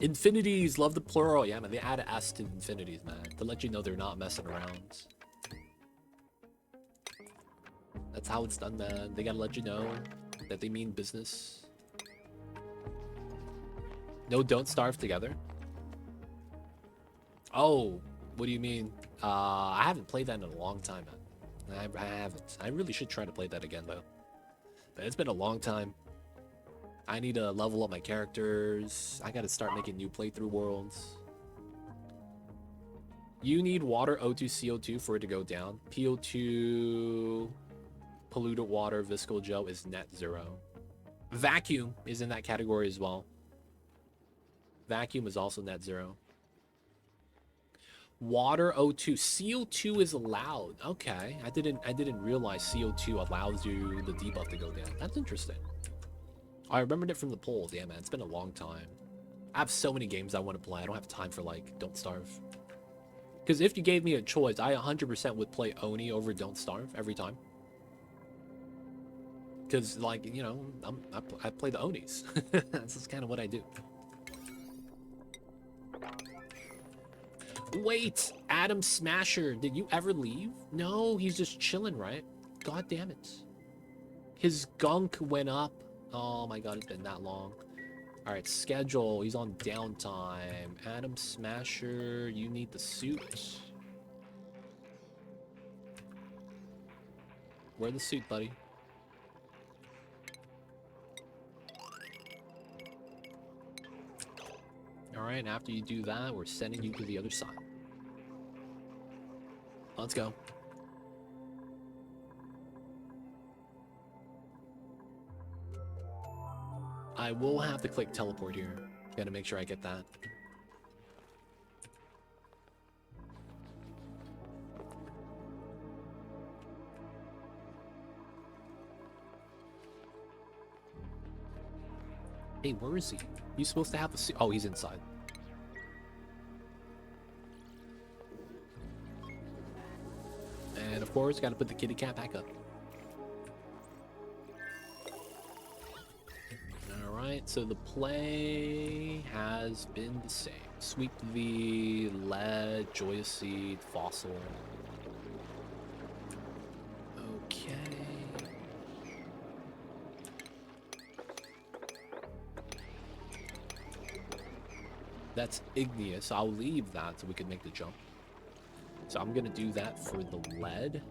S1: infinities, love the plural. Yeah, man, they add an S to infinities, man, to let you know they're not messing around. That's how it's done, man. They gotta let you know that they mean business. No, don't starve together. Oh, what do you mean? I haven't played that in a long time, man. I haven't. I really should try to play that again, though. But it's been a long time. I need to level up my characters. I gotta start making new playthrough worlds. You need water, O2, CO2 for it to go down. PO2, polluted water, viscal gel is net 0. Vacuum is in that category as well. Vacuum is also net 0. Water, O2, CO2 is allowed. Okay, I didn't realize CO2 allows you the debuff to go down. That's interesting. I remembered it from the polls. Yeah, man, it's been a long time. I have so many games I want to play. I don't have time for, like, Don't Starve. Because if you gave me a choice, I 100% would play Oni over Don't Starve every time. Because, like, you know, I play the Onis. That's just kind of what I do. Wait, Adam Smasher, did you ever leave? No, he's just chilling, right? God damn it. His gunk went up. Oh my god, it's been that long. Alright, schedule. He's on downtime. Adam Smasher, you need the suit. Wear the suit, buddy. Alright, and after you do that, we're sending you to the other side. Let's go. I will have to click teleport here. Gotta make sure I get that. Hey, where is he? He's supposed to have the suit. Oh, he's inside. And of course, gotta put the kitty cat back up. Alright, so the play has been the same. Sweep the lead, joyous seed, fossil. Okay. That's igneous. I'll leave that so we can make the jump. So I'm gonna do that for the lead.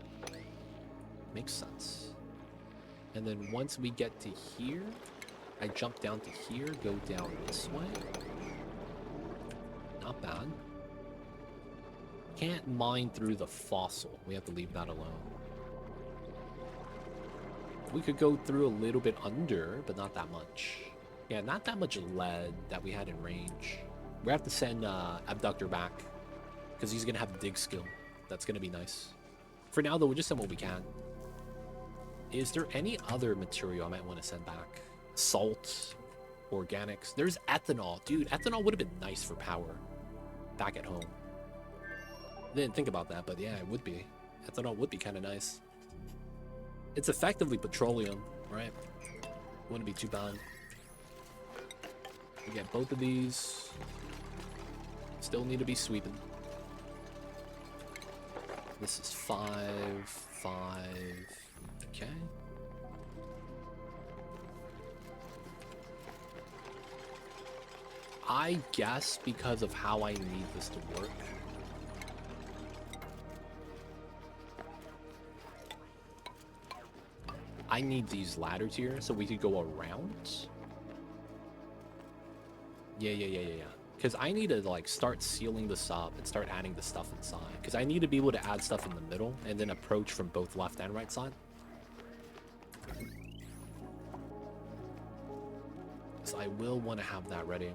S1: Makes sense. And then once we get to here, I jump down to here, go down this way. Not bad. Can't mine through the fossil. We have to leave that alone. We could go through a little bit under, but not that much. Yeah, not that much lead that we had in range. We have to send Abductor back because he's gonna have dig skill. That's gonna be nice. For now, though, we'll just send what we can. Is there any other material I might want to send back? Salt, organics. There's ethanol, dude. Ethanol would have been nice for power back at home. Didn't think about that, but yeah, it would be. Ethanol would be kind of nice. It's effectively petroleum, right? Wouldn't be too bad. We get both of these. Still need to be sweeping. This is 5, 5. Okay. I guess because of how I need this to work. I need these ladders here so we could go around. Yeah. Because I need to like start sealing this up and start adding the stuff inside. Because I need to be able to add stuff in the middle and then approach from both left and right side. So I will want to have that ready.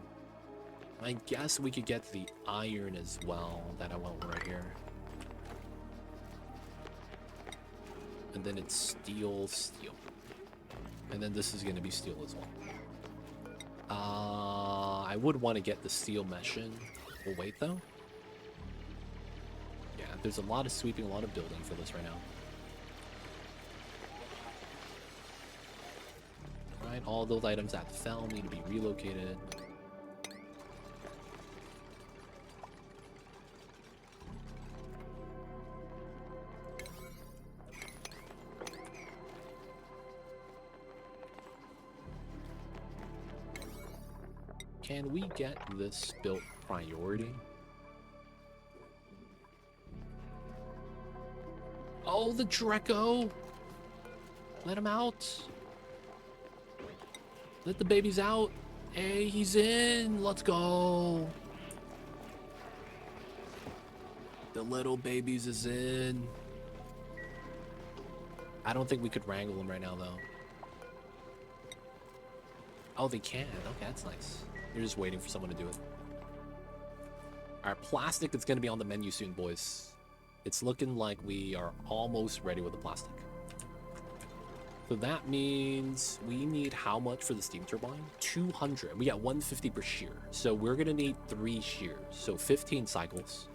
S1: I guess we could get the iron as well that I want right here. And then it's steel. And then this is going to be steel as well. I would want to get the steel mesh in. We'll wait though. Yeah, there's a lot of sweeping, a lot of building for this right now. Alright, all those items that fell need to be relocated. Can we get this built priority? Oh, the Dreco! Let him out. Let the babies out. Hey, he's in. Let's go. The little babies is in. I don't think we could wrangle them right now, though. Oh, they can. Okay, that's nice. You're just waiting for someone to do it. Alright, plastic is going to be on the menu soon, boys. It's looking like we are almost ready with the plastic. So that means we need how much for the steam turbine? 200. We got 150 per shear. So we're going to need 3 shears. So 15 cycles.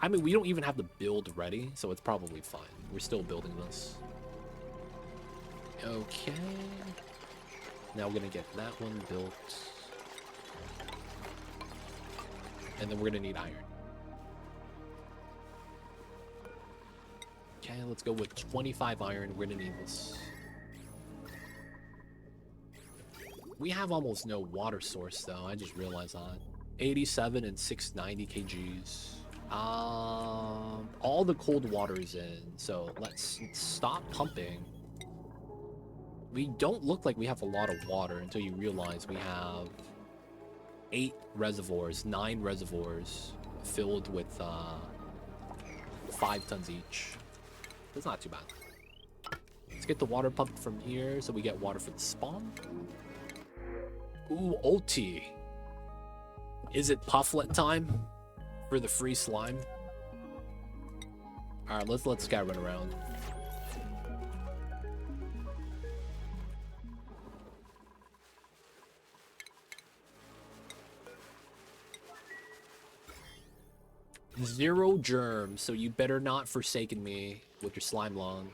S1: I mean, we don't even have the build ready, so it's probably fine. We're still building this. Okay. Now we're going to get that one built. And then we're going to need iron. Okay, let's go with 25 iron. We're going to need this. We have almost no water source, though. I just realized that. 87 and 690 kgs. All the cold water is in, so let's stop pumping. We don't look like we have a lot of water until you realize we have 8 reservoirs, 9 reservoirs filled with 5 tons each. That's not too bad. Let's get the water pumped from here so we get water for the spawn. Ooh, ulti. Is it pufflet time for the free slime? Alright, let's let this guy run around. Zero germs, so you better not forsaken me with your slime lung.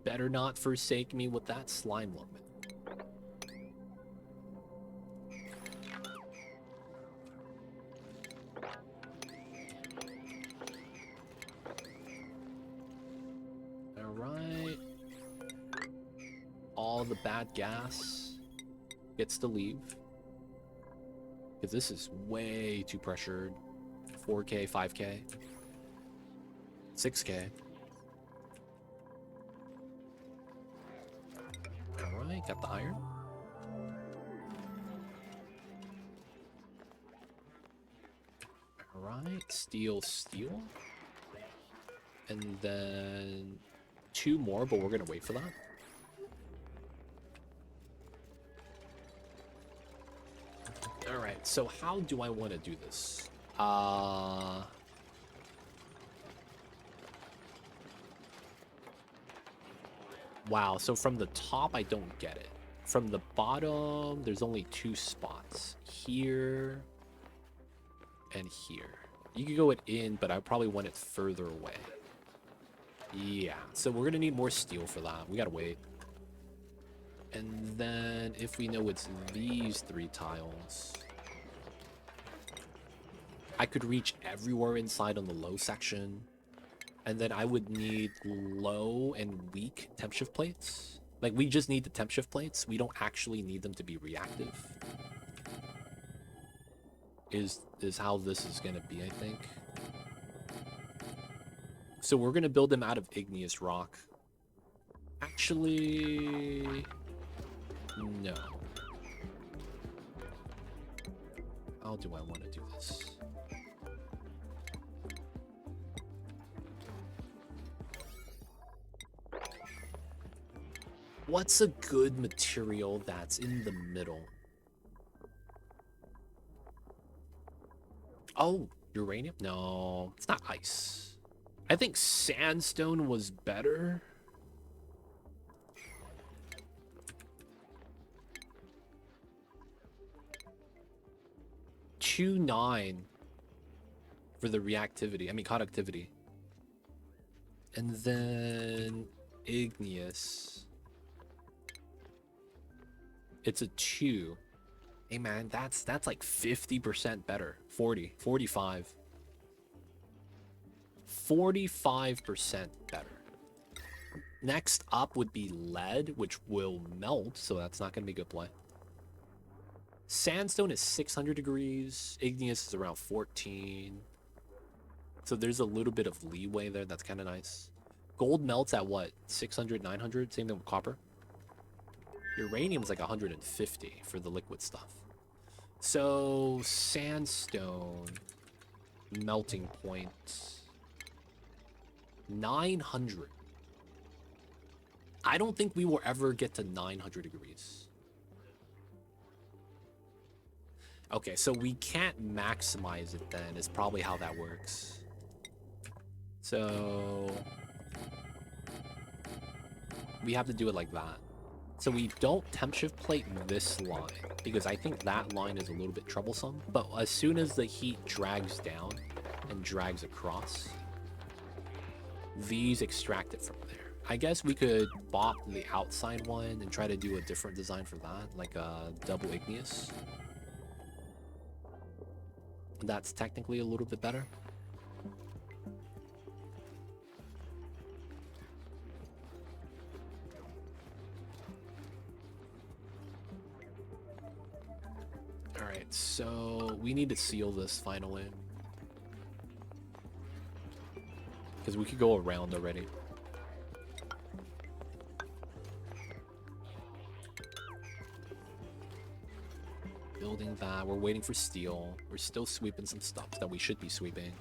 S1: Better not forsake me with that slime lung. Alright. All the bad gas gets to leave. Because this is way too pressured. 4K, 5K, 6K. Alright, got the iron. Alright, steel. And then 2 more, but we're gonna wait for that. Alright, so how do I want to do this? Wow, so from the top, I don't get it. From the bottom, there's only 2 spots. Here and here. You could go it in, but I probably want it further away. Yeah, so we're gonna need more steel for that. We gotta wait. And then if we know it's these 3 tiles, I could reach everywhere inside on the low section. And then I would need low and weak temp shift plates. Like, we just need the temp shift plates. We don't actually need them to be reactive. Is how this is gonna be, I think. So we're gonna build them out of igneous rock. Actually, no. How do I want to do this? What's a good material that's in the middle? Oh, uranium? No, it's not ice. I think sandstone was better. $2.9 for the reactivity. I mean, conductivity. And then igneous. It's a 2. Hey man, that's like 50% better. 40, 45. 45% better. Next up would be lead, which will melt, so that's not going to be a good play. Sandstone is 600 degrees. Igneous is around 14. So there's a little bit of leeway there. That's kind of nice. Gold melts at what? 600, 900? Same thing with copper. Uranium's like 150 for the liquid stuff. So sandstone melting point 900. I don't think we will ever get to 900 degrees. Okay, so we can't maximize it then, is probably how that works. So we have to do it like that. So we don't temp shift plate this line, because I think that line is a little bit troublesome. But as soon as the heat drags down and drags across, these extract it from there. I guess we could bop the outside one and try to do a different design for that, like a double igneous. That's technically a little bit better. Alright, so we need to seal this finally. Because we could go around already. Building that. We're waiting for steel. We're still sweeping some stuff that we should be sweeping.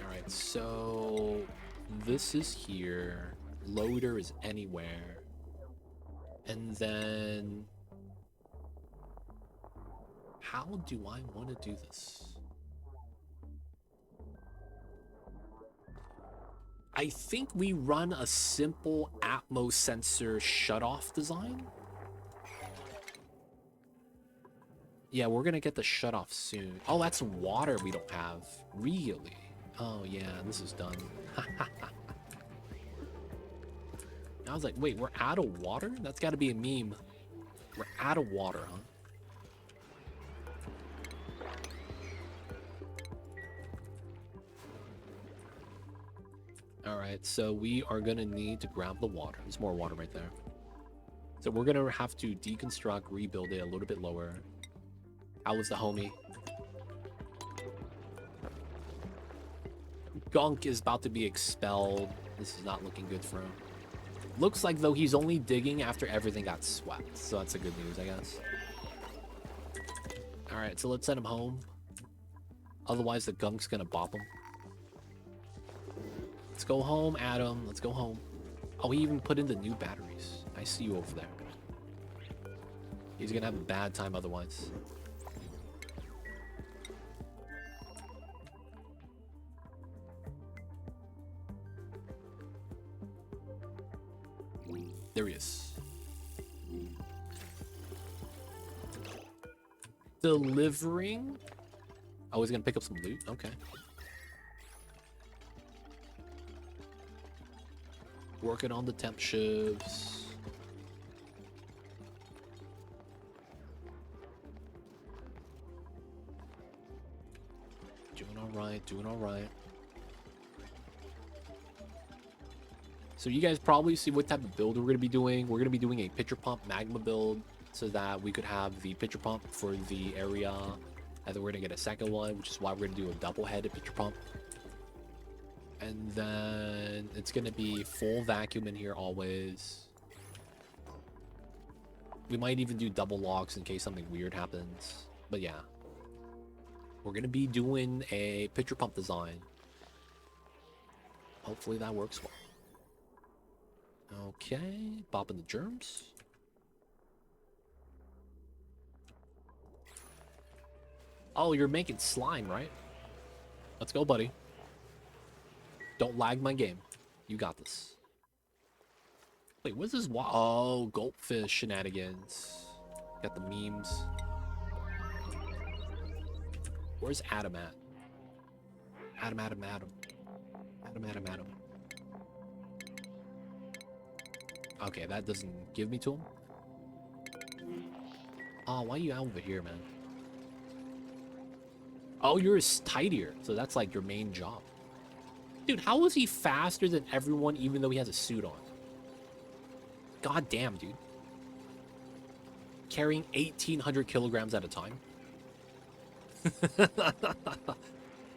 S1: Alright, so this is here. Loader is anywhere. And then how do I want to do this? I think we run a simple Atmos sensor shutoff design. Yeah, we're gonna get the shutoff soon. Oh, that's water we don't have. Really? Oh yeah, this is done. I was like, wait, we're out of water? That's gotta be a meme. We're out of water, huh? Alright, so we are gonna need to grab the water. There's more water right there. So we're gonna have to deconstruct, rebuild it a little bit lower. How was the homie? Gunk is about to be expelled. This is not looking good for him. Looks like, though, he's only digging after everything got swept. So that's a good news, I guess. Alright, so let's send him home. Otherwise, the gunk's gonna bop him. Let's go home, Adam. Let's go home. Oh, he even put in the new batteries. I see you over there. He's gonna have a bad time otherwise. There he is. Delivering. Oh, he's gonna pick up some loot. Okay. Working on the temp shifts. Doing all right. Doing all right. So you guys probably see what type of build we're going to be doing. We're going to be doing a pitcher pump magma build so that we could have the pitcher pump for the area. And then we're going to get a second one, which is why we're going to do a double-headed pitcher pump. And then it's going to be full vacuum in here always. We might even do double logs in case something weird happens. But yeah. We're going to be doing a pitcher pump design. Hopefully that works well. Okay, bopping the germs. Oh, you're making slime, right? Let's go, buddy. Don't lag my game. You got this. Wait, what's this? Oh, goldfish shenanigans. Got the memes. Where's Adam at? Adam. Okay, that doesn't give me to him. Oh, why are you out over here, man? Oh, you're tidier, so that's like your main job. Dude, how is he faster than everyone even though he has a suit on? God damn, dude. Carrying 1,800 kilograms at a time.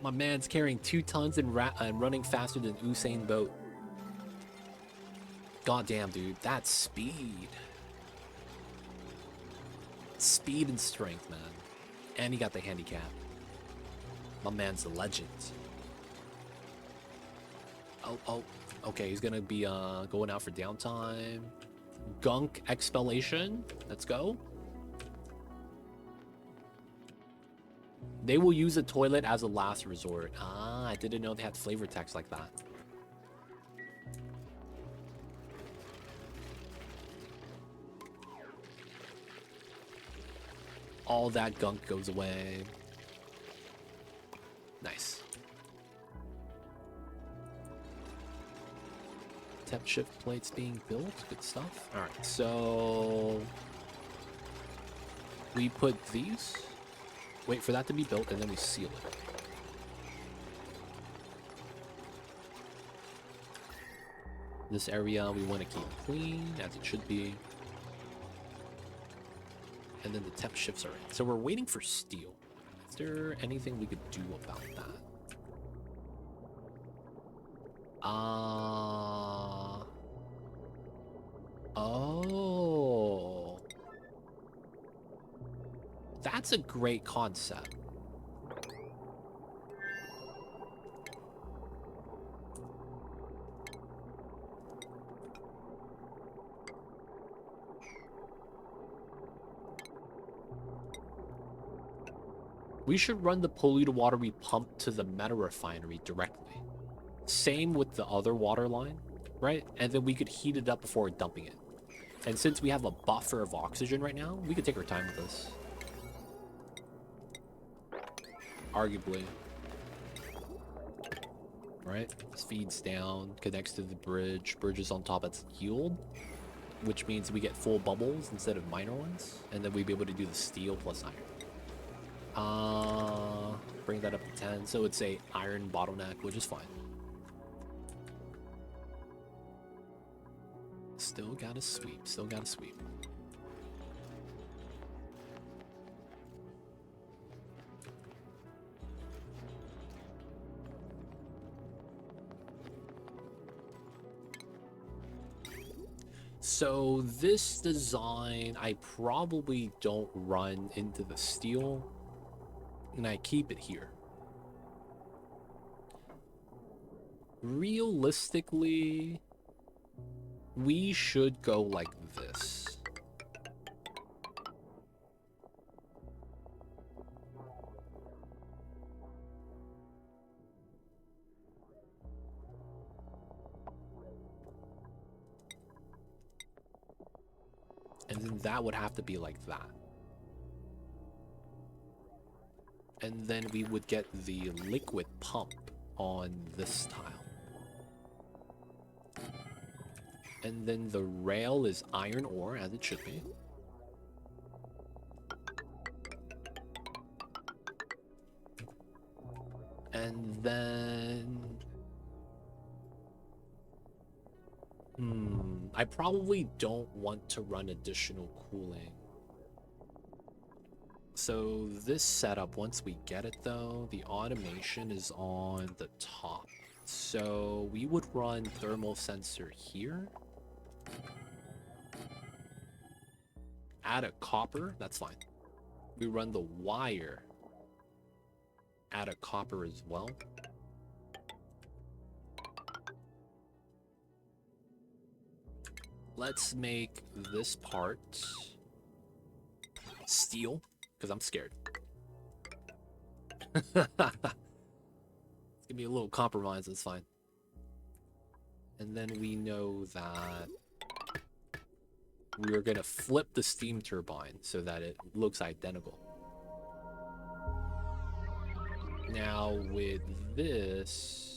S1: My man's carrying 2 tons and running faster than Usain Bolt. God damn, dude. That's speed. Speed and strength, man. And he got the handicap. My man's a legend. Oh. Okay, he's gonna be going out for downtime. Gunk expellation. Let's go. They will use a toilet as a last resort. Ah, I didn't know they had flavor text like that. All that gunk goes away. Nice. Temp shift plates being built. Good stuff. Alright, so we put these. Wait for that to be built, and then we seal it. This area we want to keep clean, as it should be. And then the temp shifts are in. So we're waiting for steel. Is there anything we could do about that? Oh. That's a great concept. We should run the polluted water we pump to the meta refinery directly. Same with the other water line, right? And then we could heat it up before dumping it. And since we have a buffer of oxygen right now, we could take our time with this. Arguably. Right? This feeds down, connects to the bridge. Bridge is on top, it's healed. Which means we get full bubbles instead of minor ones. And then we'd be able to do the steel plus iron. Bring that up to 10. So it's a iron bottleneck, which is fine. Still gotta sweep. Still gotta sweep. So this design, I probably don't run into the steel, and I keep it here. Realistically, we should go like this. And then that would have to be like that. And then we would get the liquid pump on this tile. And then the rail is iron ore, as it should be. And then... I probably don't want to run additional cooling. So this setup, once we get it though, the automation is on the top. So we would run thermal sensor here. Add a copper, that's fine. We run the wire. Add a copper as well. Let's make this part steel, because I'm scared. Give me a little compromise, that's fine. And then we know that we're going to flip the steam turbine so that it looks identical. Now with this...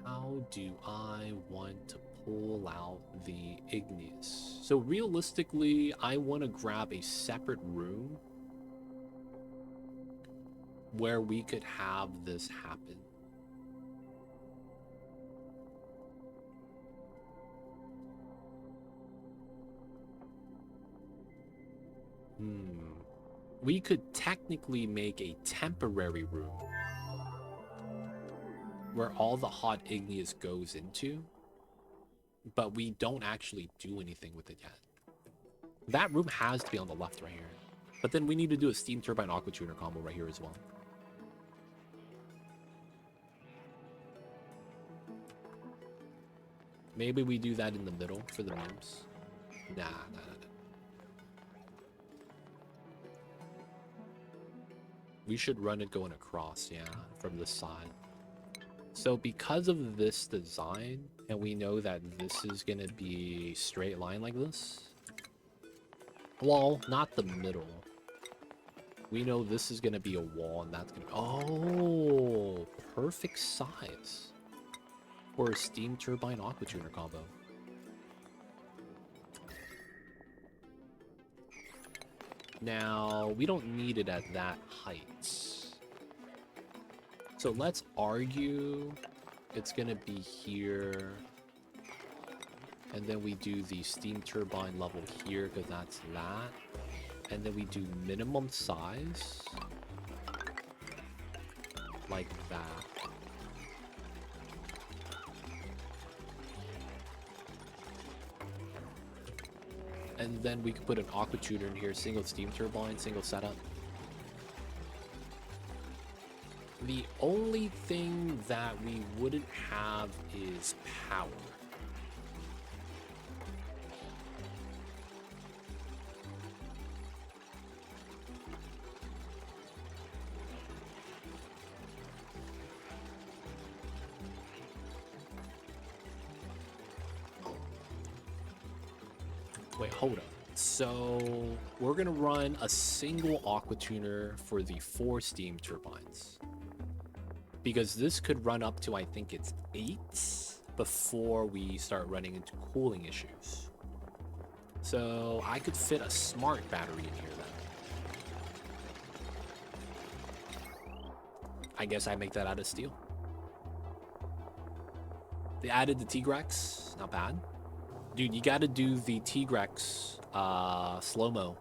S1: how do I want to pull out the igneous? So realistically, I want to grab a separate room where we could have this happen. We could technically make a temporary room where all the hot igneous goes into, but we don't actually do anything with it yet. That room has to be on the left right here. But then we need to do a steam turbine aqua tuner combo right here as well. Maybe we do that in the middle for the memes. Nah. We should run it going across, yeah, from this side. So because of this design, and we know that this is going to be straight line like this. Well, not the middle. We know this is going to be a wall, and that's going to... oh, perfect size for a steam turbine aqua tuner combo. Now, we don't need it at that height. So let's argue it's going to be here. And then we do the steam turbine level here because that's that. And then we do minimum size. Like that. And then we could put an aqua tuner in here, single steam turbine, single setup. The only thing that we wouldn't have is power. Wait, hold up. So we're gonna run a single aqua tuner for the 4 steam turbines. Because this could run up to, I think it's 8 before we start running into cooling issues. So I could fit a smart battery in here then. I guess I make that out of steel. They added the T-Grex, not bad. Dude, you gotta do the T-Grex slow-mo.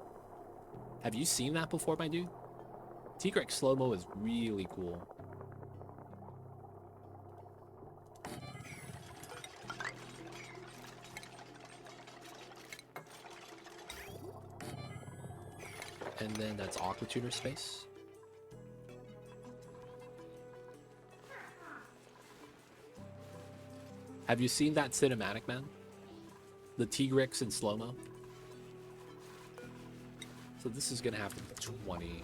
S1: Have you seen that before, my dude? T-Grex slow-mo is really cool. And then that's Aqua Tuner space. Have you seen that cinematic, man? The Tigrex in slow-mo? So this is gonna have to be 20.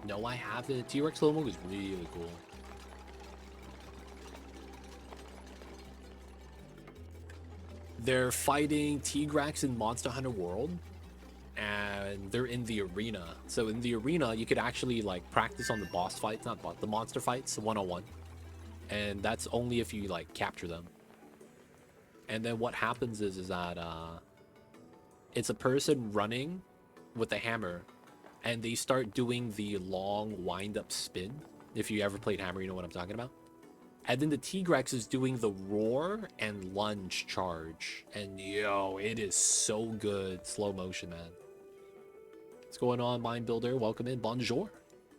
S1: No, I haven't. T-Rex slow-mo is really cool. They're fighting Tigrex in Monster Hunter World, and they're in the arena. So in the arena, you could actually like practice on the boss fights, not boss, the monster fights, one-on-one. And that's only if you like capture them. And then what happens is that it's a person running with a hammer, and they start doing the long wind-up spin. If you ever played Hammer, you know what I'm talking about. And then the Tigrex is doing the roar and lunge charge. And yo, it is so good. Slow motion, man. What's going on, Mind Builder? Welcome in. Bonjour.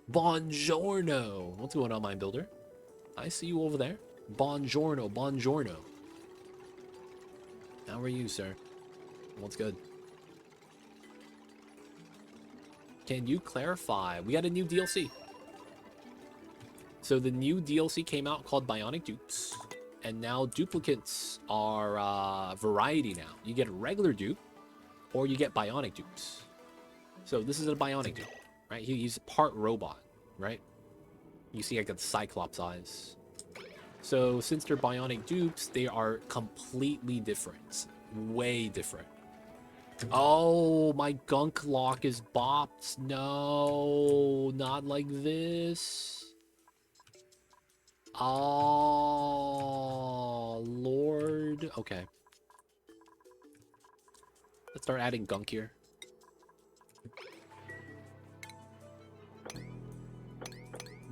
S1: Buongiorno. What's going on, Mind Builder? I see you over there. Buongiorno, buongiorno. How are you, sir? What's good? Can you clarify? We got a new DLC. So the new DLC came out called Bionic Dupes, and now duplicates are variety now. You get a regular dupe, or you get Bionic Dupes. So this is a Bionic dupe, right? He's part robot, right? You see like the Cyclops eyes. So since they're Bionic Dupes, they are completely different. Way different. Oh, my gunk lock is bopped. No, not like this. Oh, Lord. Okay. Let's start adding gunk here.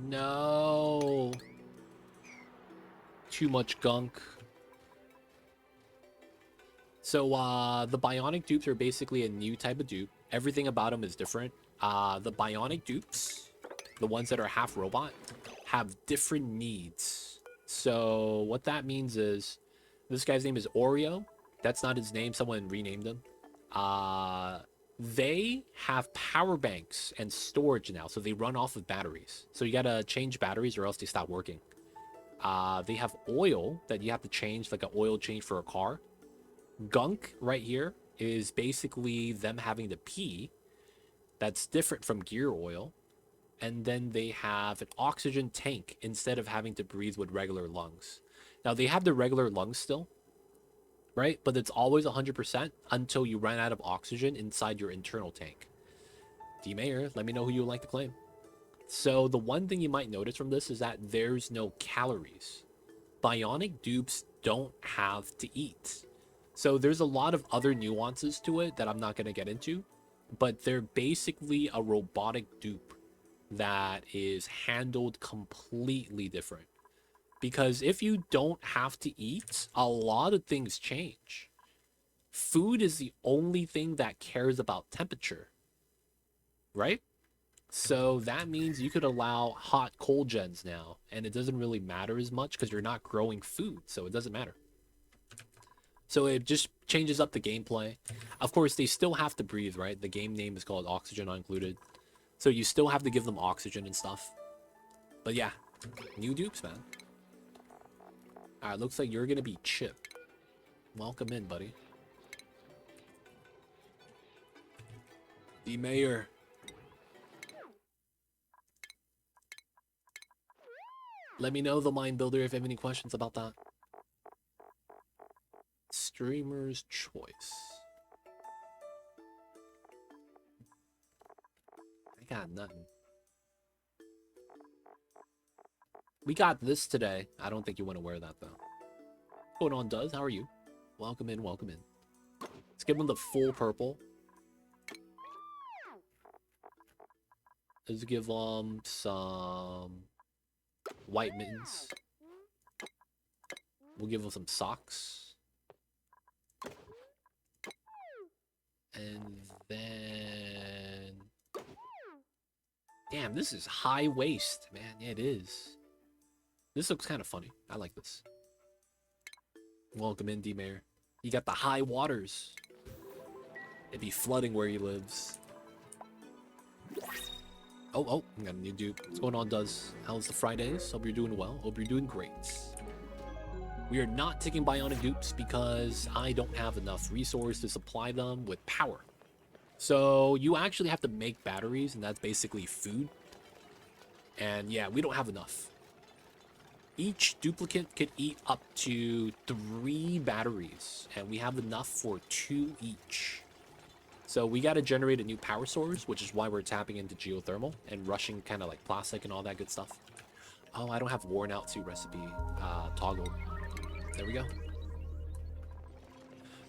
S1: No. Too much gunk. So, the Bionic Dupes are basically a new type of dupe. Everything about them is different. The Bionic Dupes, the ones that are half robot, have different needs. So, what that means is, this guy's name is Oreo. That's not his name. Someone renamed him. They have power banks and storage now, so they run off of batteries. So you gotta change batteries or else they stop working. They have oil that you have to change, like an oil change for a car. Gunk right here is basically them having to pee. That's different from gear oil. And then they have an oxygen tank instead of having to breathe with regular lungs. Now they have the regular lungs still, right? But it's always 100% until you run out of oxygen inside your internal tank. D-Mayor, let me know who you would like to claim. So the one thing you might notice from this is that there's no calories. Bionic dupes don't have to eat. So there's a lot of other nuances to it that I'm not going to get into, but they're basically a robotic dupe that is handled completely different. Because if you don't have to eat, a lot of things change. Food is the only thing that cares about temperature, right? So that means you could allow hot cold gens now, and it doesn't really matter as much because you're not growing food, so it doesn't matter. So it just changes up the gameplay. Of course, they still have to breathe, right? The game name is called Oxygen Included. So you still have to give them oxygen and stuff. But yeah, new dupes, man. Alright, looks like you're gonna be Chip. Welcome in, buddy. The mayor. Let me know, the Mind Builder, if you have any questions about that. Streamer's choice. I got nothing. We got this today. I don't think you want to wear that, though. What's going on, Does? How are you? Welcome in, welcome in. Let's give him the full purple. Let's give him some white mittens. We'll give him some socks. And then Damn, this is high waist, man. Yeah, it is. This looks kind of funny. I like this. Welcome in, D-Mayor. You got the high waters. It'd be flooding where he lives. Oh, I got a new dupe. What's going on, Does? How's the Fridays? Hope you're doing well. Hope you're doing great. We are not taking bionic dupes because I don't have enough resource to supply them with power. So you actually have to make batteries, and that's basically food. And yeah, we don't have enough. Each duplicate could eat up to 3 batteries, and we have enough for 2 each. So we got to generate a new power source, which is why we're tapping into geothermal and rushing kind of like plastic and all that good stuff. Oh, I don't have worn out 2 recipe toggle. There we go.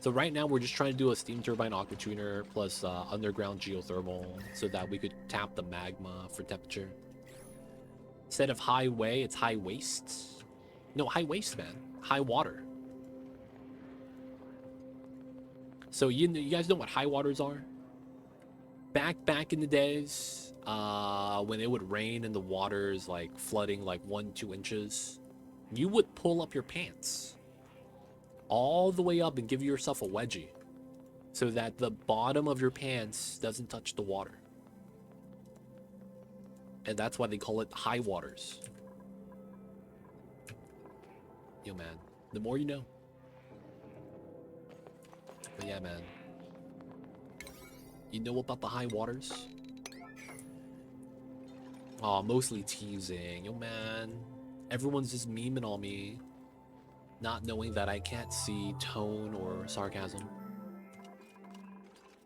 S1: So right now we're just trying to do a steam turbine aqua tuner plus underground geothermal so that we could tap the magma for temperature. Instead of high way, it's high waste. No, high waste, man. High water. So you guys know what high waters are? Back in the days, when it would rain and the water's like flooding like 1-2 inches, you would pull up your pants all the way up and give yourself a wedgie so that the bottom of your pants doesn't touch the water. And that's why they call it high waters. Yo, man, the more you know. But yeah, man. You know about the high waters? Aw, mostly teasing. Yo, man. Everyone's just memeing on me, not knowing that I can't see tone or sarcasm.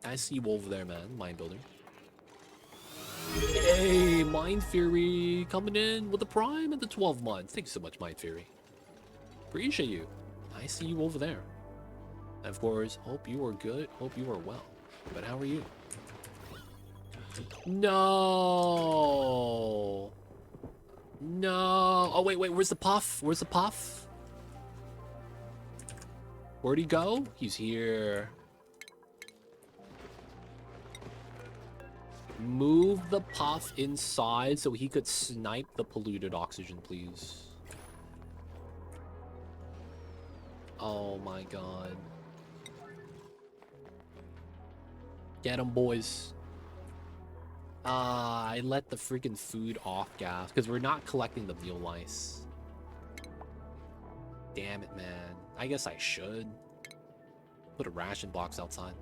S1: I see you over there, man. Mind builder. Hey, Mind Fury coming in with the Prime and the 12 months. Thanks so much, Mind Fury. Appreciate you. I see you over there. And of course, hope you are good. Hope you are well. But how are you? No. No. Oh, wait. Where's the puff? Where's the puff? Where'd he go? He's here. Move the puff inside so he could snipe the polluted oxygen, please. Oh my god. Get him, boys. I let the freaking food off gas because we're not collecting the meal lice. Damn it, man. I guess I should put a ration box outside.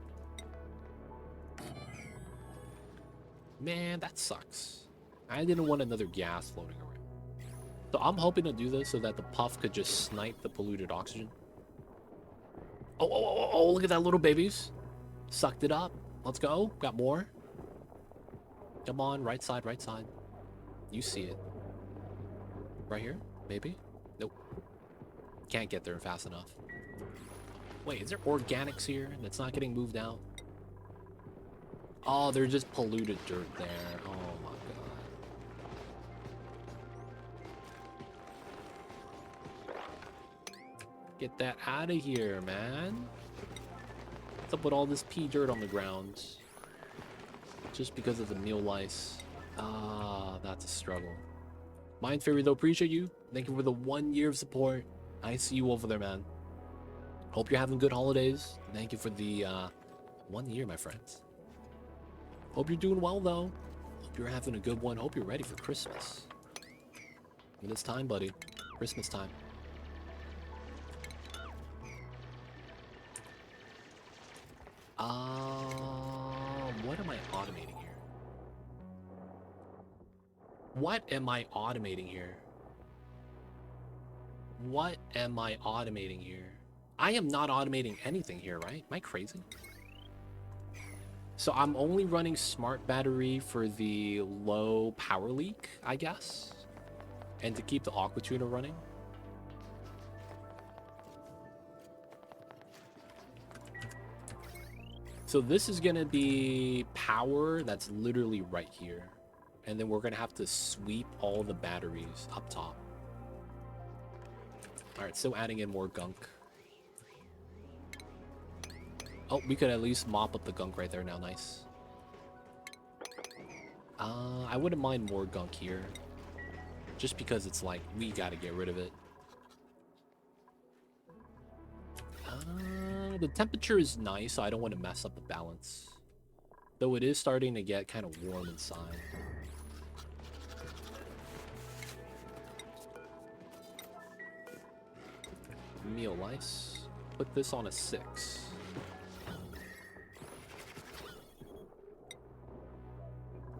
S1: Man, that sucks. I didn't want another gas floating around. So I'm hoping to do this so that the puff could just snipe the polluted oxygen. Oh, look at that, little babies. Sucked it up. Let's go. Got more. Come on, right side, right side. You see it. Right here? Maybe? Nope. Can't get there fast enough. Wait, is there organics here that's not getting moved out? Oh, they're just polluted dirt there. Oh my god. Get that out of here, man. What's up with all this pea dirt on the ground? Just because of the meal lice. Ah, that's a struggle. Mind Fairy, though, appreciate you. Thank you for the 1 year of support. I see you over there, man. Hope you're having good holidays. Thank you for the 1 year, my friends. Hope you're doing well, though. Hope you're having a good one. Hope you're ready for Christmas. And it's time, buddy. Christmas time. What am I automating here? What am I automating here? What am I automating here? I am not automating anything here, right? Am I crazy? So I'm only running smart battery for the low power leak, I guess, and to keep the aqua tuner running. So this is gonna be power that's literally right here, and then we're gonna have to sweep all the batteries up top. All right, still adding in more gunk. Oh, we could at least mop up the gunk right there now. Nice. I wouldn't mind more gunk here. Just because it's like, we gotta get rid of it. The temperature is nice, so I don't want to mess up the balance. Though it is starting to get kind of warm inside. Meal lice. Put this on a 6.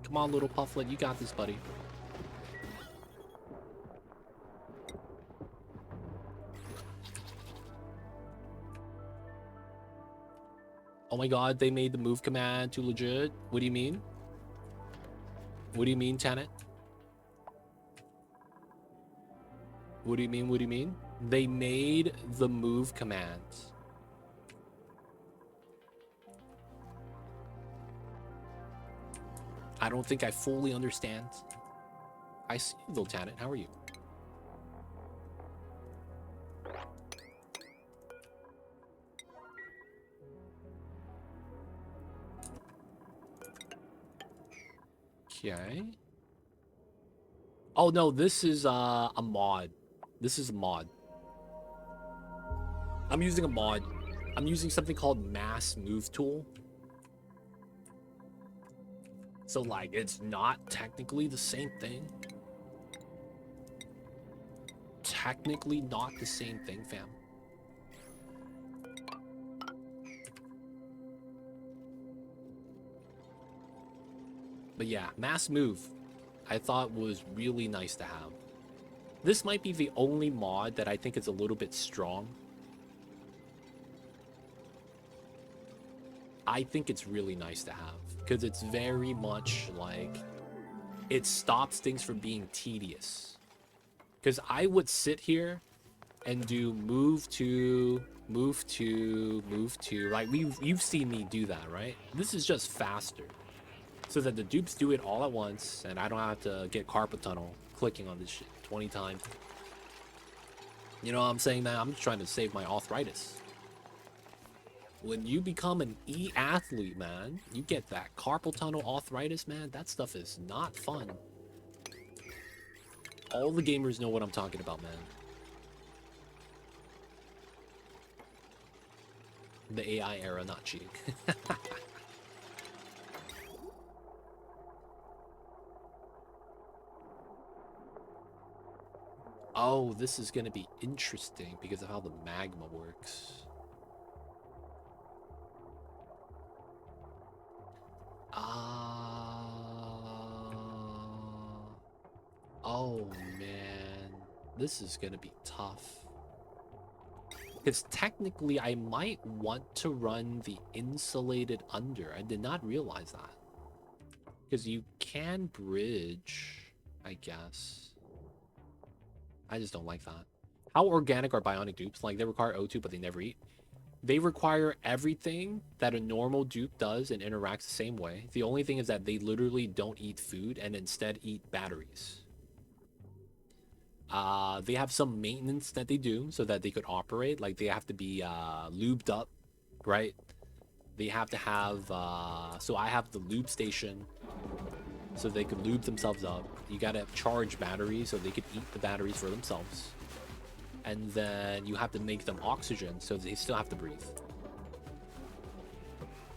S1: Come on, little Pufflet, you got this, buddy. Oh my god, they made the move command too legit. What do you mean? What do you mean, Tenet? What do you mean? What do you mean? They made the move command. I don't think I fully understand. I see you, though, Tenet. How are you? Okay. Oh no, this is a mod. This is a mod. I'm using a mod. I'm using something called Mass Move Tool. So like, it's not technically the same thing. Technically not the same thing, fam. But yeah, Mass Move, I thought was really nice to have. This might be the only mod that I think is a little bit strong. I think it's really nice to have because it's very much like it stops things from being tedious. Because I would sit here and do move to, like you've seen me do that, right? This is just faster. So that the dupes do it all at once, and I don't have to get carpet tunnel clicking on this shit 20 times. You know what I'm saying, man? I'm just trying to save my arthritis. When you become an e-athlete, man, you get that carpal tunnel arthritis, man. That stuff is not fun. All the gamers know what I'm talking about, man. The AI era, not cheating. Oh, this is going to be interesting because of how the magma works. Oh, man. This is going to be tough. Because technically, I might want to run the insulated under. I did not realize that. Because you can bridge, I guess. I just don't like that. How organic are bionic dupes? Like, they require O2, but they never eat. They require everything that a normal dupe does and interacts the same way. The only thing is that they literally don't eat food and instead eat batteries. They have some maintenance that they do so that they could operate. Like, they have to be lubed up, right? They have to have... so I have the lube station so they could lube themselves up. You gotta charge batteries so they could eat the batteries for themselves. And then you have to make them oxygen so they still have to breathe.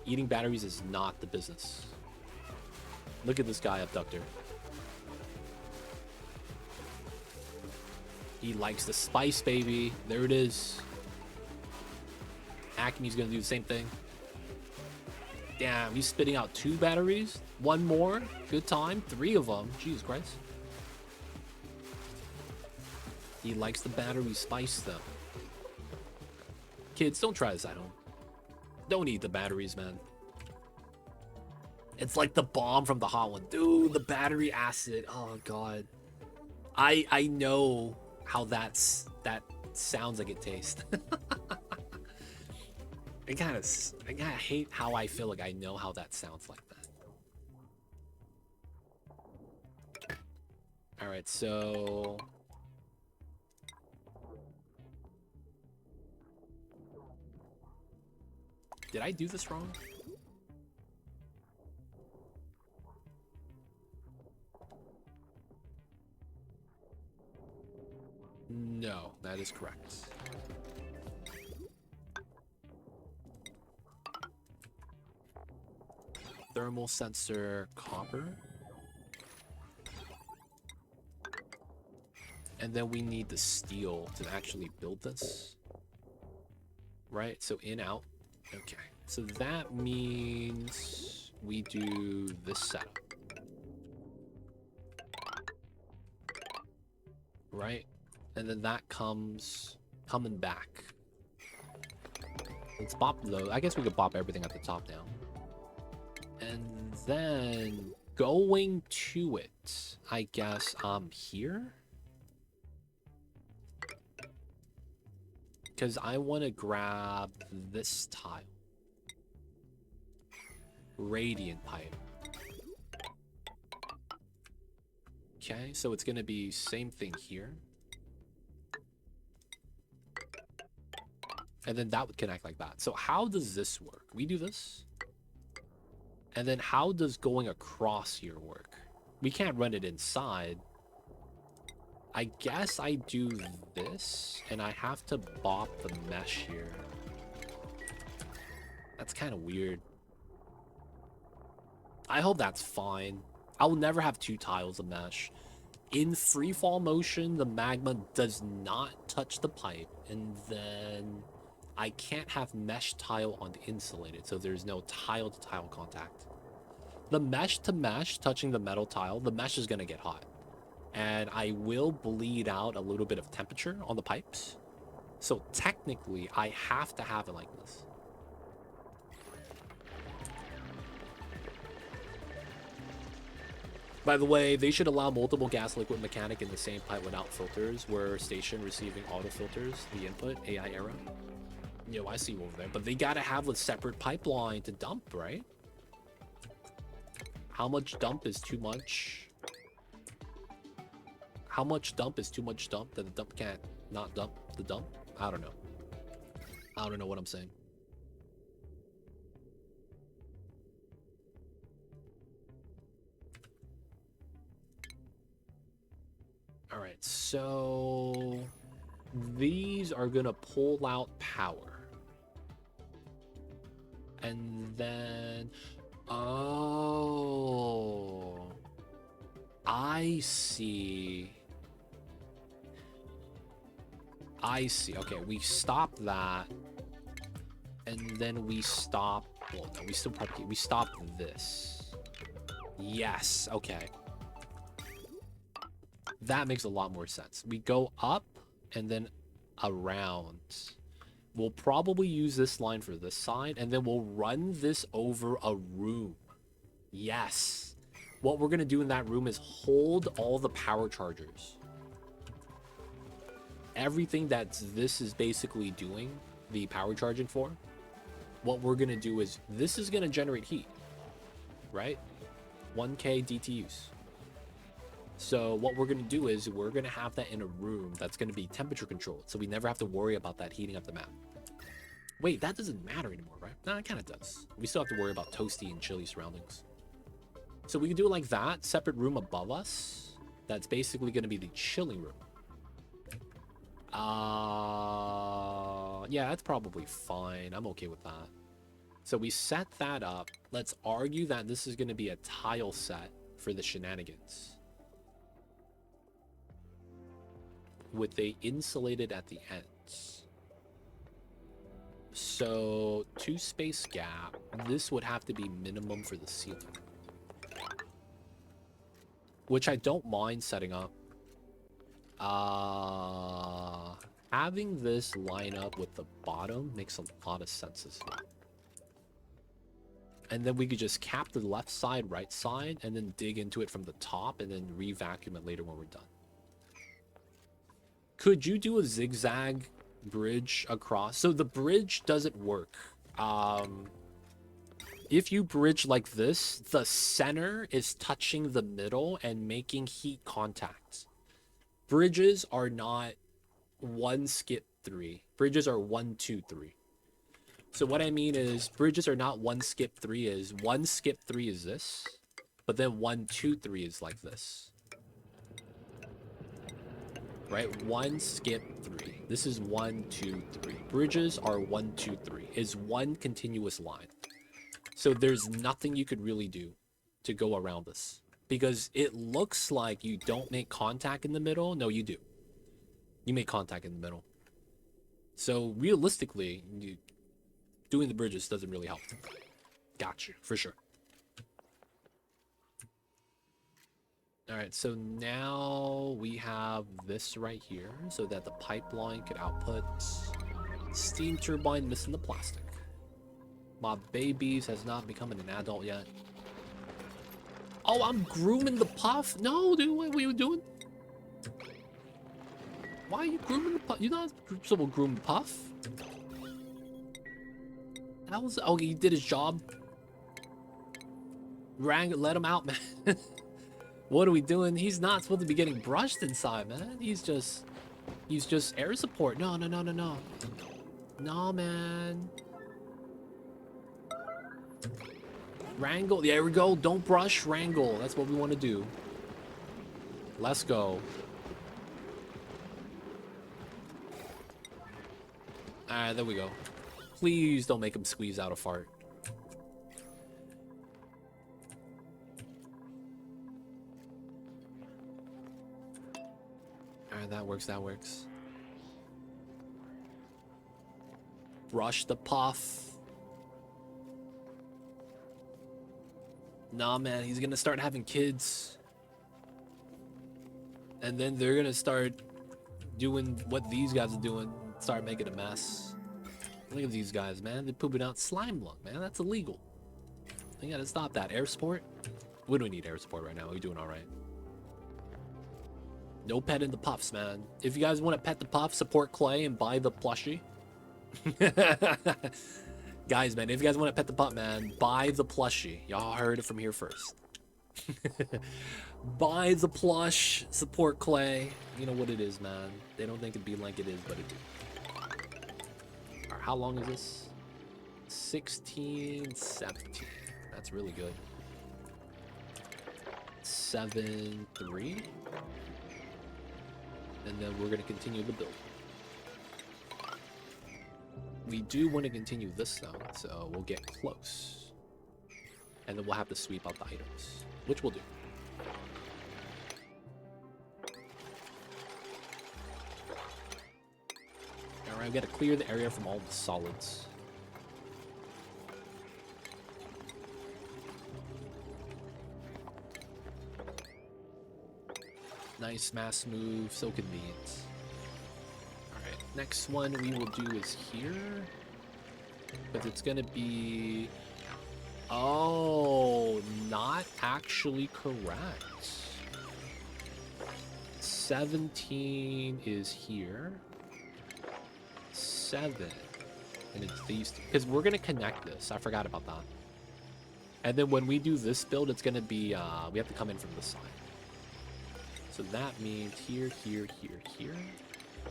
S1: Eating batteries is not the business. Look at this guy, Abductor. He likes the spice, baby. There it is. Acme's gonna do the same thing. Damn, he's spitting out 2 batteries. 1 more. Good time. 3 of them. Jesus Christ. He likes the battery spice, though. Kids, don't try this at home. Don't eat the batteries, man. It's like the bomb from the hot one. Dude, the battery acid. Oh, God. I know how that sounds like it tastes. I kind of hate how I feel like I know how that sounds like that. All right, so... Did I do this wrong? No, that is correct. Thermal sensor, copper. And then we need the steel to actually build this. Right? So in, out. Okay. So that means we do this setup. Right? And then that comes coming back. Let's bop those. I guess we could bop everything at the top now. And then going to it, I guess here. Because I want to grab this tile. Radiant pipe. Okay, so it's going to be same thing here. And then that would connect like that. So how does this work? We do this. And then how does going across here work? We can't run it inside. I guess I do this, and I have to bop the mesh here. That's kind of weird. I hope that's fine. I will never have two tiles of mesh. In freefall motion, the magma does not touch the pipe, and then I can't have mesh tile on the insulated, so there's no tile-to-tile contact. The mesh to mesh touching the metal tile, the mesh is going to get hot. And I will bleed out a little bit of temperature on the pipes. So technically, I have to have it like this. By the way, they should allow multiple gas liquid mechanic in the same pipe without filters, where station receiving auto filters, the input, AI era. Yo, I see you over there. But they gotta have a separate pipeline to dump, right? How much dump is too much? How much dump is too much dump that the dump can't not dump the dump? I don't know. I don't know what I'm saying. All right, so these are gonna pull out power. And then, oh, I see. I see. Okay, we stop that. And then we stop. Well, no, we still probably. We stop this. Yes. Okay. That makes a lot more sense. We go up and then around. We'll probably use this line for this side. And then we'll run this over a room. Yes. What we're going to do in that room is hold all the power chargers. Everything that this is basically doing, the power charging for, what we're going to do is this is going to generate heat, right? 1K DTUs. So what we're going to do is we're going to have that in a room that's going to be temperature controlled. So we never have to worry about that heating up the map. Wait, that doesn't matter anymore, right? No, it kind of does. We still have to worry about toasty and chilly surroundings. So we can do it like that. Separate room above us. That's basically going to be the chilling room. Yeah, that's probably fine. I'm okay with that. So we set that up. Let's argue that this is going to be a tile set for the shenanigans. With a insulated at the ends. So 2 space gap. This would have to be minimum for the ceiling. Which I don't mind setting up. Having this line up with the bottom makes a lot of sense as well. And then we could just cap the left side, right side, and then dig into it from the top and then re-vacuum it later when we're done. Could you do a zigzag bridge across? So the bridge doesn't work. If you bridge like this, the center is touching the middle and making heat contact. Bridges are not 1 skip 3. Bridges are 1 2 3. So what I mean is bridges are not 1 skip 3 is 1 skip 3 is this, but then 1 2 3 is like this. right? 1, skip 3. This is 1, 2, 3. Bridges are 1, 2, 3. Is one continuous line. So there's nothing you could really do to go around this. Because it looks like you don't make contact in the middle. No, you do. You make contact in the middle. So realistically, doing the bridges doesn't really help. Gotcha, for sure. Alright, so now we have this right here so that the pipeline could output steam turbine missing the plastic. My babies has not become an adult yet. Oh, I'm grooming the puff? No, dude, what are you doing? Why are you grooming the puff? You're not supposed to groom the puff. That was... Oh, he did his job. Let him out, man. What are we doing? He's not supposed to be getting brushed inside, man. He's just air support. No. No, man. Wrangle. There we go. Don't brush, wrangle. That's what we want to do. Let's go. Alright, there we go. Please don't make him squeeze out a fart. Alright, that works. Brush the puff. Nah, man, he's gonna start having kids. And then they're gonna start doing what these guys are doing. Start making a mess. Look at these guys, man. They're pooping out slime lung, man. That's illegal. We gotta stop that. Air support? We don't need air support right now. We're doing alright. No petting the puffs, man. If you guys want to pet the puff, support Clay and buy the plushie. Guys, man, if you guys want to pet the pup, man, buy the plushie. Y'all heard it from here first. Buy the plush, support Clay. You know what it is, man. They don't think it'd be like it is, but it do. Alright, how long is this? 16, 17. That's really good. 7, 3. And then we're going to continue the build. We do want to continue this though, so we'll get close. And then we'll have to sweep out the items, which we'll do. Alright, we got to clear the area from all the solids. Nice mass move, so convenient. Alright, next one we will do is here. But it's gonna be... Oh, not actually correct. 17 is here. 7. And it's these two. Because we're gonna connect this. I forgot about that. And then when we do this build, it's gonna be... we have to come in from the side. So that means here, here, here, here.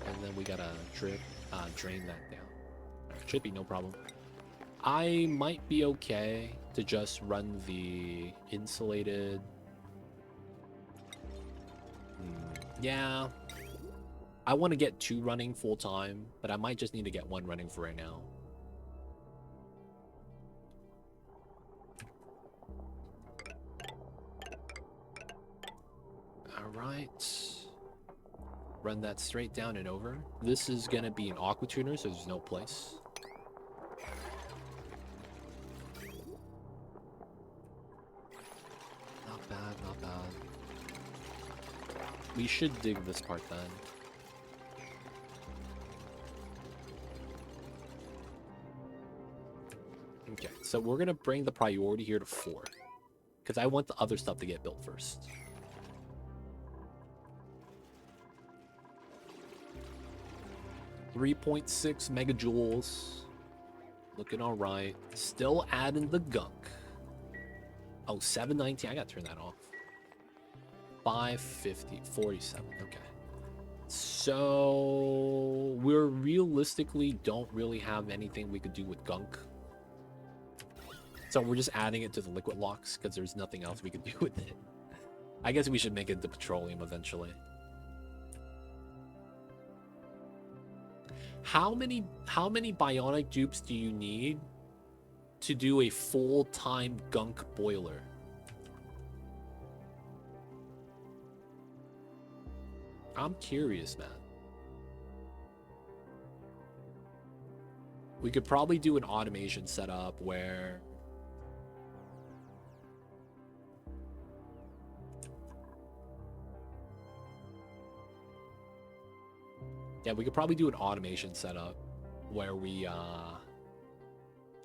S1: And then we gotta drain that down. Should be no problem. I might be okay to just run the insulated. Yeah. I want to get 2 running full time, but I might just need to get 1 running for right now. Alright. Run that straight down and over. This is going to be an aqua tuner, so there's no place. Not bad, not bad. We should dig this part then. Okay, so we're going to bring the priority here to 4. Because I want the other stuff to get built first. .6 megajoules. Looking alright. Still adding the gunk. Oh, 719. I gotta turn that off. 550. 47. Okay. So we realistically don't really have anything we could do with gunk. So we're just adding it to the liquid locks because there's nothing else we could do with it. I guess we should make it the petroleum eventually. How many bionic dupes do you need to do a full-time gunk boiler? I'm curious, man. We could probably do an automation setup where... Yeah, we could probably do an automation setup where we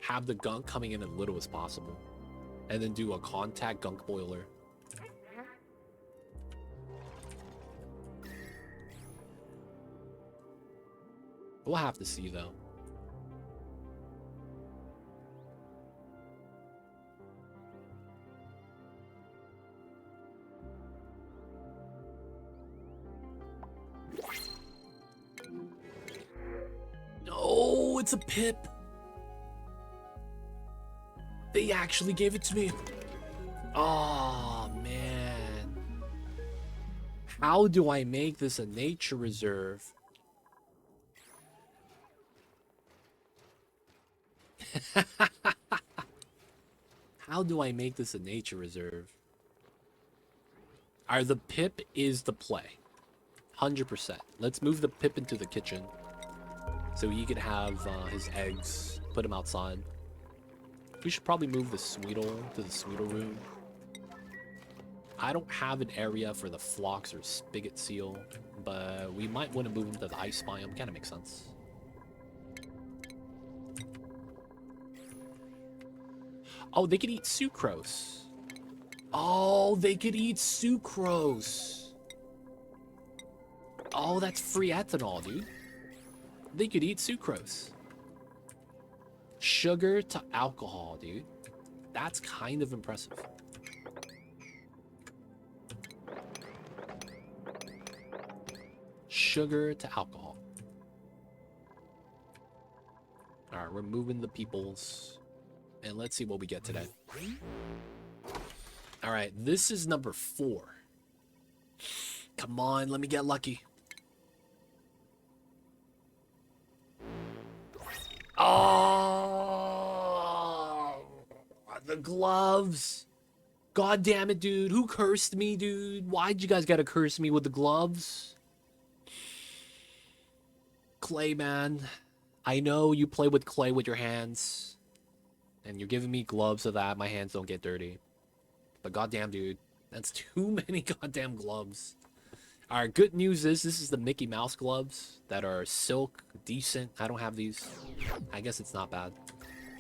S1: have the gunk coming in as little as possible. And then do a contact gunk boiler. We'll have to see, though. No, it's a pip. They actually gave it to me. Oh, man. How do I make this a nature reserve? How do I make this a nature reserve? The pip is the play. 100%. Let's move the pip into the kitchen. So he could have his eggs. Put him outside. We should probably move the Sweetle to the Sweetle room. I don't have an area for the Phlox or Spigot Seal, but we might want to move him to the Ice Biome. Kind of makes sense. Oh, they could eat sucrose. Oh, they could eat sucrose. Oh, that's free ethanol, dude. They could eat sucrose. Sugar to alcohol, dude. That's kind of impressive. Sugar to alcohol. Alright, we're moving the peoples. And let's see what we get today. Alright, this is number 4. Come on, let me get lucky. Oh, the gloves. God damn it, dude. Who cursed me, dude? Why'd you guys gotta curse me with the gloves? Clay, man. I know you play with clay with your hands. And you're giving me gloves so that my hands don't get dirty. But goddamn, dude. That's too many goddamn gloves. Alright, good news is this is the Mickey Mouse gloves that are silk, decent. I don't have these. I guess it's not bad.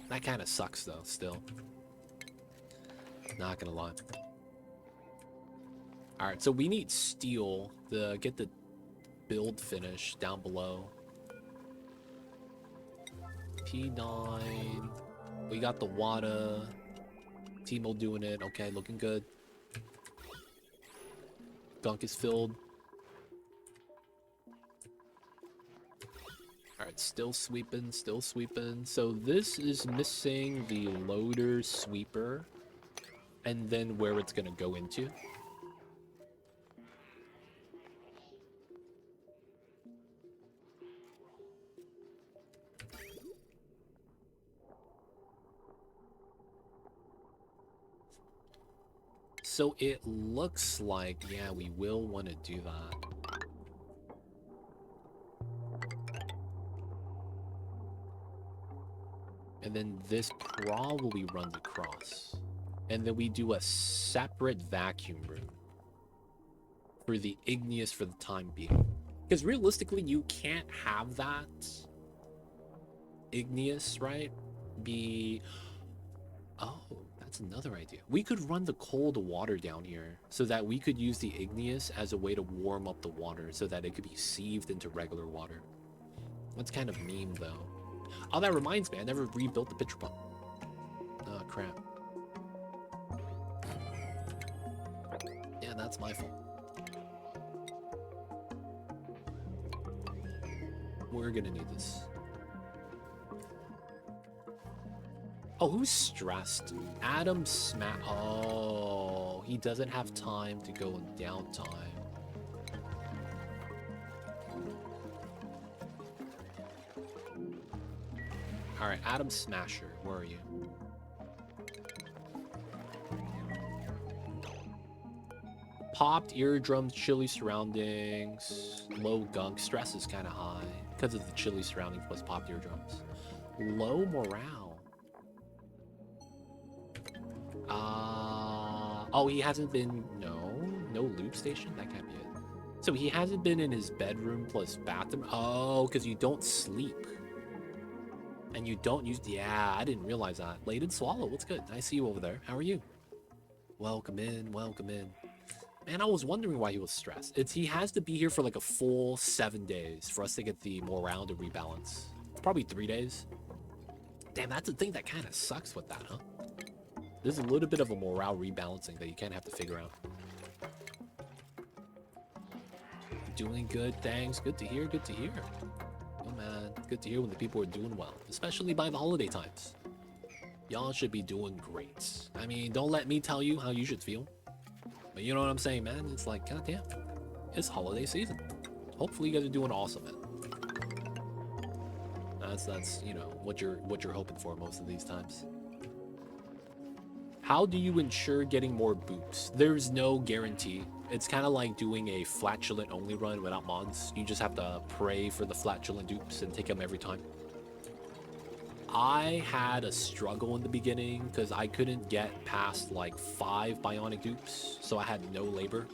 S1: That kind of sucks, though, still. Not gonna lie. Alright, so we need steel to get the build finish down below. P9. We got the water. Timo doing it. Okay, looking good. Gunk is filled. Alright, still sweeping, still sweeping. So this is missing the loader sweeper. And then where it's gonna go into. So it looks like, yeah, we will want to do that. And then this probably runs across. And then we do a separate vacuum room for the igneous for the time being. Because realistically, you can't have that igneous, right? Be... Oh, that's another idea. We could run the cold water down here so that we could use the igneous as a way to warm up the water so that it could be sieved into regular water. That's kind of mean, though. Oh, that reminds me, I never rebuilt the pitcher pump. Oh, crap. Yeah, that's my fault. We're gonna need this. Oh, who's stressed? Adam Oh, he doesn't have time to go in downtime. All right, Atom Smasher, where are you? Popped eardrums, chilly surroundings, low gunk. Stress is kind of high because of the chilly surroundings plus popped eardrums. Low morale. Oh, he hasn't been. No loop station. That can't be it. So he hasn't been in his bedroom plus bathroom. Oh, because you don't sleep. And you don't use. Yeah, I didn't realize that. Lated Swallow, what's good? I see you over there. How are you? Welcome in. Welcome in. Man, I was wondering why he was stressed. He has to be here for like a full 7 days for us to get the morale to rebalance. Probably 3 days. Damn, that's the thing that kind of sucks with that, huh? There's a little bit of a morale rebalancing that you kind of have to figure out. Doing good, thanks. Good to hear, good to hear. Oh man, good to hear when the people are doing well, especially by the holiday times. Y'all should be doing great. I mean, don't let me tell you how you should feel. But you know what I'm saying, man? It's like, goddamn, it's holiday season. Hopefully you guys are doing awesome, man. That's you know what you're hoping for most of these times. How do you ensure getting more boots? There's no guarantee. It's kind of like doing a flatulent only run without mods. You just have to pray for the flatulent dupes and take them every time. I had a struggle in the beginning because I couldn't get past like 5 bionic dupes, so I had no labor.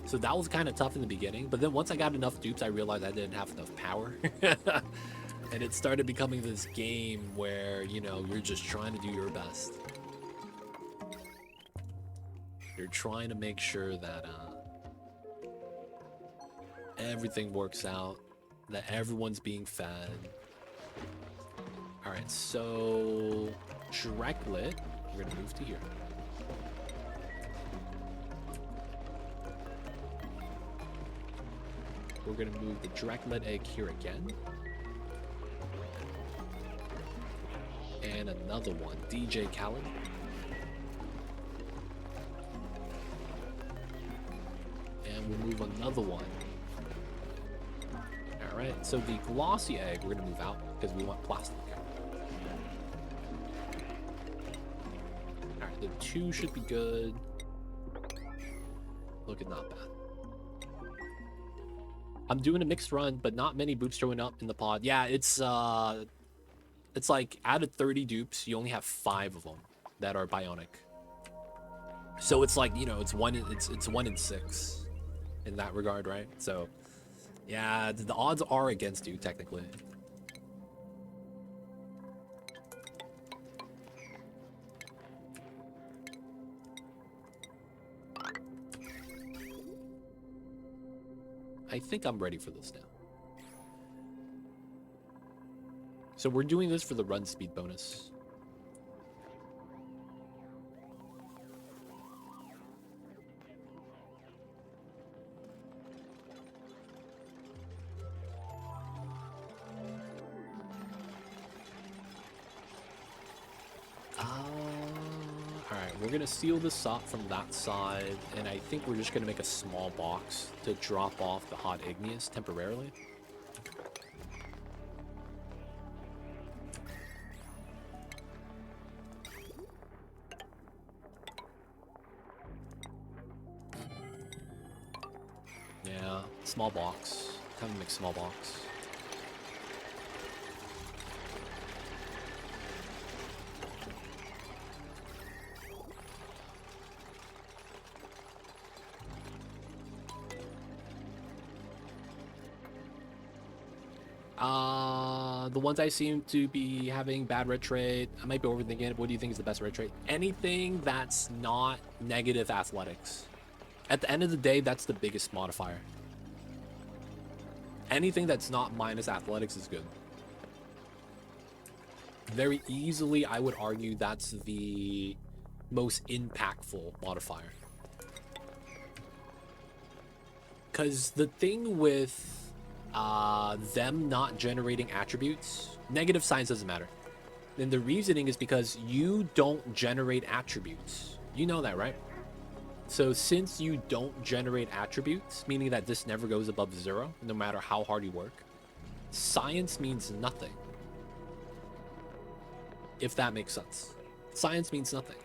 S1: So that was kind of tough in the beginning, but then once I got enough dupes, I realized I didn't have enough power. And it started becoming this game where, you know, you're just trying to do your best. You're trying to make sure that everything works out, that everyone's being fed. All right, so Dreklet, we're gonna move to here. We're gonna move the Dreklet egg here again. And another one, DJ Khaled. And we'll move another one. All right, so the glossy egg, we're gonna move out because we want plastic. All right, the 2 should be good. Looking not bad. I'm doing a mixed run, but not many boots showing up in the pod. Yeah, it's like out of 30 dupes, you only have 5 of them that are bionic. So it's like, you know, it's 1 in 6 in that regard, right? So yeah, the odds are against you technically. I think I'm ready for this now. So we're doing this for the run speed bonus. Alright, we're gonna seal this up from that side, and I think we're just gonna make a small box to drop off the hot igneous temporarily. Yeah, small box. Time to make small box. The ones I seem to be having bad red rate, I might be overthinking it. What do you think is the best red rate? Anything that's not negative athletics. At the end of the day, that's the biggest modifier. Anything that's not minus athletics is good. Very easily, I would argue that's the most impactful modifier. Because the thing with them not generating attributes, negative signs doesn't matter. And the reasoning is because you don't generate attributes. You know that, right? So since you don't generate attributes, meaning that this never goes above 0, no matter how hard you work, science means nothing. if that makes sense. Science means nothing.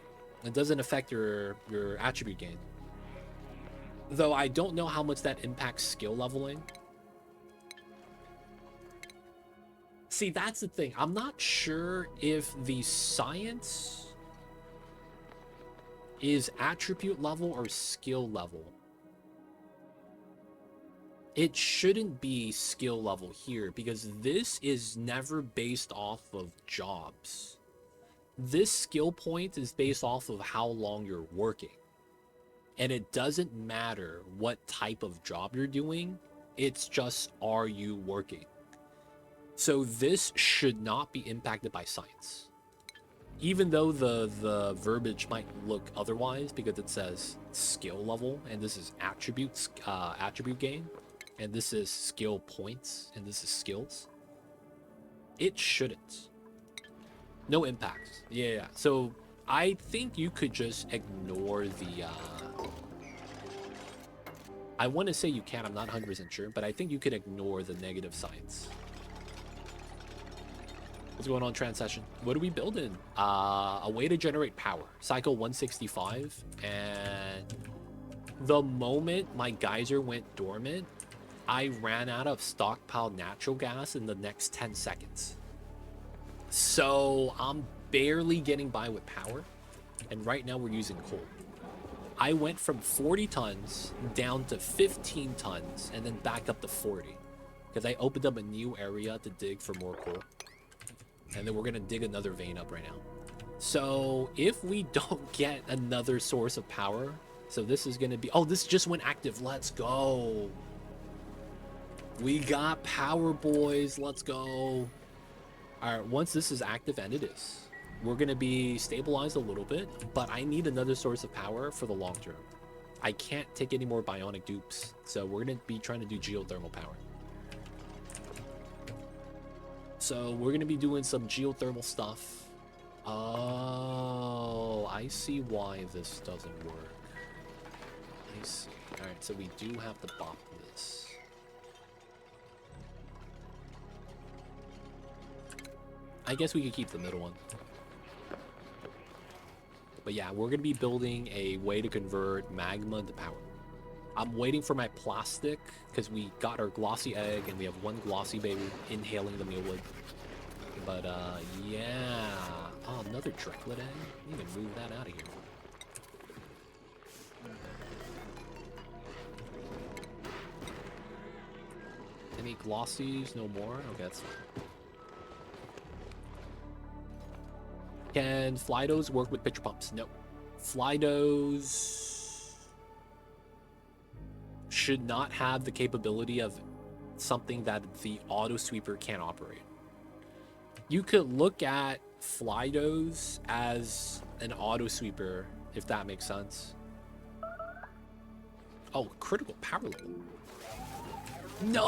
S1: It doesn't affect your attribute gain. Though I don't know how much that impacts skill leveling. See, that's the thing. I'm not sure if the science is attribute level or skill level. It shouldn't be skill level here because this is never based off of jobs. This skill point is based off of how long you're working. And it doesn't matter what type of job you're doing. It's just, are you working? So this should not be impacted by science. Even though the verbiage might look otherwise because it says skill level and this is attribute gain and this is skill points and this is skills. It shouldn't. No impact. Yeah. So I think you could just ignore the I want to say you can, I'm not 100% sure, but I think you could ignore the negative science. What's going on, Transsession? What are we building? A way to generate power. Cycle 165. And the moment my geyser went dormant, I ran out of stockpiled natural gas in the next 10 seconds. So I'm barely getting by with power. And right now we're using coal. I went from 40 tons down to 15 tons and then back up to 40. Because I opened up a new area to dig for more coal. And then we're going to dig another vein up right now. So if we don't get another source of power, so this is going to be... Oh, this just went active. Let's go. We got power, boys. Let's go. All right, once this is active, and it is, we're going to be stabilized a little bit, but I need another source of power for the long term. I can't take any more bionic dupes, so we're going to be trying to do geothermal power. So we're going to be doing some geothermal stuff. Oh, I see why this doesn't work. I see. All right, so we do have to bop this. I guess we could keep the middle one. But yeah, we're going to be building a way to convert magma into power. I'm waiting for my plastic because we got our glossy egg and we have one glossy baby inhaling the mealwood. But yeah. Oh, another tricklet egg? I need to move that out of here. Any glossies? No more? Okay, that's fine. Can Flydos work with pitcher pumps? No. Flydos should not have the capability of something that the auto sweeper can't operate. You could look at Flydos as an auto sweeper, if that makes sense. Oh, critical power level. No!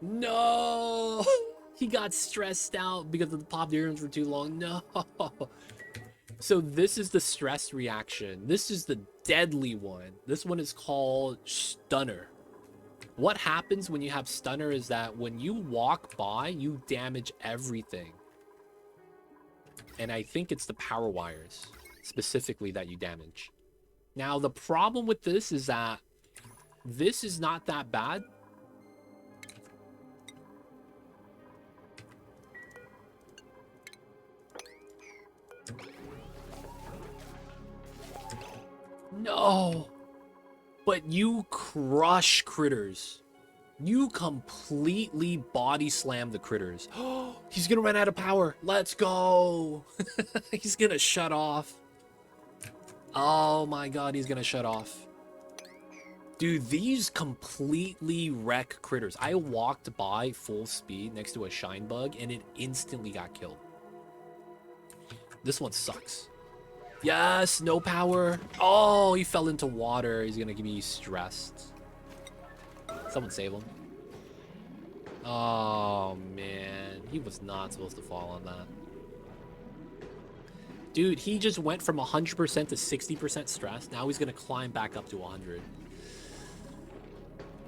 S1: No! He got stressed out because of the pop earrings for too long. No! So this is the stress reaction. This is the deadly one. This one is called Stunner. What happens when you have Stunner is that when you walk by, you damage everything. And I think it's the power wires, specifically, that you damage. Now, the problem with this is that this is not that bad. No! But you crush critters. You completely body slam the critters. Oh, he's gonna run out of power. Let's go. He's gonna shut off. Oh my god, he's gonna shut off. Dude, these completely wreck critters. I walked by full speed next to a shine bug and it instantly got killed. This one sucks. Yes, no power. Oh, he fell into water. He's gonna be stressed. Someone save him. Oh, man. He was not supposed to fall on that. Dude, he just went from 100% to 60% stress. Now he's gonna climb back up to 100.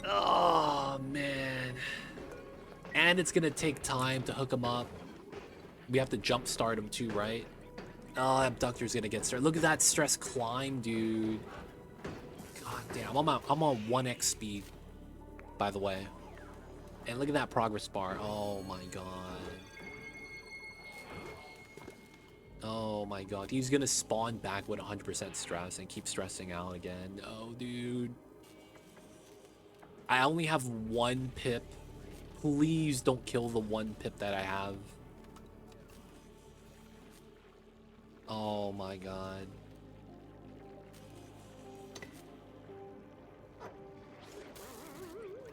S1: Oh, man. And it's gonna take time to hook him up. We have to jump start him too, right? Oh, abductor's gonna get started. Look at that stress climb, dude. God damn, I'm on 1x speed, by the way. And look at that progress bar. Oh my god. Oh my god. He's gonna spawn back with 100% stress and keep stressing out again. Oh, dude. I only have 1 pip. Please don't kill the 1 pip that I have. Oh my god.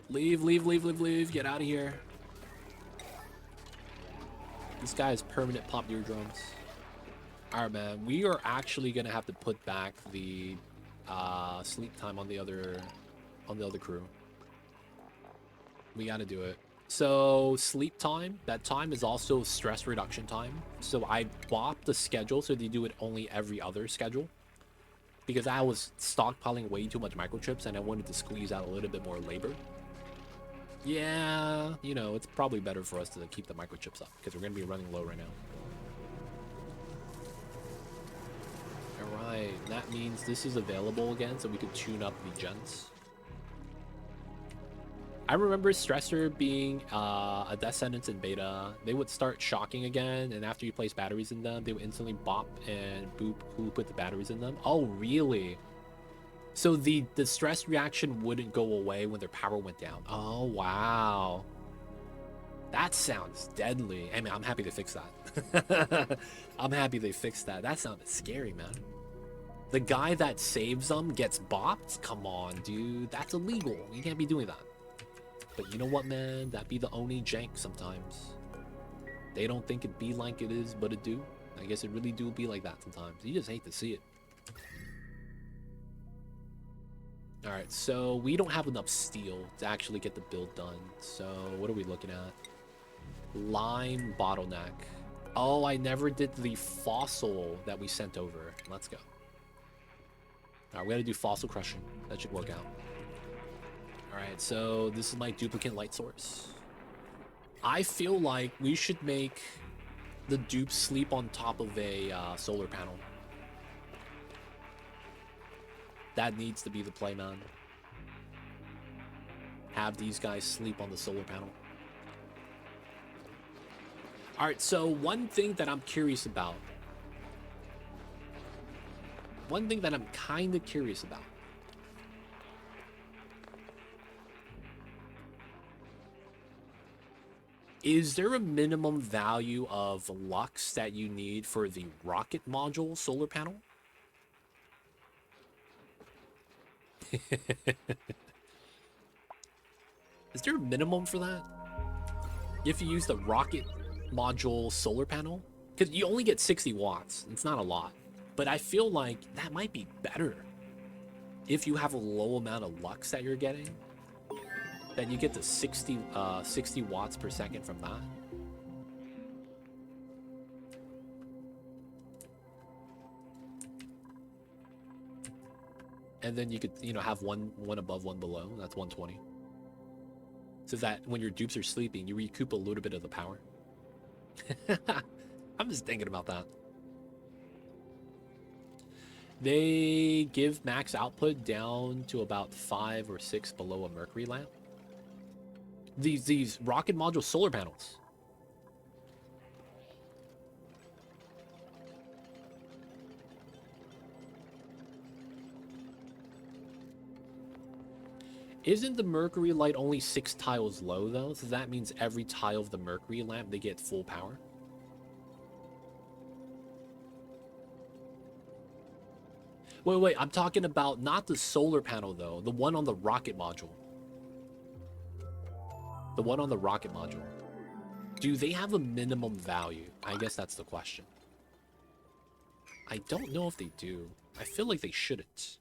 S1: Leave, leave, leave, leave, leave. Get out of here. This guy has permanent pop eardrums. Alright, man. We are actually gonna have to put back the sleep time on the other crew. We gotta do it. So sleep time, that time is also stress reduction time. So I bopped the schedule so they do it only every other schedule. Because I was stockpiling way too much microchips and I wanted to squeeze out a little bit more labor. Yeah, you know, it's probably better for us to keep the microchips up because we're going to be running low right now. Alright, that means this is available again so we could tune up the gens. I remember Stressor being a Death Sentence in beta. They would start shocking again, and after you place batteries in them, they would instantly bop and boop who put the batteries in them. Oh, really? So the stress reaction wouldn't go away when their power went down. Oh, wow. That sounds deadly. I mean, I'm happy they fixed that. I'm happy they fixed that. That sounded scary, man. The guy that saves them gets bopped? Come on, dude. That's illegal. You can't be doing that. But you know what, man? That be the Oni jank sometimes. They don't think it be like it is, but it do. I guess it really do be like that sometimes. You just hate to see it. Alright, so we don't have enough steel to actually get the build done. So what are we looking at? Lime bottleneck. Oh, I never did the fossil that we sent over. Let's go. Alright, we gotta do fossil crushing. That should work out. Alright, so this is my duplicate light source. I feel like we should make the dupes sleep on top of a solar panel. That needs to be the play, man. Have these guys sleep on the solar panel. Alright, so one thing that I'm curious about. One thing that I'm kind of curious about. Is there a minimum value of lux that you need for the rocket module solar panel? Is there a minimum for that? If you use the rocket module solar panel? Because you only get 60 watts. It's not a lot. But I feel like that might be better. If you have a low amount of lux that you're getting, then you get the 60 watts per second from that. And then you could, you know, have one above, one below. That's 120. So that when your dupes are sleeping, you recoup a little bit of the power. I'm just thinking about that. They give max output down to about 5 or 6 below a mercury lamp. These rocket module solar panels. Isn't the mercury light only 6 tiles low, though? So that means every tile of the mercury lamp, they get full power? Wait, I'm talking about not the solar panel, though. The one on the rocket module. The one on the rocket module. Do they have a minimum value? I guess that's the question. I don't know if they do. I feel like they shouldn't.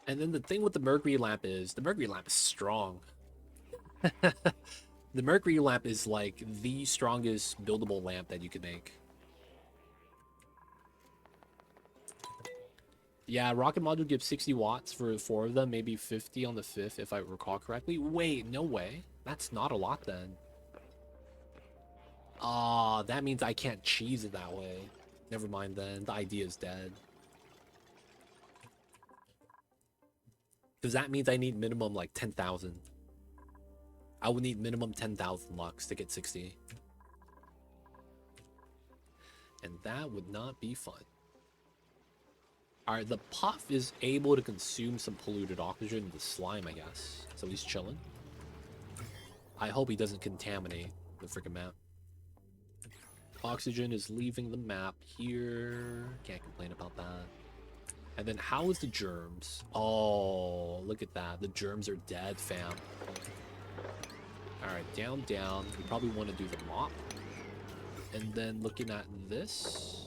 S1: And then the thing with the mercury lamp is, the mercury lamp is strong. The mercury lamp is like the strongest buildable lamp that you could make. Yeah, rocket module gives 60 watts for 4 of them, maybe 50 on the 5th, if I recall correctly. Wait, no way. That's not a lot, then. Ah, that means I can't cheese it that way. Never mind, then. The idea is dead. Because that means I need minimum, like, 10,000. I would need minimum 10,000 lux to get 60. And that would not be fun. Alright, the puff is able to consume some polluted oxygen in the slime, I guess. So he's chilling. I hope he doesn't contaminate the freaking map. Oxygen is leaving the map here. Can't complain about that. And then how is the germs? Oh, look at that. The germs are dead, fam. Alright, down, down. We probably want to do the mop. And then looking at this,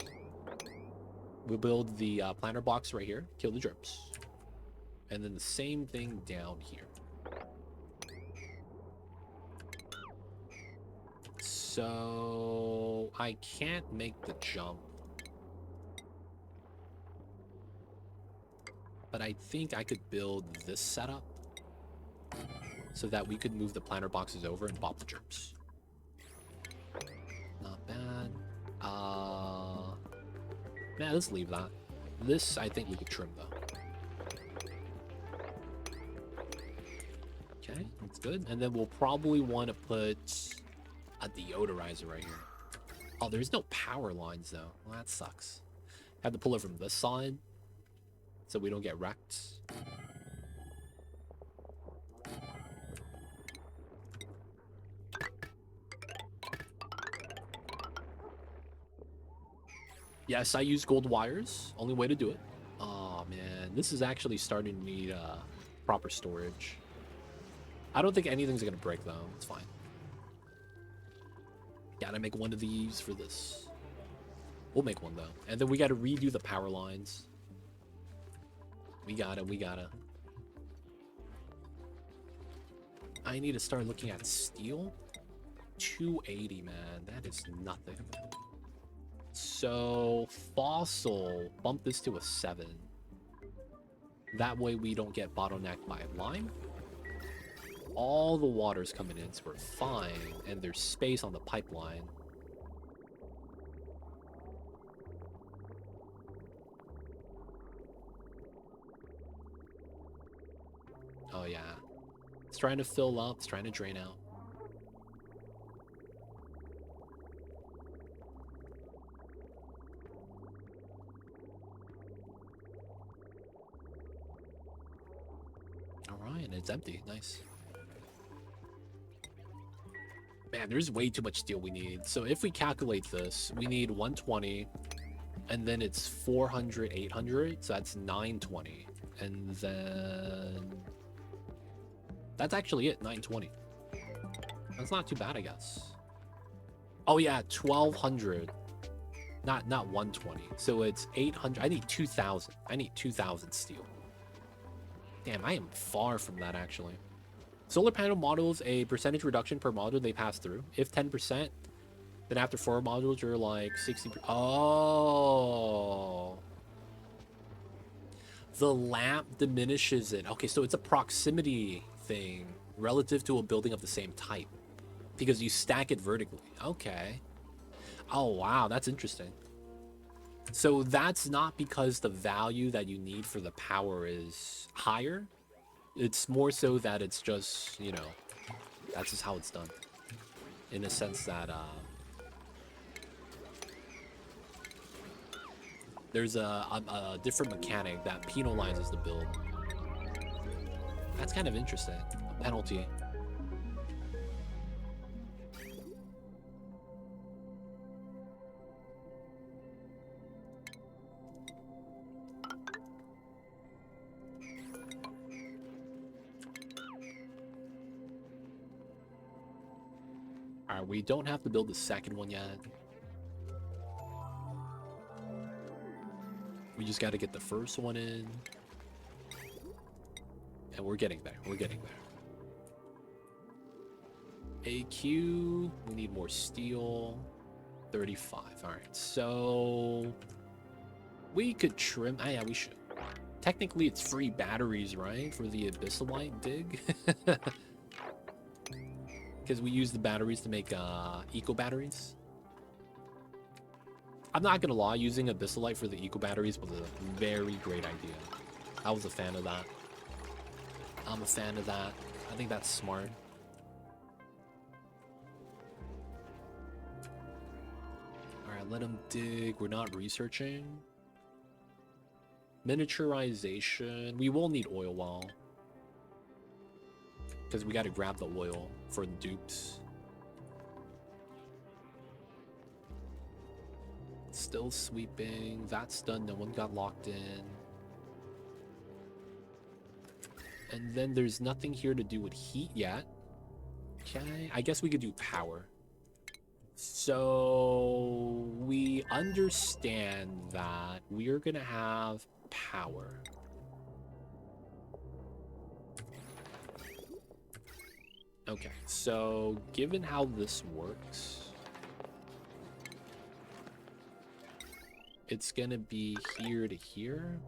S1: we'll build the planter box right here. Kill the germs. And then the same thing down here. So I can't make the jump. But I think I could build this setup so that we could move the planter boxes over and pop the germs. Not bad. Nah, let's leave that. This, I think we could trim, though. Okay, that's good. And then we'll probably want to put a deodorizer right here. Oh, there's no power lines, though. Well, that sucks. Have to pull it from this side so we don't get wrecked. Yes, I use gold wires. Only way to do it. Oh, man. This is actually starting to need proper storage. I don't think anything's going to break, though. It's fine. Gotta make one of these for this. We'll make one, though. And then we gotta redo the power lines. We gotta. I need to start looking at steel. 280, man. That is nothing. So, fossil. Bump this to a 7. That way we don't get bottlenecked by lime. All the water's coming in, so we're fine. And there's space on the pipeline. Oh, yeah. It's trying to fill up. It's trying to drain out. Alright, it's empty. Nice. Man, there's way too much steel we need. So if we calculate this, we need 120. And then it's 400, 800. So that's 920. And then... that's actually it, 920. That's not too bad, I guess. Oh yeah, 1200. Not 120. So it's 800. I need 2000. I need 2000 steel. Damn, I am far from that, actually. Solar panel models, a percentage reduction per module they pass through. If 10%, then after 4 modules, you're like 60%. Oh. The lamp diminishes it. Okay, so it's a proximity thing relative to a building of the same type. Because you stack it vertically. Okay. Oh, wow, that's interesting. So that's not because the value that you need for the power is higher. It's more so that it's just, you know, that's just how it's done. In a sense that, there's a different mechanic that penalizes the build. That's kind of interesting. A penalty. Alright, we don't have to build the second one yet. We just got to get the first one in. And we're getting there. We're getting there. AQ, we need more steel. 35. All right, so we could trim. Ah, yeah, we should. Technically, it's free batteries, right, for the abyssalite dig? Because we use the batteries to make eco batteries. I'm not gonna lie, using abyssalite for the eco batteries was a very great idea. I was a fan of that. I'm a fan of that. I think that's smart. Alright, let them dig. We're not researching. Miniaturization. We will need oil well. Because we gotta grab the oil for the dupes. Still sweeping. That's done. No one got locked in. And then there's nothing here to do with heat yet. Okay, I guess we could do power. So we understand that we're gonna have power. Okay, so given how this works, it's gonna be here to here.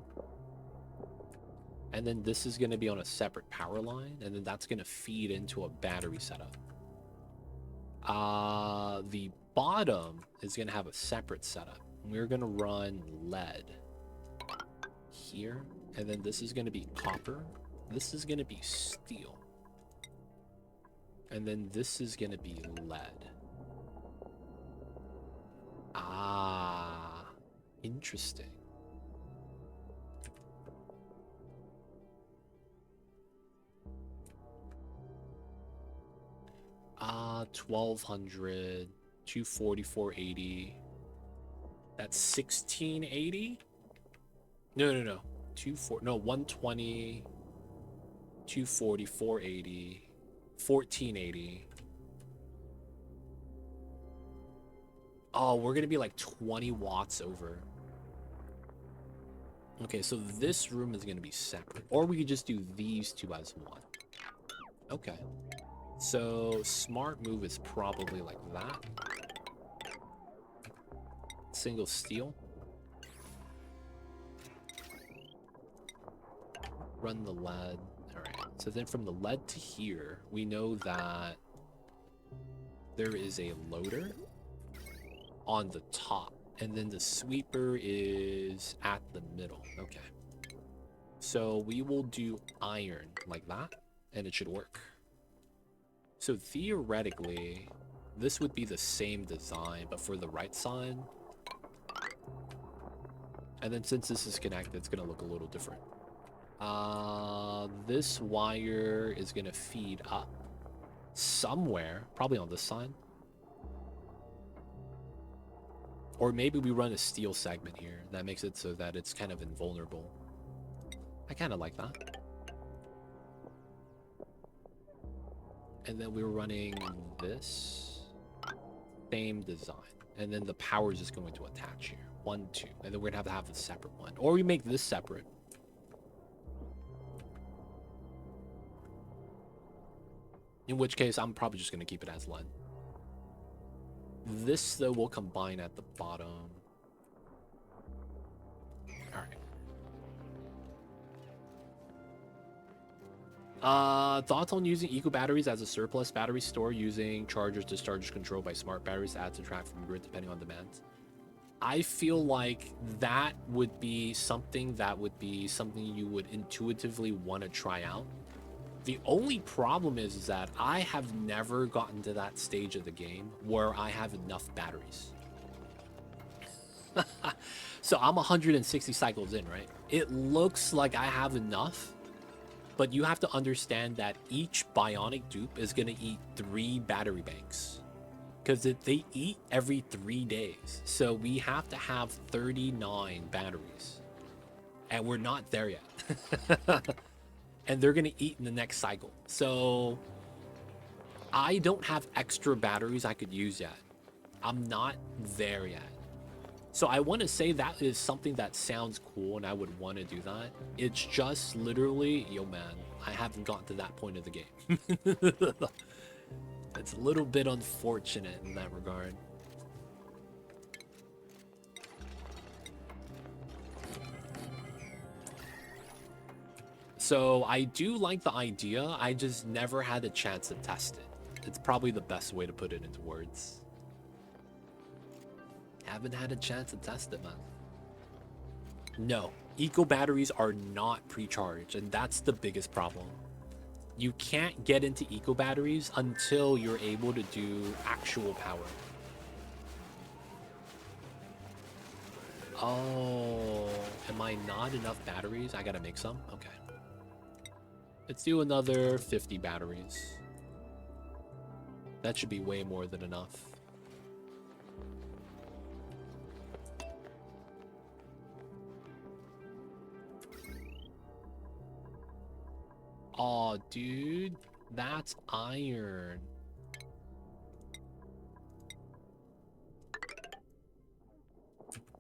S1: And then this is gonna be on a separate power line, and then that's gonna feed into a battery setup. The bottom is gonna have a separate setup. We're gonna run lead here, and then this is gonna be copper. This is gonna be steel. And then this is gonna be lead. Ah, interesting. Ah, 1200, 240, 480. That's 1680? No. 120, 240, 480, 1480. Oh, we're gonna be like 20 watts over. Okay, so this room is gonna be separate. Or we could just do these two as one. Okay. So smart move is probably like that. Single steel. Run the lead. Alright. So then from the lead to here, we know that there is a loader on the top. And then the sweeper is at the middle. Okay. So we will do iron like that, and it should work. So theoretically, this would be the same design, but for the right side. And then since this is connected, it's gonna look a little different. This wire is gonna feed up somewhere, probably on this side. Or maybe we run a steel segment here. That makes it so that it's kind of invulnerable. I kind of like that. And then we're running this same design. And then the power is just going to attach here. 1, 2. And then we're going to have a separate one. Or we make this separate. In which case, I'm probably just going to keep it as lead. This, though, will combine at the bottom. Alright. Thoughts on using eco batteries as a surplus battery store, using chargers discharge controlled by smart batteries to add to track from grid depending on demand? I feel like that would be something you would intuitively want to try out. The only problem is that I have never gotten to that stage of the game where I have enough batteries. So I'm 160 cycles in, right? It looks like I have enough, but you have to understand that each bionic dupe is going to eat 3 battery banks. Because they eat every 3 days. So we have to have 39 batteries. And we're not there yet. And they're going to eat in the next cycle. So I don't have extra batteries I could use yet. I'm not there yet. So I want to say that is something that sounds cool and I would want to do that. It's just literally, yo man, I haven't gotten to that point of the game. It's a little bit unfortunate in that regard. So I do like the idea, I just never had a chance to test it. It's probably the best way to put it into words. Haven't had a chance to test it, man. No, eco batteries are not pre-charged, and that's the biggest problem. You can't get into eco batteries until you're able to do actual power. Oh, am I not enough batteries? I gotta make some? Okay. Let's do another 50 batteries. That should be way more than enough. Aw, dude, that's iron.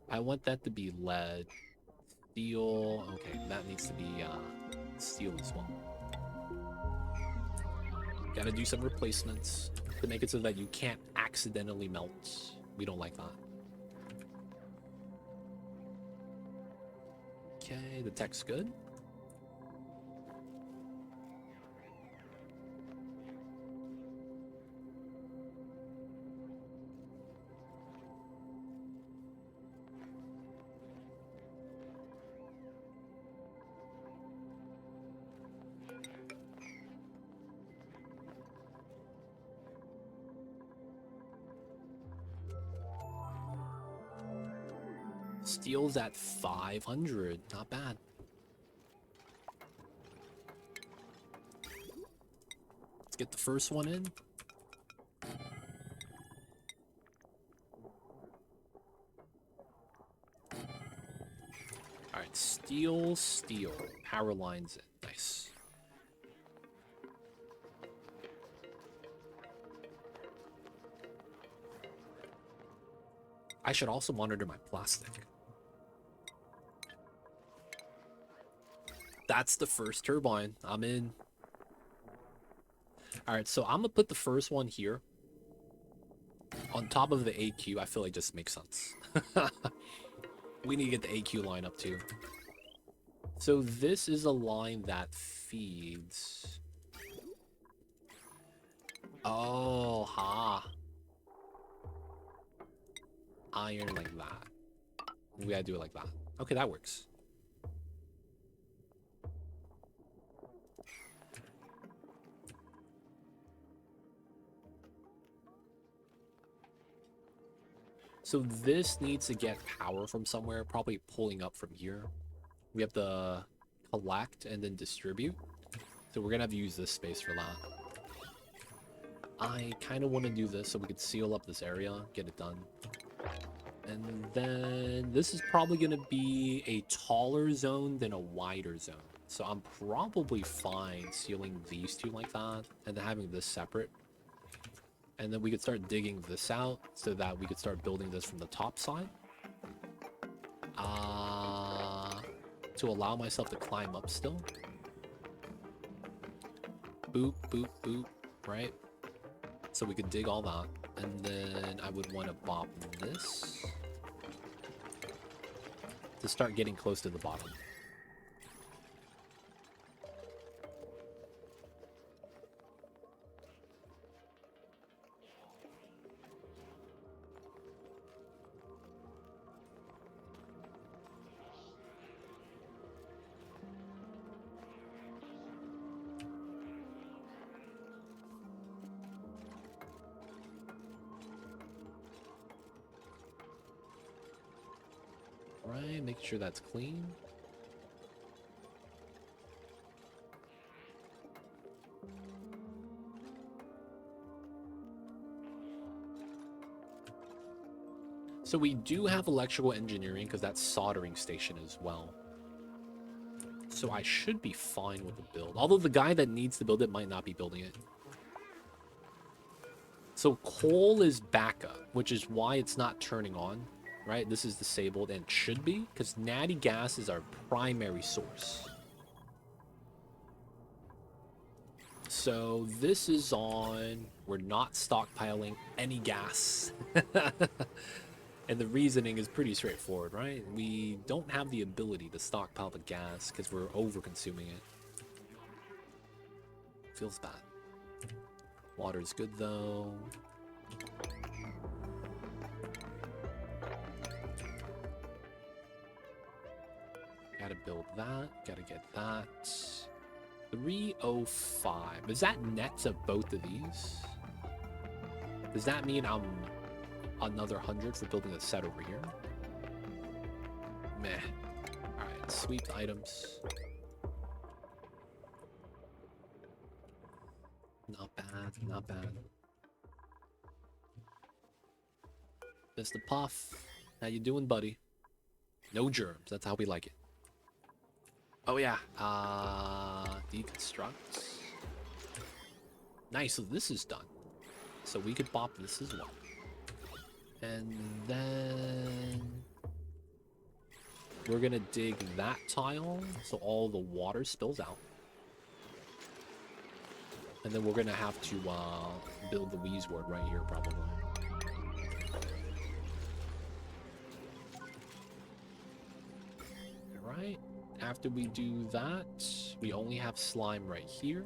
S1: I want that to be lead. Steel. Okay, that needs to be steel as well. Gotta do some replacements to make it so that you can't accidentally melt. We don't like that. Okay, the tech's good. Steel's at 500. Not bad. Let's get the first one in. Alright, steel. Power lines in. Nice. I should also monitor my plastic. That's the first turbine. I'm in. Alright, so I'm gonna put the first one here. On top of the AQ, I feel like just makes sense. We need to get the AQ line up too. So this is a line that feeds. Oh, ha. Iron like that. We gotta do it like that. Okay, that works. So this needs to get power from somewhere, probably pulling up from here. We have to collect and then distribute. So we're gonna have to use this space for that. I kind of want to do this so we could seal up this area, get it done. And then this is probably going to be a taller zone than a wider zone. So I'm probably fine sealing these two like that and then having this separate. And then we could start digging this out so that we could start building this from the top side. To allow myself to climb up still. Boop, boop, boop, right? So we could dig all that. And then I would want to bop this to start getting close to the bottom. Right, make sure that's clean. So we do have electrical engineering because that's soldering station as well. So I should be fine with the build. Although the guy that needs to build it might not be building it. So coal is backup, which is why it's not turning on. Right, this is disabled and should be because natty gas is our primary source. So this is on. We're not stockpiling any gas. And the reasoning is pretty straightforward, right? We don't have the ability to stockpile the gas because we're over-consuming it. Feels bad. Water's good, though. Gotta build that. Gotta get that. 305. Is that nets of both of these? Does that mean I'm another 100 for building a set over here? Meh. Alright, sweep the items. Not bad, not bad. Mr. Puff, how you doing, buddy? No germs, that's how we like it. Oh yeah, deconstruct. Nice, so this is done. So we could pop this as well. And then we're gonna dig that tile so all the water spills out. And then we're gonna have to build the Wheezeward right here probably. Alright, after we do that, we only have slime right here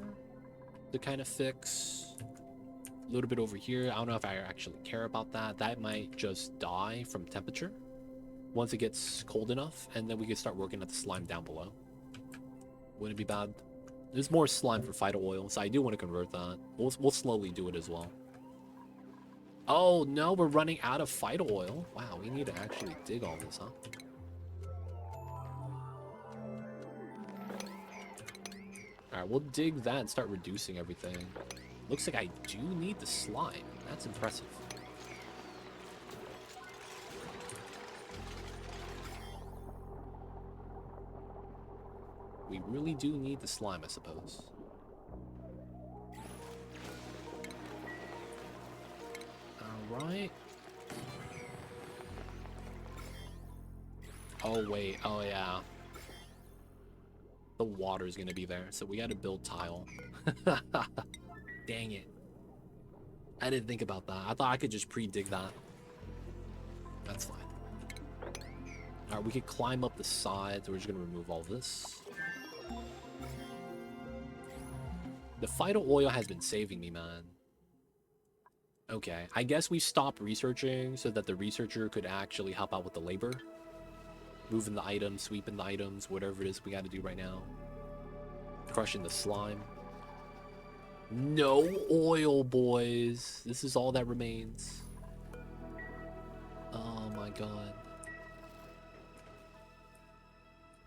S1: to kind of fix. A little bit over here. I don't know if I actually care about that. That might just die from temperature once it gets cold enough, and then we can start working at the slime down below. Wouldn't be bad. There's more slime for Phyto Oil, so I do want to convert that. We'll slowly do it as well. Oh no, we're running out of Phyto Oil. Wow, we need to actually dig all this, huh? Alright, we'll dig that and start reducing everything. Looks like I do need the slime. That's impressive. We really do need the slime, I suppose. Alright. Oh, wait. Oh, yeah. The water's gonna be there, so we gotta build tile. Dang it. I didn't think about that. I thought I could just pre-dig that. That's fine. Alright, we could climb up the sides. We're just gonna remove all this. The Phyto Oil has been saving me, man. Okay, I guess we stopped researching so that the researcher could actually help out with the labor. Moving the items, sweeping the items, whatever it is we gotta do right now. Crushing the slime. No oil, boys. This is all that remains. Oh my god.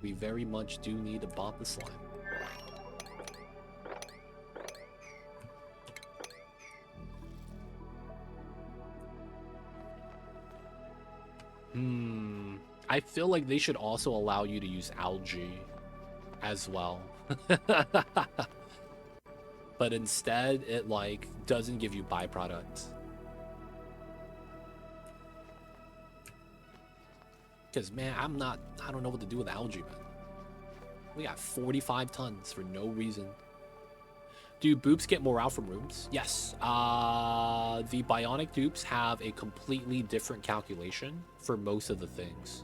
S1: We very much do need to bop the slime. I feel like they should also allow you to use algae as well. But instead, it like doesn't give you byproducts. Because man, I don't know what to do with algae, man. We got 45 tons for no reason. Do boops get morale from rooms? Yes. The bionic dupes have a completely different calculation for most of the things.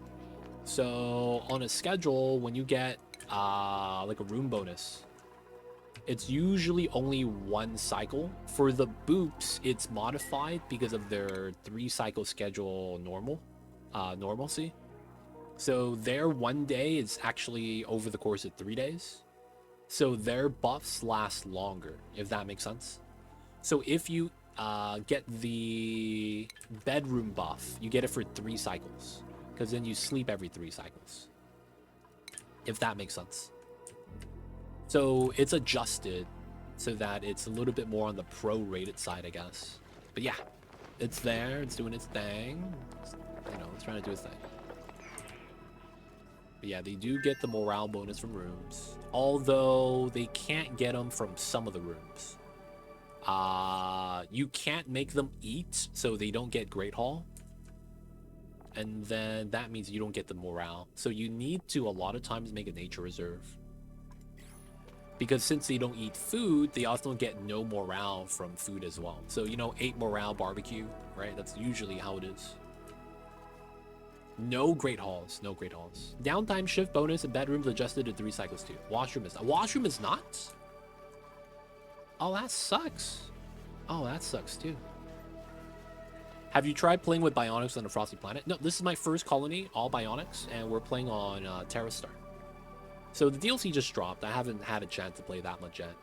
S1: So on a schedule, when you get like a room bonus, it's usually only one cycle. For the boops, it's modified because of their 3-cycle schedule normalcy. So their 1 day is actually over the course of 3 days. So their buffs last longer, if that makes sense. So if you get the bedroom buff, you get it for 3 cycles. Because then you sleep every 3 cycles. If that makes sense. So it's adjusted so that it's a little bit more on the pro-rated side, I guess. But yeah, it's there. It's doing its thing. It's trying to do its thing. But yeah, they do get the morale bonus from rooms. Although they can't get them from some of the rooms. You can't make them eat, so they don't get Great Hall. And then that means you don't get the morale. So you need to, a lot of times, make a nature reserve. Because since they don't eat food, they also get no morale from food as well. So, you know, 8 morale barbecue, right? That's usually how it is. No great halls. No great halls. Downtime shift bonus and bedrooms adjusted to 3 cycles too. Washroom is not? Oh, that sucks. Oh, that sucks too. Have you tried playing with bionics on a frosty planet? No, this is my first colony, all bionics, and we're playing on Terrastar. So the DLC just dropped. I haven't had a chance to play that much yet.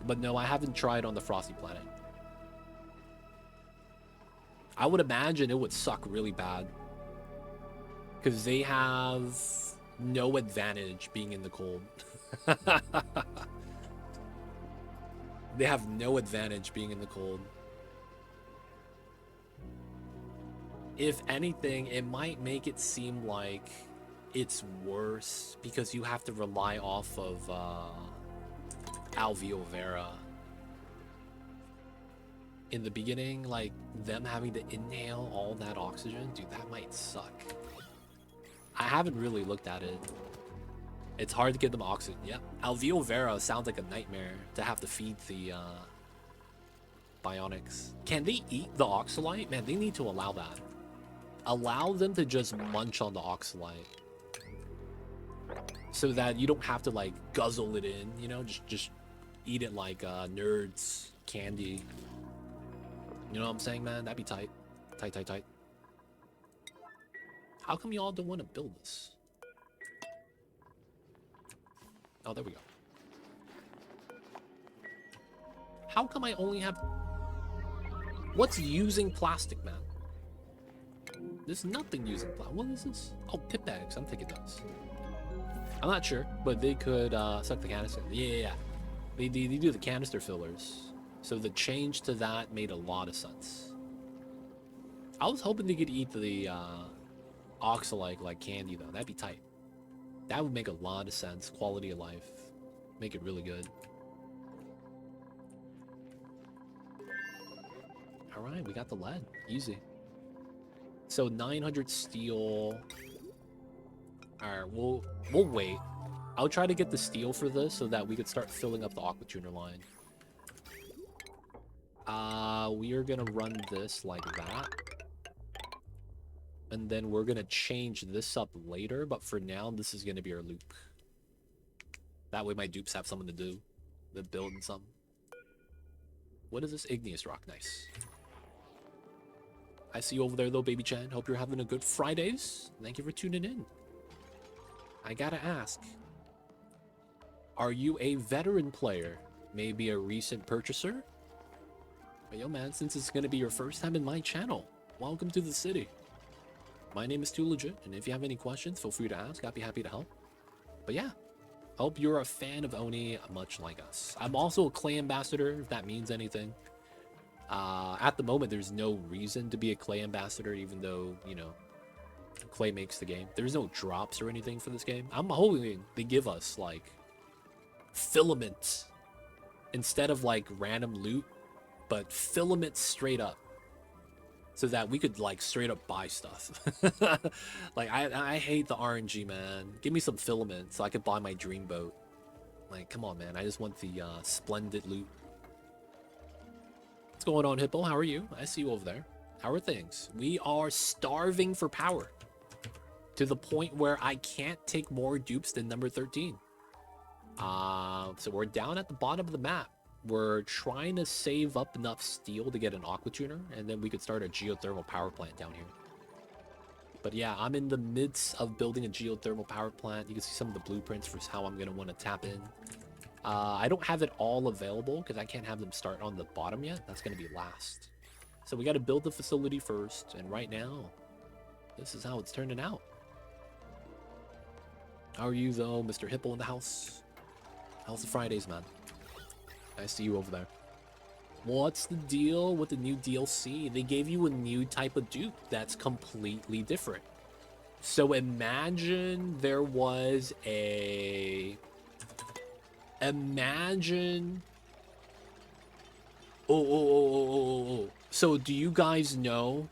S1: But no, I haven't tried on the frosty planet. I would imagine it would suck really bad. Because they have no advantage being in the cold. They have no advantage being in the cold. If anything, it might make it seem like it's worse because you have to rely off of alveolar vera. In the beginning, like them having to inhale all that oxygen, dude, that might suck. I haven't really looked at it. It's hard to get them oxygen. Yep. Alveolar vera sounds like a nightmare to have to feed the bionics. Can they eat the oxalite? Man, they need to allow that. Allow them to just munch on the oxalite. So that you don't have to like guzzle it in, you know, just eat it like nerds candy. You know what I'm saying, man? That'd be tight. Tight. How come y'all don't want to build this? Oh, there we go. How come I only have... What's using plastic, man? There's nothing using plastic. What is this? Oh, pit bags. I'm taking those. I'm not sure, but they could suck the canister. Yeah. They do the canister fillers. So the change to that made a lot of sense. I was hoping they could eat the oxalite like candy, though. That'd be tight. That would make a lot of sense. Quality of life. Make it really good. Alright, we got the lead. Easy. So 900 steel. Alright, we'll wait. I'll try to get the steel for this so that we could start filling up the aqua tuner line. We are gonna run this like that. And then we're gonna change this up later, but for now, this is gonna be our loop. That way my dupes have something to do. They're building something. What is this? Igneous rock. Nice. I see you over there, though, Baby Chan. Hope you're having a good Fridays. Thank you for tuning in. I gotta ask. Are you a veteran player? Maybe a recent purchaser? But yo, man, since it's gonna be your first time in my channel, welcome to the city. My name is Too Legit, and if you have any questions, feel free to ask. I'd be happy to help. But yeah, hope you're a fan of Oni, much like us. I'm also a Clay Ambassador, if that means anything. At the moment, there's no reason to be a Clay Ambassador, even though, you know, Clay makes the game. There's no drops or anything for this game. I'm hoping they give us, like, filaments instead of, like, random loot, but filaments straight up. So that we could, like, straight up buy stuff. Like, I hate the RNG, man. Give me some filaments so I could buy my dream boat. Like, come on, man. I just want the splendid loot. What's going on, Hippo? How are you? I see you over there. How are things? We are starving for power. To the point where I can't take more dupes than number 13. So we're down at the bottom of the map. We're trying to save up enough steel to get an aqua tuner, and then we could start a geothermal power plant down here. But yeah, I'm in the midst of building a geothermal power plant. You can see some of the blueprints for how I'm going to want to tap in. I don't have it all available because I can't have them start on the bottom yet. That's going to be last. So we got to build the facility first, and right now, this is how it's turning out. How are you, though, Mr. Hippo in the house? How's the Fridays, man? I see you over there. What's the deal with the new DLC? They gave you a new type of dupe that's completely different. So imagine there was a... Imagine... Oh. So do you guys know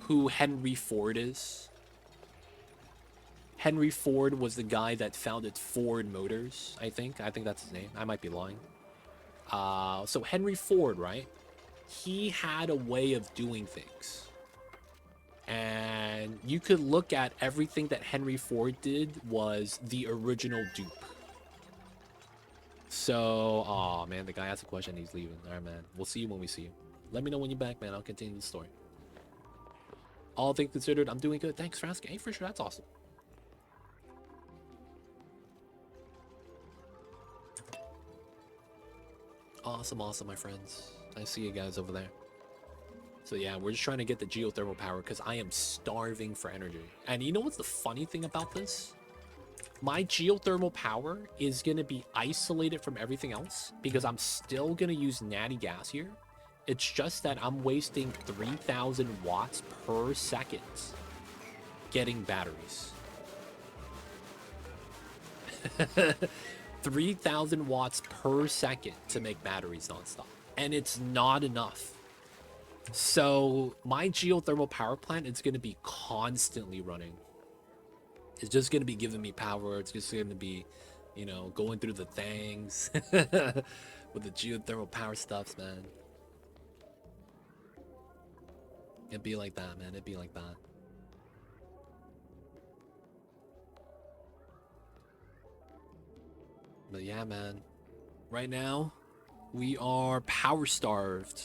S1: who Henry Ford is? Henry Ford was the guy that founded Ford Motors, I think. I think that's his name. I might be lying. So Henry Ford, right? He had a way of doing things. And you could look at everything that Henry Ford did was the original dupe. So, oh man, the guy asked a question. He's leaving. All right, man. We'll see you when we see you. Let me know when you're back, man. I'll continue the story. All things considered, I'm doing good. Thanks for asking. Hey, for sure. That's awesome. Awesome, awesome, my friends. I see you guys over there. So yeah, we're just trying to get the geothermal power because I am starving for energy. And you know what's the funny thing about this? My geothermal power is going to be isolated from everything else because I'm still going to use natty gas here. It's just that I'm wasting 3,000 watts per second getting batteries. 3,000 watts per second to make batteries nonstop. And it's not enough. So my geothermal power plant is going to be constantly running. It's just going to be giving me power. It's just going to be, you know, going through the things with the geothermal power stuffs, man. It'd be like that, man. It'd be like that. But yeah, man. Right now, we are power starved.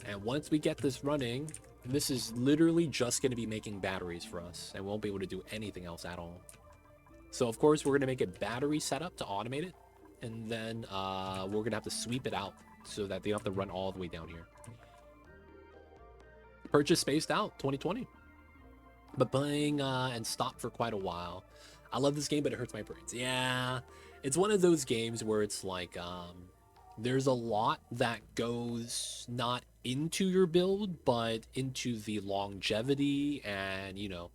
S1: And once we get this running, this is literally just going to be making batteries for us. And we won't be able to do anything else at all. So, of course, we're going to make a battery setup to automate it. And then we're going to have to sweep it out so that they don't have to run all the way down here. Purchase spaced out, 2020. But playing and stopped for quite a while. I love this game, but it hurts my brains. Yeah, it's one of those games where it's like... there's a lot that goes not into your build, but into the longevity and, you know,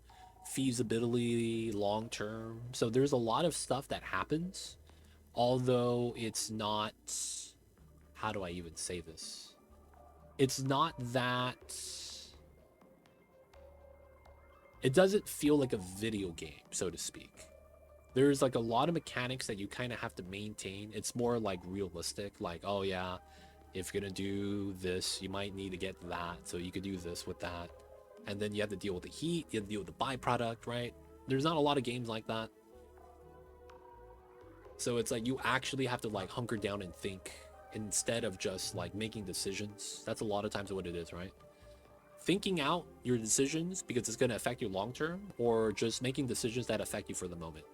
S1: feasibility long term. So there's a lot of stuff that happens, although it's not, how do I even say this? It's not that, it doesn't feel like a video game, so to speak. There's like a lot of mechanics that you kind of have to maintain. It's more like realistic, like, oh yeah, if you're gonna do this, you might need to get that, so you could do this with that. And then you have to deal with the heat, you have to deal with the byproduct, right? There's not a lot of games like that. So it's like you actually have to like hunker down and think instead of just like making decisions. That's a lot of times what it is, right? Thinking out your decisions because it's gonna affect you long term, or just making decisions that affect you for the moment.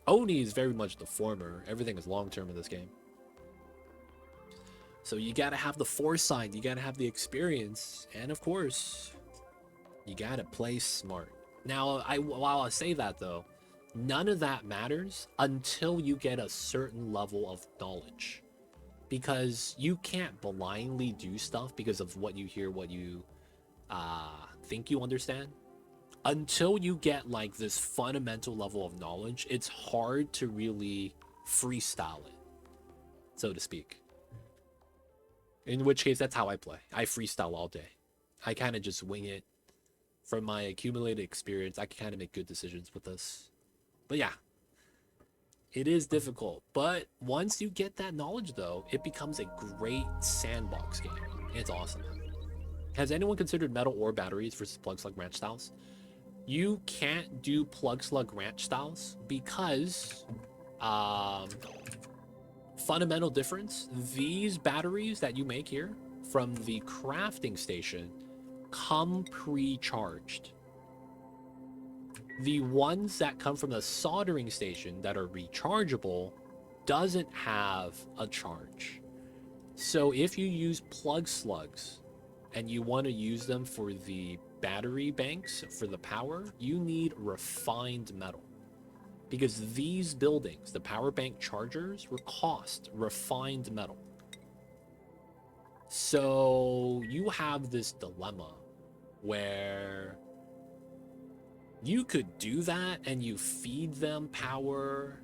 S1: Oni is very much the former. Everything is long-term in this game. So you gotta have the foresight, you gotta have the experience, and of course, you gotta play smart. Now, while I say that though, none of that matters until you get a certain level of knowledge. Because you can't blindly do stuff because of what you hear, what you think you understand. Until you get like this fundamental level of knowledge, it's hard to really freestyle it, so to speak. In which case, that's how I play. I freestyle all day. I kind of just wing it. From my accumulated experience, I can kind of make good decisions with this. But yeah, it is difficult. But once you get that knowledge, though, it becomes a great sandbox game. It's awesome. Has anyone considered metal ore batteries versus plug slug ranch styles? You can't do plug slug ranch styles because fundamental difference, these batteries that you make here from the crafting station come pre-charged. The ones that come from the soldering station that are rechargeable doesn't have a charge. So if you use plug slugs and you want to use them for the battery banks for the power, you need refined metal. Because these buildings, the power bank chargers, cost refined metal. So you have this dilemma where you could do that and you feed them power,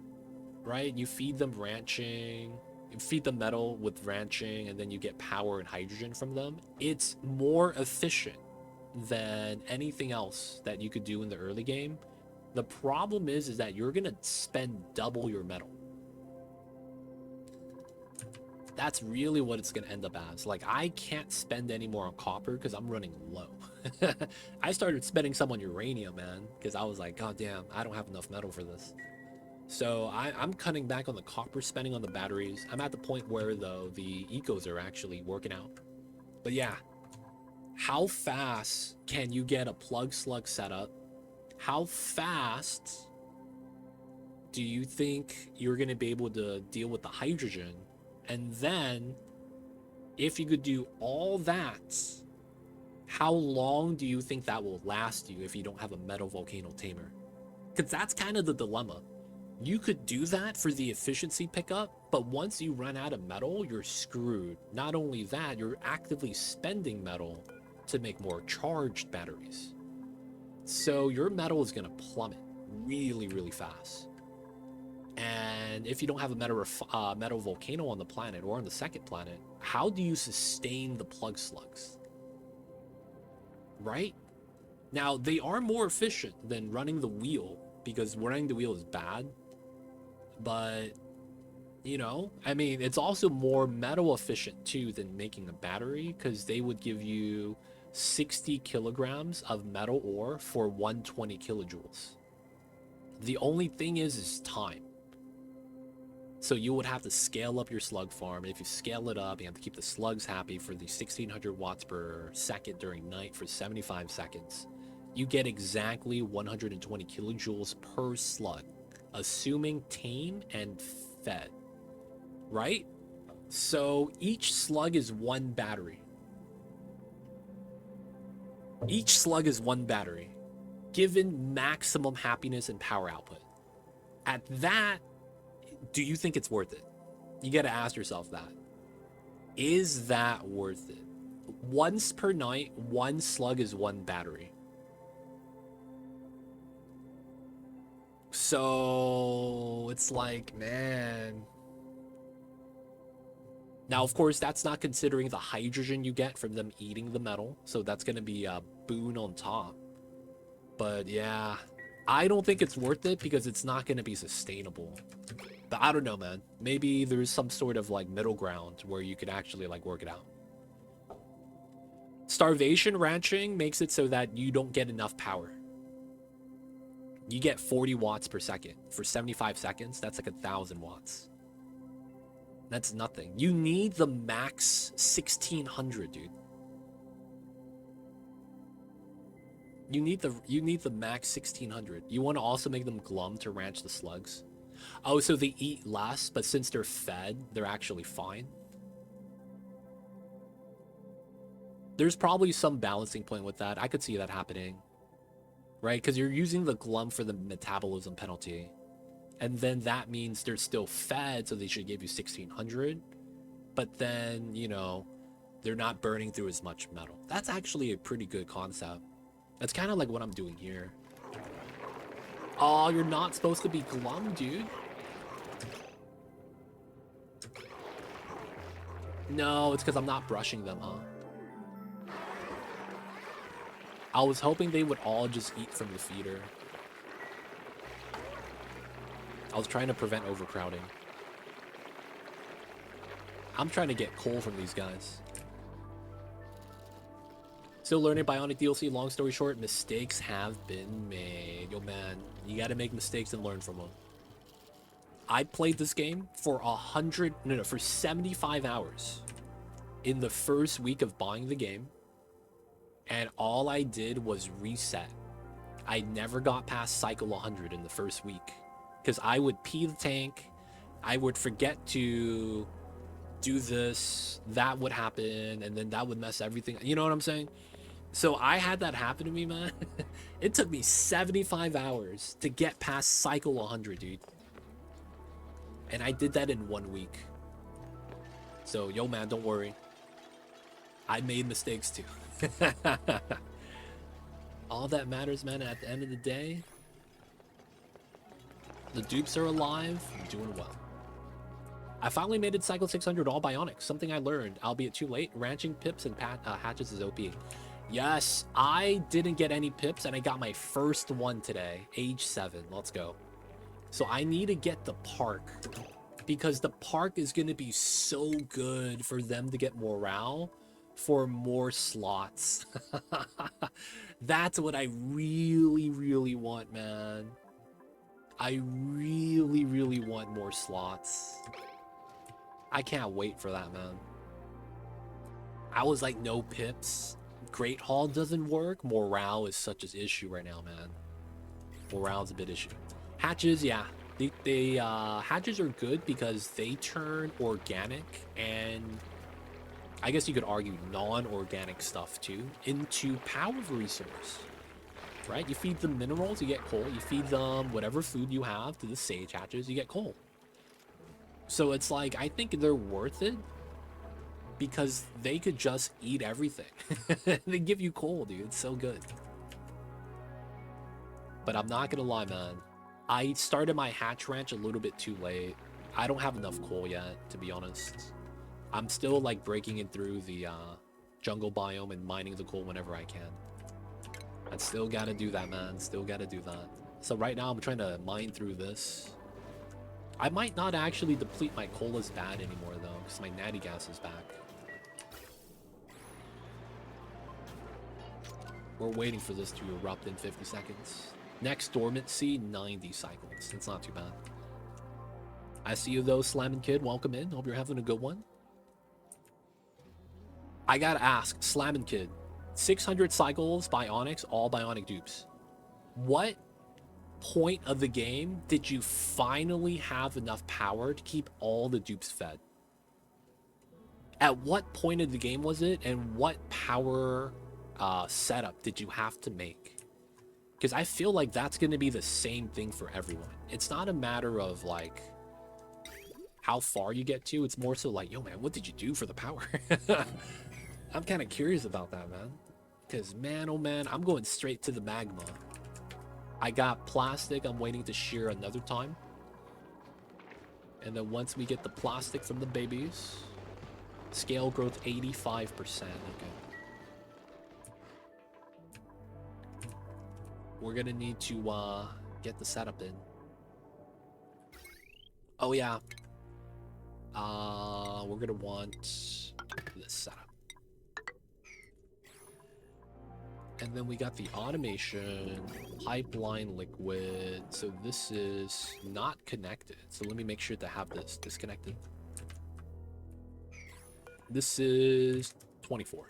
S1: right? You feed them ranching, you feed them metal with ranching, and then you get power and hydrogen from them. It's more efficient than anything else that you could do in the early game The problem is that you're gonna spend double your metal. That's really what it's gonna end up as. Like, I can't spend any more on copper because I'm running low. I started spending some on uranium, man, because I was like, god damn, I don't have enough metal for this. So I'm cutting back on the copper spending on the batteries. I'm at the point where, though, the ecos are actually working out. But yeah, how fast can you get a plug slug setup? How fast do you think you're going to be able to deal with the hydrogen? And then, if you could do all that, how long do you think that will last you if you don't have a metal volcano tamer? Because that's kind of the dilemma. You could do that for the efficiency pickup, but once you run out of metal, you're screwed. Not only that, you're actively spending metal to make more charged batteries. So your metal is going to plummet really, really fast. And if you don't have a metal volcano on the planet or on the second planet, how do you sustain the plug slugs? Right? Now, they are more efficient than running the wheel, because running the wheel is bad. But, you know, I mean, it's also more metal efficient too than making a battery, because they would give you 60 kilograms of metal ore for 120 kilojoules. The only thing is time. So you would have to scale up your slug farm. And if you scale it up, you have to keep the slugs happy for the 1600 watts per second during night for 75 seconds. You get exactly 120 kilojoules per slug, assuming tame and fed, right? So each slug is one battery. Each slug is one battery, given maximum happiness and power output. At that, do you think it's worth it? You got to ask yourself that. Is that worth it? Once per night, one slug is one battery. So it's like, man. Now, of course, that's not considering the hydrogen you get from them eating the metal. So that's going to be a boon on top. But yeah, I don't think it's worth it because it's not going to be sustainable. But I don't know, man. Maybe there's some sort of like middle ground where you could actually like work it out. Starvation ranching makes it so that you don't get enough power. You get 40 watts per second. For 75 seconds, that's like 1,000 watts. That's nothing. You need the max 1600, dude. You need the max 1600. You want to also make them glum to ranch the slugs. Oh, so they eat less, but since they're fed, they're actually fine. There's probably some balancing point with that. I could see that happening. Right? Because you're using the glum for the metabolism penalty. And then that means they're still fed, so they should give you 1600. But then, you know, they're not burning through as much metal. That's actually a pretty good concept. That's kind of like what I'm doing here. Oh, you're not supposed to be glum, dude. No, it's because I'm not brushing them, huh? I was hoping they would all just eat from the feeder. I was trying to prevent overcrowding. I'm trying to get coal from these guys. Still learning Bionic DLC. Long story short, mistakes have been made. Yo, man, you got to make mistakes and learn from them. I played this game for 75 hours in the first week of buying the game, and all I did was reset. I never got past cycle 100 in the first week because I would pee the tank, I would forget to do this, that would happen, and then that would mess everything. You know what I'm saying? So I had that happen to me, man. It took me 75 hours to get past cycle 100, dude. And I did that in 1 week. So, yo, man, don't worry. I made mistakes too. All that matters, man, at the end of the day, the dupes are alive, doing well. I finally made it cycle 600 all bionics, something I learned, albeit too late. Ranching pips and hatches is OP. Yes, I didn't get any pips, and I got my first one today. Age 7. Let's go. So I need to get the park, because the park is going to be so good for them to get morale for more slots. That's what I really, really want, man. I really, really want more slots. I can't wait for that, man. I was like, no pips. Great Hall doesn't work. Morale is such an issue right now, man. Morale's a bit issue. Hatches, yeah. The hatches are good because they turn organic and I guess you could argue non-organic stuff too into power resource. Right? You feed them minerals, you get coal. You feed them whatever food you have to the sage hatches, you get coal. So it's like, I think they're worth it because they could just eat everything. They give you coal, dude. It's so good. But I'm not gonna lie, man. I started my hatch ranch a little bit too late. I don't have enough coal yet, to be honest. I'm still like breaking it through the jungle biome and mining the coal whenever I can. I still gotta do that, man. Still gotta do that. So right now I'm trying to mine through this. I might not actually deplete my coal as bad anymore though, because my natty gas is back. We're waiting for this to erupt in 50 seconds. Next dormancy, 90 cycles. It's not too bad. I see you though, Slamming Kid. Welcome in. Hope you're having a good one. I gotta ask, Slamming Kid, 600 cycles, bionics, all bionic dupes. What point of the game did you finally have enough power to keep all the dupes fed? At what point of the game was it, and what power setup did you have to make? Because I feel like that's going to be the same thing for everyone. It's not a matter of like how far you get to. It's more so like, yo, man, what did you do for the power? I'm kind of curious about that, man. Because, man, oh, man, I'm going straight to the magma. I got plastic I'm waiting to shear another time. And then once we get the plastic from the babies, scale growth 85%. Okay. We're going to need to get the setup in. Oh, yeah. We're going to want this setup. And then we got the automation, pipeline liquid. So this is not connected. So let me make sure to have this disconnected. This is 24.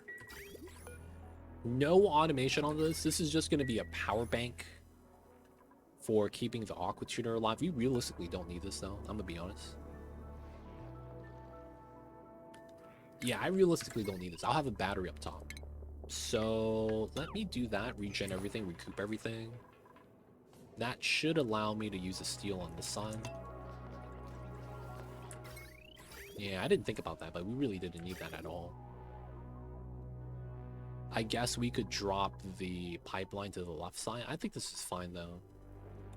S1: No automation on this. This is just going to be a power bank for keeping the aqua tuner alive. We realistically don't need this though. I'm going to be honest. Yeah, I realistically don't need this. I'll have a battery up top. So let me do that, regen everything, recoup everything. That should allow me to use the steel on the sun. Yeah, I didn't think about that, but we really didn't need that at all. I guess we could drop the pipeline to the left side. I think this is fine though.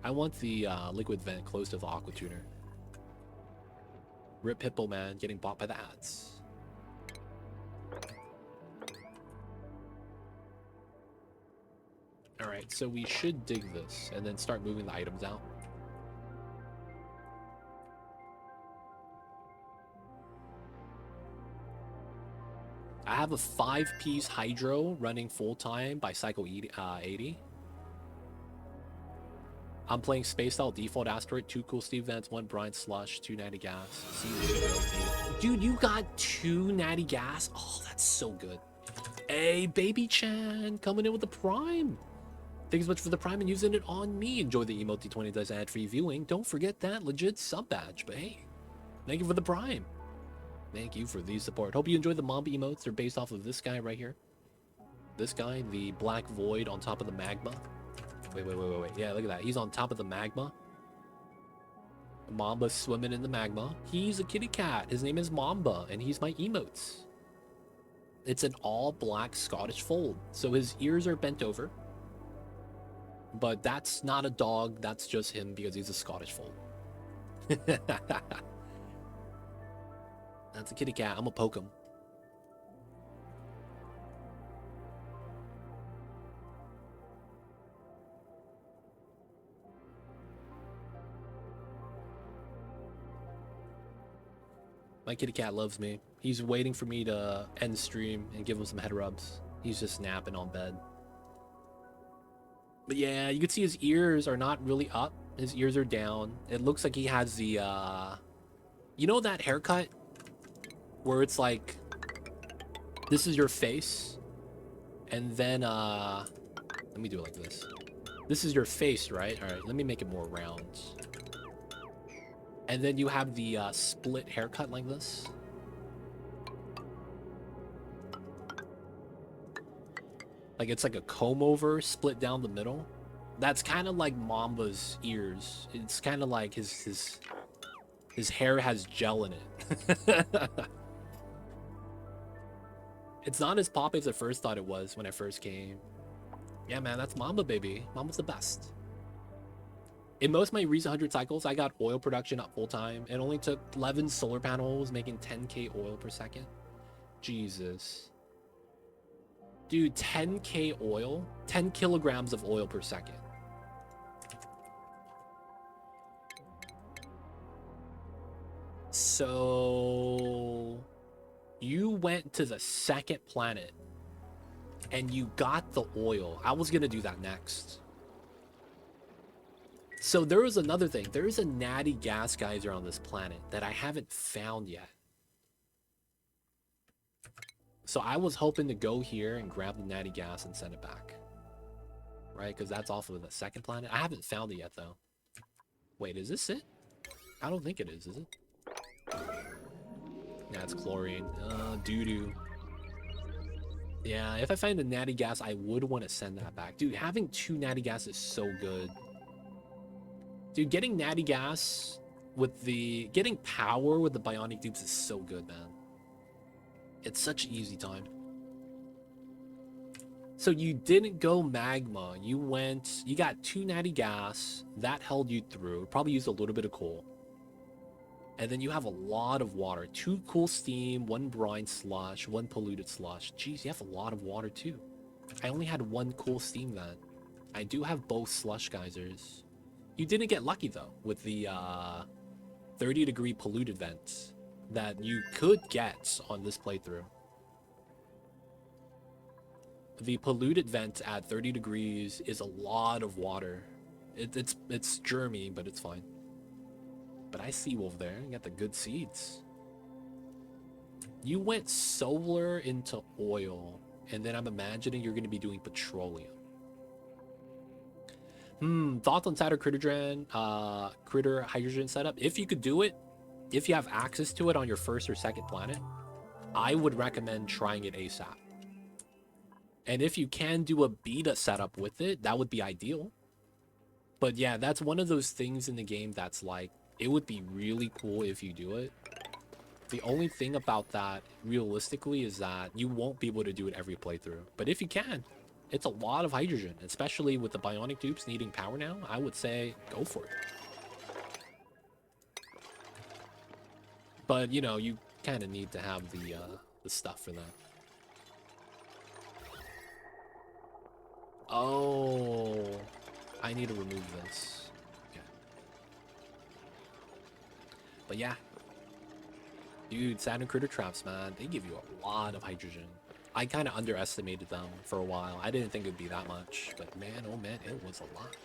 S1: I want the liquid vent close to the aqua tuner. Rip Hippo, man, getting bought by the ads. Alright, so we should dig this and then start moving the items out. I have a 5-piece hydro running full-time by Cycle 80. I'm playing Spaced Out Default Asteroid, 2 cool Steve Vents, 1 Brine Slush, 2 Natty Gas. Dude, you got 2 Natty Gas? Oh, that's so good. Hey, Baby Chan, coming in with the Prime. Thanks so much for the Prime and using it on me. Enjoy the emote D20 does ad-free viewing. Don't forget that legit sub badge. But hey, thank you for the Prime. Thank you for the support. Hope you enjoy the Mamba emotes. They're based off of this guy right here. This guy, the Black Void on top of the magma. Wait. Yeah, look at that. He's on top of the magma. Mamba's swimming in the magma. He's a kitty cat. His name is Mamba, and he's my emotes. It's an all-black Scottish fold. So his ears are bent over. But that's not a dog, that's just him because he's a Scottish fold. That's a kitty cat, I'm gonna poke him. My kitty cat loves me. He's waiting for me to end stream and give him some head rubs. He's just napping on bed. But yeah, you can see his ears are not really up. His ears are down. It looks like he has the, you know that haircut? Where it's like, this is your face. And then, let me do it like this. This is your face, right? All right, let me make it more round. And then you have the split haircut like this. Like it's like a comb over split down the middle. That's kind of like Mamba's ears. It's kind of like his hair has gel in it. It's not as poppy as I first thought it was when I first came. Yeah, man, that's Mamba, baby. Mamba's the best. In most of my recent 100 cycles, I got oil production up full time. It only took 11 solar panels, making 10k oil per second. Jesus. Dude, 10k oil? 10 kilograms of oil per second. So you went to the second planet and you got the oil. I was gonna do that next. So there was another thing. There is a natty gas geyser on this planet that I haven't found yet. So I was hoping to go here and grab the natty gas and send it back. Right? Because that's off of the second planet. I haven't found it yet, though. Wait, is this it? I don't think it is it? Nah, it's chlorine. Doo-doo. Yeah, if I find the natty gas, I would want to send that back. Dude, having 2 natty gas is so good. Dude, getting natty gas with the... Getting power with the bionic dupes is so good, man. It's such easy time. So you didn't go magma. You got 2 natty gas. That held you through. Probably used a little bit of coal. And then you have a lot of water. 2 cool steam, 1 brine slush, 1 polluted slush. Jeez, you have a lot of water too. I only had 1 cool steam then. I do have both slush geysers. You didn't get lucky though with the 30-degree polluted vents that you could get on this playthrough. The polluted vent at 30 degrees is a lot of water. It's germy, but it's fine. But I see Wolf there. You got the good seeds. You went solar into oil, and then I'm imagining you're going to be doing petroleum. Thoughts on Saturn critter hydrogen setup? If you could do it, if you have access to it on your first or second planet, I would recommend trying it ASAP. And if you can do a beta setup with it, that would be ideal. But yeah, that's one of those things in the game that's like, it would be really cool if you do it. The only thing about that, realistically, is that you won't be able to do it every playthrough. But if you can, it's a lot of hydrogen, especially with the bionic dupes needing power now. I would say go for it. But, you know, you kind of need to have the stuff for that. Oh, I need to remove this. Okay. But yeah. Dude, Saturn critter traps, man, they give you a lot of hydrogen. I kind of underestimated them for a while. I didn't think it would be that much, but man, oh man, it was a lot.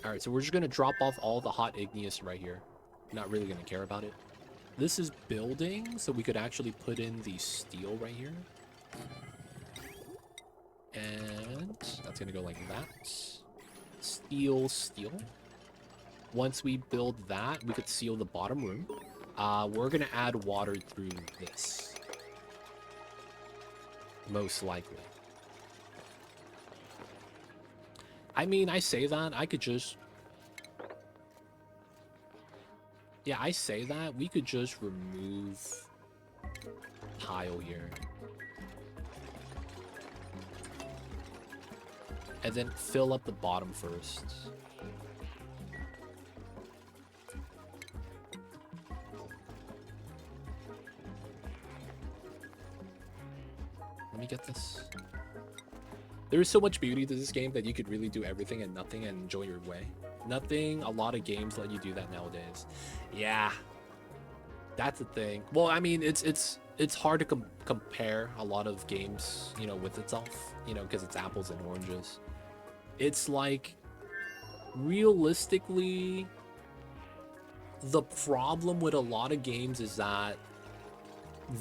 S1: All right, so we're just going to drop off all the hot igneous right here. Not really going to care about it. This is building, so we could actually put in the steel right here. And that's going to go like that. Steel, steel. Once we build that, we could seal the bottom room. We're going to add water through this. Most likely. I mean, I say that. I could just... Yeah, I say that. We could just remove tile here. And then fill up the bottom first. Let me get this. There's so much beauty to this game that you could really do everything and nothing and enjoy your way. Nothing, a lot of games let you do that nowadays. Yeah, that's the thing. Well, I mean, it's hard to compare a lot of games, you know, with itself, you know, because it's apples and oranges. It's like, realistically, the problem with a lot of games is that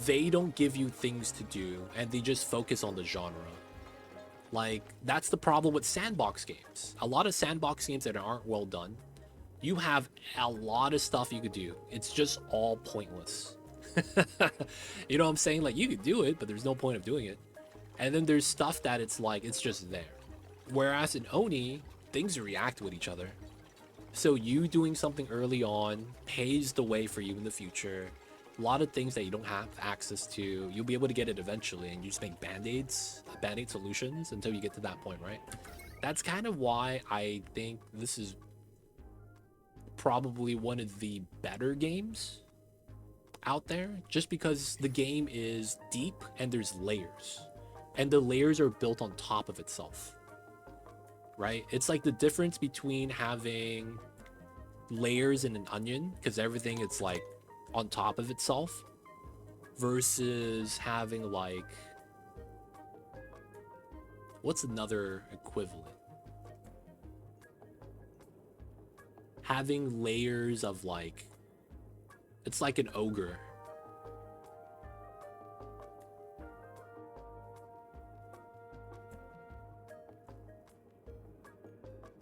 S1: they don't give you things to do and they just focus on the genre. Like, that's the problem with sandbox games. A lot of sandbox games that aren't well done, you have a lot of stuff you could do. It's just all pointless. You know what I'm saying? Like, you could do it, but there's no point of doing it. And then there's stuff that it's like, it's just there. Whereas in Oni, things react with each other. So you doing something early on paves the way for you in the future. A lot of things that you don't have access to, you'll be able to get it eventually, and you just make band-aids, band-aid solutions until you get to that point, right? That's kind of why I think this is probably one of the better games out there, just because the game is deep and there's layers, and the layers are built on top of itself, right? It's like the difference between having layers in an onion, because everything it's like on top of itself, versus having like, what's another equivalent? Having layers of like, it's like an ogre.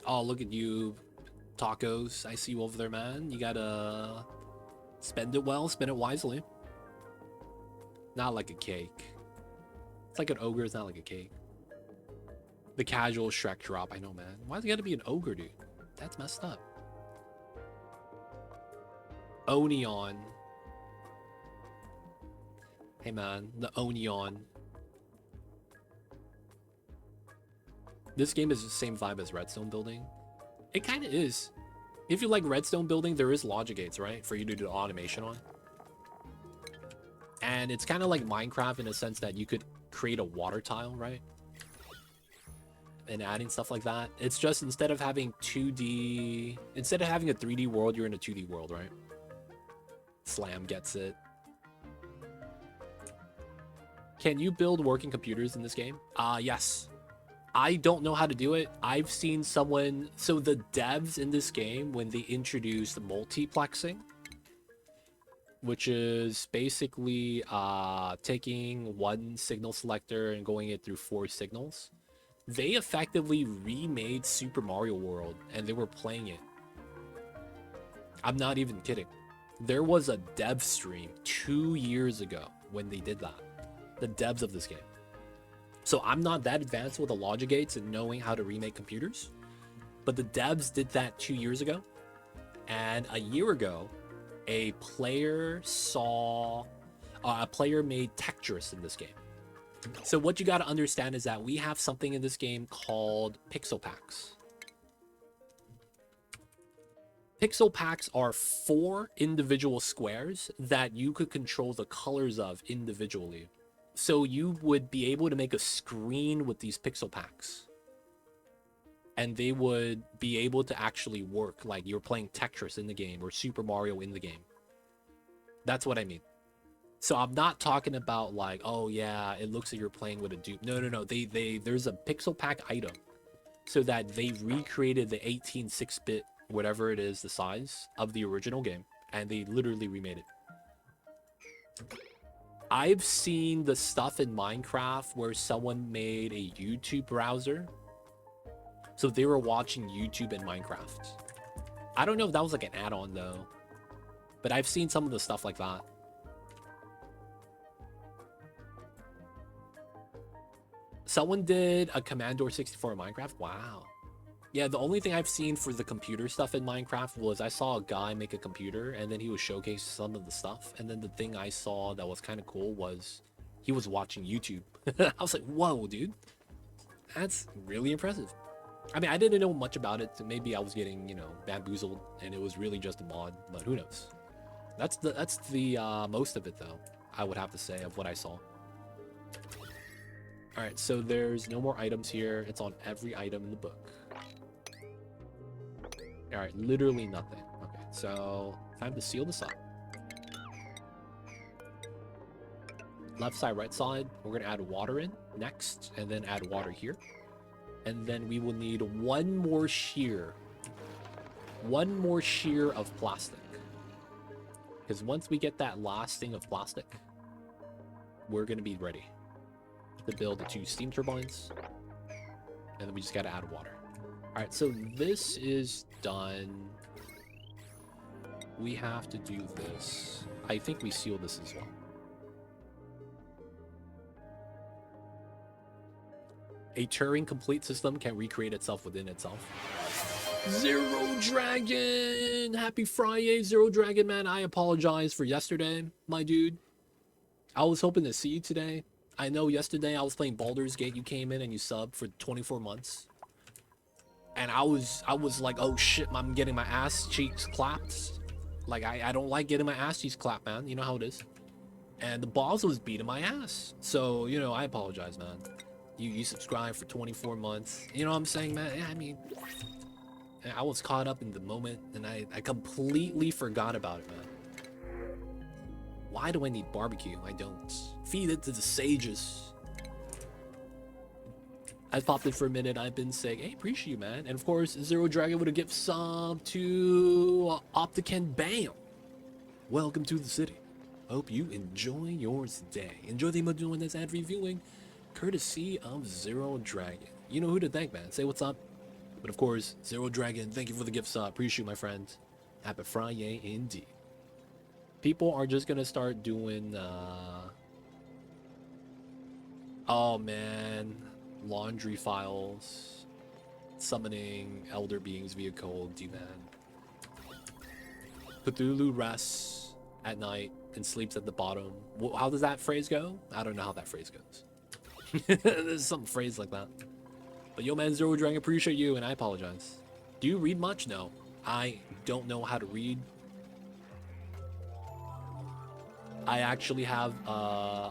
S1: Oh, look at you, tacos. I see you over there, man. You gotta spend it well, spend it wisely. Not like a cake. It's like an ogre, it's not like a cake. The casual Shrek drop, I know, man. Why's it gotta be an ogre, dude? That's messed up. Onion. Hey, man, the Onion. This game is the same vibe as Redstone building. It kind of is. If you like Redstone building, there is logic gates, right? For you to do automation on. And it's kind of like Minecraft in a sense that you could create a water tile, right? And adding stuff like that. It's just instead of having 2D... Instead of having a 3D world, you're in a 2D world, right? Slam gets it. Can you build working computers in this game? Yes. I don't know how to do it. I've seen someone... So the devs in this game, when they introduced multiplexing, which is basically taking one signal selector and going it through 4 signals, they effectively remade Super Mario World, and they were playing it. I'm not even kidding. There was a dev stream 2 years ago when they did that. The devs of this game. So I'm not that advanced with the logic gates and knowing how to remake computers, but the devs did that 2 years ago. And a year ago, a player made Tetris in this game. So what you got to understand is that we have something in this game called pixel packs. Pixel packs are 4 individual squares that you could control the colors of individually. So you would be able to make a screen with these pixel packs. And they would be able to actually work like you're playing Tetris in the game or Super Mario in the game. That's what I mean. So I'm not talking about like, oh yeah, it looks like you're playing with a dupe. No. There's a pixel pack item so that they recreated the 18 6-bit, whatever it is, the size of the original game, and they literally remade it. I've seen the stuff in Minecraft where someone made a YouTube browser. So they were watching YouTube in Minecraft. I don't know if that was like an add-on though, but I've seen some of the stuff like that. Someone did a Commodore 64 in Minecraft. Wow. Yeah, the only thing I've seen for the computer stuff in Minecraft was I saw a guy make a computer and then he was showcasing some of the stuff. And then the thing I saw that was kind of cool was he was watching YouTube. I was like, whoa, dude. That's really impressive. I mean, I didn't know much about it. So maybe I was getting, you know, bamboozled and it was really just a mod, but who knows? That's the most of it though, I would have to say, of what I saw. All right, so there's no more items here. It's on every item in the book. All right, literally nothing. Okay, so time to seal this up. Left side, right side, we're gonna add water in next, and then add water here. And then we will need one more shear. One more shear of plastic. Because once we get that last thing of plastic, we're gonna be ready to build the 2 steam turbines. And then we just gotta add water. Alright, so this is done. We have to do this. I think we seal this as well. A Turing complete system can recreate itself within itself. Zero Dragon! Happy Friday, Zero Dragon, man. I apologize for yesterday, my dude. I was hoping to see you today. I know yesterday I was playing Baldur's Gate. You came in and you subbed for 24 months. And I was like, oh shit, I'm getting my ass cheeks clapped. Like, I don't like getting my ass cheeks clapped, man. You know how it is. And the boss was beating my ass. So, you know, I apologize, man. You subscribed for 24 months. You know what I'm saying, man? Yeah, I mean, I was caught up in the moment, and I completely forgot about it, man. Why do I need barbecue? I don't. Feed it to the sages. I popped in for a minute. I've been saying, hey, appreciate you, man. And of course, Zero Dragon would have given sub to Optican Bam. Welcome to the city. Hope you enjoy yours today. Enjoy the doing this ad reviewing, courtesy of Zero Dragon. You know who to thank, man. Say what's up. But of course, Zero Dragon, thank you for the gift sub. Appreciate you, my friend. Happy Friday indeed. People are just gonna start doing oh man, laundry files, summoning elder beings via cold D-man. Cthulhu rests at night and sleeps at the bottom. How does that phrase go? I don't know how that phrase goes. There's some phrase like that. But yo, man, Zero Dragon, appreciate you, and I apologize. Do you read much? No, I don't know how to read. I actually have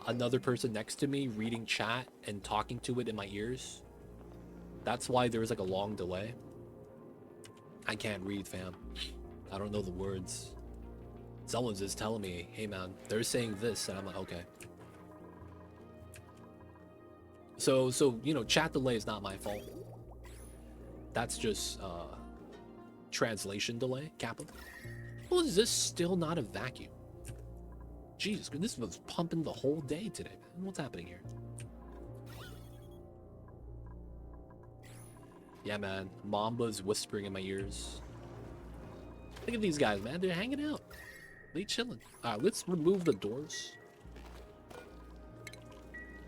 S1: another person next to me reading chat and talking to it in my ears. That's why there's like a long delay. I can't read, fam. I don't know the words. Someone's just telling me, hey man, they're saying this, and I'm like, okay. So you know, chat delay is not my fault. That's just translation delay, Kappa. Well, is this still not a vacuum? Jesus, this was pumping the whole day today, man. What's happening here? Yeah, man. Mamba's whispering in my ears. Look at these guys, man. They're hanging out. They chilling. Alright, let's remove the doors.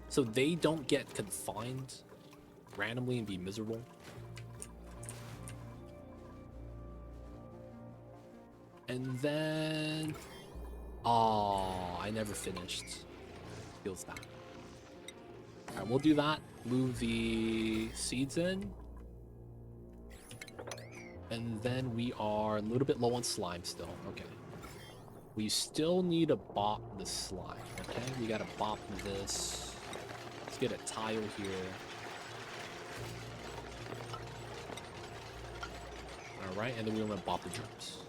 S1: So they don't get confined randomly and be miserable. And then... oh, I never finished. Feels bad. Alright, we'll do that. Move the seeds in. And then we are a little bit low on slime still. Okay. We still need to bop the slime. Okay, we gotta bop this. Let's get a tile here. Alright, and then we're gonna bop the drums.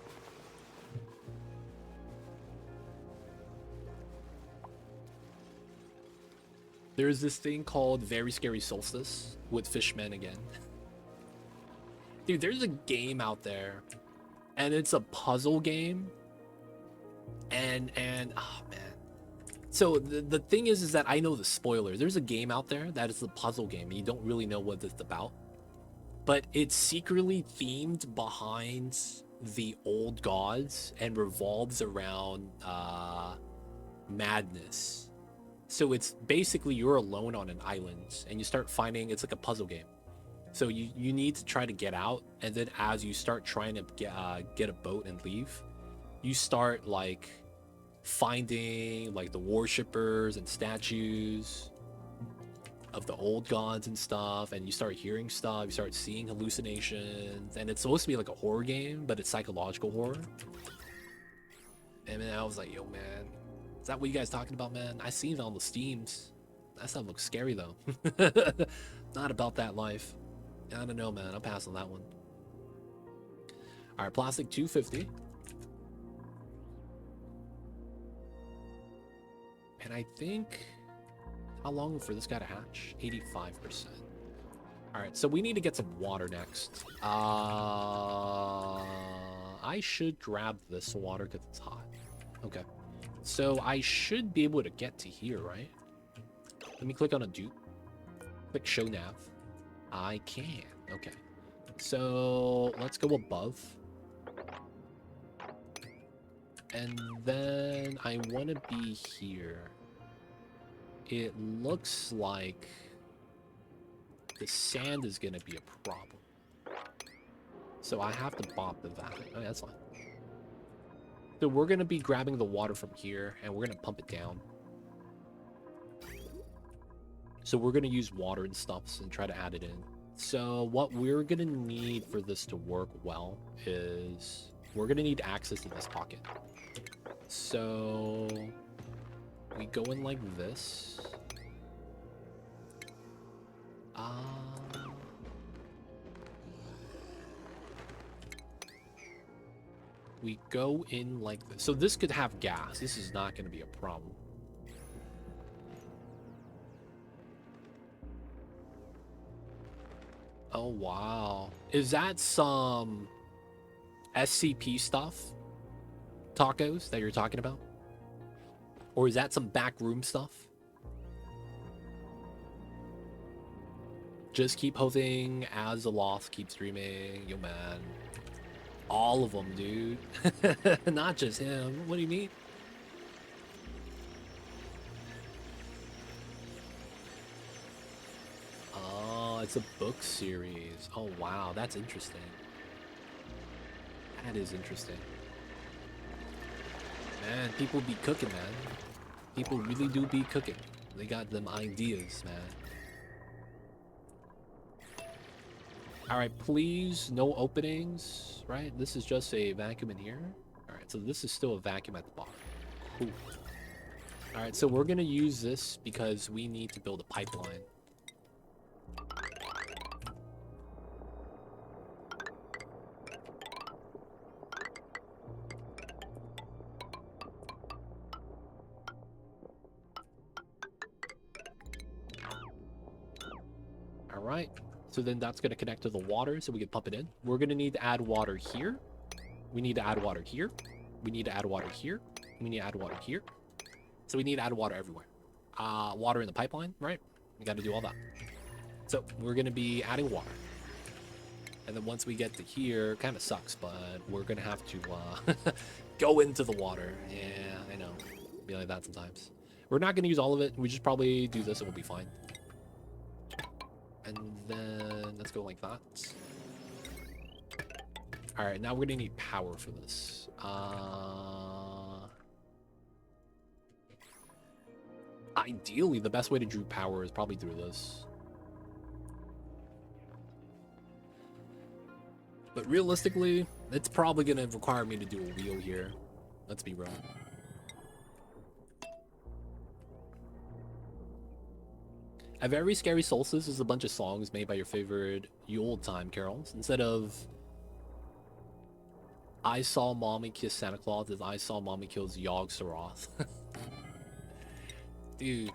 S1: There's this thing called Very Scary Solstice with Fishmen again. Dude, there's a game out there, and it's a puzzle game. And oh man. So the thing is that I know the spoiler. There's a game out there that is a puzzle game, and you don't really know what it's about. But it's secretly themed behind the old gods and revolves around madness. So it's basically you're alone on an island, and you start finding, it's like a puzzle game. So you need to try to get out, and then as you start trying to get a boat and leave, you start like finding like the worshippers and statues of the old gods and stuff, and you start hearing stuff, you start seeing hallucinations, and it's supposed to be like a horror game, but it's psychological horror. And then I was like, yo man, is that what you guys talking about, man? I seen it on the Steams. That stuff looks scary, though. Not about that life. I don't know, man. I'll pass on that one. All right, plastic 250. And I think... How long for this guy to hatch? 85%. All right, so we need to get some water next. I should grab this water because it's hot. Okay. So I should be able to get to here, right? Let me click on a dupe. Click show nav. I can. Okay. So let's go above. And then I want to be here. It looks like the sand is going to be a problem. So I have to bop the valley. Oh, yeah, that's fine. So we're going to be grabbing the water from here, and we're going to pump it down. So we're going to use water and stuffs and try to add it in. So what we're going to need for this to work well is we're going to need access to this pocket. So we go in like this. We go in like this. So this could have gas. This is not going to be a problem. Oh, wow. Is that some SCP stuff? Tacos that you're talking about? Or is that some backroom stuff? Just keep hoping as the lost keep streaming. Yo, man. All of them, dude. Not just him. What do you mean? Oh, it's a book series. Oh, wow. That's interesting. That is interesting. Man, people be cooking, man. People really do be cooking. They got them ideas, man. All right, please, no openings, right? This is just a vacuum in here. All right, so this is still a vacuum at the bottom. Cool. All right, so we're going to use this because we need to build a pipeline. All right. So then that's going to connect to the water so we can pump it in. We're going to need to add water here. We need to add water here. We need to add water here. We need to add water here. So we need to add water everywhere. Water in the pipeline, right? We got to do all that. So we're going to be adding water. And then once we get to here, kind of sucks, but we're going to have to go into the water. Yeah, I know. Be like that sometimes. We're not going to use all of it. We just probably do this and we'll be fine. And then let's go like that. All right, now we're gonna need power for this. Ideally, the best way to drew power is probably through this. But realistically, it's probably gonna require me to do a wheel here. Let's be real. At every scary solstice is a bunch of songs made by your favorite Yule time carols. Instead of I saw mommy kiss Santa Claus, is I saw mommy kills Yogg Sothoth. Dude.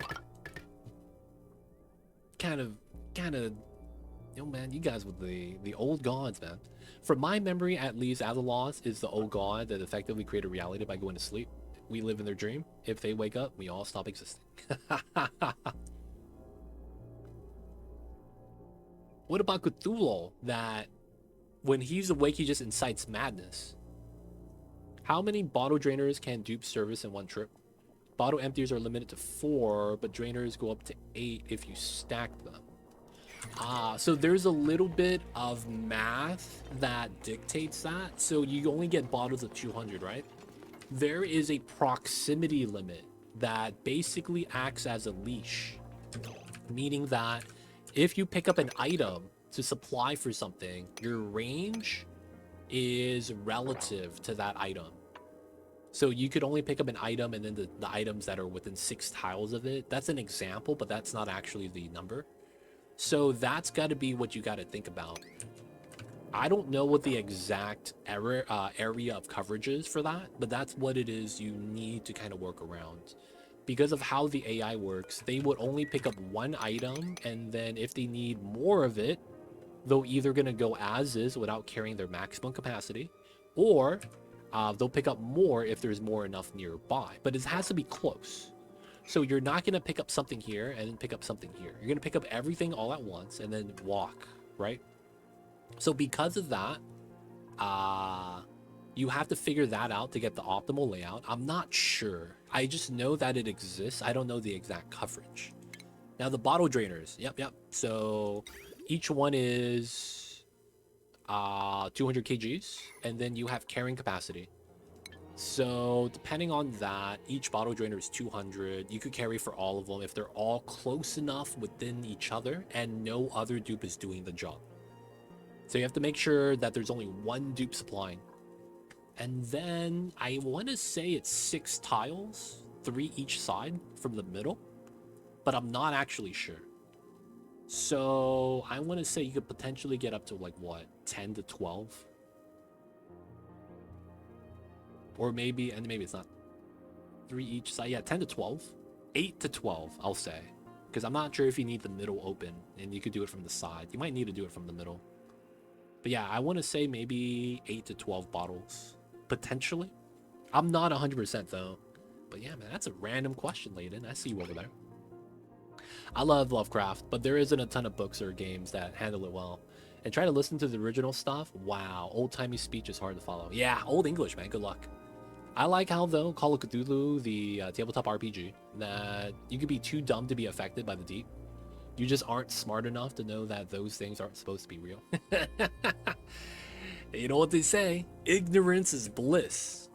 S1: Kind of, yo man, you guys with the old gods, man. From my memory, at least, Azalos is the old god that effectively created reality by going to sleep. We live in their dream. If they wake up, we all stop existing. What about Cthulhu, that when he's awake, he just incites madness? How many bottle drainers can Dupe service in one trip? Bottle emptiers are limited to 4, but drainers go up to 8 if you stack them. So there's a little bit of math that dictates that. So you only get bottles of 200, right? There is a proximity limit that basically acts as a leash, meaning that if you pick up an item to supply for something, your range is relative to that item. So you could only pick up an item and then the items that are within 6 tiles of it. That's an example, but that's not actually the number. So that's got to be what you got to think about. I don't know what the exact area of coverage is for that, but that's what it is you need to kind of work around. Because of how the AI works, they would only pick up one item, and then if they need more of it, they're either going to go as is without carrying their maximum capacity, or they'll pick up more if there's more enough nearby. But it has to be close. So you're not going to pick up something here and then pick up something here. You're going to pick up everything all at once and then walk, right? So because of that, you have to figure that out to get the optimal layout. I'm not sure. I just know that it exists. I don't know the exact coverage. Now the bottle drainers. Yep. So each one is 200 kgs, and then you have carrying capacity. So depending on that, each bottle drainer is 200. You could carry for all of them if they're all close enough within each other and no other dupe is doing the job. So you have to make sure that there's only one dupe supplying. And then I want to say it's 6 tiles, 3 each side from the middle, but I'm not actually sure. So I want to say you could potentially get up to like what, 10 to 12? Or maybe, and maybe it's not 3 each side. Yeah, 10 to 12. 8 to 12, I'll say. Because I'm not sure if you need the middle open and you could do it from the side. You might need to do it from the middle. But yeah, I want to say maybe 8 to 12 bottles. Potentially. I'm not 100% though. But yeah, man, that's a random question, Layden. I see you over there. I love Lovecraft, but there isn't a ton of books or games that handle it well. And try to listen to the original stuff. Wow, old-timey speech is hard to follow. Yeah, Old English, man. Good luck. I like how, though, Call of Cthulhu, the tabletop RPG, that you could be too dumb to be affected by the deep. You just aren't smart enough to know that those things aren't supposed to be real. You know what they say? Ignorance is bliss.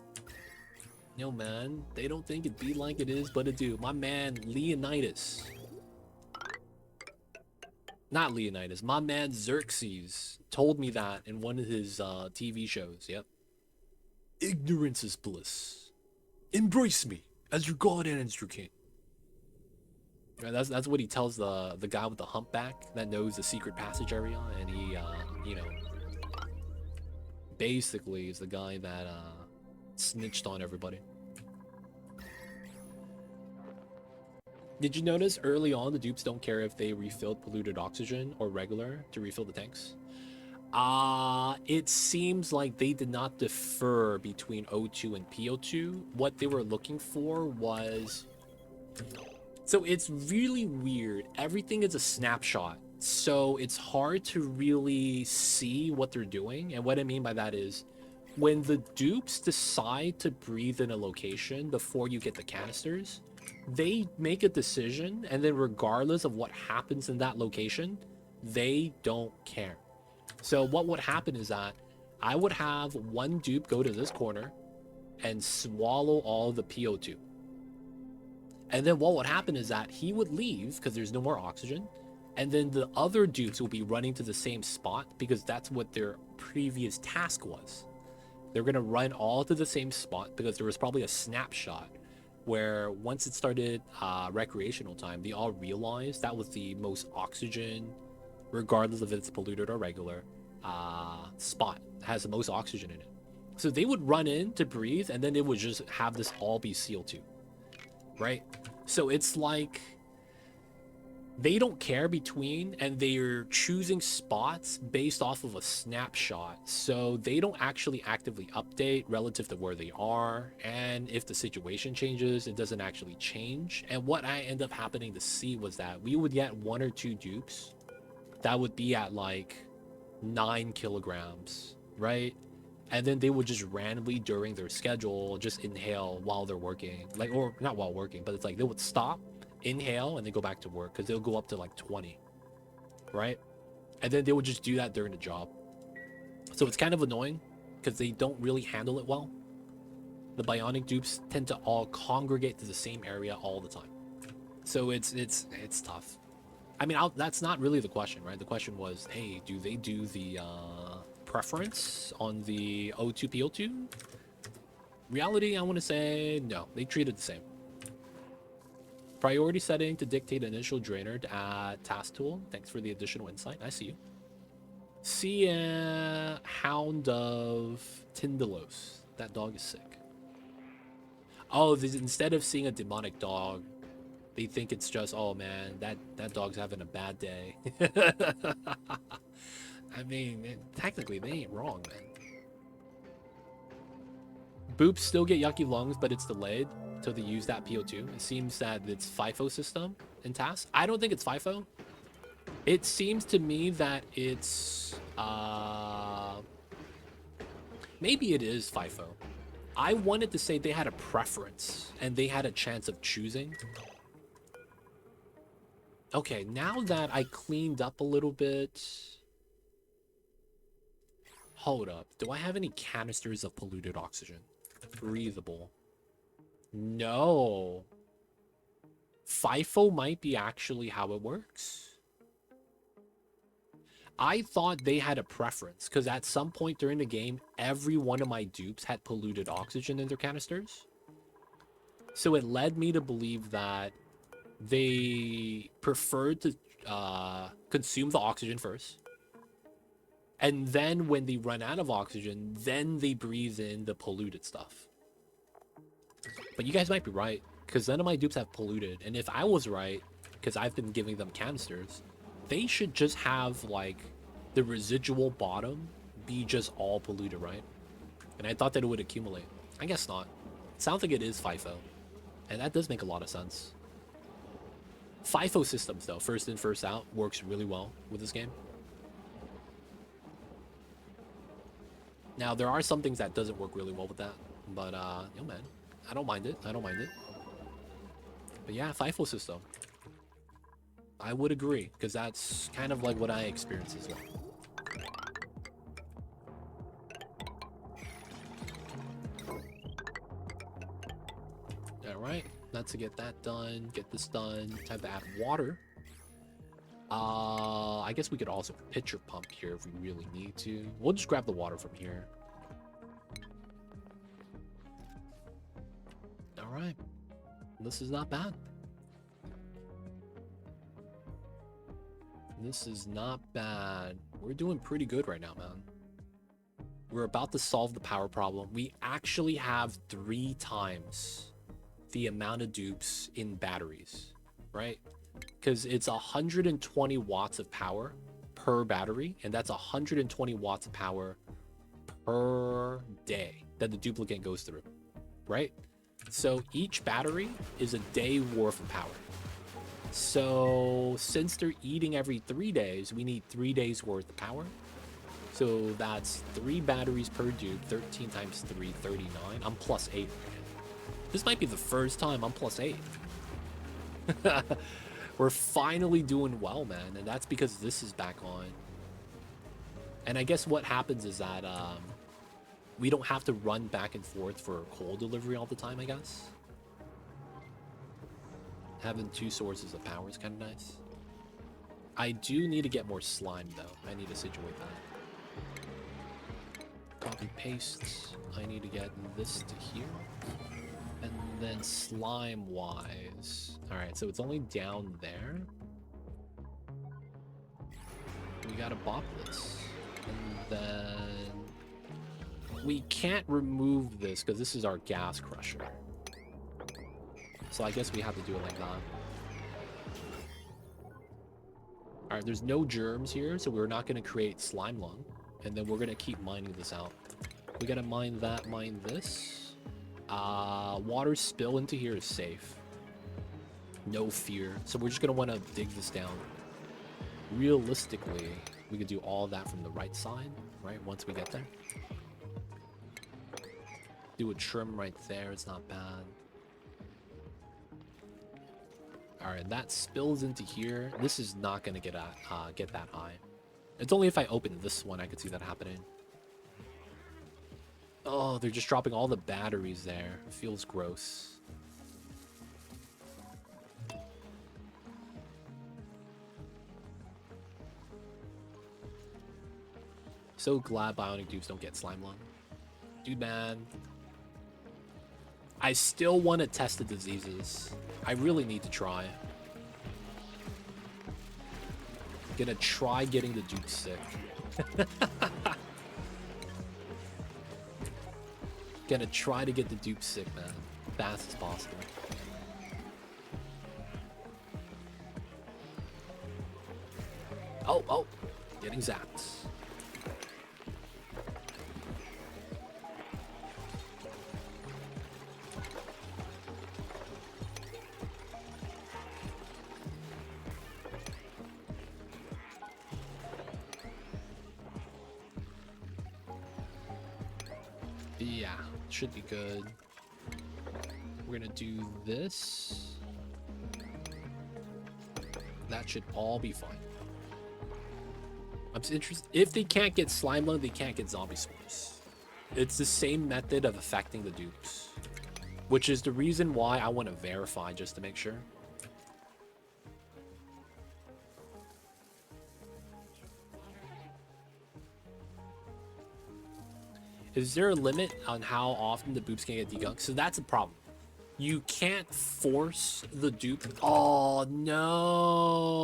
S1: Yo, man, they don't think it be like it is, but it do. My man, Leonidas. Not Leonidas. My man, Xerxes, told me that in one of his TV shows. Yep. Ignorance is bliss. Embrace me as your god and as your king. Right, that's what he tells the guy with the humpback that knows the secret passage area, and he you know, basically is the guy that snitched on everybody. Did you notice early on the dupes don't care if they refilled polluted oxygen or regular to refill the tanks? It seems like they did not differ between O2 and PO2. What they were looking for was... So it's really weird. Everything is a snapshot. So it's hard to really see what they're doing. And what I mean by that is when the dupes decide to breathe in a location before you get the canisters, they make a decision, and then regardless of what happens in that location, they don't care. So what would happen is that I would have one dupe go to this corner and swallow all the PO2. And then what would happen is that he would leave because there's no more oxygen. And then the other dupes will be running to the same spot because that's what their previous task was. They're going to run all to the same spot because there was probably a snapshot where once it started recreational time, they all realized that was the most oxygen, regardless if it's polluted or regular, spot has the most oxygen in it. So they would run in to breathe, and then they would just have this all be CO2, right? So it's like they don't care between, and they're choosing spots based off of a snapshot. So they don't actually actively update relative to where they are. And if the situation changes, it doesn't actually change. And what I end up happening to see was that we would get 1 or 2 dupes that would be at like 9 kilograms, right? And then they would just randomly during their schedule just inhale while they're working, like, or not while working, but it's like they would stop, inhale, and then go back to work because they'll go up to like 20, right? And then they would just do that during the job. So it's kind of annoying because they don't really handle it well. The bionic dupes tend to all congregate to the same area all the time, so it's tough. I mean, that's not really the question, right? The question was, hey, do they do the preference on the O2 PO2? Reality, I want to say no. They treat it the same. Priority setting to dictate initial drainer to add task tool. Thanks for the additional insight. I see you. See Hound of Tindalos. That dog is sick. Oh, instead of seeing a demonic dog, they think it's just, oh man, that dog's having a bad day. I mean, technically, they ain't wrong, man. Boops still get yucky lungs, but it's delayed till they use that PO2. It seems that it's FIFO system in tasks. I don't think it's FIFO. It seems to me that it's... maybe it is FIFO. I wanted to say they had a preference, and they had a chance of choosing. Okay, now that I cleaned up a little bit... Hold up. Do I have any canisters of polluted oxygen? Breathable. No. FIFO might be actually how it works. I thought they had a preference, because at some point during the game, every one of my dupes had polluted oxygen in their canisters. So it led me to believe that they preferred to consume the oxygen first. And then when they run out of oxygen, then they breathe in the polluted stuff. But you guys might be right, because none of my dupes have polluted. And if I was right, because I've been giving them canisters, they should just have, like, the residual bottom be just all polluted, right? And I thought that it would accumulate. I guess not. It sounds like it is FIFO. And that does make a lot of sense. FIFO systems, though, first in, first out, works really well with this game. Now, there are some things that doesn't work really well with that. But, yo, man, I don't mind it. I don't mind it. But yeah, FIFO system. I would agree, because that's kind of like what I experience as well. Alright, that's to get that done, get this done. Time to add water. I guess we could also pitcher pump here if we really need to. We'll just grab the water from here. Alright. This is not bad. This is not bad. We're doing pretty good right now, man. We're about to solve the power problem. We actually have 3 times the amount of dupes in batteries, right? Because it's 120 watts of power per battery, and that's 120 watts of power per day that the duplicate goes through, right? So each battery is a day worth of power. So since they're eating every 3 days, we need 3 days worth of power. So that's 3 batteries per dupe, 13 times 3, 39. I'm plus 8. This might be the first time I'm plus 8. We're finally doing well, man. And that's because this is back on. And I guess what happens is that we don't have to run back and forth for coal delivery all the time, I guess. Having 2 sources of power is kind of nice. I do need to get more slime, though. I need to situate that. Copy, paste. I need to get this to here. And then slime-wise. Alright, so it's only down there. We gotta bop this. And then... we can't remove this, because this is our gas crusher. So I guess we have to do it like that. Alright, there's no germs here, so we're not going to create slime lung. And then we're going to keep mining this out. We got to mine that, mine this. Water spill into here is safe. No fear. So we're just going to want to dig this down. Realistically, we could do all that from the right side, right? Once we get there. Do a trim right there, it's not bad. Alright, that spills into here. This is not going to get that high. It's only if I open this one I could see that happening. Oh, they're just dropping all the batteries there. It feels gross. So glad Bionic Dupes don't get slime lung. Dude, man. I still want to test the diseases. I really need to try. Gonna try getting the Dupe sick. Gonna try to get the Dupe sick, man. Fast as possible. Oh, getting zapped. Yeah, should be good. We're gonna do this. That should all be fine. I'm interested. If they can't get slime lung, they can't get zombie spores. It's the same method of affecting the dupes, which is the reason why I want to verify just to make sure. Is there a limit on how often the dupes can get degunked? So that's a problem. You can't force the dupe. Oh no.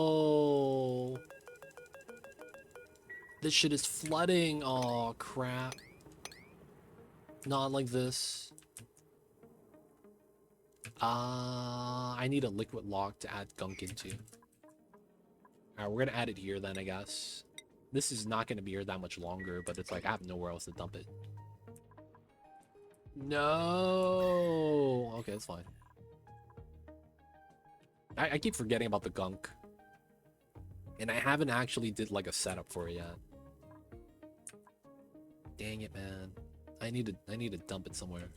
S1: This shit is flooding. Oh crap. Not like this. I need a liquid lock to add gunk into. Alright, we're gonna add it here then, I guess. This is not gonna be here that much longer, but it's like I have nowhere else to dump it. No. Okay, that's fine. I keep forgetting about the gunk. And I haven't actually did like a setup for it yet. Dang it, man. I need to dump it somewhere.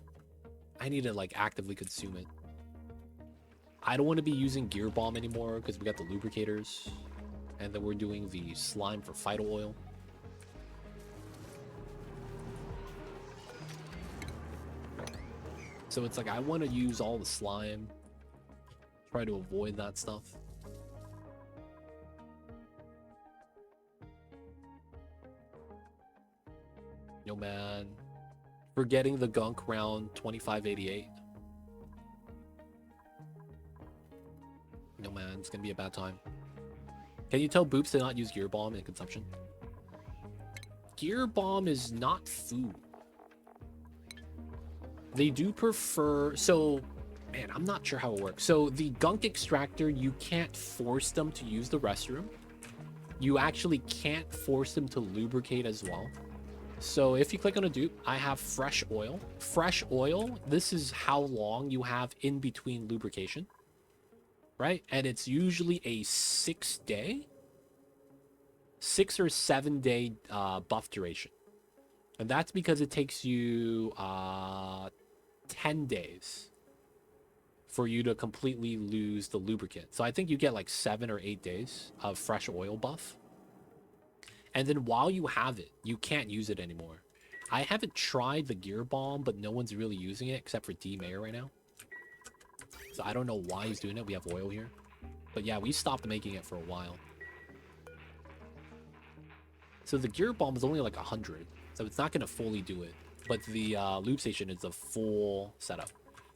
S1: I need to like actively consume it. I don't want to be using gear bomb anymore because we got the lubricators. And then we're doing the slime for phyto oil. So it's like I want to use all the slime. Try to avoid that stuff. Yo, man. We're getting the gunk round 2588. No, man. It's going to be a bad time. Can you tell Boops to not use Gear Bomb in consumption? Gear Bomb is not food. They do prefer... So, man, I'm not sure how it works. So, the gunk extractor, you can't force them to use the restroom. You actually can't force them to lubricate as well. So, if you click on a dupe, I have fresh oil. Fresh oil, this is how long you have in between lubrication. Right? And it's usually a 6 or 7 day buff duration. And that's because it takes you 10 days for you to completely lose the lubricant. So I think you get like 7 or 8 days of fresh oil buff. And then while you have it, you can't use it anymore. I haven't tried the Gear Bomb, but no one's really using it except for D Mayer right now. So I don't know why he's doing it. We have oil here. But yeah, we stopped making it for a while. So the Gear Bomb is only like 100. So it's not going to fully do it. But the lube station is a full setup.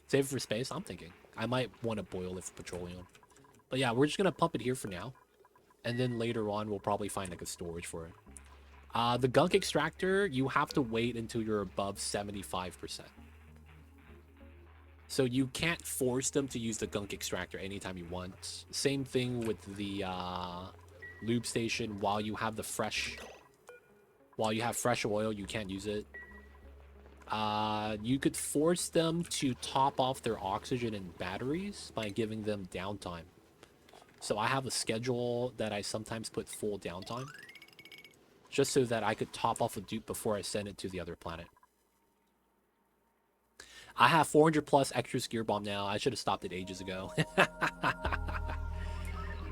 S1: Save it for space, I'm thinking. I might want to boil it for petroleum. But yeah, we're just going to pump it here for now. And then later on, we'll probably find like a storage for it. The gunk extractor, you have to wait until you're above 75%. So you can't force them to use the gunk extractor anytime you want. Same thing with the lube station. While you have fresh oil, you can't use it. You could force them to top off their oxygen and batteries by giving them downtime. So I have a schedule that I sometimes put full downtime, just so that I could top off a dupe before I send it to the other planet. I have 400 plus extra Gear Bomb now. I should have stopped it ages ago.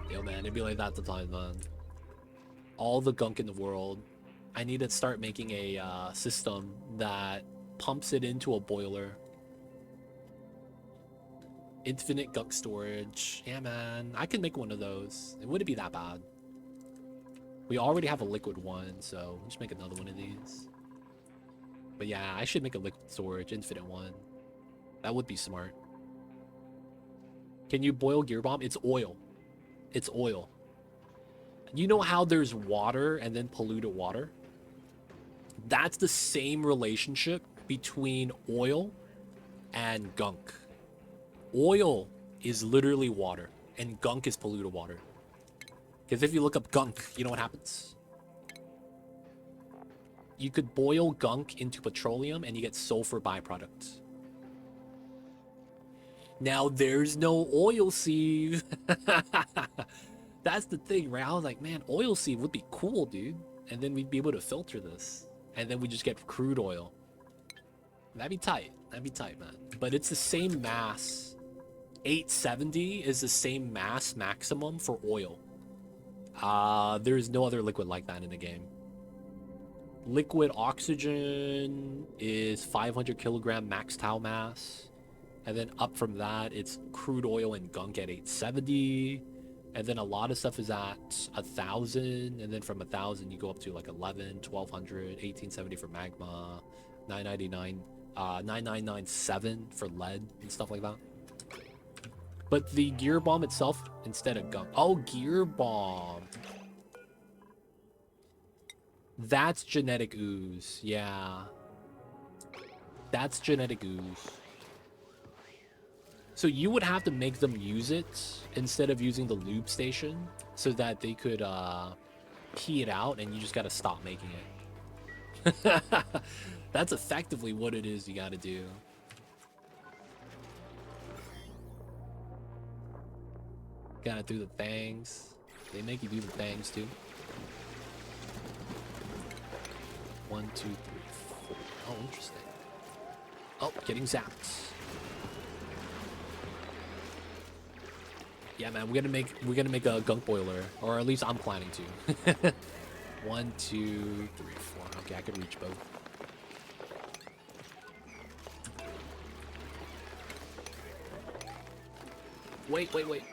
S1: Yo, man, it'd be like that sometimes, man. All the gunk in the world. I need to start making a system that pumps it into a boiler. Infinite gunk storage. Yeah, man. I can make one of those. It wouldn't be that bad. We already have a liquid one, so let's make another one of these. But yeah, I should make a liquid storage, infinite one. That would be smart. Can you boil gear bomb? It's oil. It's oil. You know how there's water and then polluted water? That's the same relationship between oil and gunk. Oil is literally water, and gunk is polluted water. Because if you look up gunk, you know what happens? You could boil gunk into petroleum and you get sulfur byproducts. Now there's no oil sieve. That's the thing, right? I was like, man, oil sieve would be cool, dude. And then we'd be able to filter this. And then we just get crude oil. That'd be tight. That'd be tight, man. But it's the same mass. 870 is the same mass maximum for oil. There's no other liquid like that in the game. Liquid oxygen is 500 kilogram max tau mass. And then up from that, it's crude oil and gunk at 870. And then a lot of stuff is at 1,000. And then from 1,000, you go up to like 11, 1,200, 1870 for magma, 999, 9997 for lead and stuff like that. But the gear bomb itself, instead of gunk. Oh, gear bomb. That's genetic ooze. Yeah. That's genetic ooze. So you would have to make them use it instead of using the lube station so that they could pee it out, and you just got to stop making it. That's effectively what it is you got to do. Gotta do the things. They make you do the things too. 1, 2, 3, 4. Oh, interesting. Oh, getting zapped. Yeah, man, we're gonna make a gunk boiler, or at least I'm planning to. 1, 2, 3, 4. Okay, I can reach both. Wait.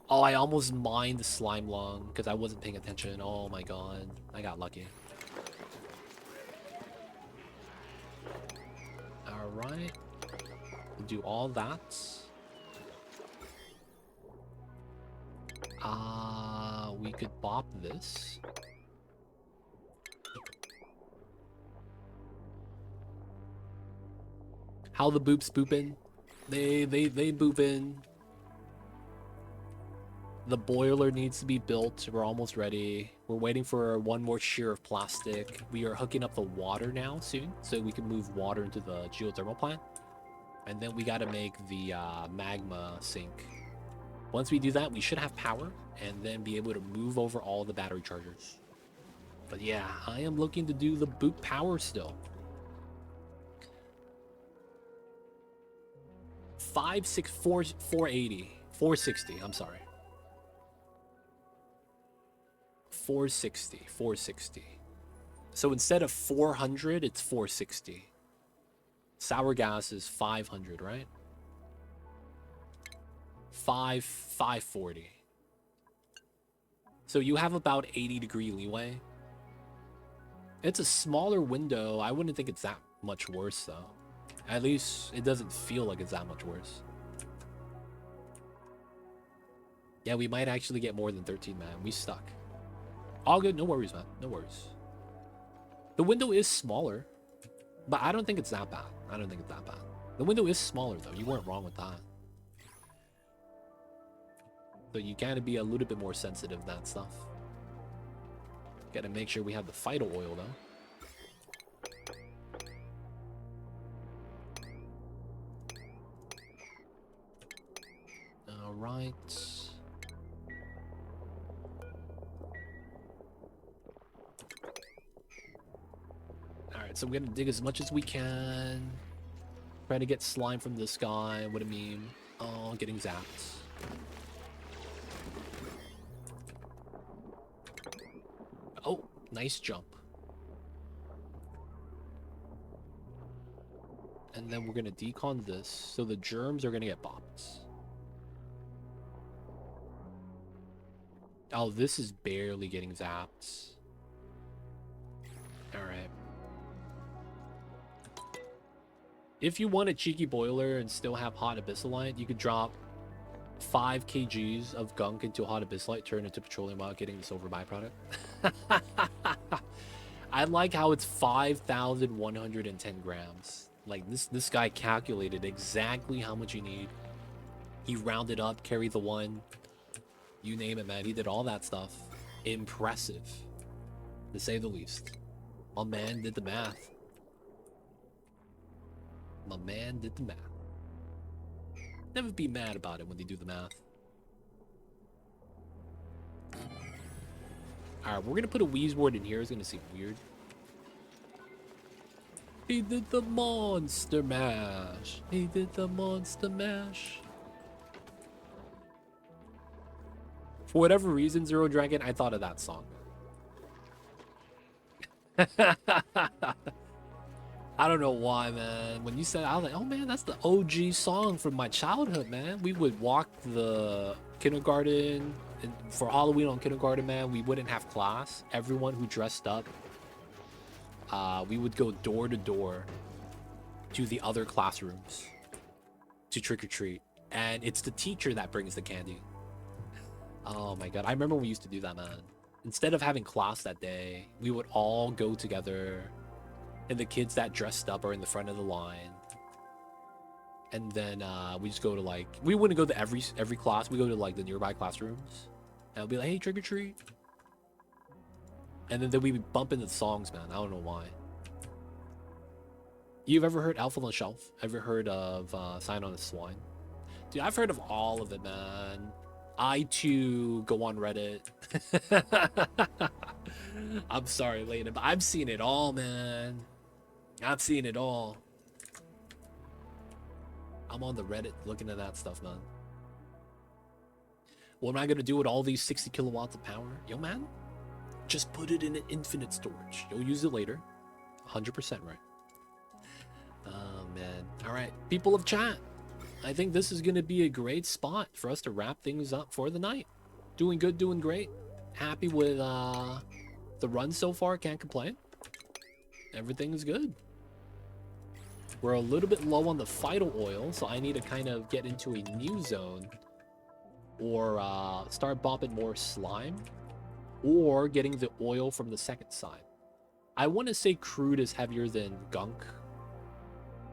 S1: Oh, I almost mined the slime lung because I wasn't paying attention. Oh my god, I got lucky. All right, we'll do all that. We could bop this. How the boops boopin'? They boopin'. The boiler needs to be built. We're almost ready. We're waiting for one more shear of plastic. We are hooking up the water now soon, so we can move water into the geothermal plant. And then we got to make the magma sink. Once we do that, we should have power and then be able to move over all the battery chargers. But yeah, I am looking to do the boot power still. 480. I'm sorry. 460. So instead of 400, it's 460. Sour gas is 500, right? 540. So you have about 80-degree leeway. It's a smaller window. I wouldn't think it's that much worse, though. At least it doesn't feel like it's that much worse. Yeah, we might actually get more than 13, man. We stuck. All good. No worries, man. No worries. The window is smaller, but I don't think it's that bad. The window is smaller, though. You weren't wrong with that. So you gotta be a little bit more sensitive to that stuff. Gotta make sure we have the phyto oil, though. All right. All right, so we're gonna dig as much as we can. Try to get slime from this guy. What a meme. Oh, getting zapped. Oh, nice jump. And then we're gonna decon this, so the germs are gonna get bopped. Oh, this is barely getting zapped. Alright. If you want a cheeky boiler and still have hot abyssalite, you could drop 5 kgs of gunk into a hot abyssalite, turn into petroleum while getting the silver byproduct. I like how it's 5,110 grams. Like this guy calculated exactly how much you need. He rounded up, carried the one. You name it, man. He did all that stuff. Impressive, to say the least. My man did the math. My man did the math. Never be mad about it when they do the math. Alright, we're gonna put a Wheezeboard in here. It's gonna seem weird. He did the monster mash. He did the monster mash. For whatever reason, Zero Dragon, I thought of that song. I don't know why, man. When you said, I was like, oh man, that's the OG song from my childhood, man. We would walk the kindergarten, and for Halloween on kindergarten, man, we wouldn't have class. Everyone who dressed up, we would go door to door to the other classrooms to trick or treat. And it's the teacher that brings the candy. Oh my god, I remember we used to do that, man. Instead of having class that day, we would all go together. And the kids that dressed up are in the front of the line. And then we just go to like, we wouldn't go to every class. We go to like the nearby classrooms. And we'll be like, hey, trick or treat. And then we'd be bumping the songs, man. I don't know why. You've ever heard Elf on the Shelf? Ever heard of Sign on the Swine? Dude, I've heard of all of it, man. I too go on Reddit. I'm sorry, Layden, but I've seen it all, man. I've seen it all. I'm on the Reddit looking at that stuff, man. What am I gonna do with all these 60 kilowatts of power? Yo, man, just put it in an infinite storage. You'll use it later. 100% right. Oh, man. All right, people of chat. I think this is gonna be a great spot for us to wrap things up for the night. Doing good, doing great. Happy with the run so far, can't complain. Everything is good. We're a little bit low on the Phyto oil, so I need to kind of get into a new zone. Or start bopping more slime. Or getting the oil from the second side. I want to say crude is heavier than gunk.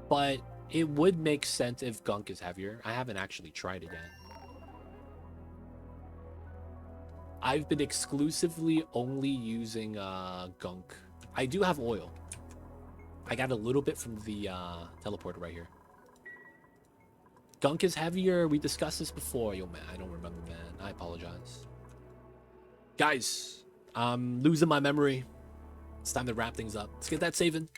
S1: But it would make sense if gunk is heavier. I haven't actually tried it yet. I've been exclusively only using gunk. I do have oil. I got a little bit from the teleporter right here. Gunk is heavier. We discussed this before. Yo, man, I don't remember, man. I apologize. Guys, I'm losing my memory. It's time to wrap things up. Let's get that saving.